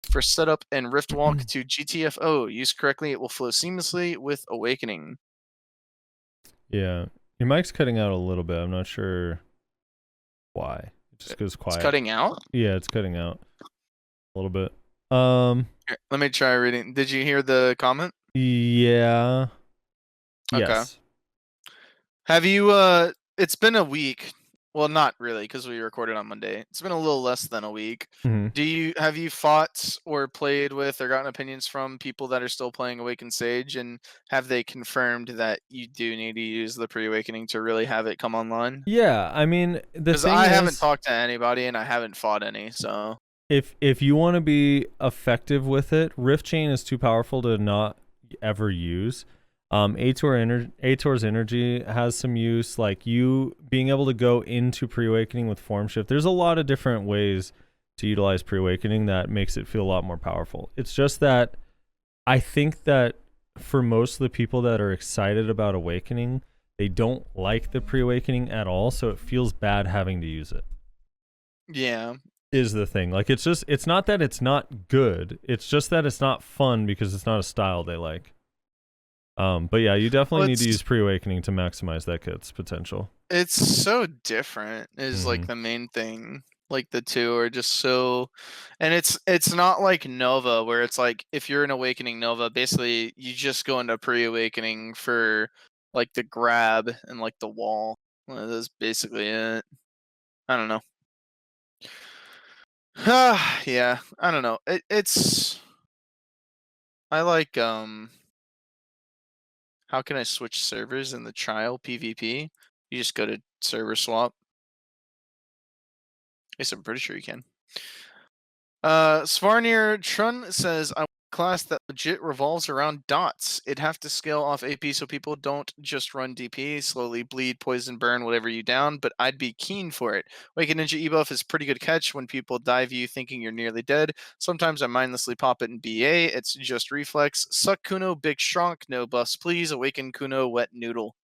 for setup and rift walk to GTFO. Used correctly, it will flow seamlessly with awakening. Yeah. Your mic's cutting out a little bit. I'm not sure why. It just goes quiet. It's cutting out? Yeah, it's cutting out a little bit. Here, let me try reading. Did you hear the comment? Yeah. Okay. Yes. Have you it's been a week. Well, not really, because we recorded on Monday. It's been a little less than a week. Mm-hmm. Have you fought or played with or gotten opinions from people that are still playing Awakened Sage, and have they confirmed that you do need to use the pre-awakening to really have it come online? Yeah, I mean, because I haven't talked to anybody and I haven't fought any, so if you want to be effective with it, Rift Chain is too powerful to not ever use. Ator's energy has some use, like you being able to go into pre-awakening with form shift. There's a lot of different ways to utilize pre-awakening that makes it feel a lot more powerful. It's just that I think that for most of the people that are excited about awakening, they don't like the pre-awakening at all, so it feels bad having to use it. Yeah. Is the thing. Like, it's not that it's not good, it's just that it's not fun because it's not a style they like. But yeah, you definitely need to use pre-awakening to maximize that kit's potential. It's so different is like the main thing. Like the two are just so, and it's not like Nova where it's like if you're an awakening Nova, basically you just go into pre-awakening for like the grab and like the wall. Well, that's basically it. I don't know. Yeah, I don't know. It's I like how can I switch servers in the trial PvP? You just go to server swap. Yes, I'm pretty sure you can. Svarnir Trun says, I want a class that legit revolves around dots. It'd have to scale off AP so people don't just run DP, slowly bleed, poison, burn, whatever you down, but I'd be keen for it. Waken Ninja ebuff is pretty good catch when people dive you thinking you're nearly dead. Sometimes I mindlessly pop it in BA. It's just reflex. Suck Kuno, big shrunk, no buffs please. Awaken Kuno, wet noodle.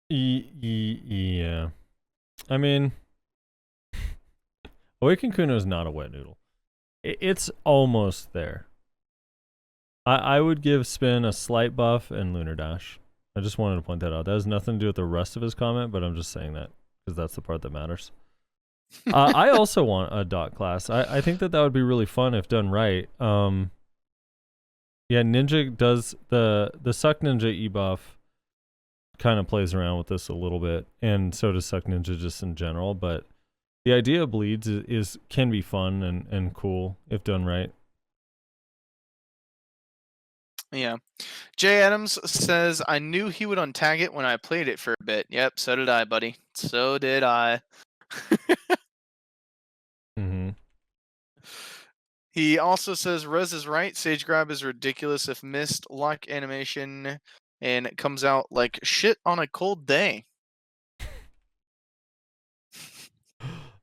Yeah. I mean, Awaken Kuno is not a wet noodle. It's almost there. I would give Spin a slight buff and Lunar Dash. I just wanted to point that out. That has nothing to do with the rest of his comment, but I'm just saying that because that's the part that matters. I also want a dot class. I think that would be really fun if done right. Yeah, Ninja does the Suck Ninja ebuff kind of plays around with this a little bit, and so does Suck Ninja just in general, but the idea of bleeds can be fun and cool if done right. Yeah. Jay Adams says, I knew he would untag it when I played it for a bit. Yep, so did I, buddy. So did I. Mm-hmm. He also says, Rez is right. Sage Grab is ridiculous if missed. Lock animation and it comes out like shit on a cold day.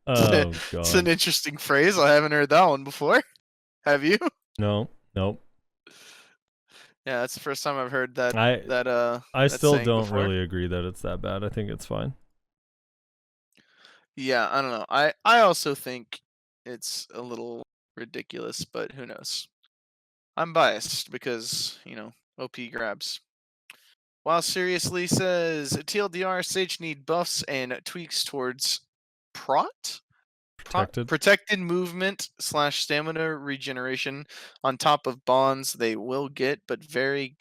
Oh, God. It's an interesting phrase. I haven't heard that one before. Have you? No, nope. Yeah, that's the first time I've heard that. I that still saying don't before. really agree that it's that bad. I think it's fine. Yeah, I don't know. I also think it's a little ridiculous, but who knows? I'm biased because, OP grabs. While Seriously says, TLDR, Sage need buffs and tweaks towards protected movement / stamina regeneration on top of bonds they will get, but very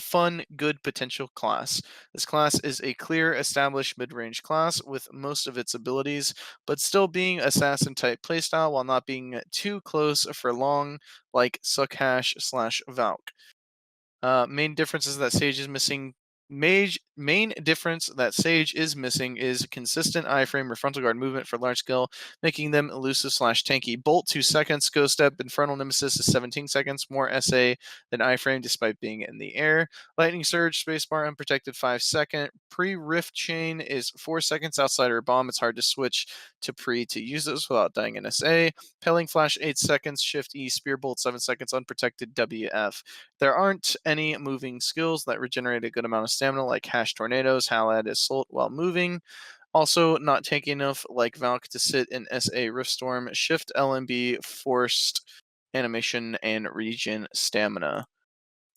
fun, good potential class. This class is a clear, established mid-range class with most of its abilities, but still being assassin type playstyle while not being too close for long, like Suckhash / Valk. Main difference is that Sage is missing. Main difference that Sage is missing is consistent iframe or frontal guard movement for large skill, making them elusive / tanky. Bolt 2 seconds, Ghost Step, Infernal Nemesis is 17 seconds, more SA than iframe despite being in the air. Lightning Surge, Spacebar, Unprotected 5 second. Pre-Rift Chain is 4 seconds outside or bomb. It's hard to switch to pre to use this without dying in SA. Pelling Flash 8 seconds, Shift E, Spear Bolt 7 seconds, Unprotected WF. There aren't any moving skills that regenerate a good amount of stamina like Hash Tornadoes, Halad, Assault while moving. Also, not tanky enough like Valk to sit in SA Riftstorm, Shift LMB, Forced Animation, and Regen Stamina.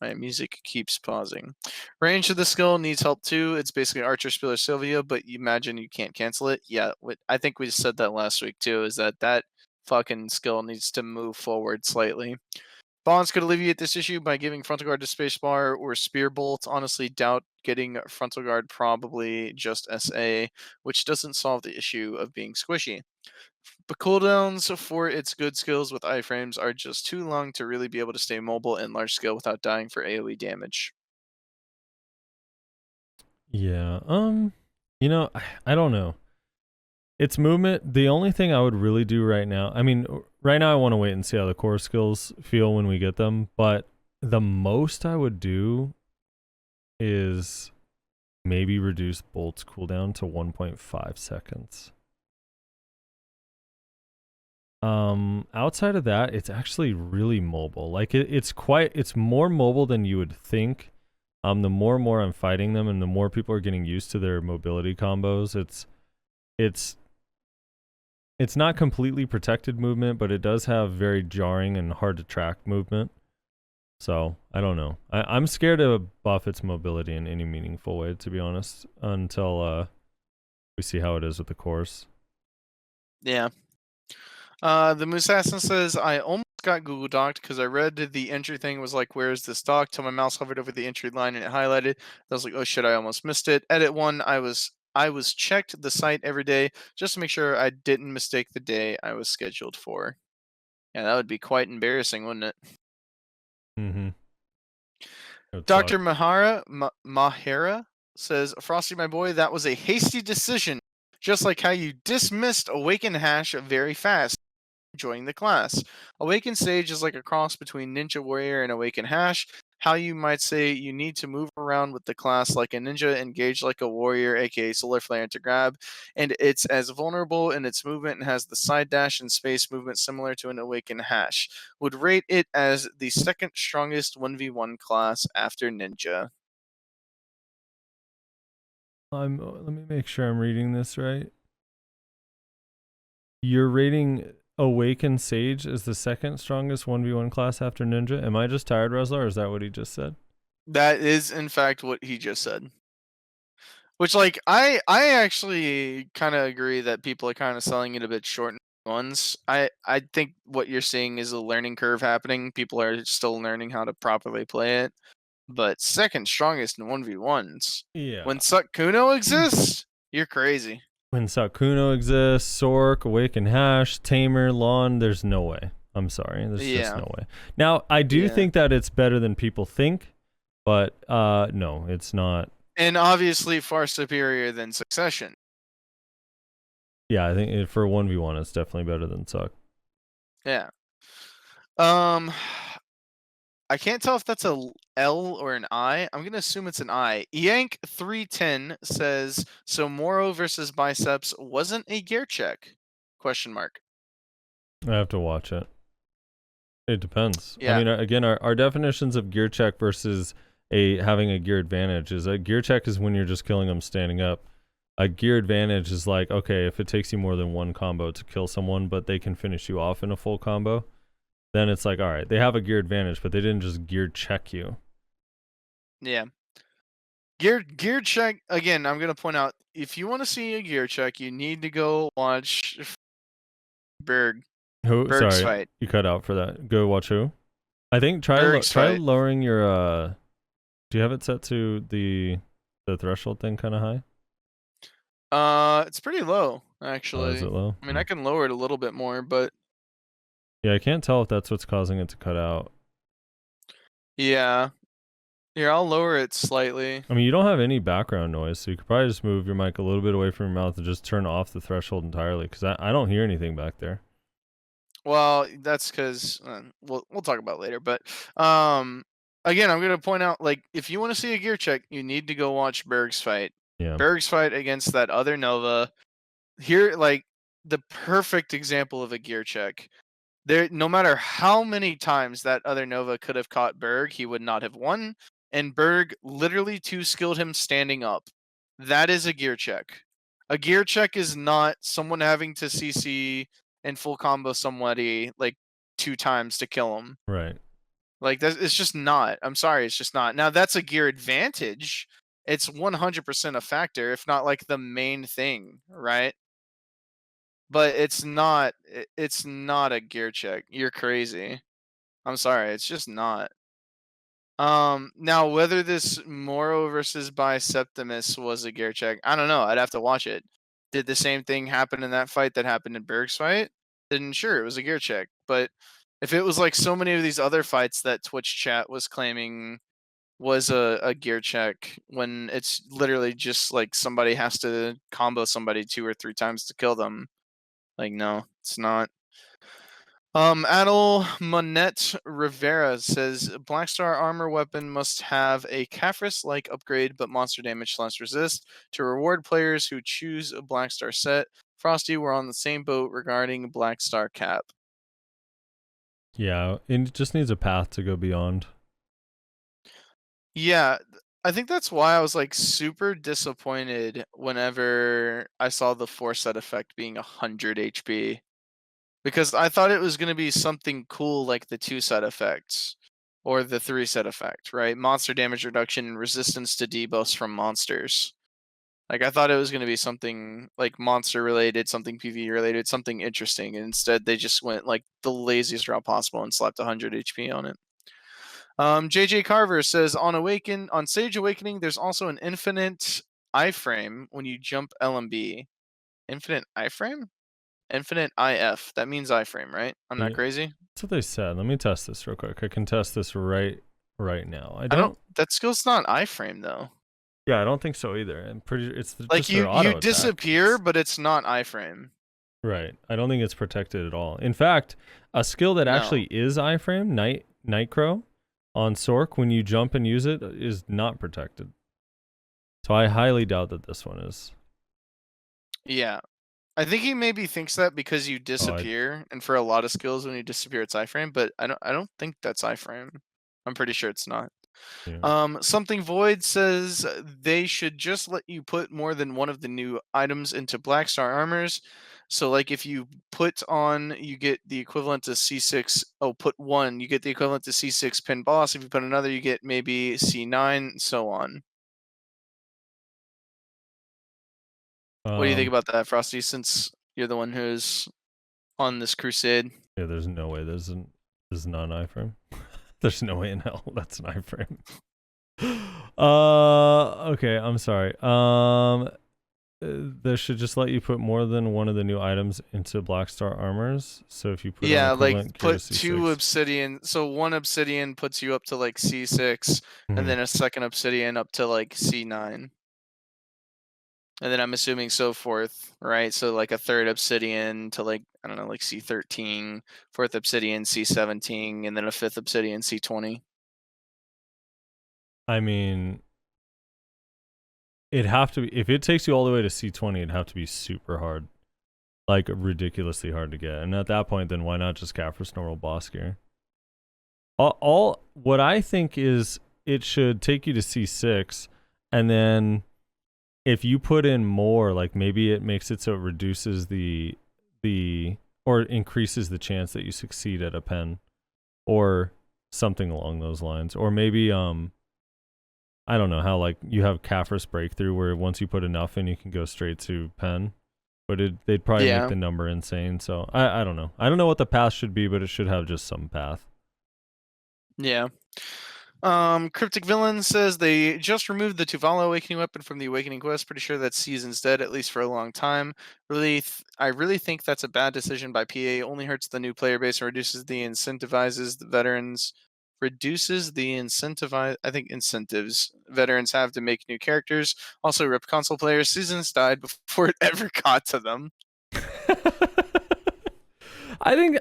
My music keeps pausing. Range of the skill needs help too. It's basically Archer, Spiller, Sylvia, but you imagine you can't cancel it. Yeah, I think we said that last week too, is that fucking skill needs to move forward slightly. Bonds could alleviate this issue by giving Frontal Guard to Spacebar or Spear Bolt. Honestly, doubt getting Frontal Guard, probably just SA, which doesn't solve the issue of being squishy. But cooldowns for its good skills with iframes are just too long to really be able to stay mobile in large scale without dying for AoE damage. Yeah, I don't know. Its movement, the only thing I would really do right now, I mean, right now I want to wait and see how the core skills feel when we get them, but the most I would do is maybe reduce Bolt's cooldown to 1.5 seconds. Outside of that, it's actually really mobile. Like it's more mobile than you would think. The more and more I'm fighting them and the more people are getting used to their mobility combos, it's not completely protected movement, but it does have very jarring and hard to track movement. So, I don't know. I'm scared to buff its mobility in any meaningful way, to be honest, until we see how it is with the course. Yeah. The Musassin says, I almost got Google Doc'd because I read the entry thing was like, where's this doc? Till my mouse hovered over the entry line and it highlighted. I was like, oh shit, I almost missed it. Edit 1, I was I was checked the site every day just to make sure I didn't mistake the day I was scheduled for. Yeah, that would be quite embarrassing, wouldn't it? Mm-hmm. Dr. Mahara says, Frosty, my boy, that was a hasty decision. Just like how you dismissed Awaken Hash very fast. Joining the class. Awaken Sage is like a cross between Ninja Warrior and Awaken Hash. How you might say you need to move around with the class like a ninja, engage like a warrior, aka Solar Flare to grab, and it's as vulnerable in its movement and has the side dash and space movement similar to an Awaken Hash. Would rate it as the second strongest 1v1 class after Ninja. Let me make sure I'm reading this right. You're rating Awaken Sage is the second strongest 1v1 class after Ninja. Am I just tired, Reslar, or is that what he just said? That is, in fact, what he just said. Which, like, I actually kind of agree that people are kind of selling it a bit short in ones. I think what you're seeing is a learning curve happening. People are still learning how to properly play it. But second strongest in 1v1s. Yeah. When SUCC Kuno exists, you're crazy. When Sakuno exists, Sork, Awaken Hash, Tamer, Lawn, there's no way. I'm sorry. There's just no way. Now, I do think that it's better than people think, but no, it's not. And obviously far superior than Succession. Yeah, I think for 1v1, it's definitely better than SUCC. Yeah. I can't tell if that's a L or an I. I'm gonna assume it's an I. Yank310 says, so Moro versus Biceps wasn't a gear check? Question mark. I have to watch it. It depends. Yeah. I mean, again, our definitions of gear check versus having a gear advantage is a gear check is when you're just killing them standing up. A gear advantage is like, okay, if it takes you more than one combo to kill someone, but they can finish you off in a full combo, then it's like, all right, they have a gear advantage, but they didn't just gear check you. Yeah. Gear check, again, I'm going to point out, if you want to see a gear check, you need to go watch Berg's Sorry, fight. You cut out for that. Go watch who? I think try lowering your, do you have it set to the threshold thing kind of high? It's pretty low, actually. Oh, is it low? I mean, I can lower it a little bit more, but... Yeah, I can't tell if that's what's causing it to cut out. Yeah. Here, I'll lower it slightly. I mean, you don't have any background noise, so you could probably just move your mic a little bit away from your mouth and just turn off the threshold entirely, because I don't hear anything back there. Well, that's because we'll talk about it later. But again, I'm gonna point out, like, if you want to see a gear check, you need to go watch Berg's fight. Yeah. Berg's fight against that other Nova. Here, like, the perfect example of a gear check. There, no matter how many times that other Nova could have caught Berg, he would not have won. And Berg literally two-skilled him standing up. That is a gear check. A gear check is not someone having to CC and full combo somebody like 2 times to kill him. Right. Like, it's just not. I'm sorry, it's just not. Now, that's a gear advantage. It's 100% a factor, if not like the main thing, right? But it's not a gear check. You're crazy. I'm sorry, it's just not. Now whether this Moro versus Biceptimus was a gear check, I don't know. I'd have to watch it. Did the same thing happen in that fight that happened in Berg's fight? Then sure, it was a gear check. But if it was like so many of these other fights that Twitch chat was claiming was a gear check, when it's literally just like somebody has to combo somebody 2 or 3 times to kill them, like, no, it's not. Adel Monette Rivera says Blackstar armor weapon must have a Caphras-like upgrade but monster damage / resist to reward players who choose a Blackstar set. Frosty, we're on the same boat regarding Blackstar cap. Yeah, it just needs a path to go beyond. Yeah, I think that's why I was like super disappointed whenever I saw the 4-set effect being 100 HP. Because I thought it was going to be something cool like the 2-set effects or the 3-set effect, right? Monster damage reduction and resistance to debuffs from monsters. Like, I thought it was going to be something like monster related, something PvE related, something interesting. And instead, they just went like the laziest route possible and slapped 100 HP on it. JJ Carver says on Sage Awakening, there's also an infinite iframe when you jump LMB. Infinite iframe? Infinite IF. That means iframe, right? I'm not Yeah. crazy. That's what they said. Let me test this real quick. I can test this right now. I I don't. don't. That skill's not iframe though. Yeah, I don't think so either. I'm pretty. Like just their you auto attack. disappear, It's- but it's not iframe. Right. I don't think it's protected at all. In fact, a skill that No. actually is iframe, Night Crow, on Sork, when you jump and use it, is not protected. So I highly doubt that this one is. Yeah. I think he maybe thinks that because you disappear, and for a lot of skills, when you disappear, it's iframe. But I don't think that's iframe. I'm pretty sure it's not. Yeah. Something Void says they should just let you put more than one of the new items into Black Star armors. So, like, if you put on, you get the equivalent to C6. Oh, put one, you get the equivalent to C6 pin boss. If you put another, you get maybe C9, and so on. What do you think about that, Frosty? Since you're the one who's on this crusade. Yeah, there's no way this is not an iframe. There's no way in hell that's an iframe. Okay, I'm sorry. They should just let you put more than one of the new items into Black Star armors. So if you put Like put two obsidian. So one obsidian puts you up to like C6, and then a second obsidian up to like C9. And then I'm assuming so forth, right? So like a third obsidian to like, I don't know, like C13, fourth obsidian C17, and then a fifth obsidian C20. I mean, it'd have to be, if it takes you all the way to C20, it'd have to be super hard. Like ridiculously hard to get. And at that point, then why not just Caphras normal boss gear? All what I think is it should take you to C6, and then if you put in more, like maybe it makes it so it reduces the or increases the chance that you succeed at a pen, or something along those lines. Or maybe I don't know how, like you have Caphras breakthrough where once you put enough in you can go straight to pen, but they'd probably make the number insane. So I don't know. I don't know what the path should be, but it should have just some path. Yeah. Cryptic Villain says they just removed the Tuvala Awakening weapon from the Awakening quest. Pretty sure that season's dead, at least for a long time. I really think that's a bad decision by PA. Only hurts the new player base and reduces the incentivizes the veterans. Incentives veterans have to make new characters. Also, rip console players. Seasons died before it ever got to them. I think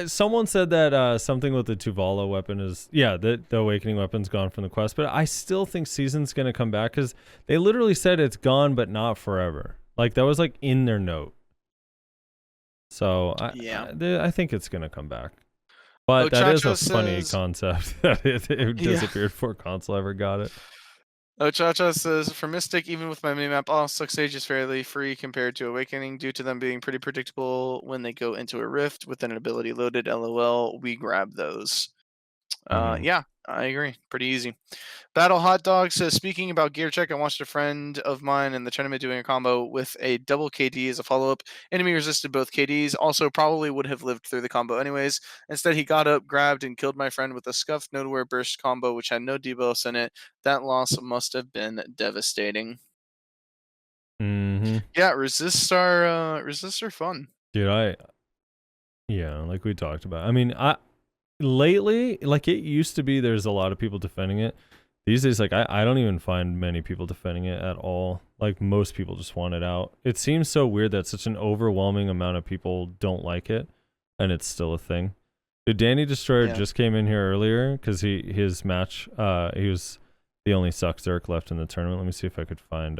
someone said that something with the Tuvala weapon is, the Awakening weapon's gone from the quest, but I still think Season's going to come back because they literally said it's gone, but not forever. Like, that was like in their note. So I think it's going to come back. But that is a funny concept that it disappeared before console ever got it. Ochacha says, for Mystic, even with my minimap, all SUCC stage is fairly free compared to Awakening due to them being pretty predictable when they go into a rift with an ability loaded. LOL, we grab those. Yeah, I agree. Pretty easy. Battle Hot Dog says, speaking about gear check, I watched a friend of mine in the tournament doing a combo with a double KD as a follow-up. Enemy resisted both KDs, also probably would have lived through the combo anyways. Instead, he got up, grabbed, and killed my friend with a scuffed nowhere burst combo, which had no debuffs in it. That loss must have been devastating. Yeah, resists are fun. Dude, like we talked about. I mean, lately, like it used to be, there's a lot of people defending it. These days, like I don't even find many people defending it at all. Like most people just want it out. It seems so weird that such an overwhelming amount of people don't like it, and it's still a thing. Dude, Danny Destroyer just came in here earlier because his match, he was the only SUCC Zerk left in the tournament. Let me see if I could find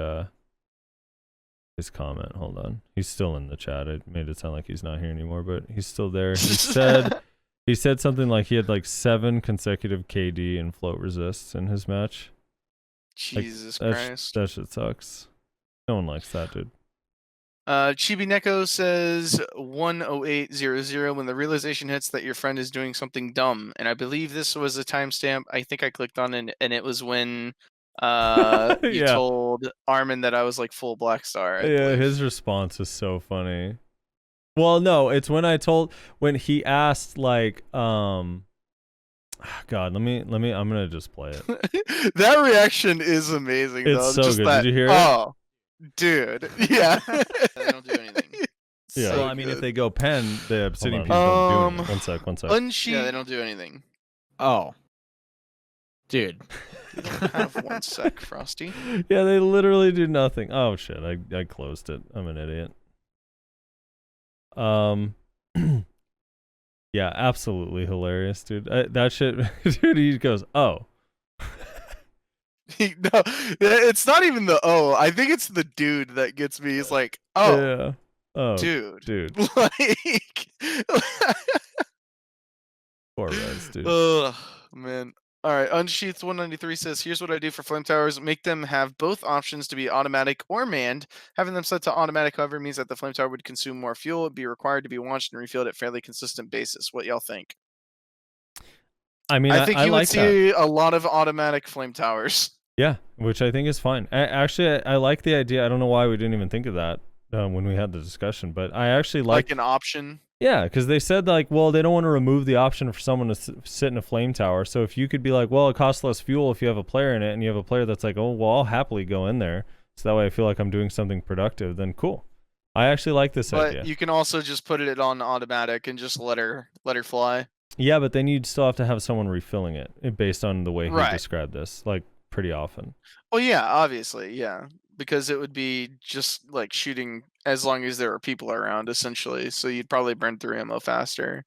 his comment. Hold on, he's still in the chat. It made it sound like he's not here anymore, but he's still there. He said. He said something like he had like 7 consecutive KD and float resists in his match. Jesus Christ. That shit sucks. No one likes that, dude. Chibi Neko says 10800 when the realization hits that your friend is doing something dumb. And I believe this was a timestamp. I think I clicked on it, and it was when you told Armin that I was like full Black Star. His response is so funny. Well, no, it's when he asked like God, let me. I'm gonna just play it. That reaction is amazing. It's though. so Just good. That, Did you hear it? Oh, dude. Yeah. They don't do anything. Yeah. So Well, I mean, if good. they go pen, the obsidian on. piece don't do anything. One sec. Unsheath. Yeah, Yeah, they don't do anything. Oh. Dude. You don't have 1 sec, Frosty. Yeah, they literally do nothing. Oh shit, I closed it. I'm an idiot. Yeah, absolutely hilarious, dude. That shit, dude. He goes, oh. No, it's not even the I think it's the dude that gets me. He's like, oh, Yeah. Oh, dude. dude. Like, Poor Rez, dude. ugh, man. All right, Unsheathed 193 says, here's what I do for flame towers. Make them have both options to be automatic or manned. Having them set to automatic, however, means that the flame tower would consume more fuel. It'd be required to be launched and refilled at fairly consistent basis. What y'all think? I mean, I think you would like that. see a lot of automatic flame towers. Yeah, which I think is fine. Actually, I like the idea. I don't know why we didn't even think of that when we had the discussion, but I actually Like an option. Yeah, because they said like, well, they don't want to remove the option for someone to sit in a flame tower. So if you could be like, well, it costs less fuel if you have a player in it, and you have a player that's like, oh, well, I'll happily go in there, so that way I feel like I'm doing something productive. Then cool. I actually like this idea. But you can also just put it on automatic and just let her fly. Yeah, but then you'd still have to have someone refilling it based on the way he Right. described this, like pretty often. Well, yeah, obviously, yeah, because it would be just like shooting as long as there were people around, essentially. So you'd probably burn through ammo faster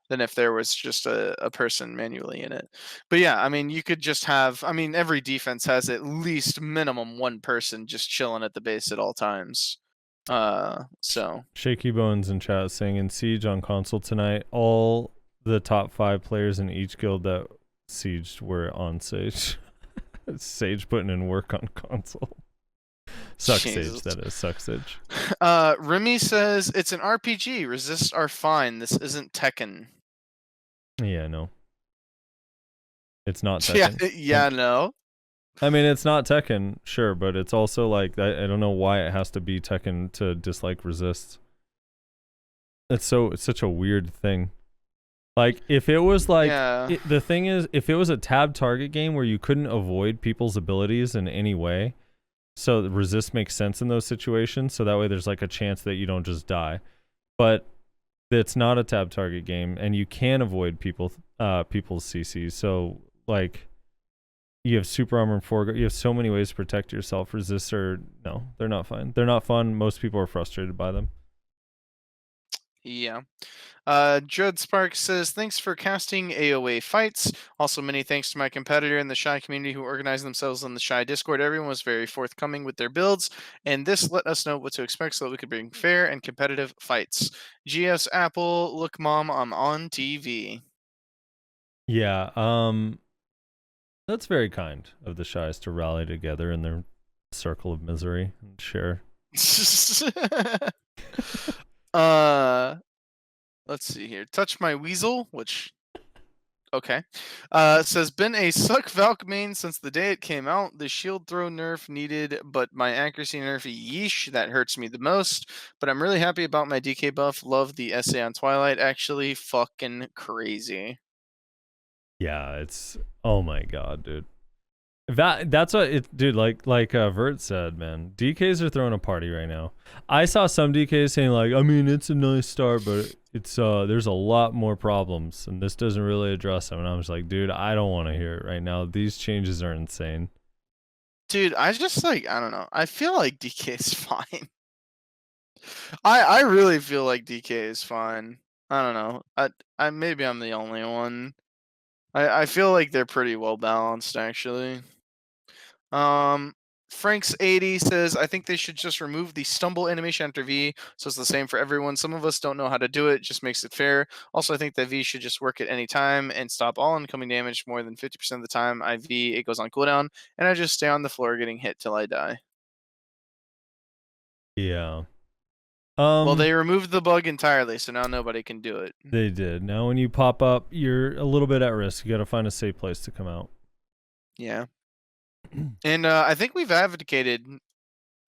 than if there was just a person manually in it. But yeah, I mean, you could just have. I mean, every defense has at least minimum one person just chilling at the base at all times. So Shaky Bones in chat saying in Siege on console tonight, all the top 5 players in each guild that sieged were on Sage. Sage putting in work on console. Suck Jesus. Sage, that is. Suck Sage. Remy says it's an RPG. Resists are fine. This isn't Tekken. Yeah, no. It's not Yeah, Tekken. yeah, no. I mean, it's not Tekken, sure, but it's also like, I don't know why it has to be Tekken to dislike resists. It's such a weird thing. Like, if it was like, Yeah. the thing is, if it was a tab target game where you couldn't avoid people's abilities in any way, so the resist makes sense in those situations, so that way there's like a chance that you don't just die. But it's not a tab target game, and you can avoid people's CCs, so like, you have super armor and forego, you have so many ways to protect yourself. Resists are, no, they're not fine. They're not fun. Most people are frustrated by them. Yeah. Dread Spark says, thanks for casting AOA fights. Also, many thanks to my competitor in the Shy community who organized themselves on the Shy Discord. Everyone was very forthcoming with their builds, and this let us know what to expect so that we could bring fair and competitive fights. GS Apple, look, Mom, I'm on TV. Yeah, that's very kind of the Shies to rally together in their circle of misery and share. Let's see here. Touch My Weasel, which okay. Says been a suck Valk main since the day it came out. The shield throw nerf needed, but my accuracy nerf yeesh, that hurts me the most. But I'm really happy about my DK buff. Love the essay on Twilight, actually fucking crazy. Yeah, it's, oh my god, dude. That's what it, dude, like Vert said, man. DKs are throwing a party right now. I saw some DKs saying like, I mean, it's a nice start, but it's there's a lot more problems, and this doesn't really address them. And I'm just like, dude, I don't want to hear it right now. These changes are insane. Dude, I just like, I don't know. I feel like DK is fine. I really feel like DK is fine. I don't know. I maybe I'm the only one. I feel like they're pretty well balanced, actually. Franks 80 says, I think they should just remove the stumble animation after V, so it's the same for everyone. Some of us don't know how to do it, just makes it fair. Also, I think that V should just work at any time and stop all incoming damage more than 50% of the time I V, it goes on cooldown, and I just stay on the floor getting hit till I die. Yeah. Well, they removed the bug entirely, so now nobody can do it. They did. Now when you pop up, you're a little bit at risk. You got to find a safe place to come out. Yeah. And I think we've advocated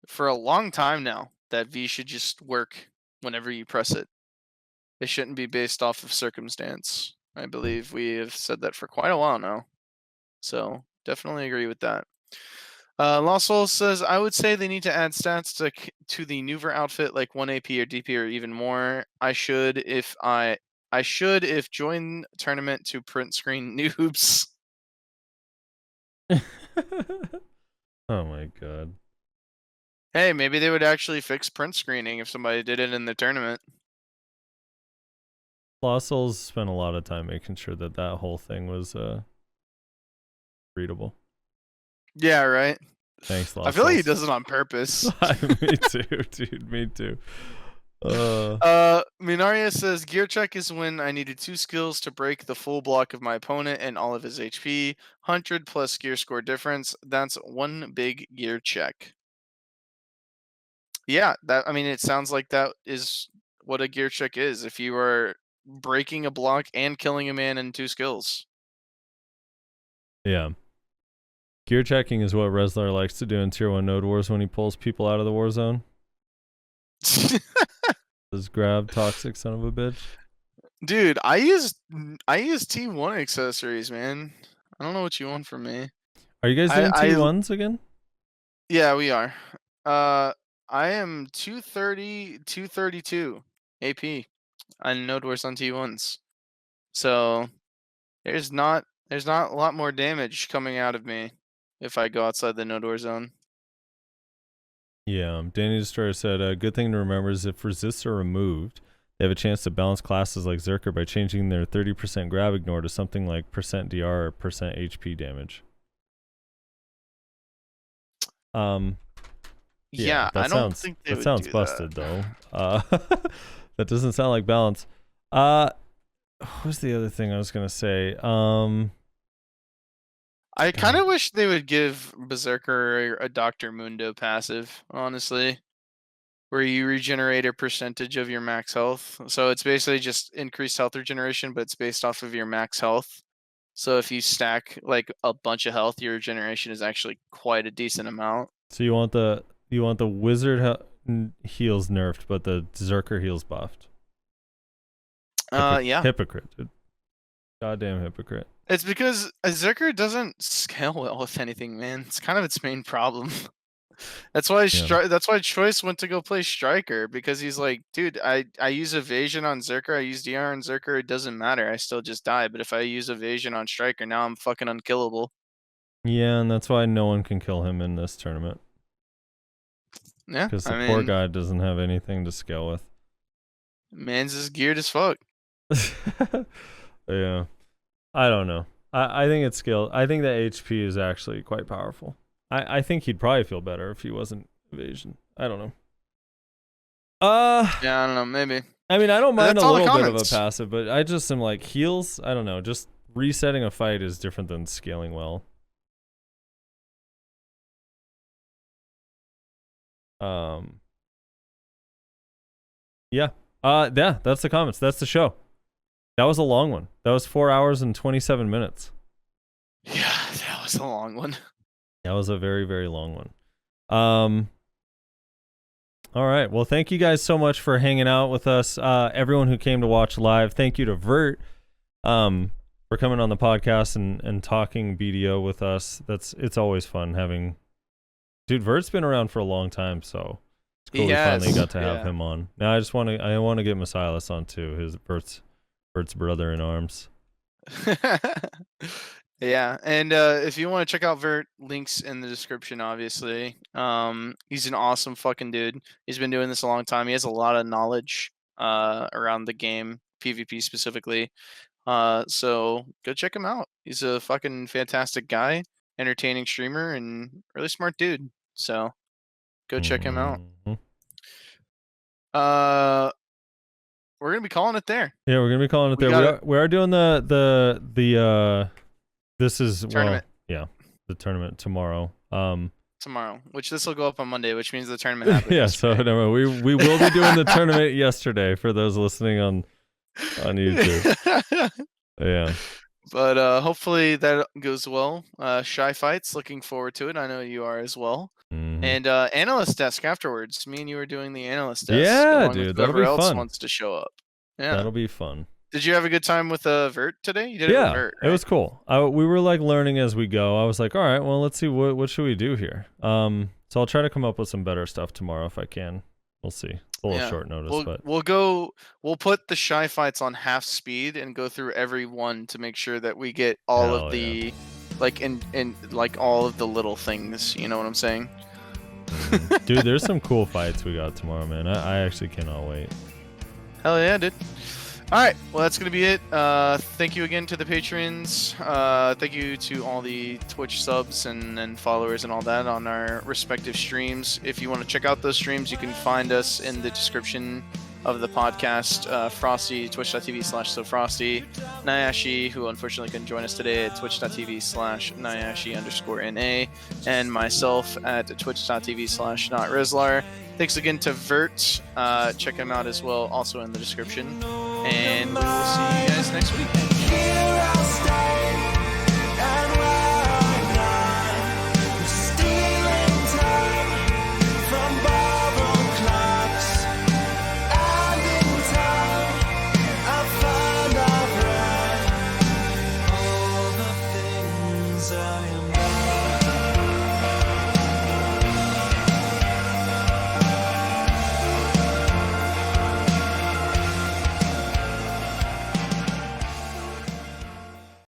for a long time now that V should just work whenever you press it. It shouldn't be based off of circumstance. I believe we have said that for quite a while now. So definitely agree with that. Lost Soul says, I would say they need to add stats to the Nuver outfit, like 1 AP or DP or even more. I should if join tournament to print screen noobs. Oh my god. Hey, maybe they would actually fix print screening if somebody did it in the tournament. Lost Souls spent a lot of time making sure that that whole thing was readable. Yeah, right. Thanks, Lost I feel like he Souls. does it on purpose. Me too, dude. Me too. Minaria says gear check is when I needed 2 skills to break the full block of my opponent and all of his HP. 100 plus gear score difference. That's one big gear check. Yeah, I mean, it sounds like that is what a gear check is. If you are breaking a block and killing a man in 2 skills. Yeah. Gear checking is what Reslar likes to do in Tier 1 Node Wars when he pulls people out of the war zone. This grab toxic son of a bitch. Dude, I use T1 accessories, man. I don't know what you want from me. Are you guys doing T1s again? Yeah, we are. I am 230, 232 AP on Node Wars on T1s. So there's not a lot more damage coming out of me if I go outside the Node War zone. Yeah, Danny Destroyer said, good thing to remember is if resists are removed, they have a chance to balance classes like Zerker by changing their 30% grab ignore to something like % DR or % HP damage. Yeah, I don't think they that would sounds do busted that. though. That doesn't sound like balance. What's the other thing I was gonna say? I kind of wish they would give Berserker a Dr. Mundo passive, honestly, where you regenerate a percentage of your max health. So it's basically just increased health regeneration, but it's based off of your max health. So if you stack like a bunch of health, your regeneration is actually quite a decent amount. So you want the wizard heals nerfed, but the Zerker heals buffed. Yeah. Hypocrite, dude. Goddamn hypocrite. It's because Zerker doesn't scale well with anything, man. It's kind of its main problem. That's why that's why Choice went to go play Striker, because he's like, dude, I use evasion on Zerker, I use DR on Zerker, it doesn't matter, I still just die. But if I use evasion on Striker, now I'm fucking unkillable. Yeah, and that's why no one can kill him in this tournament. Yeah, because the poor guy doesn't have anything to scale with. Man's is geared as fuck. Yeah, I don't know. I think it's skill. I think that HP is actually quite powerful. I think he'd probably feel better if he wasn't evasion. I don't know. Yeah, I don't know, maybe. I mean, I don't mind That's a all the little bit of a comments. passive, but I just am like heals. I don't know. Just resetting a fight is different than scaling well. Yeah. Yeah, that's the comments. That's the show. That was a long one. That was 4 hours and 27 minutes. Yeah, that was a long one. That was a very, very long one. All right. Well, thank you guys so much for hanging out with us. Everyone who came to watch live. Thank you to Vert for coming on the podcast and talking BDO with us. It's always fun having. Dude, Vert's been around for a long time, so it's cool we finally got to have him on. Now I want to get Masilas on too. His Vert's brother in arms. Yeah, and if you want to check out Vert, links in the description, obviously. He's an awesome fucking dude. He's been doing this a long time. He has a lot of knowledge around the game, PvP specifically. So go check him out. He's a fucking fantastic guy, entertaining streamer, and really smart dude. So go check him out. We're gonna be calling it there. Yeah, we're gonna be calling it there. We are doing the this is tournament. Well, yeah, the tournament tomorrow. Tomorrow, which this will go up on Monday, which means the tournament happened. Yeah, so no, we will be doing the tournament yesterday for those listening on YouTube. Yeah. But hopefully that goes well. Shy Fights, looking forward to it. I know you are as well. Mm-hmm. And analyst desk afterwards. Me and you are doing the analyst desk. Yeah, dude, that'll be else fun. Wants to show up. Yeah, that'll be fun. Did you have a good time with Vert today? You did it with Yeah, Vert, it was cool. We were like learning as we go. I was like, all right, well, let's see what should we do here. So I'll try to come up with some better stuff tomorrow if I can. We'll see. It's a little short notice, but we'll put the shy fights on half speed and go through every one to make sure that we get all of the like in like all of the little things. You know what I'm saying? Dude, there's some cool fights we got tomorrow, man. I actually cannot wait. Hell yeah, dude. All right, well, that's going to be it. Thank you again to the patrons. Thank you to all the Twitch subs and followers and all that on our respective streams. If you want to check out those streams, you can find us in the description of the podcast. Frosty, twitch.tv/SoFrosty. Nyashi, who unfortunately couldn't join us today, at twitch.tv/Nyashi_NA. And myself at twitch.tv/NotRizlar. Thanks again to Vert. Check him out as well, also in the description. And we will see you guys next week.